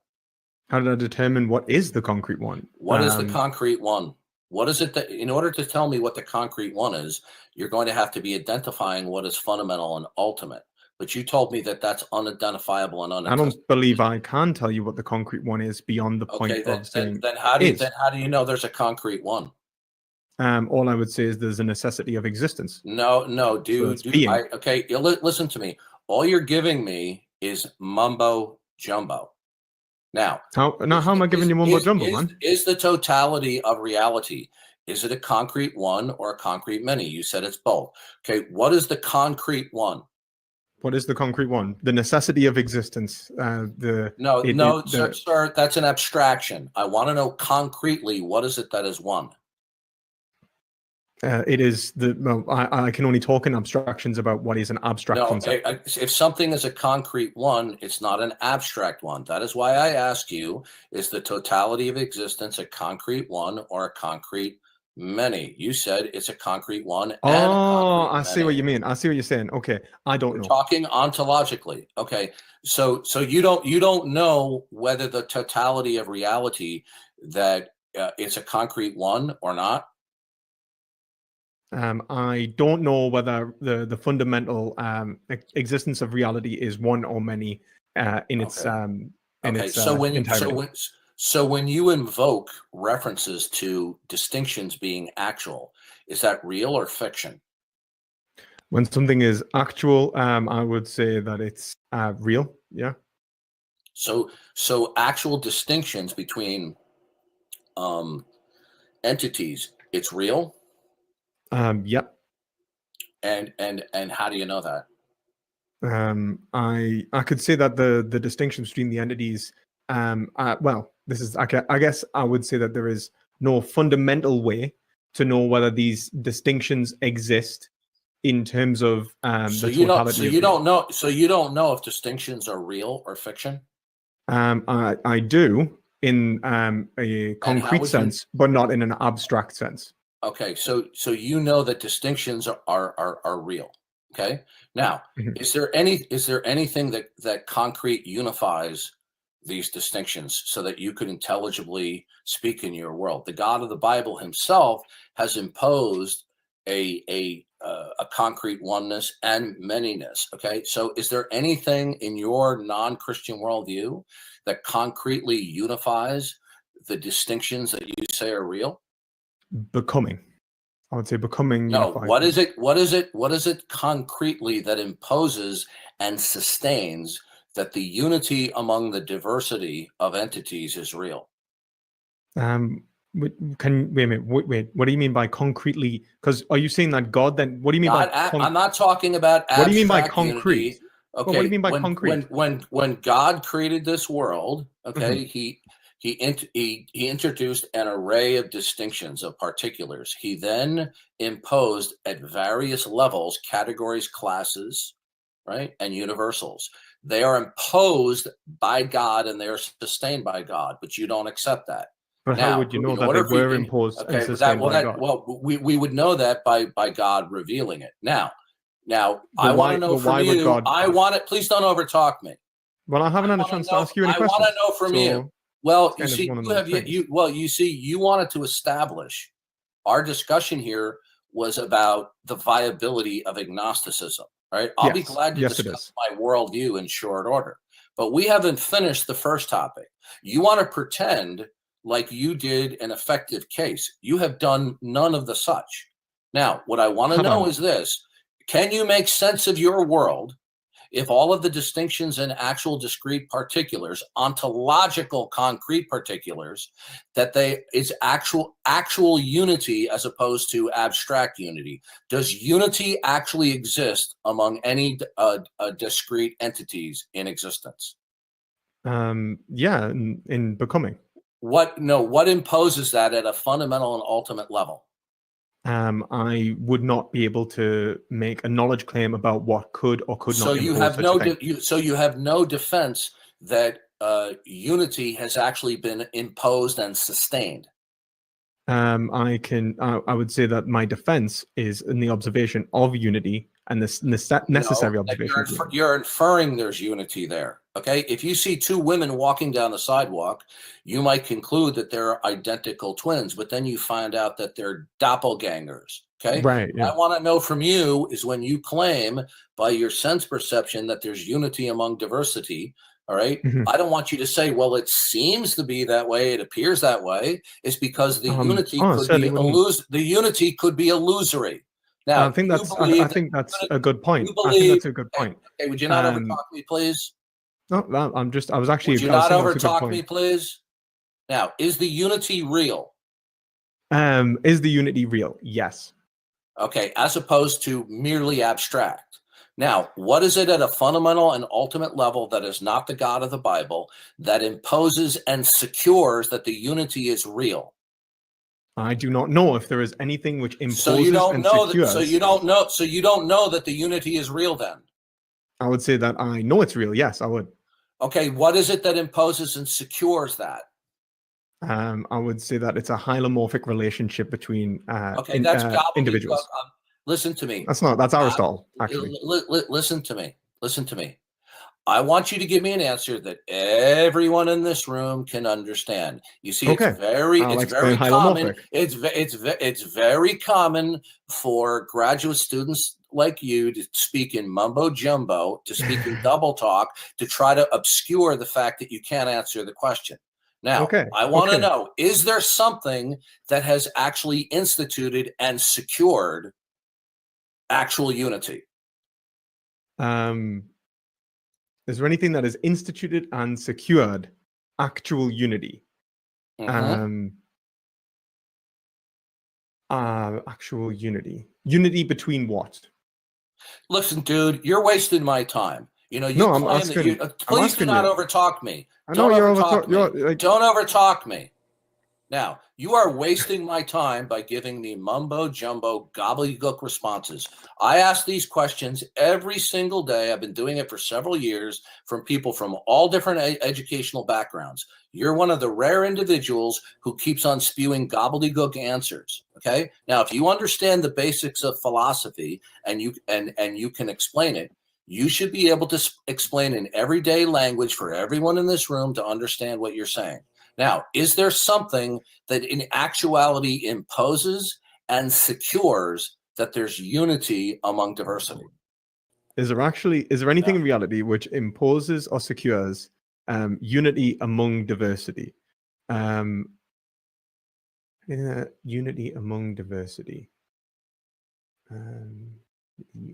How did I determine what is the concrete one? What is the concrete one? What is it that, in order to tell me what the concrete one is, you're going to have to be identifying what is fundamental and ultimate. But you told me that that's unidentifiable and unaccessible. I don't believe I can tell you what the concrete one is beyond the point of saying. Then how do you know there's a concrete one? All I would say is there's a necessity of existence. No, dude. Listen to me. All you're giving me is mumbo jumbo. Now, how am I giving you mumbo jumbo, man? Is the totality of reality, is it a concrete one or a concrete many? You said it's both. Okay, what is the concrete one? What is the concrete one? The necessity of existence. Sir, that's an abstraction. I want to know concretely, what is it that is one? It is I can only talk in abstractions about what is an abstract concept. If something is a concrete one, it's not an abstract one. That is why I ask you, is the totality of existence a concrete one or a concrete many? You said it's a concrete one. I see what you mean. I see what you're saying. Okay, I don't know. Talking ontologically. Okay, so you don't know whether the totality of reality that it's a concrete one or not. I don't know whether the fundamental existence of reality is one or many in its entirety. So when you invoke references to distinctions being actual, is that real or fiction? When something is actual, I would say that it's real. Yeah. So actual distinctions between entities, it's real. Yep. And how do you know that? I could say that the distinction between the entities. This is I guess I would say that there is no fundamental way to know whether these distinctions exist in terms of So you don't know if distinctions are real or fiction? I do in a concrete sense, but not in an abstract sense. Okay, so you know that distinctions are real. Okay. Now, is there anything that concrete unifies these distinctions so that you could intelligibly speak in your world. The God of the Bible himself has imposed a concrete oneness and manyness. Okay, so is there anything in your non-Christian worldview that concretely unifies the distinctions that you say are real? Becoming. I would say becoming. No, unified. what is it? What is it? What is it concretely that imposes and sustains that the unity among the diversity of entities is real? Wait a minute. Wait. What do you mean by concretely? Because are you saying that God? Then what do you mean I'm not talking about abstract. What do you mean by concrete? Unity. Okay. Well, what do you mean by concrete? When God created this world, okay, Mhm. he introduced an array of distinctions of particulars. He then imposed at various levels categories, classes, right, and universals. They are imposed by God and they are sustained by God, but you don't accept that. But how would you know that they were imposed and sustained by God? Well, we would know that by God revealing it. Now, I want to know from you. I want it. Please don't overtalk me. Well, I haven't had a chance to ask you any questions. I want to know from you. Well, you it's see, kind of one of those things. you see, you wanted to establish. Our discussion here was about the viability of agnosticism. Right? I'll be glad to discuss my worldview in short order. But we haven't finished the first topic. You want to pretend like you did an effective case. You have done none of the such. Now, what I want to know is this. Can you make sense of your world if all of the distinctions in actual discrete particulars, ontological concrete particulars, that it's actual unity as opposed to abstract unity? Does unity actually exist among any discrete entities in existence? Yeah, in becoming. What imposes that at a fundamental and ultimate level? I would not be able to make a knowledge claim about what could or could not. So you have you have no defense that unity has actually been imposed and sustained. I would say that my defense is in the observation of unity and the necessary observation. You're inferring there's unity there. Okay, if you see two women walking down the sidewalk, you might conclude that they're identical twins, but then you find out that they're doppelgangers. Okay, right. Yeah. What I want to know from you is when you claim by your sense perception that there's unity among diversity. All right. Mhm. I don't want you to say, well, it seems to be that way. It appears that way. It's because the unity could be illusory. Now, I think that's a good point. I think that's a good point. Okay, would you not overtalk me, please? No, I was actually. Would you not overtalk me, please? Now, is the unity real? Is the unity real? Yes. Okay, as opposed to merely abstract. Now, what is it at a fundamental and ultimate level that is not the God of the Bible that imposes and secures that the unity is real? I do not know if there is anything which imposes so you don't and know secures. So you don't know that the unity is real then? I would say that I know it's real. Yes, I would. Okay, what is it that imposes and secures that? I would say that it's a hylomorphic relationship between individuals. Listen to me. That's Aristotle, actually. Listen to me. I want you to give me an answer that everyone in this room can understand. You see, it's very common. It's very common for graduate students like you to speak in mumbo jumbo, to speak in double talk, to try to obscure the fact that you can't answer the question. Now, I want to know, is there something that has actually instituted and secured actual unity? Is there anything that is instituted and secured actual unity? Actual unity. Unity between what? Listen, dude, you're wasting my time. You know, please do not overtalk me. Don't overtalk me. Now, you are wasting my time by giving me mumbo jumbo gobbledygook responses. I ask these questions every single day. I've been doing it for several years from people from all different educational backgrounds. You're one of the rare individuals who keeps on spewing gobbledygook answers. Okay. Now, if you understand the basics of philosophy and you can explain it, You should be able to explain in everyday language for everyone in this room to understand what you're saying. Now, is there something that in actuality imposes and secures that there's unity among diversity? Is there anything in reality which imposes or secures unity among diversity? Unity among diversity.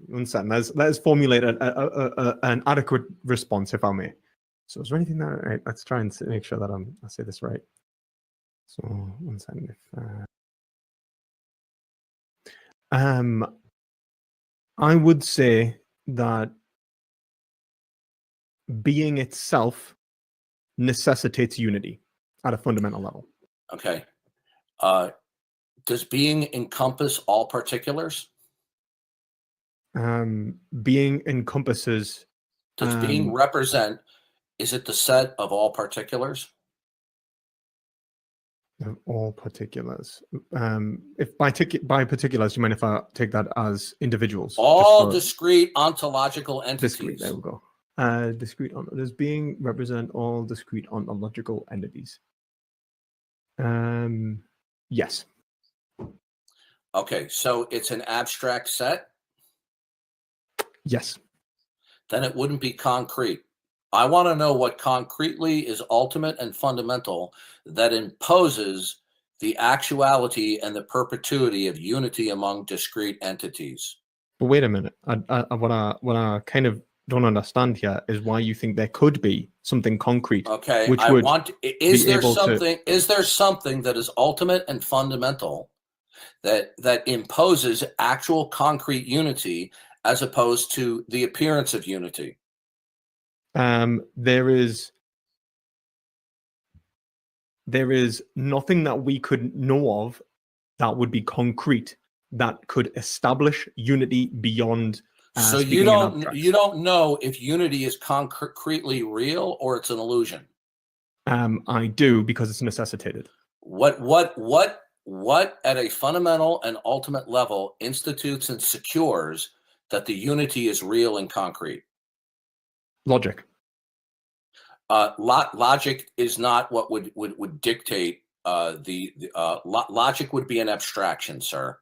One second. Let's formulate an adequate response, if I may. So, is there anything that let's try and make sure that I say this right. So, one second. I would say that being itself necessitates unity at a fundamental level. Okay. Does being encompass all particulars? Being encompasses. Does being represent? Is it the set of all particulars? Of all particulars. If by particulars, you mind if I take that as individuals? All discrete ontological entities. Discrete. There we go. Discrete. Does being represent all discrete ontological entities? Yes. Okay, so it's an abstract set? Yes. Then it wouldn't be concrete. I want to know what concretely is ultimate and fundamental that imposes the actuality and the perpetuity of unity among discrete entities. But wait a minute. What I kind of don't understand here is why you think there could be something concrete. Okay, which is there something that is ultimate and fundamental that imposes actual concrete unity as opposed to the appearance of unity? There is nothing that we could know of that would be concrete that could establish unity beyond. So you don't know if unity is concretely real or it's an illusion. I do, because it's necessitated. What at a fundamental and ultimate level institutes and secures that the unity is real and concrete? Logic. Logic is not what would dictate logic would be an abstraction, sir.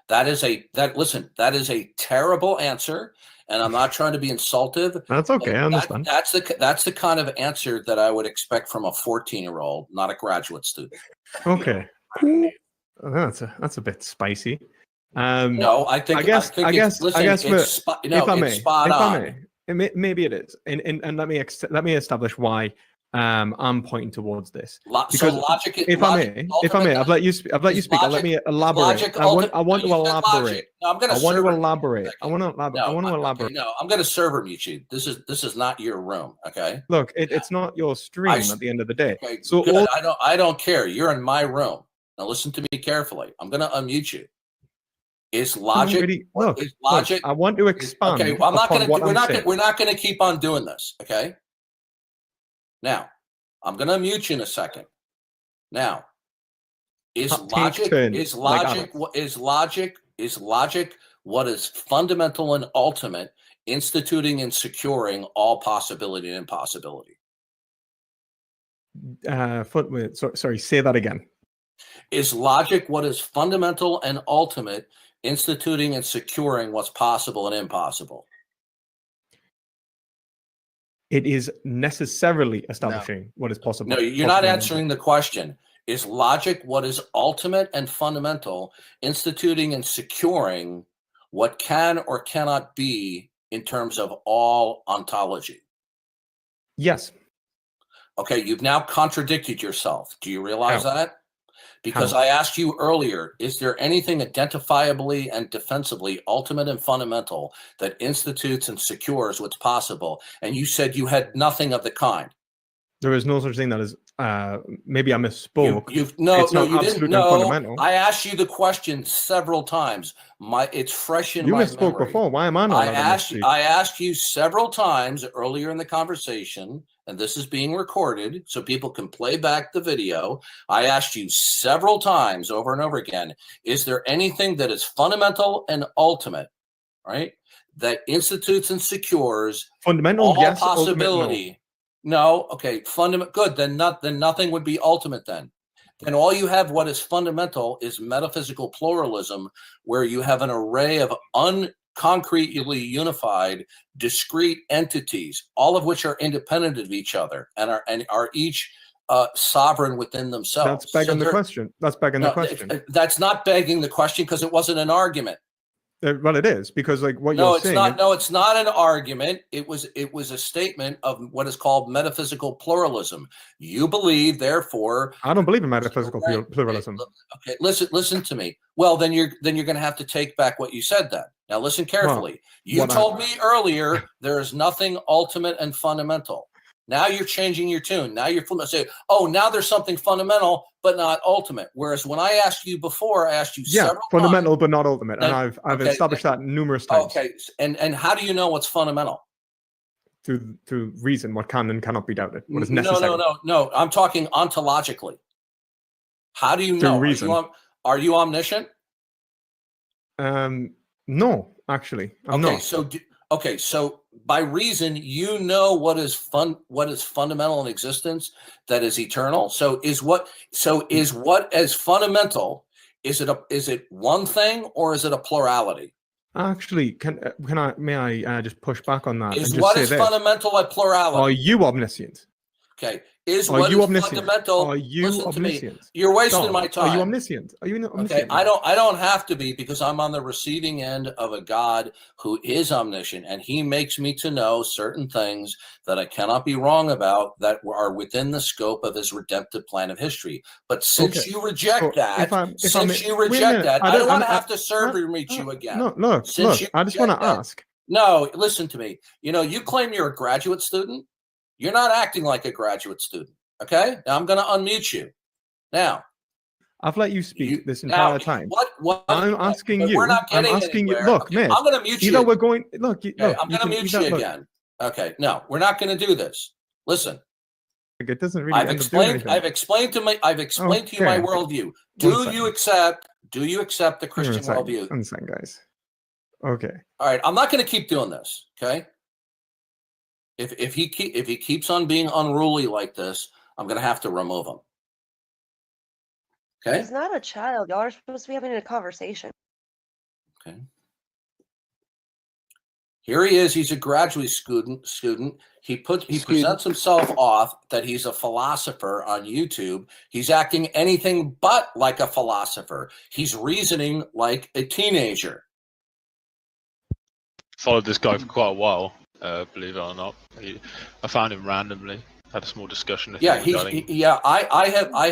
That is a terrible answer, and I'm not trying to be insultive. That's okay. I understand. That's the kind of answer that I would expect from a 14-year-old, not a graduate student. Okay. That's a bit spicy. No, I think it's spot on. Maybe it is, and let me establish why I'm pointing towards this. So logic. If I may, I've let you speak. Let me elaborate. I want to elaborate. No, I want to elaborate. No, I'm going to server mute you. This is not your room. Okay. Look, it's not your stream at the end of the day. Okay, so I don't care. You're in my room. Now listen to me carefully. I'm going to unmute you. Is logic? Look, I want to expand. Okay, well, we're not going to keep on doing this. Okay. Now, I'm going to mute you in a second. Now, is logic what is fundamental and ultimate, instituting and securing all possibility and impossibility? Sorry, say that again. Is logic what is fundamental and ultimate, instituting and securing what's possible and impossible? It is necessarily establishing what is possible. No, you're not answering the question. Is logic what is ultimate and fundamental, instituting and securing what can or cannot be in terms of all ontology? Yes. Okay, you've now contradicted yourself. Do you realize that? Because How? I asked you earlier, is there anything identifiably and defensively ultimate and fundamental that institutes and secures what's possible? And you said you had nothing of the kind. There is no such thing that is, maybe I misspoke. You didn't. No, I asked you the question several times. It's fresh in my memory. You misspoke before. Why am I not? I asked you several times earlier in the conversation, and this is being recorded so people can play back the video. I asked you several times over and over again, is there anything that is fundamental and ultimate, right, that institutes and secures fundamental all yes, possibility. No, okay, good. Then nothing would be ultimate. Then all you have, what is fundamental, is metaphysical pluralism, where you have an array of unconcretely unified, discrete entities, all of which are independent of each other and are each sovereign within themselves. That's begging the question. That's begging the question. That's not begging the question, because it wasn't an argument. Well, it is, because like what you're saying. No, it's not an argument. It was a statement of what is called metaphysical pluralism. You believe, therefore. I don't believe in metaphysical pluralism. Okay, listen to me. Well, then you're going to have to take back what you said. Then now listen carefully. You told me earlier there is nothing ultimate and fundamental. Now you're changing your tune. Now you're saying, "Oh, now there's something fundamental, but not ultimate." Whereas when I asked you before, I asked you several fundamental times, but not ultimate, and I've established that numerous times. Okay, and how do you know what's fundamental? Through reason, what can and cannot be doubted, what is necessary. No. I'm talking ontologically. How do you know? Reason. Are you omniscient? No, actually, I'm not. So by reason, you know what is fundamental in existence, that is eternal. So is what as fundamental? Is it one thing, or is it a plurality? Actually, may I just push back on that? Is what is fundamental a plurality? Are you omniscient? Okay. Are you omniscient? Fundamental? Are you omniscient? You're wasting my time. Are you omniscient? Are you omniscient? Okay, I don't have to be, because I'm on the receiving end of a God who is omniscient, and he makes me to know certain things that I cannot be wrong about, that are within the scope of his redemptive plan of history. But since you reject that, I don't want to have to serve meet you again. No, look, I just want to ask. No, listen to me. You claim you're a graduate student. You're not acting like a graduate student. Okay? Now I'm going to unmute you. Now. I've let you speak this entire time. What? I'm asking you. We're not getting anywhere. Look, man. I'm going to mute you. We're going. Look. I'm going to mute you again. Okay. No, we're not going to do this. Listen. It doesn't really. I've explained to you my worldview. Do you accept the Christian worldview? One second, guys. Okay. All right. I'm not going to keep doing this. Okay. If he keeps on being unruly like this, I'm going to have to remove him. Okay? He's not a child. Y'all are supposed to be having a conversation. Okay. Here he is. He's a graduate student. He presents himself off that he's a philosopher on YouTube. He's acting anything but like a philosopher. He's reasoning like a teenager. Followed this guy for quite a while. Believe it or not, I found him randomly. Had a small discussion. I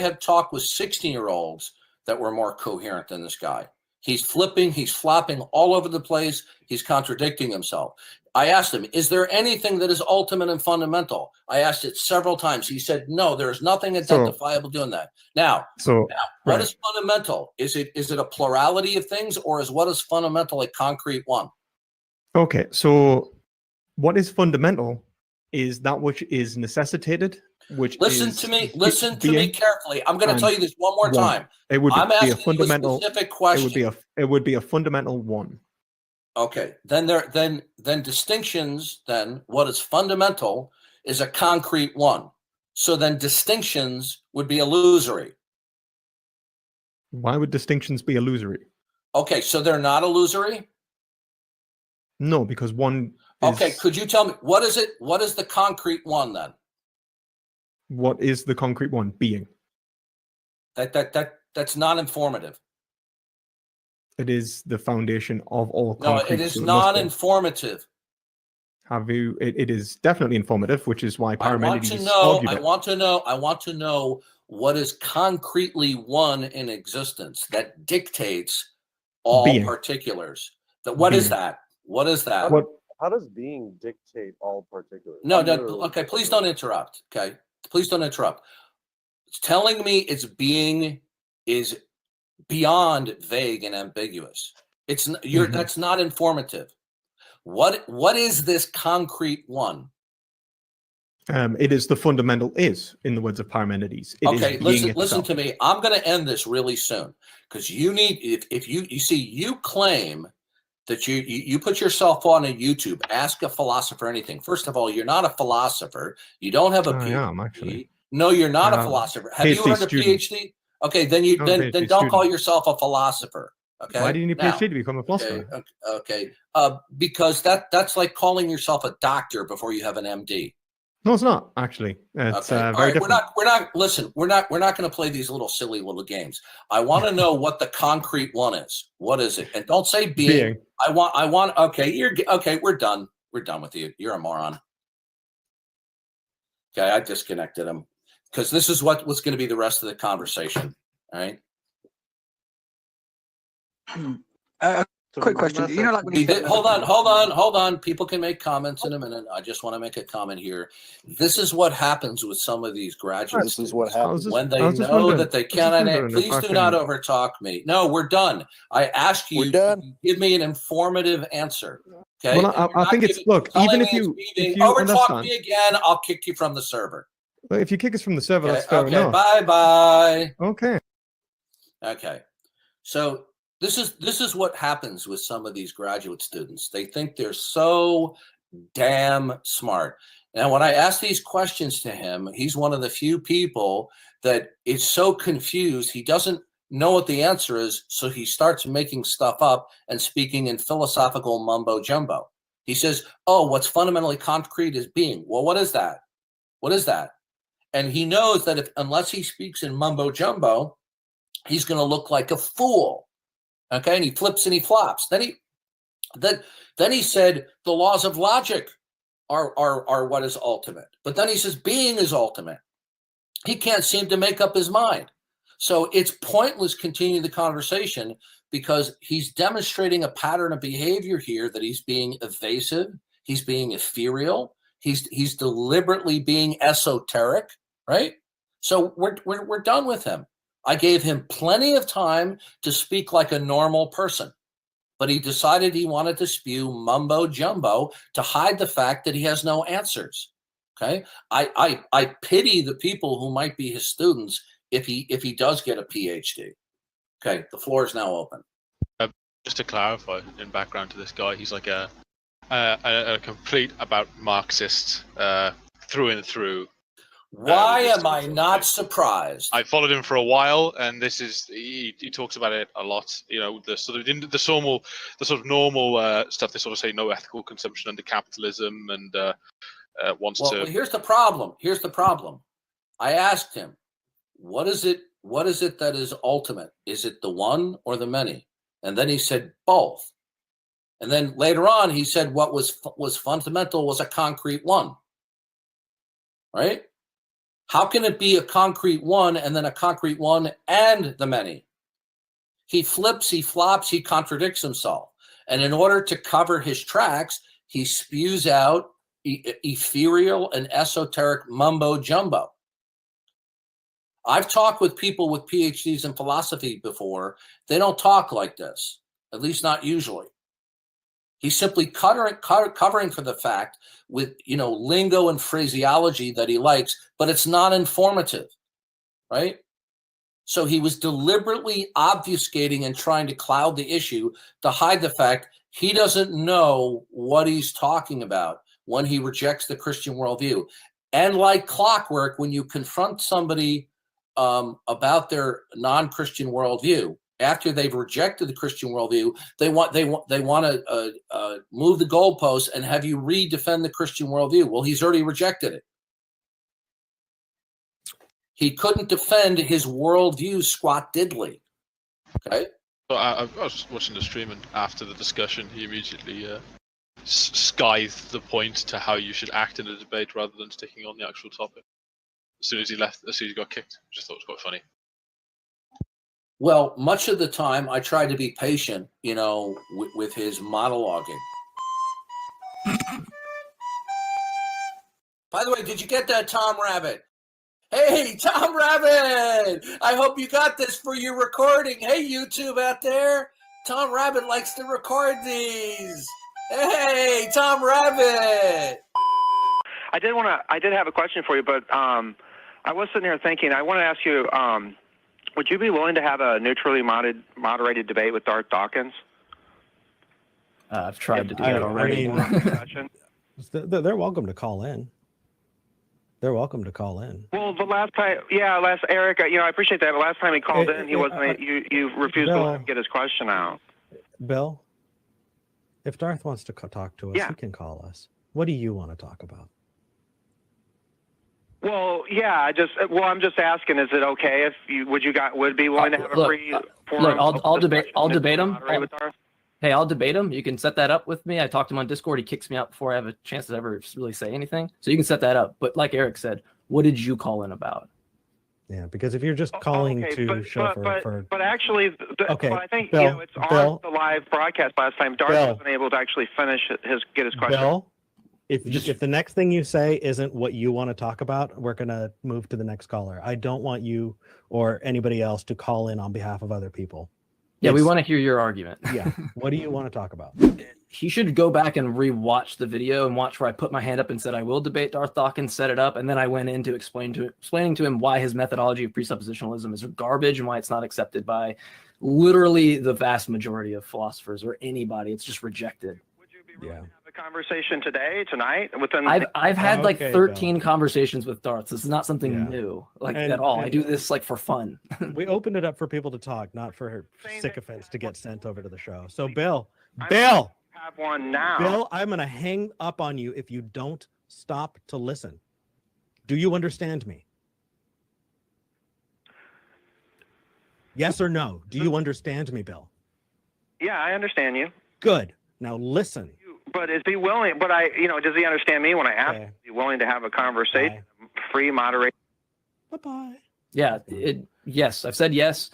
have talked with 16-year-olds that were more coherent than this guy. He's flipping, he's flopping all over the place. He's contradicting himself. I asked him, "Is there anything that is ultimate and fundamental?" I asked it several times. He said, "No, there's nothing identifiable doing that." Now, what is fundamental? Is it a plurality of things, or is what is fundamental a concrete one? Okay, so what is fundamental is that which is necessitated, which listen to me carefully. I'm going to tell you this one more time. It would I'm be asking a fundamental you a specific question. It would be a fundamental one. Okay. Then distinctions, then what is fundamental is a concrete one. So then distinctions would be illusory. Why would distinctions be illusory? Okay, so they're not illusory? No, because one Okay, could you tell me what is it? What is the concrete one then? What is the concrete one? Being. That's not informative. It is the foundation of all concrete. No, it is not informative. It is definitely informative, which is why Parmenides I want to know what is concretely one in existence that dictates all particulars. What is that? What is that? How does being dictate all particulars? No. Okay, please don't interrupt. Okay, please don't interrupt. It's telling me its being is beyond vague and ambiguous. It's that's not informative. What is this concrete one? It is the fundamental is, in the words of Parmenides. Okay, listen to me. I'm going to end this really soon because you need if you claim that you put yourself on a YouTube, ask a philosopher anything. First of all, you're not a philosopher. You don't have a PhD. I am, actually. No, you're not a philosopher. Have you earned a PhD? Okay, then don't call yourself a philosopher. Okay. Why do you need a PhD to become a philosopher? Okay. Because that's like calling yourself a doctor before you have an MD. No, it's not actually. It's okay. very different. We're not going to play these silly little games. I want to know what the concrete one is. What is it? And don't say being. I want. Okay, we're done. We're done with you. You're a moron. Okay, I disconnected him because this is what's going to be the rest of the conversation. All right. Quick question. You know, like when you hold on. People can make comments in a minute. I just want to make a comment here. This is what happens with some of these graduates. This is what happens when they know that they cannot. Please do not overtalk me. No, we're done. I asked you to give me an informative answer. Okay. Well, I think it's look. Even if you overtalk me again, I'll kick you from the server. Well, if you kick us from the server, that's fair enough. Bye. Okay. Okay. So. This is what happens with some of these graduate students. They think they're so damn smart. Now, when I ask these questions to him, he's one of the few people that is so confused. He doesn't know what the answer is, so he starts making stuff up and speaking in philosophical mumbo jumbo. He says, "Oh, what's fundamentally concrete is being." Well, what is that? What is that? And he knows that unless he speaks in mumbo jumbo, he's going to look like a fool. Okay, and he flips and he flops. Then he said the laws of logic are what is ultimate. But then he says being is ultimate. He can't seem to make up his mind. So it's pointless continuing the conversation because he's demonstrating a pattern of behavior here that he's being evasive, he's being ethereal, he's deliberately being esoteric, right? So we're done with him. I gave him plenty of time to speak like a normal person, but he decided he wanted to spew mumbo jumbo to hide the fact that he has no answers. Okay, I pity the people who might be his students if he does get a PhD. Okay, the floor is now open. Just to clarify, in background to this guy, he's like a complete about Marxist through and through. Why am I not surprised? I followed him for a while, and he talks about it a lot. You know, the sort of normal stuff. They sort of say no ethical consumption under capitalism, and wants to. Well, here's the problem. I asked him, "What is it? What is it that is ultimate? Is it the one or the many?" And then he said both. And then later on, he said what was fundamental was a concrete one. Right? How can it be a concrete one and then a concrete one and the many? He flips, he flops, he contradicts himself. And in order to cover his tracks, he spews out ethereal and esoteric mumbo jumbo. I've talked with people with PhDs in philosophy before. They don't talk like this, at least not usually. He's simply covering for the fact with, lingo and phraseology that he likes, but it's not informative, right? So he was deliberately obfuscating and trying to cloud the issue to hide the fact he doesn't know what he's talking about when he rejects the Christian worldview. And like clockwork, when you confront somebody about their non-Christian worldview, after they've rejected the Christian worldview, they want to move the goalposts and have you redefend the Christian worldview. Well, he's already rejected it. He couldn't defend his worldview squat diddly. Okay. So I was watching the stream, and after the discussion, he immediately scythed the point to how you should act in a debate rather than sticking on the actual topic. As soon as he got kicked, I just thought it was quite funny. Well, much of the time I try to be patient, with his monologuing. By the way, did you get that, Tom Rabbit? Hey, Tom Rabbit! I hope you got this for your recording. Hey, YouTube out there. Tom Rabbit likes to record these. Hey, Tom Rabbit! I did have a question for you, but I was sitting here thinking, I want to ask you, would you be willing to have a neutrally moderated debate with Darth Dawkins? I've tried to do that already. They're welcome to call in. They're welcome to call in. Well, the last time, Eric, I appreciate that. The last time he called in, he wasn't. You refused to let him get his question out. Bill, if Darth wants to talk to us, he can call us. What do you want to talk about? Well, I'm just asking. Is it okay if would be willing to have a free forum? Look, I'll debate him. Hey, I'll debate him. You can set that up with me. I talked to him on Discord. He kicks me out before I have a chance to ever really say anything. So you can set that up. But like Eric said, what did you call in about? Yeah, because if you're just calling but actually, I think it's on the live broadcast last time. Darth wasn't able to actually get his question. Bill, if the next thing you say isn't what you want to talk about, we're gonna move to the next caller. I don't want you or anybody else to call in on behalf of other people. Yeah, we want to hear your argument. Yeah. What do you want to talk about? He should go back and re-watch the video and watch where I put my hand up and said I will debate Darth Dawkins, set it up, and then I went into explaining to him why his methodology of presuppositionalism is garbage and why it's not accepted by literally the vast majority of philosophers or anybody. It's just rejected. Have a conversation tonight? I've had 13 conversations with Darth. This is not something new, at all. I do this for fun. We opened it up for people to talk, not for sycophants to get sent over to the show. So Bill, have one now. Bill, I'm gonna hang up on you if you don't stop to listen. Do you understand me? Yes or no? Do you understand me, Bill? Yeah, I understand you. Good. Now listen. But is he willing? But does he understand me when I ask? Is he willing to have a conversation? Free moderation. Bye-bye. Yeah. Yes, I've said yes.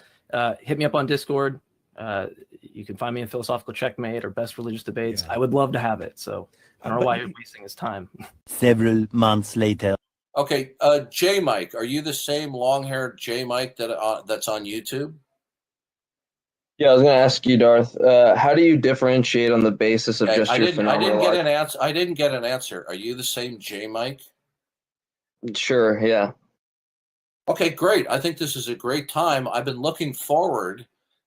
Hit me up on Discord. You can find me in Philosophical Checkmate or Best Religious Debates. I would love to have it. So I don't know why you're wasting his time. Several months later. Okay, J Mike, are you the same long-haired J Mike that's on YouTube? Yeah, I was going to ask you, Darth. How do you differentiate on the basis of just your phenomenology? I didn't get an answer. Are you the same J Mike? Sure. Yeah. Okay, great. I think this is a great time. I've been looking forward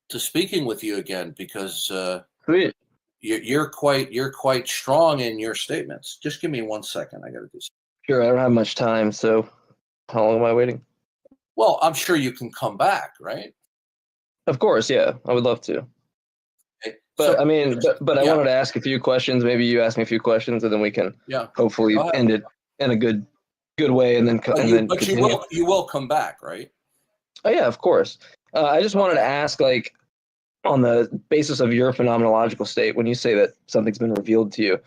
to speaking with you again because you're quite strong in your statements. Just give me 1 second. I got to do something. Sure. I don't have much time, so how long am I waiting? Well, I'm sure you can come back, right? Of course, yeah. I would love to. But I wanted to ask a few questions. Maybe you ask me a few questions, and then we can hopefully end it in a good way, and then you will come back, right? Oh yeah, of course. I just wanted to ask, on the basis of your phenomenological state, when you say that something's been revealed to you,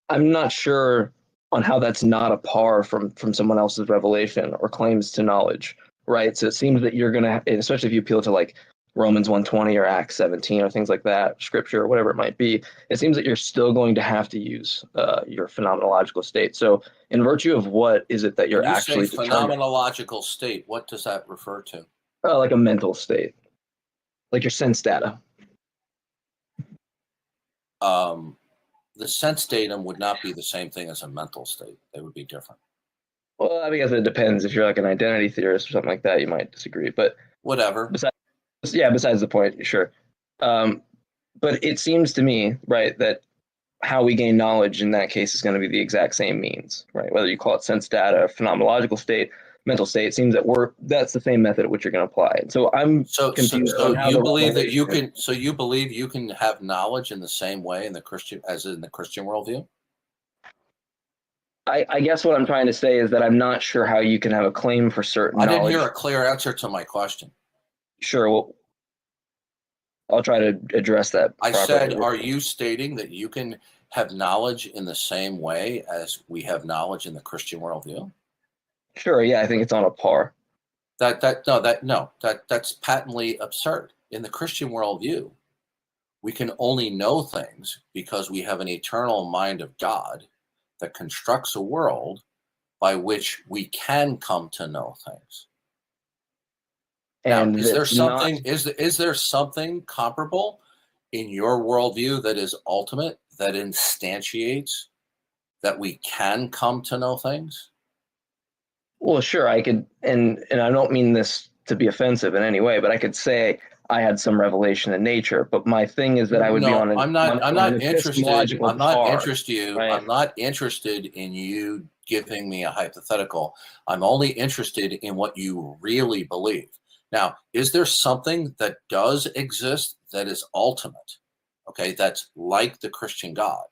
I'm not sure on how that's not a par from someone else's revelation or claims to knowledge, right? So it seems that you're gonna, especially if you appeal to Romans 1:20 or Acts 17 or things like that, scripture or whatever it might be, it seems that you're still going to have to use your phenomenological state. So in virtue of what is it that you're actually phenomenological state, what does that refer to? Like a mental state, like your sense data. The sense datum would not be the same thing as a mental state. They would be different. Well, I guess it depends. If you're an identity theorist or something like that, you might disagree, but whatever. Besides the point, sure. But it seems to me, right, that how we gain knowledge in that case is going to be the exact same means, right? Whether you call it sense data, phenomenological state, mental state, it seems that that's the same method at which you're going to apply it. So I'm confused. So you believe that you can? So you believe you can have knowledge in the same way in the Christian worldview? I guess what I'm trying to say is that I'm not sure how you can have a claim for certain knowledge. I didn't hear a clear answer to my question. Sure. Well, I'll try to address that. I said, are you stating that you can have knowledge in the same way as we have knowledge in the Christian worldview? Sure. Yeah, I think it's on a par. That's patently absurd. In the Christian worldview, we can only know things because we have an eternal mind of God that constructs a world by which we can come to know things. And is there something comparable in your worldview that is ultimate, that instantiates that we can come to know things? Well, sure, I could, and I don't mean this to be offensive in any way, but I could say I had some revelation in nature. But my thing is that I would be on an I'm not interested. epistemological I'm not par, interested. right? I'm not interested in you giving me a hypothetical. I'm only interested in what you really believe. Now, is there something that does exist that is ultimate? Okay, that's like the Christian God,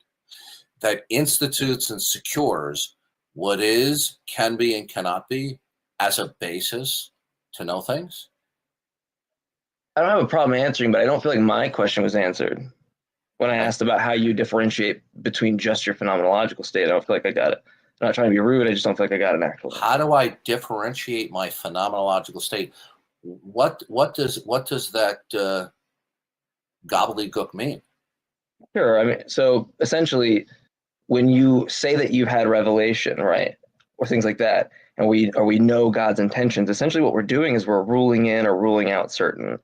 that institutes and secures what is, can be, and cannot be as a basis to know things? I don't have a problem answering, but I don't feel like my question was answered when I asked about how you differentiate between just your phenomenological state. I don't feel like I got it. I'm not trying to be rude. I just don't feel like I got an actual. How do I differentiate my phenomenological state? What does that gobbledygook mean? Sure. I mean, so essentially, when you say that you've had revelation, right, or things like that, and we know God's intentions, essentially what we're doing is we're ruling in or ruling out certain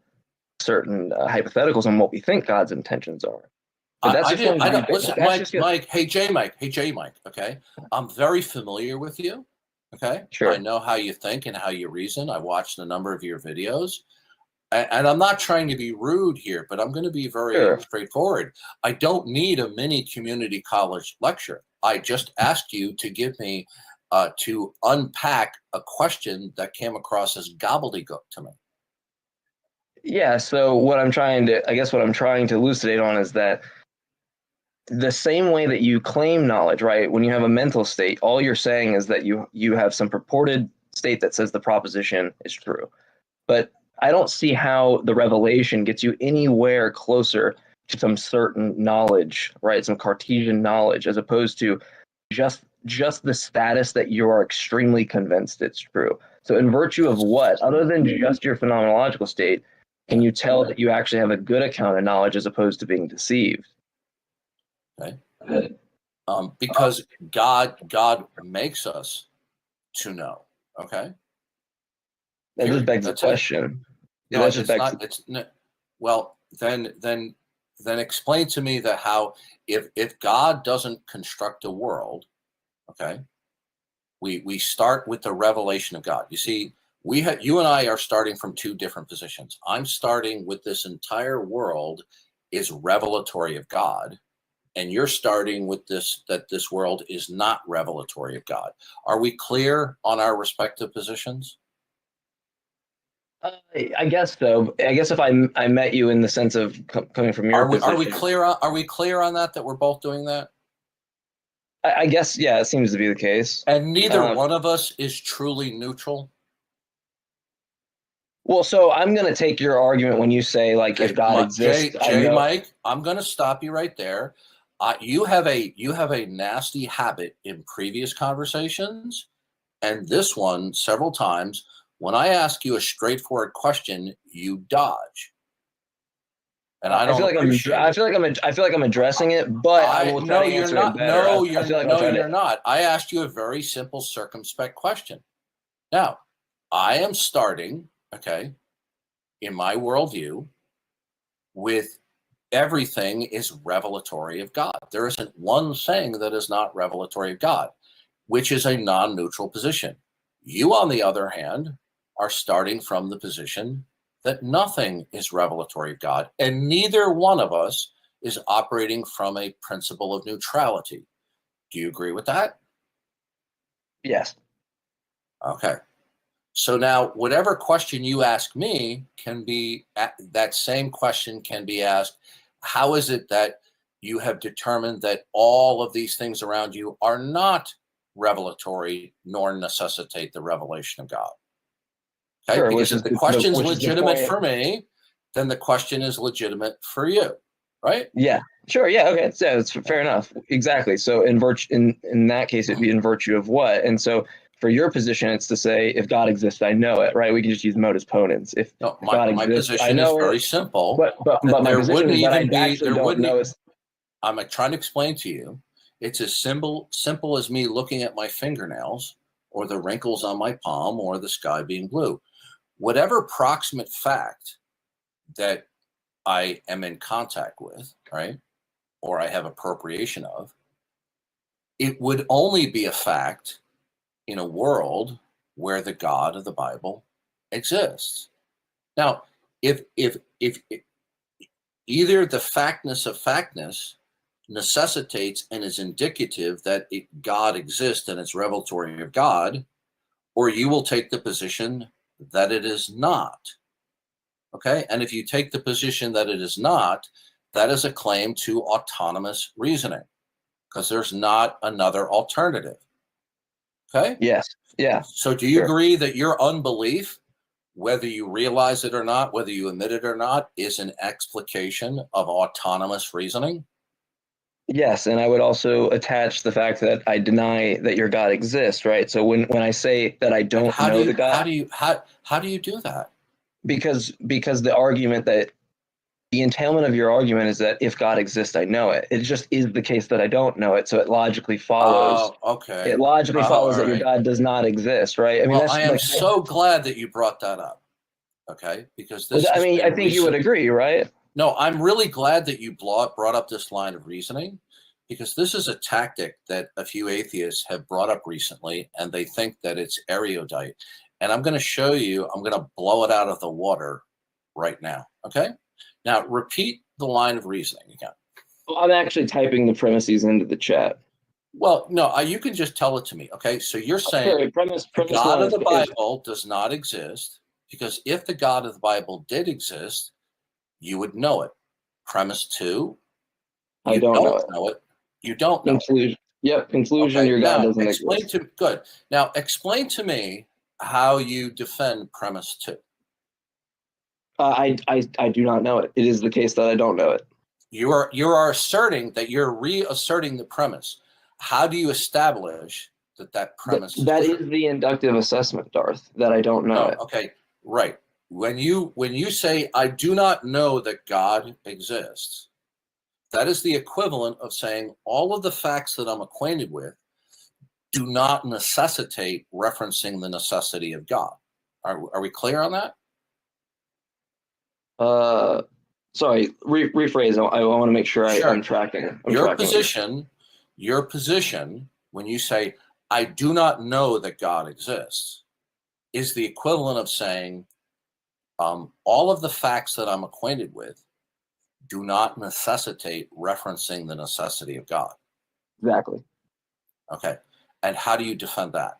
hypotheticals on what we think God's intentions are. But that's listen, Mike. Hey, J. Mike. Okay, I'm very familiar with you. Okay, sure. I know how you think and how you reason. I watched a number of your videos, and I'm not trying to be rude here, but I'm going to be very straightforward. I don't need a mini community college lecture. I just asked you to give me to unpack a question that came across as gobbledygook to me. Yeah. So what I'm trying to elucidate on is that the same way that you claim knowledge, right? When you have a mental state, all you're saying is that you have some purported state that says the proposition is true. But I don't see how the revelation gets you anywhere closer to some certain knowledge, right? Some Cartesian knowledge, as opposed to just the status that you are extremely convinced it's true. So in virtue of what, other than just your phenomenological state, can you tell that you actually have a good account of knowledge as opposed to being deceived? Okay. Because God makes us to know. Okay. That just begs the question. No, it's not. Well, then explain to me that how if God doesn't construct a world, okay, we start with the revelation of God. You see, you and I are starting from two different positions. I'm starting with this entire world is revelatory of God, and you're starting with that this world is not revelatory of God. Are we clear on our respective positions? I guess so. I guess if I met you in the sense of coming from your position. Are we clear on that we're both doing that? I guess, yeah, it seems to be the case. And neither one of us is truly neutral. Well, so I'm going to take your argument when you say, like, if God exists. Mike, I'm going to stop you right there. You have a nasty habit in previous conversations, and this one several times. When I ask you a straightforward question, you dodge. And I feel like I'm addressing it, but I will try to answer it better. No, you're not. I asked you a very simple, circumspect question. Now, I am starting, okay, in my worldview, with everything is revelatory of God. There isn't one thing that is not revelatory of God, which is a non-neutral position. You, on the other hand, are starting from the position that nothing is revelatory of God, and neither one of us is operating from a principle of neutrality. Do you agree with that? Yes. Okay. So now, whatever question you ask me can be, that same question can be asked, how is it that you have determined that all of these things around you are not revelatory nor necessitate the revelation of God? Okay, sure, because if the question's legitimate for me, then the question is legitimate for you, right? Yeah, sure. Yeah, okay. So it's fair enough. Exactly. So in that case, it'd be in virtue of what? And so for your position, it's to say, if God exists, I know it, right? We can just use modus ponens. My position is very simple. But my position is that I actually don't know. I'm trying to explain to you. It's as simple as me looking at my fingernails or the wrinkles on my palm or the sky being blue. Whatever proximate fact that I am in contact with, right, or I have appropriation of, it would only be a fact in a world where the God of the Bible exists. Now, if either the factness of factness necessitates and is indicative that God exists and it's revelatory of God, or you will take the position that it is not. Okay, and if you take the position that it is not, that is a claim to autonomous reasoning, because there's not another alternative. Okay? Yes. Yeah. So do you agree that your unbelief, whether you realize it or not, whether you admit it or not, is an explication of autonomous reasoning? Yes, and I would also attach the fact that I deny that your God exists, right? So when I say that I don't know the God, how do you do that? Because the argument that the entailment of your argument is that if God exists, I know it. It just is the case that I don't know it, so it logically follows. Oh, okay. It logically follows that your right. God does not exist, right? I mean, Well, that's I am like, so glad that you brought that up. Okay, because this. I mean, I think you would agree, right? No, I'm really glad that you brought up this line of reasoning, because this is a tactic that a few atheists have brought up recently, and they think that it's erudite. And I'm going to show you, I'm going to blow it out of the water right now. Okay? Now, repeat the line of reasoning again. Well, I'm actually typing the premises into the chat. Well, no, you can just tell it to me. Okay? So you're saying Okay, premise the God of the one Bible does not exist, because if the God of the Bible did exist, you would know it. Premise 2, I don't know it. You don't know. Conclusion. Yep. Conclusion. Okay, your God now doesn't explain exist. good. Now explain to me how you defend premise 2. I do not know it. It is the case that I don't know it. You are asserting that you're reasserting the premise. How do you establish that premise? That is the inductive assessment, Darth. That I don't know it. Okay, right. When you say I do not know that God exists, that is the equivalent of saying all of the facts that I'm acquainted with do not necessitate referencing the necessity of God. Are we clear on that? Sorry, rephrase. I want to make sure Sure. I'm tracking. Your position, when you say, I do not know that God exists, is the equivalent of saying, all of the facts that I'm acquainted with do not necessitate referencing the necessity of God. Exactly. Okay. And how do you defend that?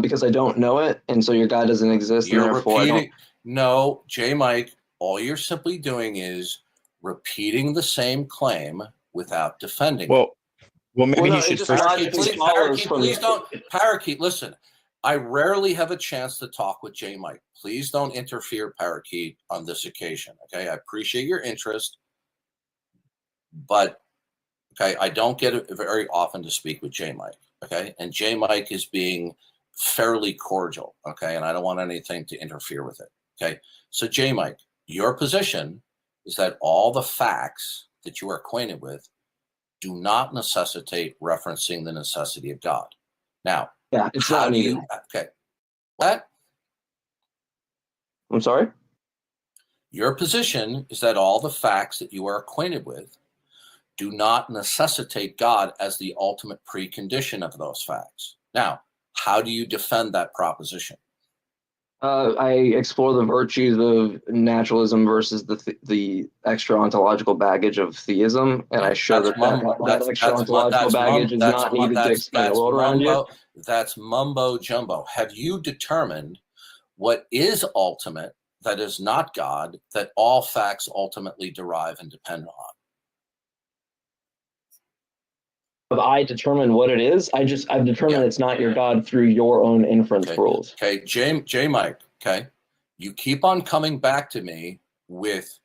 Because I don't know it, and so your God doesn't exist, and therefore I don't. No, J. Mike, all you're simply doing is repeating the same claim without defending it. Well, maybe he should first. Please don't, Parakeet, listen. I rarely have a chance to talk with J. Mike. Please don't interfere, Parakeet, on this occasion. Okay, I appreciate your interest, but okay, I don't get it very often to speak with J. Mike. Okay, and J. Mike is being fairly cordial. Okay, and I don't want anything to interfere with it. Okay, so J. Mike, your position is that all the facts that you are acquainted with do not necessitate referencing the necessity of God. Now, yeah, it's not needed. Okay, what? I'm sorry? Your position is that all the facts that you are acquainted with do not necessitate God as the ultimate precondition of those facts. Now, how do you defend that proposition? I explore the virtues of naturalism versus the extra ontological baggage of theism, and I show that extra ontological baggage is not needed to explain the world around you. That's mumbo jumbo. Have you determined what is ultimate, that is not God, that all facts ultimately derive and depend on? Have I determined what it is? I've determined it's not your God through your own inference rules. Okay, J. Mike, okay, you keep on coming back to me with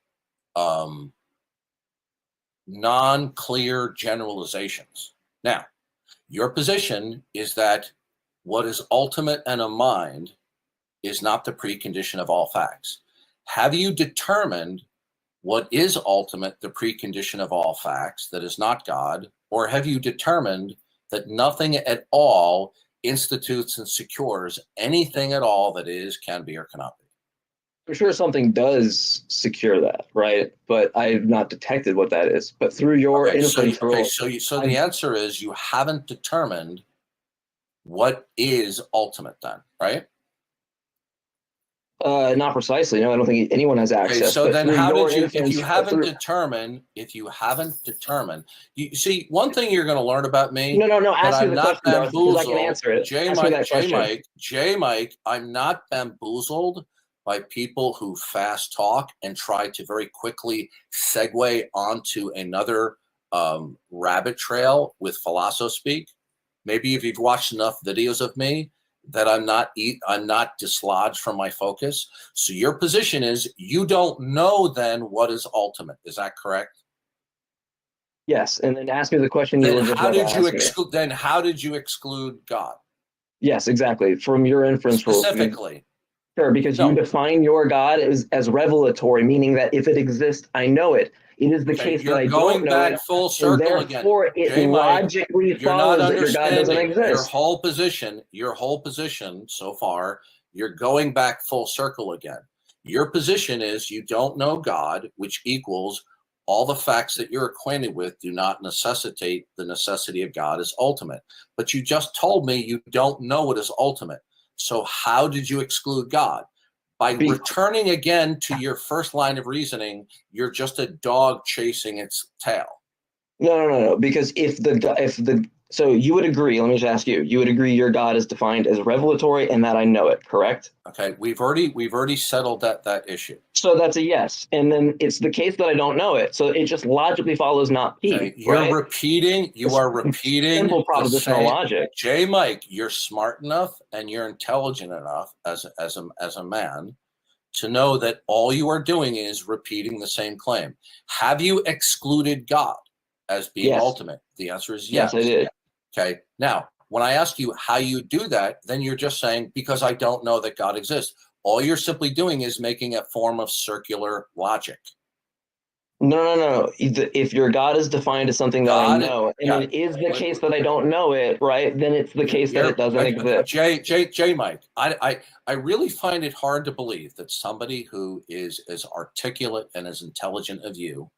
non-clear generalizations. Now, your position is that what is ultimate and a mind is not the precondition of all facts. Have you determined what is ultimate, the precondition of all facts, that is not God, or have you determined that nothing at all institutes and secures anything at all that is, can be, or cannot be? For sure something does secure that, right? But I've not detected what that is. But through your inference rules... So the answer is you haven't determined what is ultimate then, right? Not precisely. No, I don't think anyone has access. Okay, so then how did you, if you haven't determined, you see, one thing you're going to learn about me, No, ask me I'm the not question, Darth, because I can bamboozled. answer it. J Mike, I'm not bamboozled by people who fast talk and try to very quickly segue onto another rabbit trail with philosophospeak. Maybe if you've watched enough videos of me, that I'm not dislodged from my focus. So your position is you don't know then what is ultimate. Is that correct? Yes, and then ask me the question you were just how about did to you ask me. exclude? Then how did you exclude God? Yes, exactly. From your inference rules. Specifically. Sure, because you define your God as revelatory, meaning that if it exists, I know it. It is the case that I don't know it, full circle and therefore it logically follows that your God doesn't exist. Your whole position so far, you're going back full circle again. Your position is you don't know God, which equals all the facts that you're acquainted with do not necessitate the necessity of God as ultimate. But you just told me you don't know what is ultimate. So how did you exclude God? By returning again to your first line of reasoning, you're just a dog chasing its tail. No. Because so you would agree. Let me just ask you. You would agree your God is defined as revelatory and that I know it, correct? Okay, we've already settled that issue. So that's a yes, and then it's the case that I don't know it. So it just logically follows not P. Okay, you are repeating simple propositional logic. J Mike, you're smart enough and you're intelligent enough as a man to know that all you are doing is repeating the same claim. Have you excluded God as being ultimate? The answer is yes. Yes, I did. Okay. Now, when I ask you how you do that, then you're just saying, because I don't know that God exists. All you're simply doing is making a form of circular logic. No. If your God is defined as something that I know, and it is the case that I don't know it, right? Then it's the case that it doesn't exist. J Mike, I really find it hard to believe that somebody who is as articulate and as intelligent as you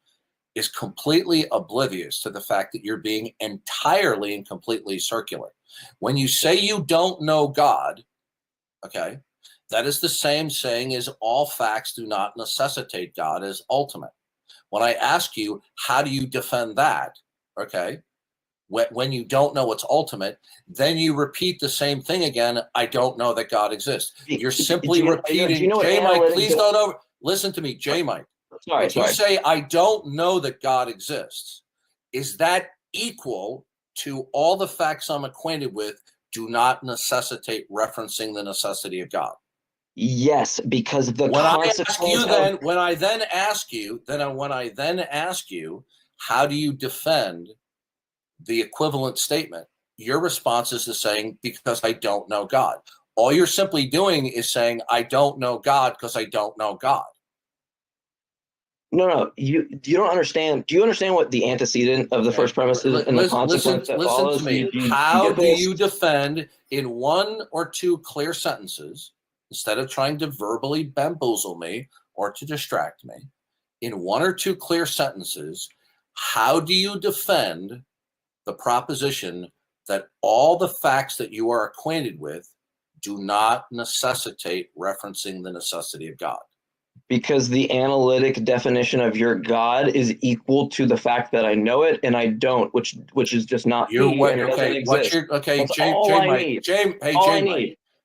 is completely oblivious to the fact that you're being entirely and completely circular. When you say you don't know God, okay, that is the same saying as all facts do not necessitate God as ultimate. When I ask you, how do you defend that, okay, when you don't know what's ultimate, then you repeat the same thing again, I don't know that God exists. You're simply repeating, J Mike, please don't listen to me, J Mike. Sorry. You say, I don't know that God exists. Is that equal to all the facts I'm acquainted with do not necessitate referencing the necessity of God? Yes, because when I then ask you, how do you defend the equivalent statement? Your response is the saying, because I don't know God. All you're simply doing is saying, I don't know God because I don't know God. No, you don't understand. Do you understand what the antecedent of the first premise is and the consequence that follows? Listen to me. How do you defend in one or two clear sentences, instead of trying to verbally bamboozle me or to distract me, in one or two clear sentences, how do you defend the proposition that all the facts that you are acquainted with do not necessitate referencing the necessity of God? Because the analytic definition of your God is equal to the fact that I know it and I don't, which is just not J Mike.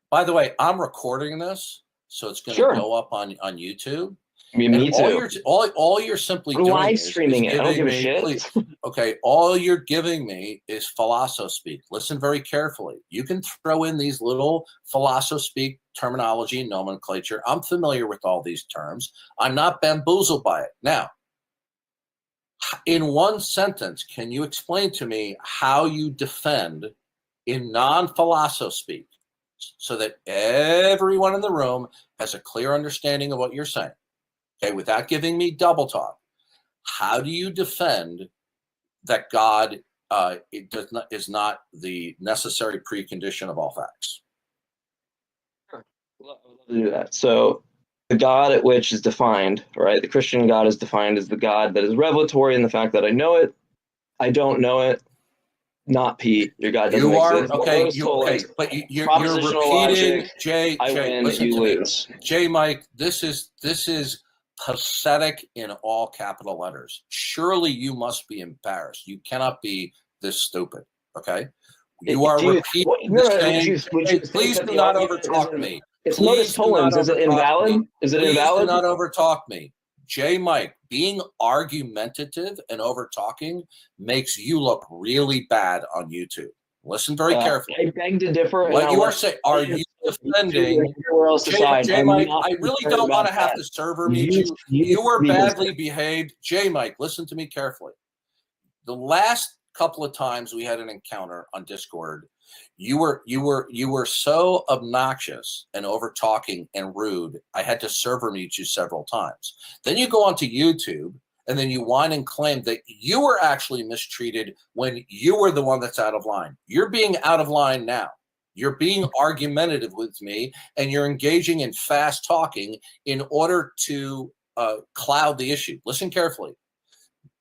By the way, I'm recording this, so it's going to go up on YouTube. Me too. All you're simply doing live streaming it. I don't give a shit. Okay, all you're giving me is philosophospeak. Listen very carefully. You can throw in these little philosophospeak terminology and nomenclature. I'm familiar with all these terms. I'm not bamboozled by it. Now, in one sentence, can you explain to me how you defend in non-philosophospeak so that everyone in the room has a clear understanding of what you're saying? Okay, without giving me double talk, how do you defend that God is not the necessary precondition of all facts? Sure. I'd love to do that. So the God at which is defined, right? The Christian God is defined as the God that is revelatory in the fact that I know it, I don't know it, not Pete. Your God doesn't exist. Okay, but you're repeating, Jay. I win, listen you to me. lose. Jay, Mike, this is pathetic in all capital letters. Surely you must be embarrassed. You cannot be this stupid. Okay, you are repeating the same. Please do not overtalk me. It's modus tollens. Is it invalid? Is it invalid? Please do not overtalk me. J. Mike, being argumentative and overtalking makes you look really bad on YouTube. Listen very carefully. I beg to differ. What you are saying, are you defending J. Mike? I really don't want to have to server mute you. You were badly behaved. J. Mike, listen to me carefully. The last couple of times we had an encounter on Discord, you were so obnoxious and over talking and rude. I had to server mute you several times. Then you go onto YouTube and then you whine and claim that you were actually mistreated when you were the one that's out of line. You're being out of line now. You're being argumentative with me and you're engaging in fast talking in order to cloud the issue. Listen carefully.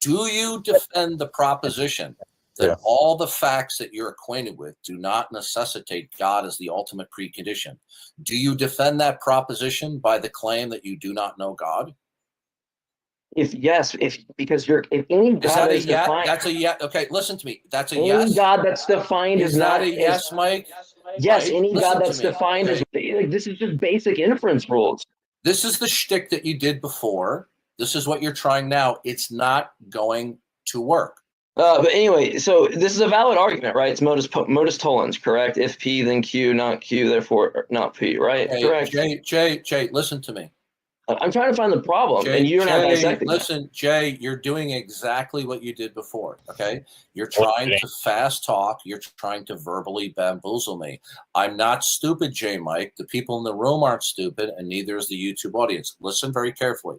Do you defend the proposition that all the facts that you're acquainted with do not necessitate God as the ultimate precondition? Do you defend that proposition by the claim that you do not know God? If any God is defined, that's a yes. Okay, listen to me. That's a any yes. God that's defined is not a yes, Mike. Yes, right? any Listen God that's defined as like, this is just basic inference rules. This is the shtick that you did before. This is what you're trying now. It's not going to work. But anyway, so this is a valid argument, right? It's modus tollens, correct? If P, then Q, not Q, therefore not P, right? Hey, correct. Jay, listen to me. I'm trying to find the problem, and you're not dissecting. Listen, Jay, you're doing exactly what you did before, okay? You're trying to fast talk. You're trying to verbally bamboozle me. I'm not stupid, Jay Mike. The people in the room aren't stupid, and neither is the YouTube audience. Listen very carefully.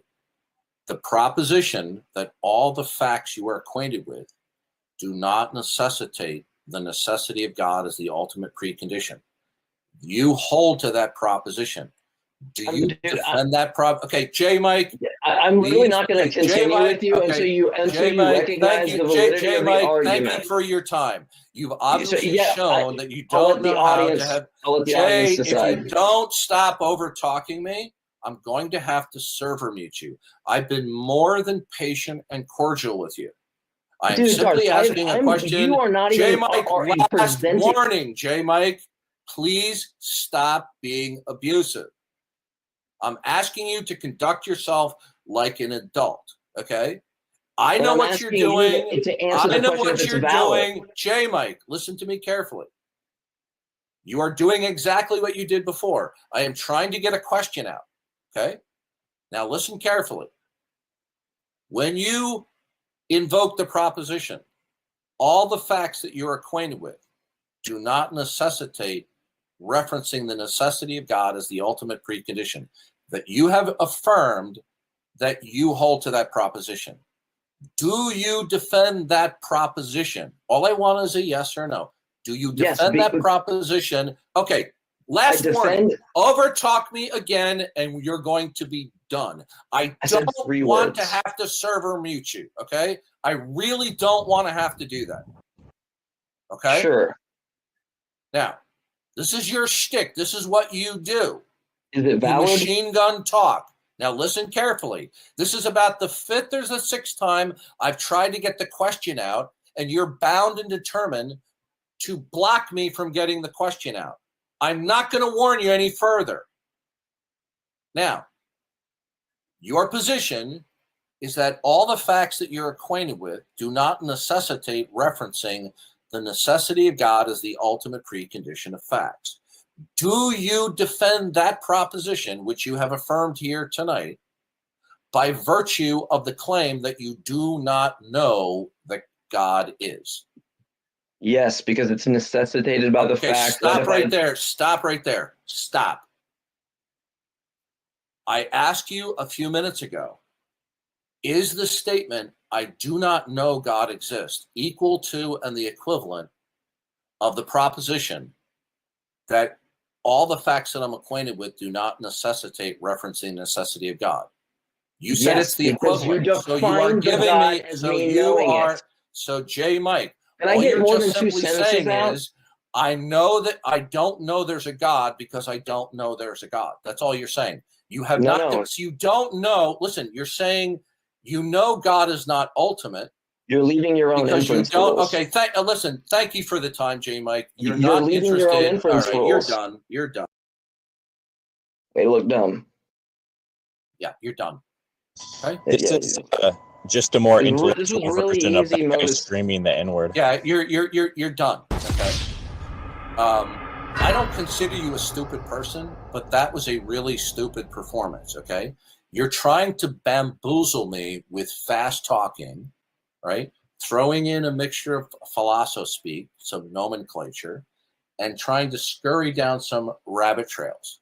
The proposition that all the facts you are acquainted with do not necessitate the necessity of God as the ultimate precondition. You hold to that proposition. Do you defend that Okay, J. Mike. I'm really not going to continue with you until you recognize the validity of the argument. Thank you for your time. You've obviously shown that you don't know how to have. Jay, if you don't stop over talking me, I'm going to have to server mute you. I've been more than patient and cordial with you. I am simply asking a question. You are not J. even Mike, last warning, J. Mike, please stop being abusive. I'm asking you to conduct yourself like an adult, okay? I know what you're doing. I know what you're doing. J. Mike, listen to me carefully. You are doing exactly what you did before. I am trying to get a question out, okay? Now listen carefully. When you invoke the proposition, all the facts that you're acquainted with do not necessitate referencing the necessity of God as the ultimate precondition, that you have affirmed that you hold to that proposition. Do you defend that proposition? All I want is a yes or no. Do you defend that proposition? Okay, last warning. Overtalk me again and you're going to be done. I don't want to have to server mute you, okay? I really don't want to have to do that. Okay? Sure. Now, this is your shtick. This is what you do. Is it valid? You machine gun talk. Now listen carefully. This is about the 5th or the 6th time I've tried to get the question out, and you're bound and determined to block me from getting the question out. I'm not going to warn you any further. Now, your position is that all the facts that you're acquainted with do not necessitate referencing the necessity of God as the ultimate precondition of facts. Do you defend that proposition, which you have affirmed here tonight, by virtue of the claim that you do not know that God is? Yes, because it's necessitated by the fact. Stop right there. Stop right there. Stop. I asked you a few minutes ago, is the statement, I do not know God exists, equal to and the equivalent of the proposition that all the facts that I'm acquainted with do not necessitate referencing the necessity of God? You said it's the equivalent. So you are giving me, so you are, so J. Mike, And I get more than two sentences out. I know that I don't know there's a God because I don't know there's a God. That's all you're saying. You have you don't know. Listen, you're saying you know God is not ultimate. You're leaving your own because inference. You don't. Rules. Okay. Listen. Thank you for the time, J. Mike. You're not leaving interested. Your own inference all right, rules. you're done. You're done. Way to look dumb. Yeah, you're done. Okay. This is just a more intellectual version of that guy screaming the N-word. Yeah, you're done. Okay. I don't consider you a stupid person, but that was a really stupid performance. Okay. You're trying to bamboozle me with fast talking, right? Throwing in a mixture of philosophy, some nomenclature, and trying to scurry down some rabbit trails.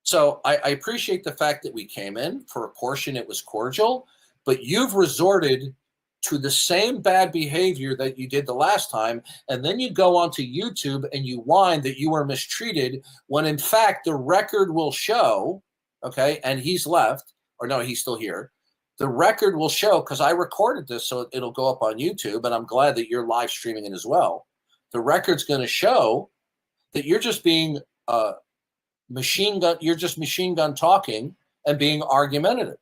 So I appreciate the fact that we came in. For a portion, it was cordial, but you've resorted to the same bad behavior that you did the last time, and then you go onto YouTube and you whine that you were mistreated when in fact the record will show, okay, and he's left, or no, he's still here. The record will show, because I recorded this so it'll go up on YouTube, and I'm glad that you're live streaming it as well. The record's going to show that you're just being machine gun talking and being argumentative.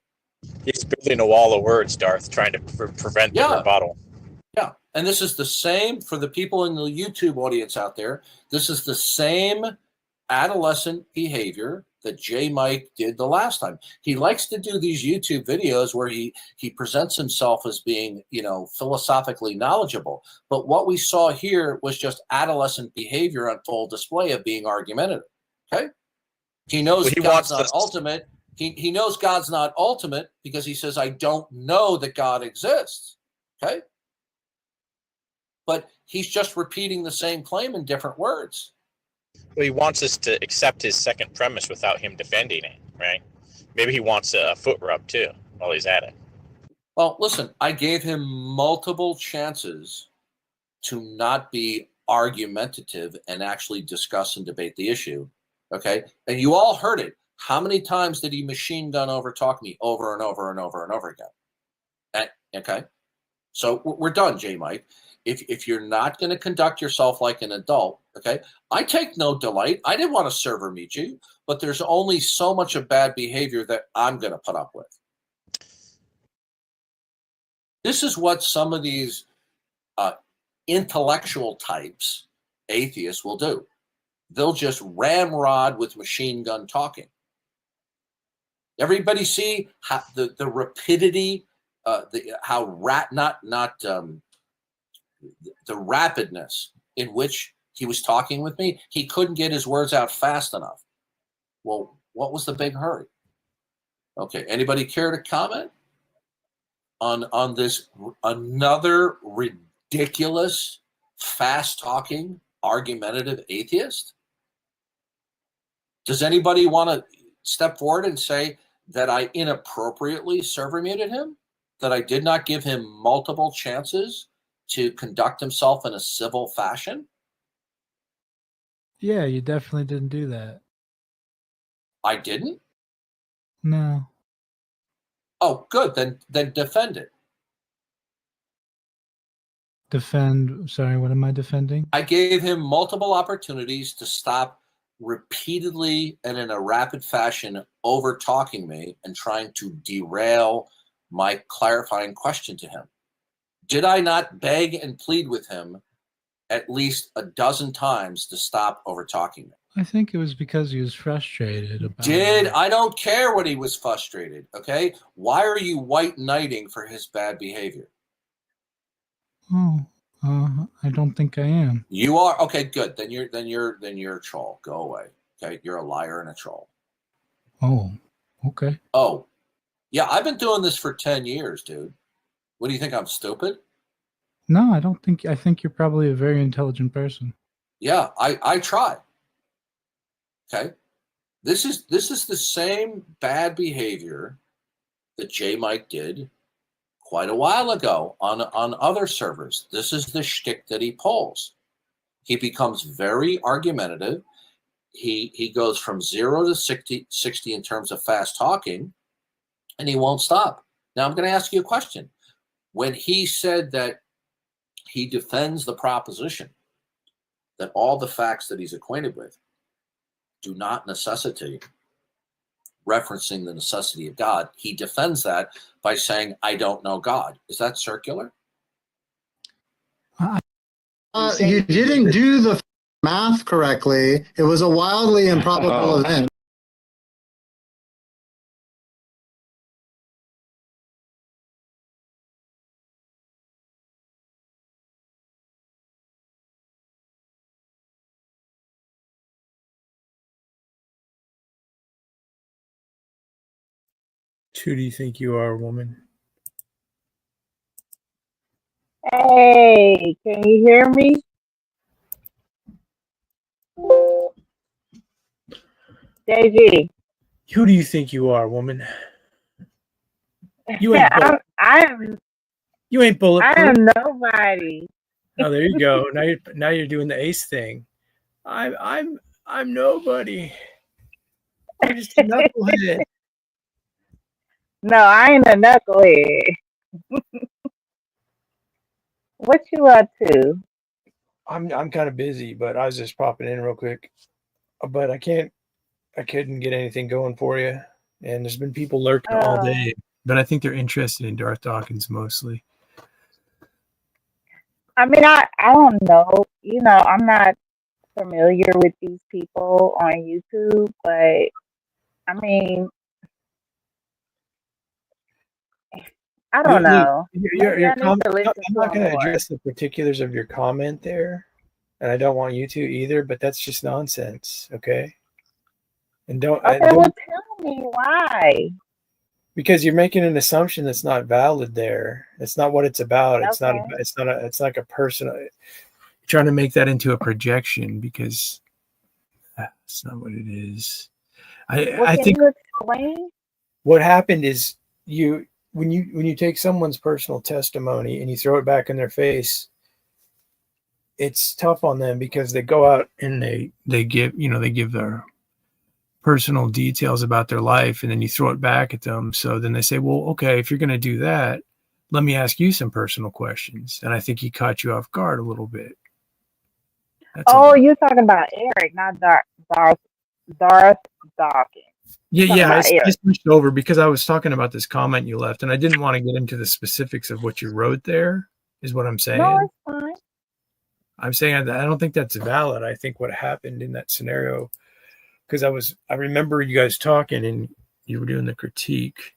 He's building a wall of words, Darth, trying to prevent the rebuttal. Yeah, and this is the same for the people in the YouTube audience out there. This is the same adolescent behavior that J. Mike did the last time. He likes to do these YouTube videos where he presents himself as being, philosophically knowledgeable. But what we saw here was just adolescent behavior on full display of being argumentative. Okay? He knows God's not ultimate. He knows God's not ultimate because he says, I don't know that God exists. Okay? But he's just repeating the same claim in different words. Well, he wants us to accept his second premise without him defending it, right? Maybe he wants a foot rub too while he's at it. Well, listen, I gave him multiple chances to not be argumentative and actually discuss and debate the issue. Okay? And you all heard it. How many times did he machine gun overtalk me over and over and over and over again? Okay? So we're done, J. Mike. If you're not going to conduct yourself like an adult, okay, I take no delight. I didn't want to server meet you, but there's only so much of bad behavior that I'm going to put up with. This is what some of these intellectual types, atheists, will do. They'll just ramrod with machine gun talking. Everybody see how the rapidity, the rapidness in which he was talking with me. He couldn't get his words out fast enough. Well, what was the big hurry? Okay, anybody care to comment on this another ridiculous, fast-talking, argumentative atheist? Does anybody want to step forward and say that I inappropriately server muted him? That I did not give him multiple chances to conduct himself in a civil fashion? Yeah, you definitely didn't do that. I didn't? No. Oh, good. Then defend it. Sorry, what am I defending? I gave him multiple opportunities to stop repeatedly and in a rapid fashion over talking me and trying to derail my clarifying question to him. Did I not beg and plead with him at least a dozen times to stop over talking me? I think it was because he was frustrated about I don't care what he was frustrated, okay? Why are you white knighting for his bad behavior? I don't think I am. You are? Okay, good. Then you're a troll. Go away. Okay? You're a liar and a troll. Oh, okay. Oh. Yeah, I've been doing this for 10 years, dude. What do you think, I'm stupid? No, I don't think. I think you're probably a very intelligent person. Yeah, I try. Okay? This is the same bad behavior that J. Mike did quite a while ago on other servers. This is the shtick that he pulls. He becomes very argumentative. He goes from 0 to 60 in terms of fast talking, and he won't stop. Now I'm going to ask you a question. When he said that he defends the proposition that all the facts that he's acquainted with do not necessitate referencing the necessity of God. He defends that by saying, I don't know God. Is that circular? You didn't do the math correctly. It was a wildly improbable event. Who do you think you are, woman? Hey, can you hear me? JG. Who do you think you are, woman? You ain't you ain't bulletproof. I am nobody. Oh, there you go. Now you're doing the ace thing. I'm nobody. I'm just a knucklehead. No, I ain't a knucklehead. What you up to? I'm kind of busy, but I was just popping in real quick. But I couldn't get anything going for you. And there's been people lurking all day, but I think they're interested in Darth Dawkins mostly. I mean, I don't know. You know, I'm not familiar with these people on YouTube, but I mean, I don't know. I'm not going to address the particulars of your comment there, and I don't want you to either, but that's just nonsense, okay? And don't well, tell me why. Because you're making an assumption that's not valid there. It's not what it's about. Okay. It's like a personal. You're trying to make that into a projection because that's not what it is. I think you explain? What happened is when you take someone's personal testimony and you throw it back in their face, it's tough on them because they go out and they give their personal details about their life, and then you throw it back at them. So then they say, well, okay, if you're going to do that, let me ask you some personal questions. And I think he caught you off guard a little bit. You're talking about Eric, not Darth Dawkins. Yeah. I switched over because I was talking about this comment you left, and I didn't want to get into the specifics of what you wrote there, is what I'm saying. No, it's fine. I'm saying I don't think that's valid. I think what happened in that scenario, because I remember you guys talking and you were doing the critique,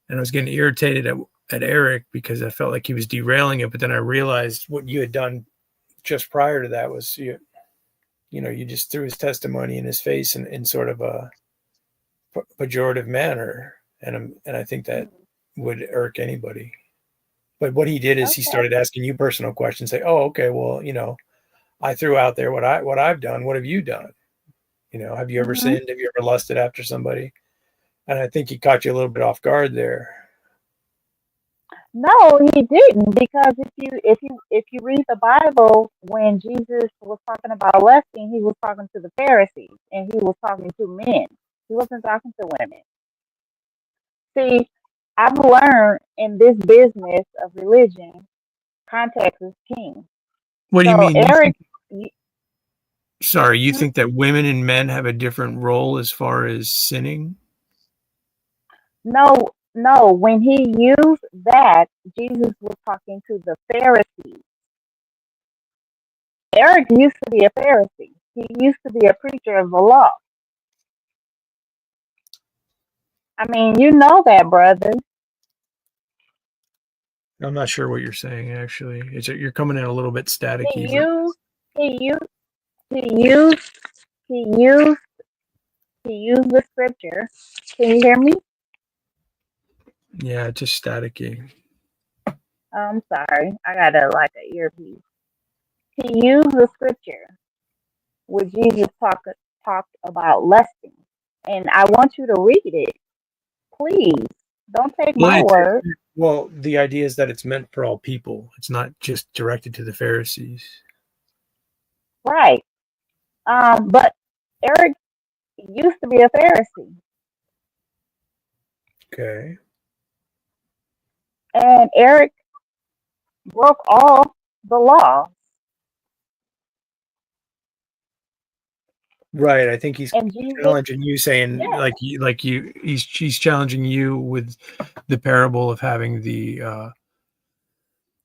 and I was getting irritated at Eric because I felt like he was derailing it. But then I realized what you had done just prior to that was you just threw his testimony in his face in sort of a pejorative manner, and I think that would irk anybody. But what he did is he started asking you personal questions. Say, oh, okay, well, I threw out there what I've done. What have you done? Have you ever sinned? Have you ever lusted after somebody? And I think he caught you a little bit off guard there. No, he didn't, because if you read the Bible, when Jesus was talking about lusting, he was talking to the Pharisees and he was talking to men. He wasn't talking to women. See, I've learned in this business of religion, context is king. What do you mean? Eric, you think that women and men have a different role as far as sinning? No. When he used that, Jesus was talking to the Pharisees. Eric used to be a Pharisee. He used to be a preacher of the law. I mean, you know that, brother. I'm not sure what you're saying, actually. You're coming in a little bit staticky. He used the scripture. Can you hear me? Yeah, just staticky. I'm sorry. I got an earpiece. He used the scripture where Jesus talked about lusting. And I want you to read it. Please. Don't take my word. Well, the idea is that it's meant for all people. It's not just directed to the Pharisees. Right. But Eric used to be a Pharisee. Okay. And Eric broke all the law. Right. I think he's And Jesus, challenging you, saying yeah. he's challenging you with the parable of having the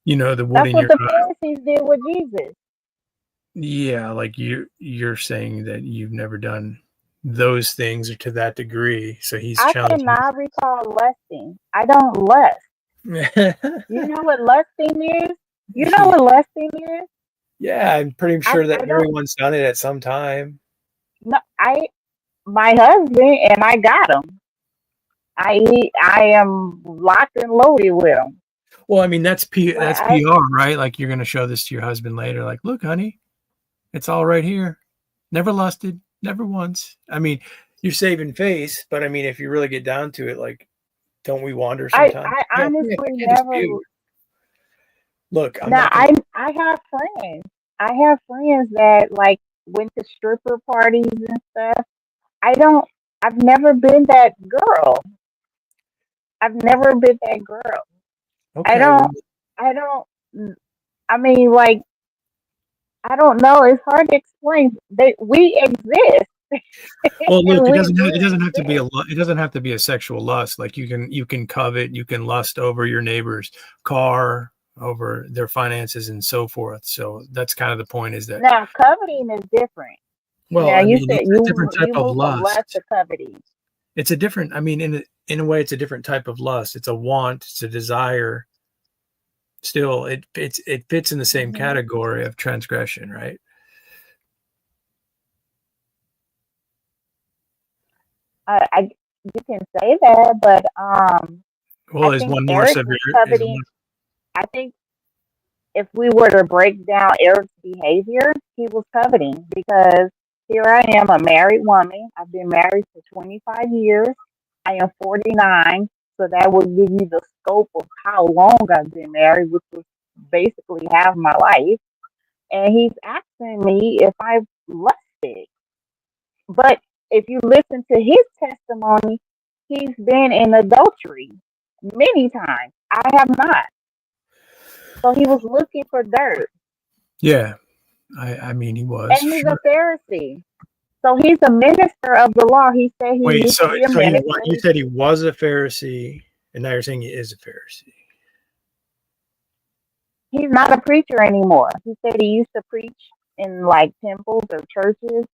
the wood That's in what your the eye. Pharisees did with Jesus. Yeah, like you're saying that you've never done those things or to that degree. So he's I challenging cannot recall lusting. I don't lust. you. You know what lusting is? You know what lusting is? Yeah, I'm pretty sure that I don't. everyone's done it at some time. No, my husband and I got him. I am locked and loaded with him. Well, I mean that's But that's PR, right? Like you're gonna show this to your husband later. Like, look, honey, it's all right here. Never lusted, never once. I mean, you're saving face, but I mean, if you really get down to it, like, don't we wander sometimes? I honestly I can't never. dispute. Look, I'm Now not gonna, I have friends. I have friends that like went to stripper parties and stuff. I've never been that girl. I've never been that girl. okay. I don't. I mean, like, I don't know. It's hard to explain. We exist. Well, look, And it we doesn't do have, it doesn't have to be exist. it doesn't have to be a sexual lust. Like you can covet, you can lust over your neighbor's car, over their finances, and so forth. So that's kind of the point. Is that Now, coveting is different. well, Now, I you mean, said it's a different type you of move from lust lust. to coveting. It's a different. I mean, in a way, it's a different type of lust. It's a want. It's a desire. Still, it fits in the same Mhm. category of transgression, right? You can say that, but Well, I is think one more Eric severe? was Is coveting. I think if we were to break down Eric's behavior, he was coveting because here I am, a married woman. I've been married for 25 years. I am 49, so that will give you the scope of how long I've been married, which was basically half my life. And he's asking me if I've lusted. But if you listen to his testimony, he's been in adultery many times. I have not. So he was looking for dirt. Yeah, I mean, he was. And he's Sure. a Pharisee. So he's a minister of the law. He said he Wait, used so to be a so minister. you said he was a Pharisee, and now you're saying he is a Pharisee. He's not a preacher anymore. He said he used to preach in like temples or churches.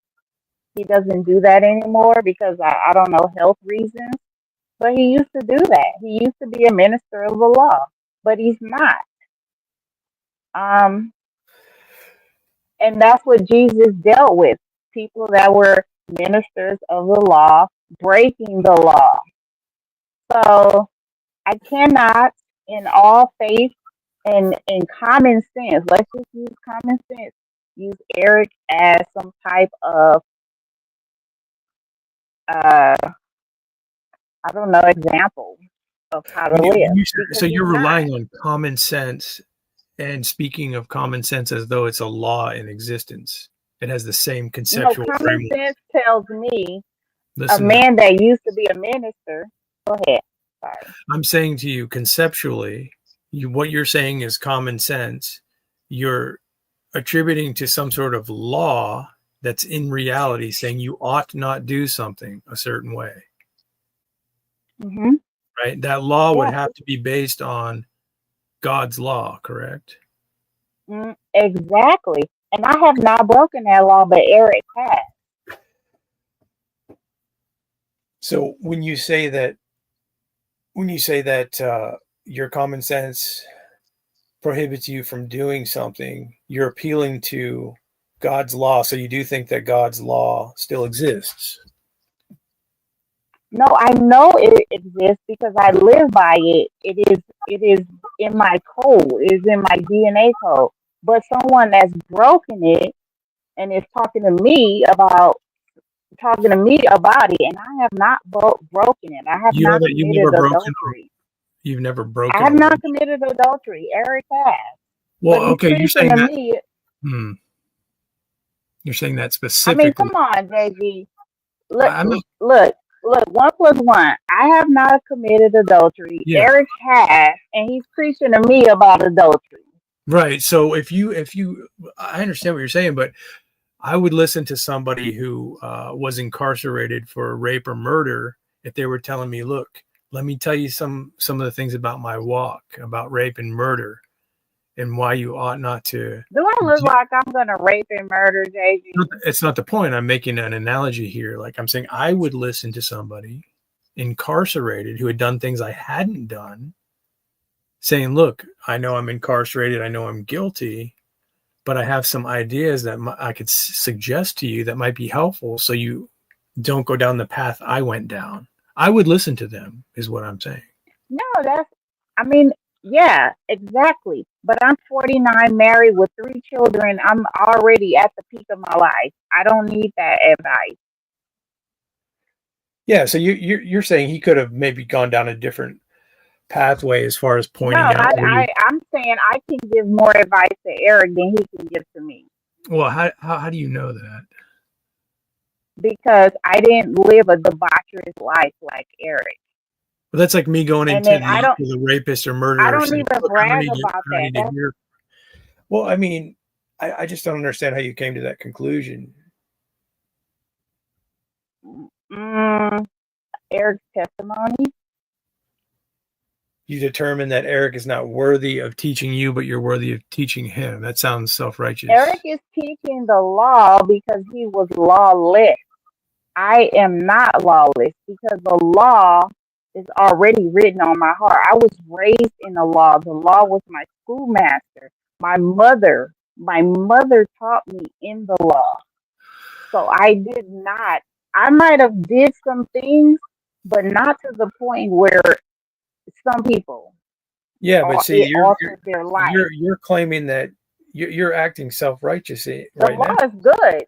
He doesn't do that anymore because I don't know, health reasons. But he used to do that. He used to be a minister of the law, but he's not. And that's what Jesus dealt with. People that were ministers of the law, breaking the law. So I cannot, in all faith and in common sense, let's just use common sense, use Eric as some type of, I don't know, example of how to live. So you're relying on common sense, and speaking of common sense as though it's a law in existence. It has the same conceptual common framework. sense tells me Listen, a man that used to be a minister. Go ahead. Sorry. I'm saying to you conceptually, what you're saying is common sense. You're attributing to some sort of law that's in reality saying you ought not do something a certain way. Mm-hmm. Right? That law would have to be based on God's law, correct? Exactly. And I have not broken that law, but Eric has. So when you say that your common sense prohibits you from doing something, you're appealing to God's law. So you do think that God's law still exists? No, I know it exists because I live by it. It is in my code. It is in my DNA code. But someone that's broken it and is talking to me about it, and I have not broken it. I have not committed adultery. You've never broken. I have not committed adultery. Eric has. Well, okay, you're saying that. Me, you're saying that specifically. I mean, come on, baby. Look. 1 + 1. I have not committed adultery. Yeah. Eric has, and he's preaching to me about adultery. Right. So if you, I understand what you're saying, but I would listen to somebody who was incarcerated for rape or murder if they were telling me, look, let me tell you some of the things about my walk, about rape and murder, and why you ought not to. Do I look like I'm going to rape and murder, JG? It's not the point. I'm making an analogy here. Like I'm saying, I would listen to somebody incarcerated who had done things I hadn't done, saying, look, I know I'm incarcerated. I know I'm guilty, but I have some ideas that I could suggest to you that might be helpful so you don't go down the path I went down. I would listen to them, is what I'm saying. No, yeah, exactly. But I'm 49, married with 3 children. I'm already at the peak of my life. I don't need that advice. Yeah, so you're saying he could have maybe gone down a different pathway as far as pointing out. I'm saying I can give more advice to Eric than he can give to me. Well, how do you know that? Because I didn't live a debaucherous life like Eric. Well, that's like me going into the rapist or murderer. I don't even brag about that. Well, I mean, I just don't understand how you came to that conclusion. Eric's testimony. You determine that Eric is not worthy of teaching you, but you're worthy of teaching him. That sounds self-righteous. Eric is teaching the law because he was lawless. I am not lawless because the law is already written on my heart. I was raised in the law. The law was my schoolmaster. My mother taught me in the law. So I might have did some things, but not to the point where some people. Yeah, but see, you're claiming that you're acting self-righteous right now. The law is good.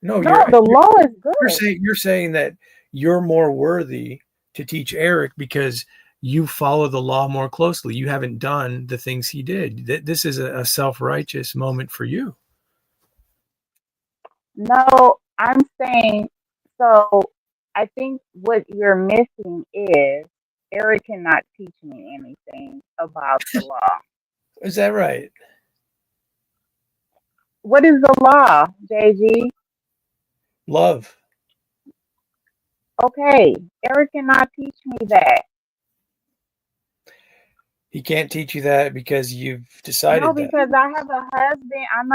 No, the law is good. You're saying that you're more worthy to teach Eric because you follow the law more closely. You haven't done the things he did. This is a self-righteous moment for you. No, I'm saying, so I think what you're missing is Eric cannot teach me anything about the law. Is that right? What is the law, JG? Love. Okay, Eric cannot teach me that. He can't teach you that because you've decided. No, because I have a husband. I'm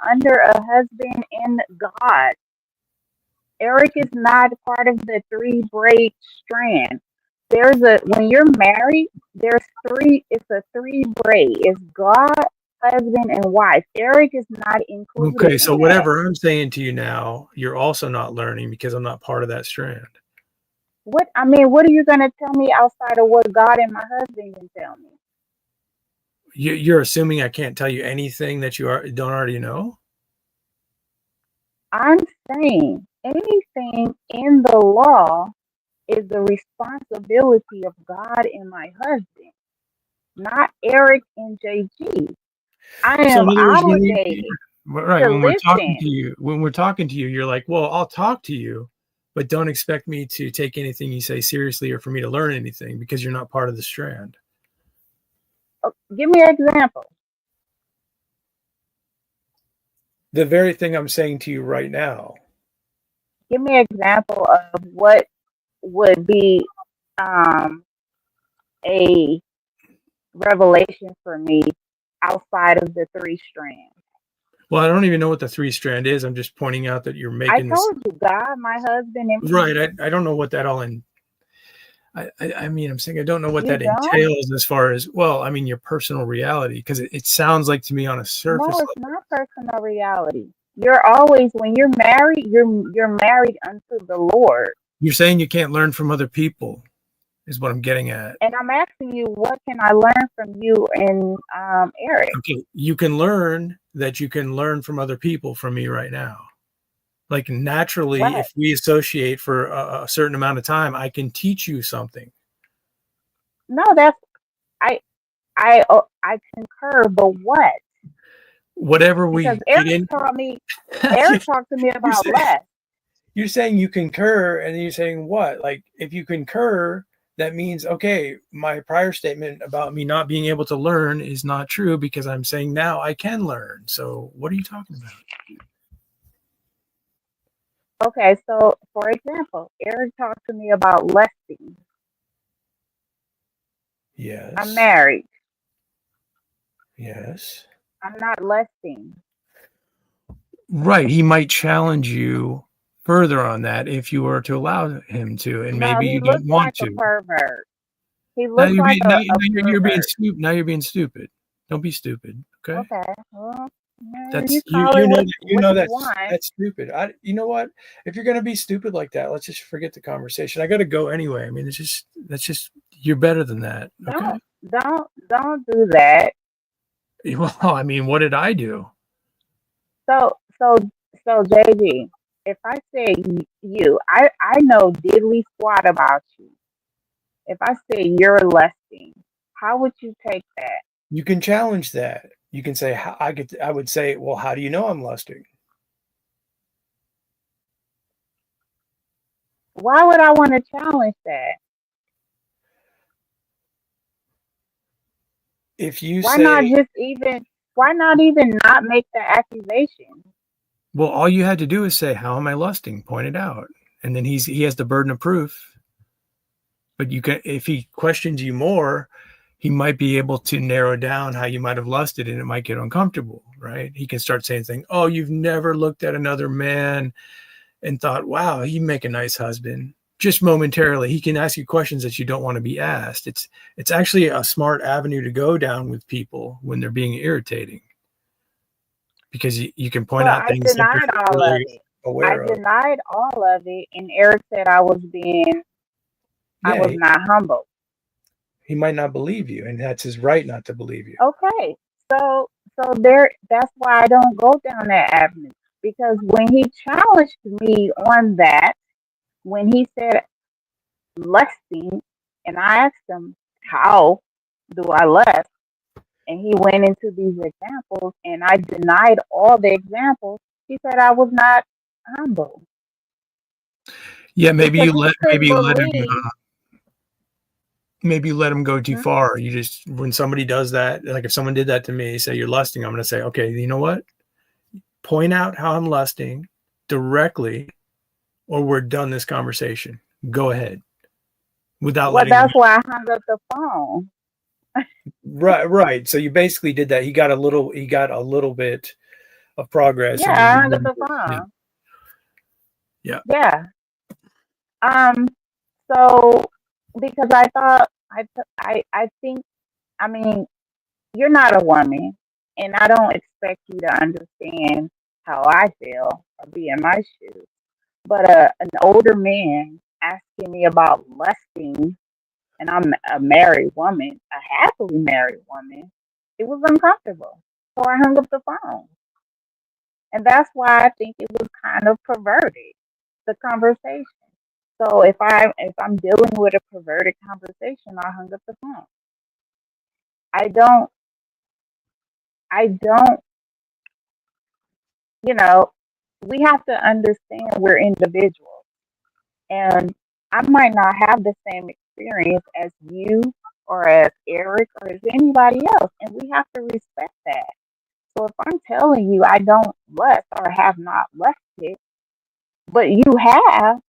under a husband in God. Eric is not part of the 3 braid strand. When you're married, it's a 3 braid. It's God, husband, and wife. Eric is not included. Okay, so whatever I'm saying to you now, you're also not learning because I'm not part of that strand. What are you going to tell me outside of what God and my husband can tell me? You're assuming I can't tell you anything that you don't already know? I'm saying anything in the law is the responsibility of God and my husband, not Eric and JG. I am obligated. Right. When we're talking to you, you're like, well, I'll talk to you, but don't expect me to take anything you say seriously or for me to learn anything because you're not part of the strand. Give me an example. The very thing I'm saying to you right now. Give me an example of what would be a revelation for me outside of the 3 strands. Well, I don't even know what the 3 strand is. I'm just pointing out that you're making. I told you, God, my husband, and right. I don't know what that all in. I mean, I'm saying I don't know what that entails as far as, well, I mean, your personal reality, because it sounds like to me on a surface. No, it's not personal reality. You're always, when you're married, you're married unto the Lord. You're saying you can't learn from other people, is what I'm getting at. And I'm asking you, what can I learn from you and Eric? Okay, you can learn that you can learn from other people from me right now. Like naturally, if we associate for a certain amount of time, I can teach you something. No, I concur, but what? Whatever we because Eric taught me. Eric talked to me about less. You're saying you concur, and you're saying what? Like if you concur, that means, okay, my prior statement about me not being able to learn is not true because I'm saying now I can learn. So what are you talking about? Okay, so for example, Eric talked to me about lusting. Yes. I'm married. Yes. I'm not lusting. Right. He might challenge you further on that if you were to allow him to, and maybe you don't want like to. a pervert. He Now looks you're like being, you're being stupid. Now you're being stupid. Don't be stupid. Okay. Okay. Well, That's you you. call You it know. what You know you want. that's stupid. You know what? If you're gonna be stupid like that, let's just forget the conversation. I gotta go anyway. I mean, that's just you're better than that. Okay. Don't do that. Well, I mean, what did I do? So JG, if I say you, I know diddly squat about you. If I say you're lusting, how would you take that? You can challenge that. You can say, I would say, well, how do you know I'm lusting? Why would I want to challenge that? If you why say, not even not make the accusation? Well, all you had to do is say, how am I lusting? Point it out. And then he has the burden of proof. But you can, if he questions you more, he might be able to narrow down how you might have lusted, and it might get uncomfortable, right? He can start saying things, oh, you've never looked at another man and thought, wow, he'd make a nice husband. Just momentarily, he can ask you questions that you don't want to be asked. It's actually a smart avenue to go down with people when they're being irritating, because you can point out things that denied they're all really of it. aware of. I denied all of it, and Eric said I was not humble. He might not believe you, and that's his right not to believe you. Okay, so that's why I don't go down that avenue, because when he challenged me on that, when he said lusting, and I asked him, how do I lust? And he went into these examples, and I denied all the examples. He said I was not humble. Yeah, maybe you let him go too Mm-hmm. far. You just, when somebody does that, like if someone did that to me, say you're lusting, I'm going to say, okay, you know what? Point out how I'm lusting directly, or we're done this conversation. Go ahead. Without letting that's why I hung up the phone. Right. So you basically did that. He got a little bit of progress. Yeah, I hung up the phone. Yeah. Yeah. So because I thought I think, I mean, you're not a woman, and I don't expect you to understand how I feel or be in my shoes. But an older man asking me about lusting, and I'm a married woman, a happily married woman, it was uncomfortable. So I hung up the phone. And that's why I think it was kind of perverted, the conversation. So if I'm dealing with a perverted conversation, I hung up the phone. I don't, we have to understand we're individuals. And I might not have the same experience as you or as Eric or as anybody else. And we have to respect that. So if I'm telling you I don't lust or have not lusted, but you have,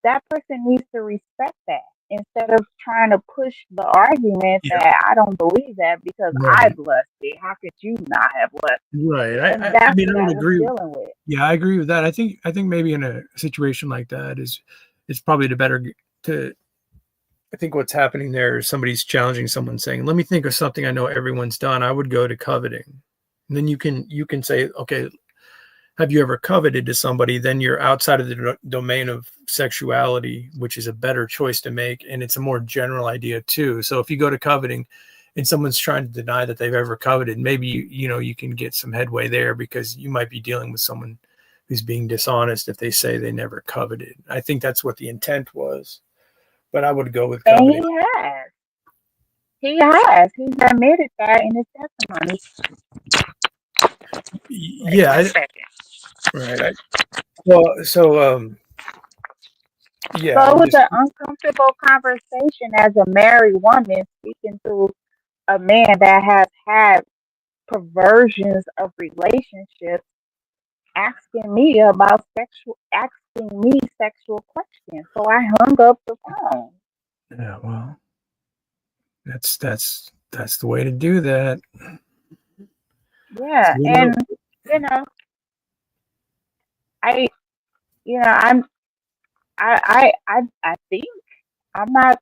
that person needs to respect that instead of trying to push the argument that I don't believe that because I've lusted. How could you not have lusted? Right. I mean, I would agree. Yeah, I agree with that. I think maybe in a situation like that it's probably I think what's happening there is somebody's challenging someone, saying, let me think of something I know everyone's done. I would go to coveting. And then you can say, okay, have you ever coveted to somebody? Then you're outside of the domain of sexuality, which is a better choice to make. And it's a more general idea too. So if you go to coveting and someone's trying to deny that they've ever coveted, maybe, you can get some headway there, because you might be dealing with someone who's being dishonest if they say they never coveted. I think that's what the intent was, but I would go with coveting. And he has. He's admitted that in his testimony. Yeah. Right. Yeah, So it I'm was just an uncomfortable conversation as a married woman speaking to a man that has had perversions of relationships, asking me sexual questions. So I hung up the phone. yeah. Well, that's the way to do that. Yeah, and you know, I, I'm, I think I'm not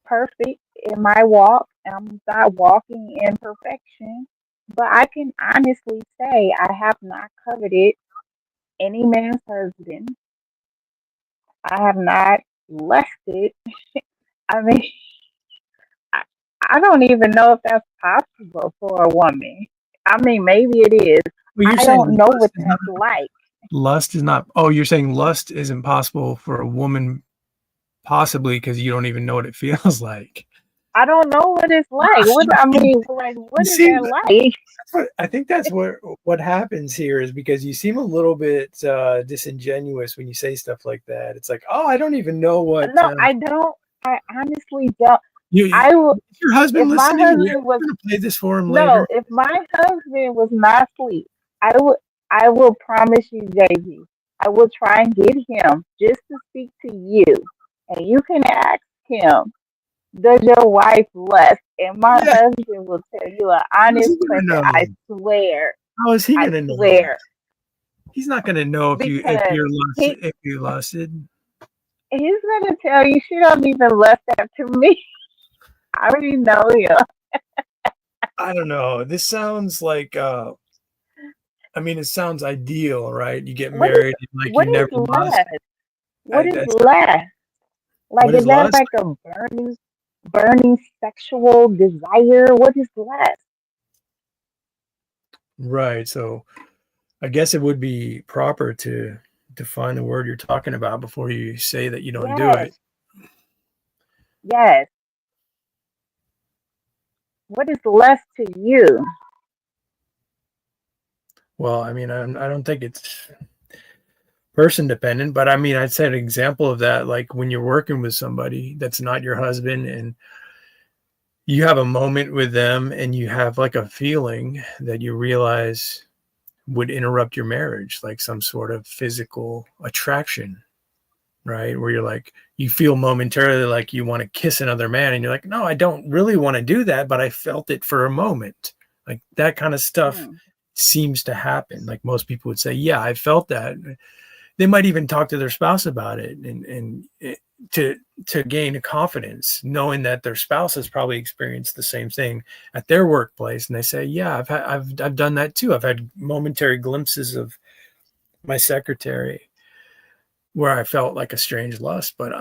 perfect in my walk. I'm not walking in perfection, but I can honestly say I have not coveted any man's husband. I have not lusted. I mean, I, I don't even know if that's possible for a woman. I mean, maybe it is. Well, you're I saying don't know what that's like. lust is not. Oh, you're saying lust isn't possible for a woman, possibly because you don't even know what it feels like. I don't know what it's like. What what is See, that like? I think that's what happens here is because you seem a little bit disingenuous when you say stuff like that. It's like, oh, I don't even know what. No, I don't. I honestly don't. Is your husband If my listening? Are we husband was going to play this for him no, later? if my husband was not asleep, I will promise you, JV, I will try and get him just to speak to you, and you can ask him, does your wife lust? And my husband will tell you an honest question. I swear. How is he going to know? Swear. He's not going to know if you lusted. He's gonna tell you she don't even lust after me. I already know him. I don't know. This sounds like I mean, it sounds ideal, right? You get married, and what you never is lust. lust? What is lust? Like, is that lust? like a burning sexual desire? What is lust? Right. So I guess it would be proper to define the word you're talking about before you say that you don't do it. Yes. What is lust to you? Well, I mean, I don't think it's person dependent, but I mean, I'd say an example of that, like when you're working with somebody that's not your husband and you have a moment with them and you have like a feeling that you realize would interrupt your marriage, like some sort of physical attraction, right? Where you're like, you feel momentarily like you want to kiss another man and you're like, no, I don't really want to do that, but I felt it for a moment. Like that kind of stuff seems to happen. Like most people would say, yeah, I felt that. They might even talk to their spouse about it and to gain a confidence, knowing that their spouse has probably experienced the same thing at their workplace. And they say, yeah, I've done that too. I've had momentary glimpses of my secretary where I felt like a strange lust, but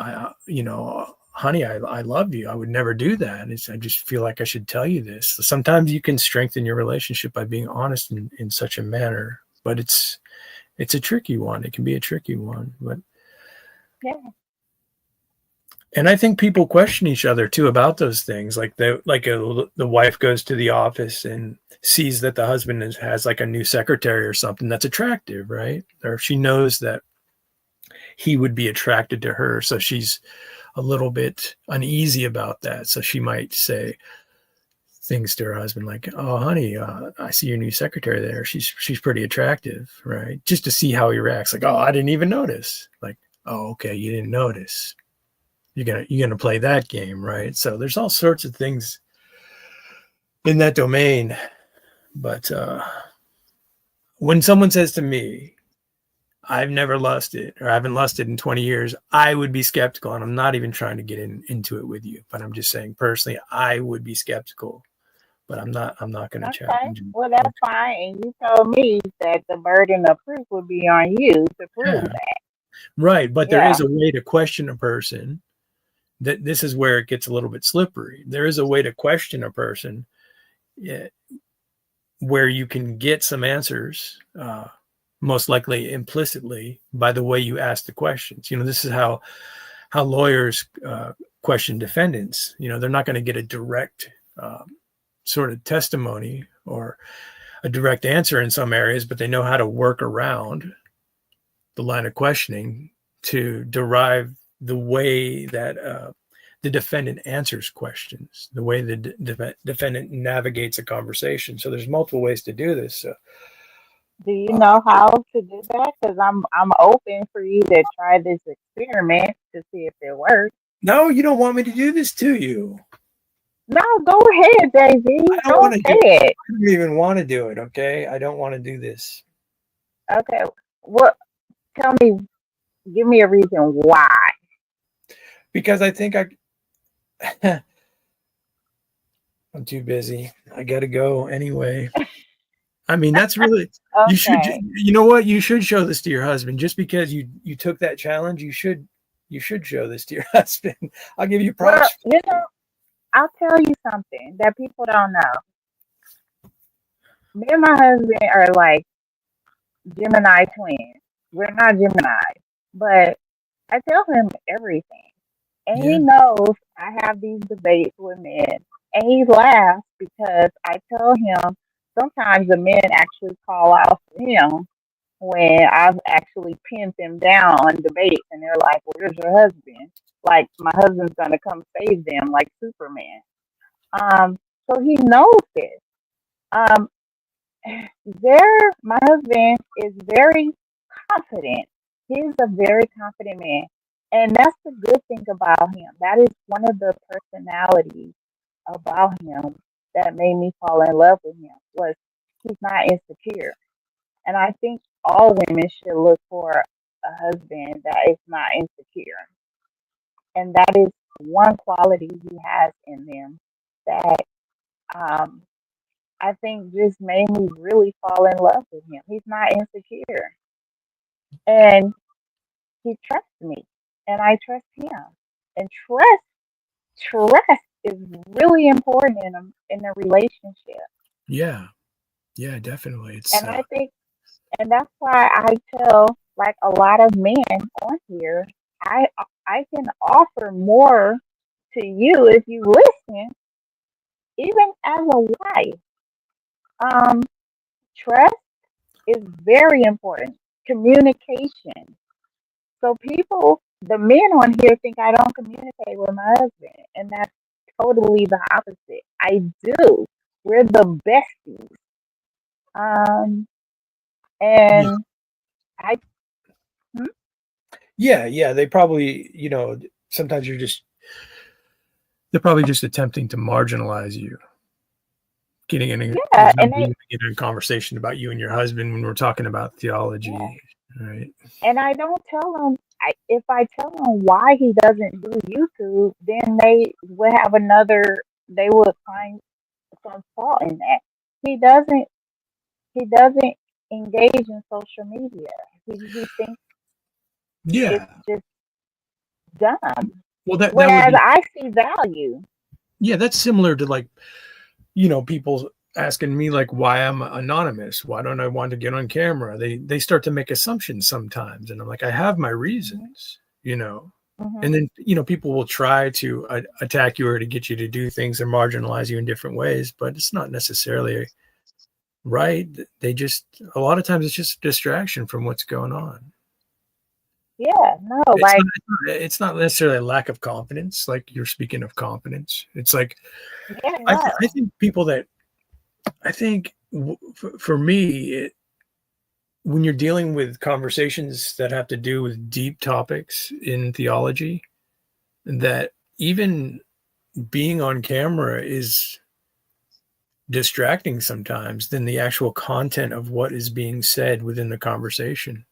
honey, I love you. I would never do that. I just feel like I should tell you this. So sometimes you can strengthen your relationship by being honest in such a manner, but it's a tricky one. It can be a tricky one, but and I think people question each other too about those things. Like the wife goes to the office and sees that the husband has like a new secretary or something that's attractive, right? Or she knows that he would be attracted to her, so she's a little bit uneasy about that. So she might say things to her husband like, "Oh, honey, I see your new secretary there. She's pretty attractive," right? Just to see how he reacts. Like, "Oh, I didn't even notice." Like, "Oh, okay, you didn't notice. You're gonna play that game, right?" So there's all sorts of things in that domain. But when someone says to me, "I've never lusted," or "I haven't lusted in 20 years," I would be skeptical, and I'm not even trying to get into it with you. But I'm just saying, personally, I would be skeptical. But I'm not going to challenge you. Well, that's fine. And you told me that the burden of proof would be on you to prove that. Right. But there is a way to question a person. That this is where it gets a little bit slippery. There is a way to question a person where you can get some answers, most likely implicitly, by the way you ask the questions. This is how lawyers question defendants. They're not going to get a direct sort of testimony or a direct answer in some areas, but they know how to work around the line of questioning to derive the way that the defendant answers questions, the way the defendant navigates a conversation. So there's multiple ways to do this. So, do you know how to do that? Because I'm open for you to try this experiment to see if it works. No, you don't want me to do this to you. No, go ahead, Jay-Z. Go ahead. I don't even want to do it, okay? I don't want to do this. Okay. What? Tell me, give me a reason why. Because I think I'm too busy. I got to go anyway. I mean, that's really, okay. You know what? You should show this to your husband. Just because you took that challenge, you should show this to your husband. I'll give you props. Well, you know, I'll tell you something that people don't know. Me and my husband are like Gemini twins. We're not Gemini, but I tell him everything. And he knows I have these debates with men. And he laughs because I tell him sometimes the men actually call out for him when I've actually pinned them down on debates. And they're like, where's your husband? Like, my husband's going to come save them like Superman. So he knows this. My husband is very confident. He's a very confident man. And that's the good thing about him. That is one of the personalities about him that made me fall in love with him, was he's not insecure. And I think all women should look for a husband that is not insecure. And that is one quality he has in them that I think just made me really fall in love with him. He's not insecure. And he trusts me. And I trust him. And trust is really important in a relationship. Yeah, definitely. It's and I think, and that's why I tell like a lot of men on here, I can offer more to you if you listen, even as a wife. Trust is very important. Communication. So the men on here think I don't communicate with my husband, and that's totally the opposite. I do. We're the besties. And I. Yeah. They probably, sometimes they're probably just attempting to marginalize you. Getting in a conversation about you and your husband when we're talking about theology, right? And I don't tell them. If I tell them why he doesn't do YouTube, then they would have they would find some fault in that. He doesn't engage in social media. He thinks it's just dumb. Well, whereas I see value. Yeah, that's similar to people asking me why I'm anonymous. Why don't I want to get on camera? They start to make assumptions sometimes, and I'm like, I have my reasons, And then people will try to attack you or to get you to do things or marginalize you in different ways, but it's not necessarily right. A lot of times it's just a distraction from what's going on. Yeah, no, it's not necessarily a lack of confidence. Like you're speaking of confidence. It's like, I think people that, for me, when you're dealing with conversations that have to do with deep topics in theology, that even being on camera is distracting sometimes than the actual content of what is being said within the conversation.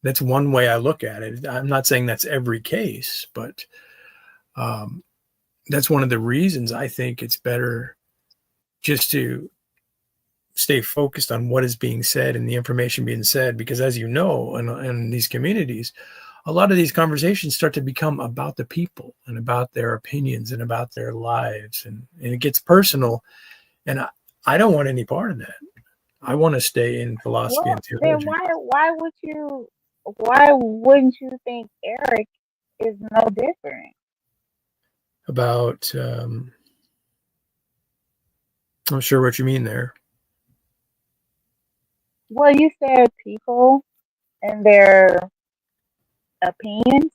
That's one way I look at it. I'm not saying that's every case, but that's one of the reasons I think it's better just to stay focused on what is being said and the information being said, because as you know, in these communities, a lot of these conversations start to become about the people and about their opinions and about their lives, and it gets personal, and I don't want any part of that. I want to stay in philosophy and theology. Then why wouldn't you think Eric is no different? About I'm sure what you mean there. Well, you said people and their opinions.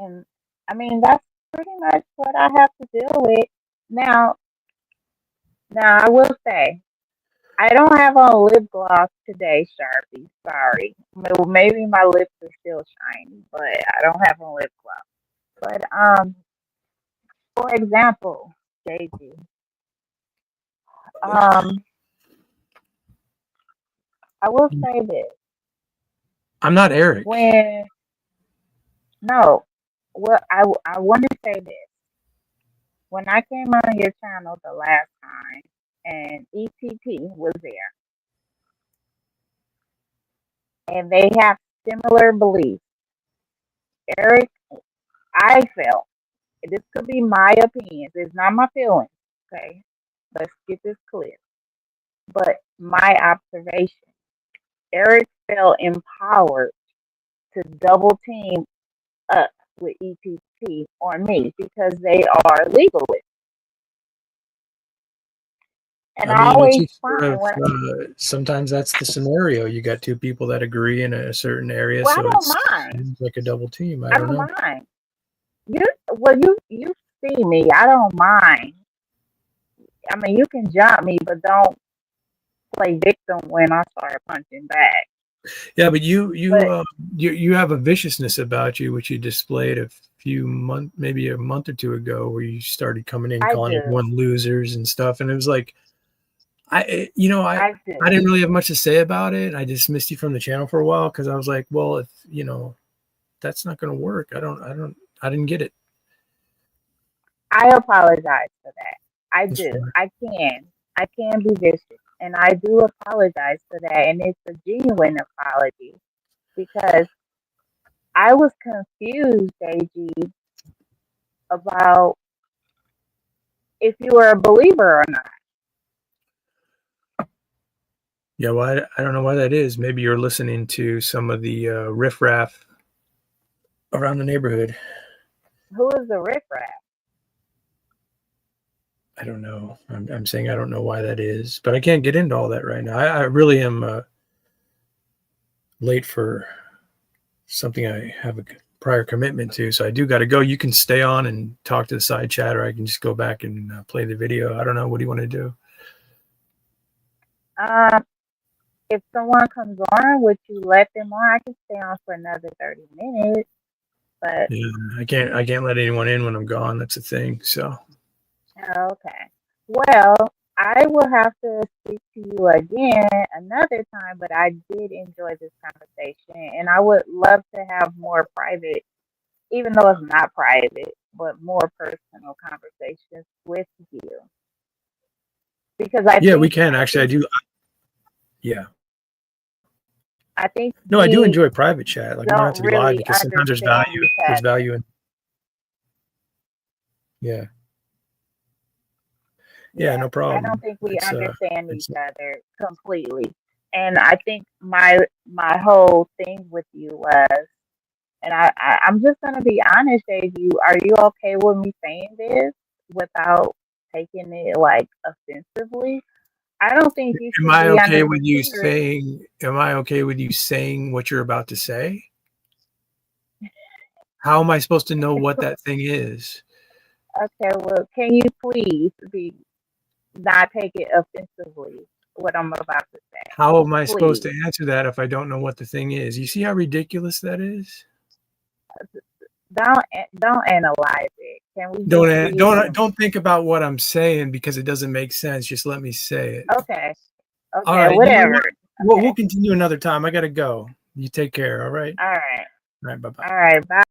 And I mean, that's pretty much what I have to deal with. Now, I will say, I don't have on lip gloss today, Sharpie. Sorry. Maybe my lips are still shiny, but I don't have on lip gloss. But for example, JG, I will say this. I'm not Eric. I want to say this. When I came on your channel the last time and ETP was there and they have similar beliefs, Eric, I felt, this could be my opinions, it's not my feelings, okay? Let's get this clear. But my observation, Eric felt empowered to double team up with ETP on me because they are legalists. And I always find sometimes that's the scenario. You got two people that agree in a certain area, well, so I don't it's mind. like a double team. I I don't don't know. mind. You see me. I don't mind. I mean, you can jump me, but don't play victim when I start punching back. Yeah, but you have a viciousness about you, which you displayed a few months, maybe a month or two ago, where you started coming in calling everyone losers and stuff, and it was like, I didn't really have much to say about it. I dismissed you from the channel for a while because I was like, well, if that's not going to work. I didn't get it. I apologize for that. I do. I can be vicious, and I do apologize for that, and it's a genuine apology because I was confused, AG, about if you were a believer or not. Yeah, well, I don't know why that is. Maybe you're listening to some of the riffraff around the neighborhood. Who is the riffraff? I don't know. I'm saying I don't know why that is, but I can't get into all that right now. I really am late for something I have a prior commitment to, so I do got to go. You can stay on and talk to the side chat, or I can just go back and play the video. I don't know. What do you want to do? If someone comes on, would you let them on? I can stay on for another 30 minutes. But yeah, I can't let anyone in when I'm gone. That's the thing. So. Okay. Well, I will have to speak to you again another time, but I did enjoy this conversation, and I would love to have more private, even though it's not private, but more personal conversations with you. Because we can actually. I do. Yeah. I think I do enjoy private chat. Like, you don't have to be live because sometimes there's value. There's value in. Yeah. Yeah, no problem. I don't think we understand each other completely. And I think my whole thing with you was, and I'm just going to be honest, AJ, are you okay with me saying this without taking it like offensively? I don't think you should. Am I okay with you saying? Am I okay with you saying what you're about to say? How am I supposed to know what that thing is? Okay, well, can you please not take it offensively? What I'm about to say. How am I supposed to answer that if I don't know what the thing is? You see how ridiculous that is? Don't analyze it. Can we don't think about what I'm saying because it doesn't make sense. Just let me say it. Okay. All right. Whatever. We'll continue another time. I gotta go. You take care. All right. All right. All right. Bye-bye. All right. Bye.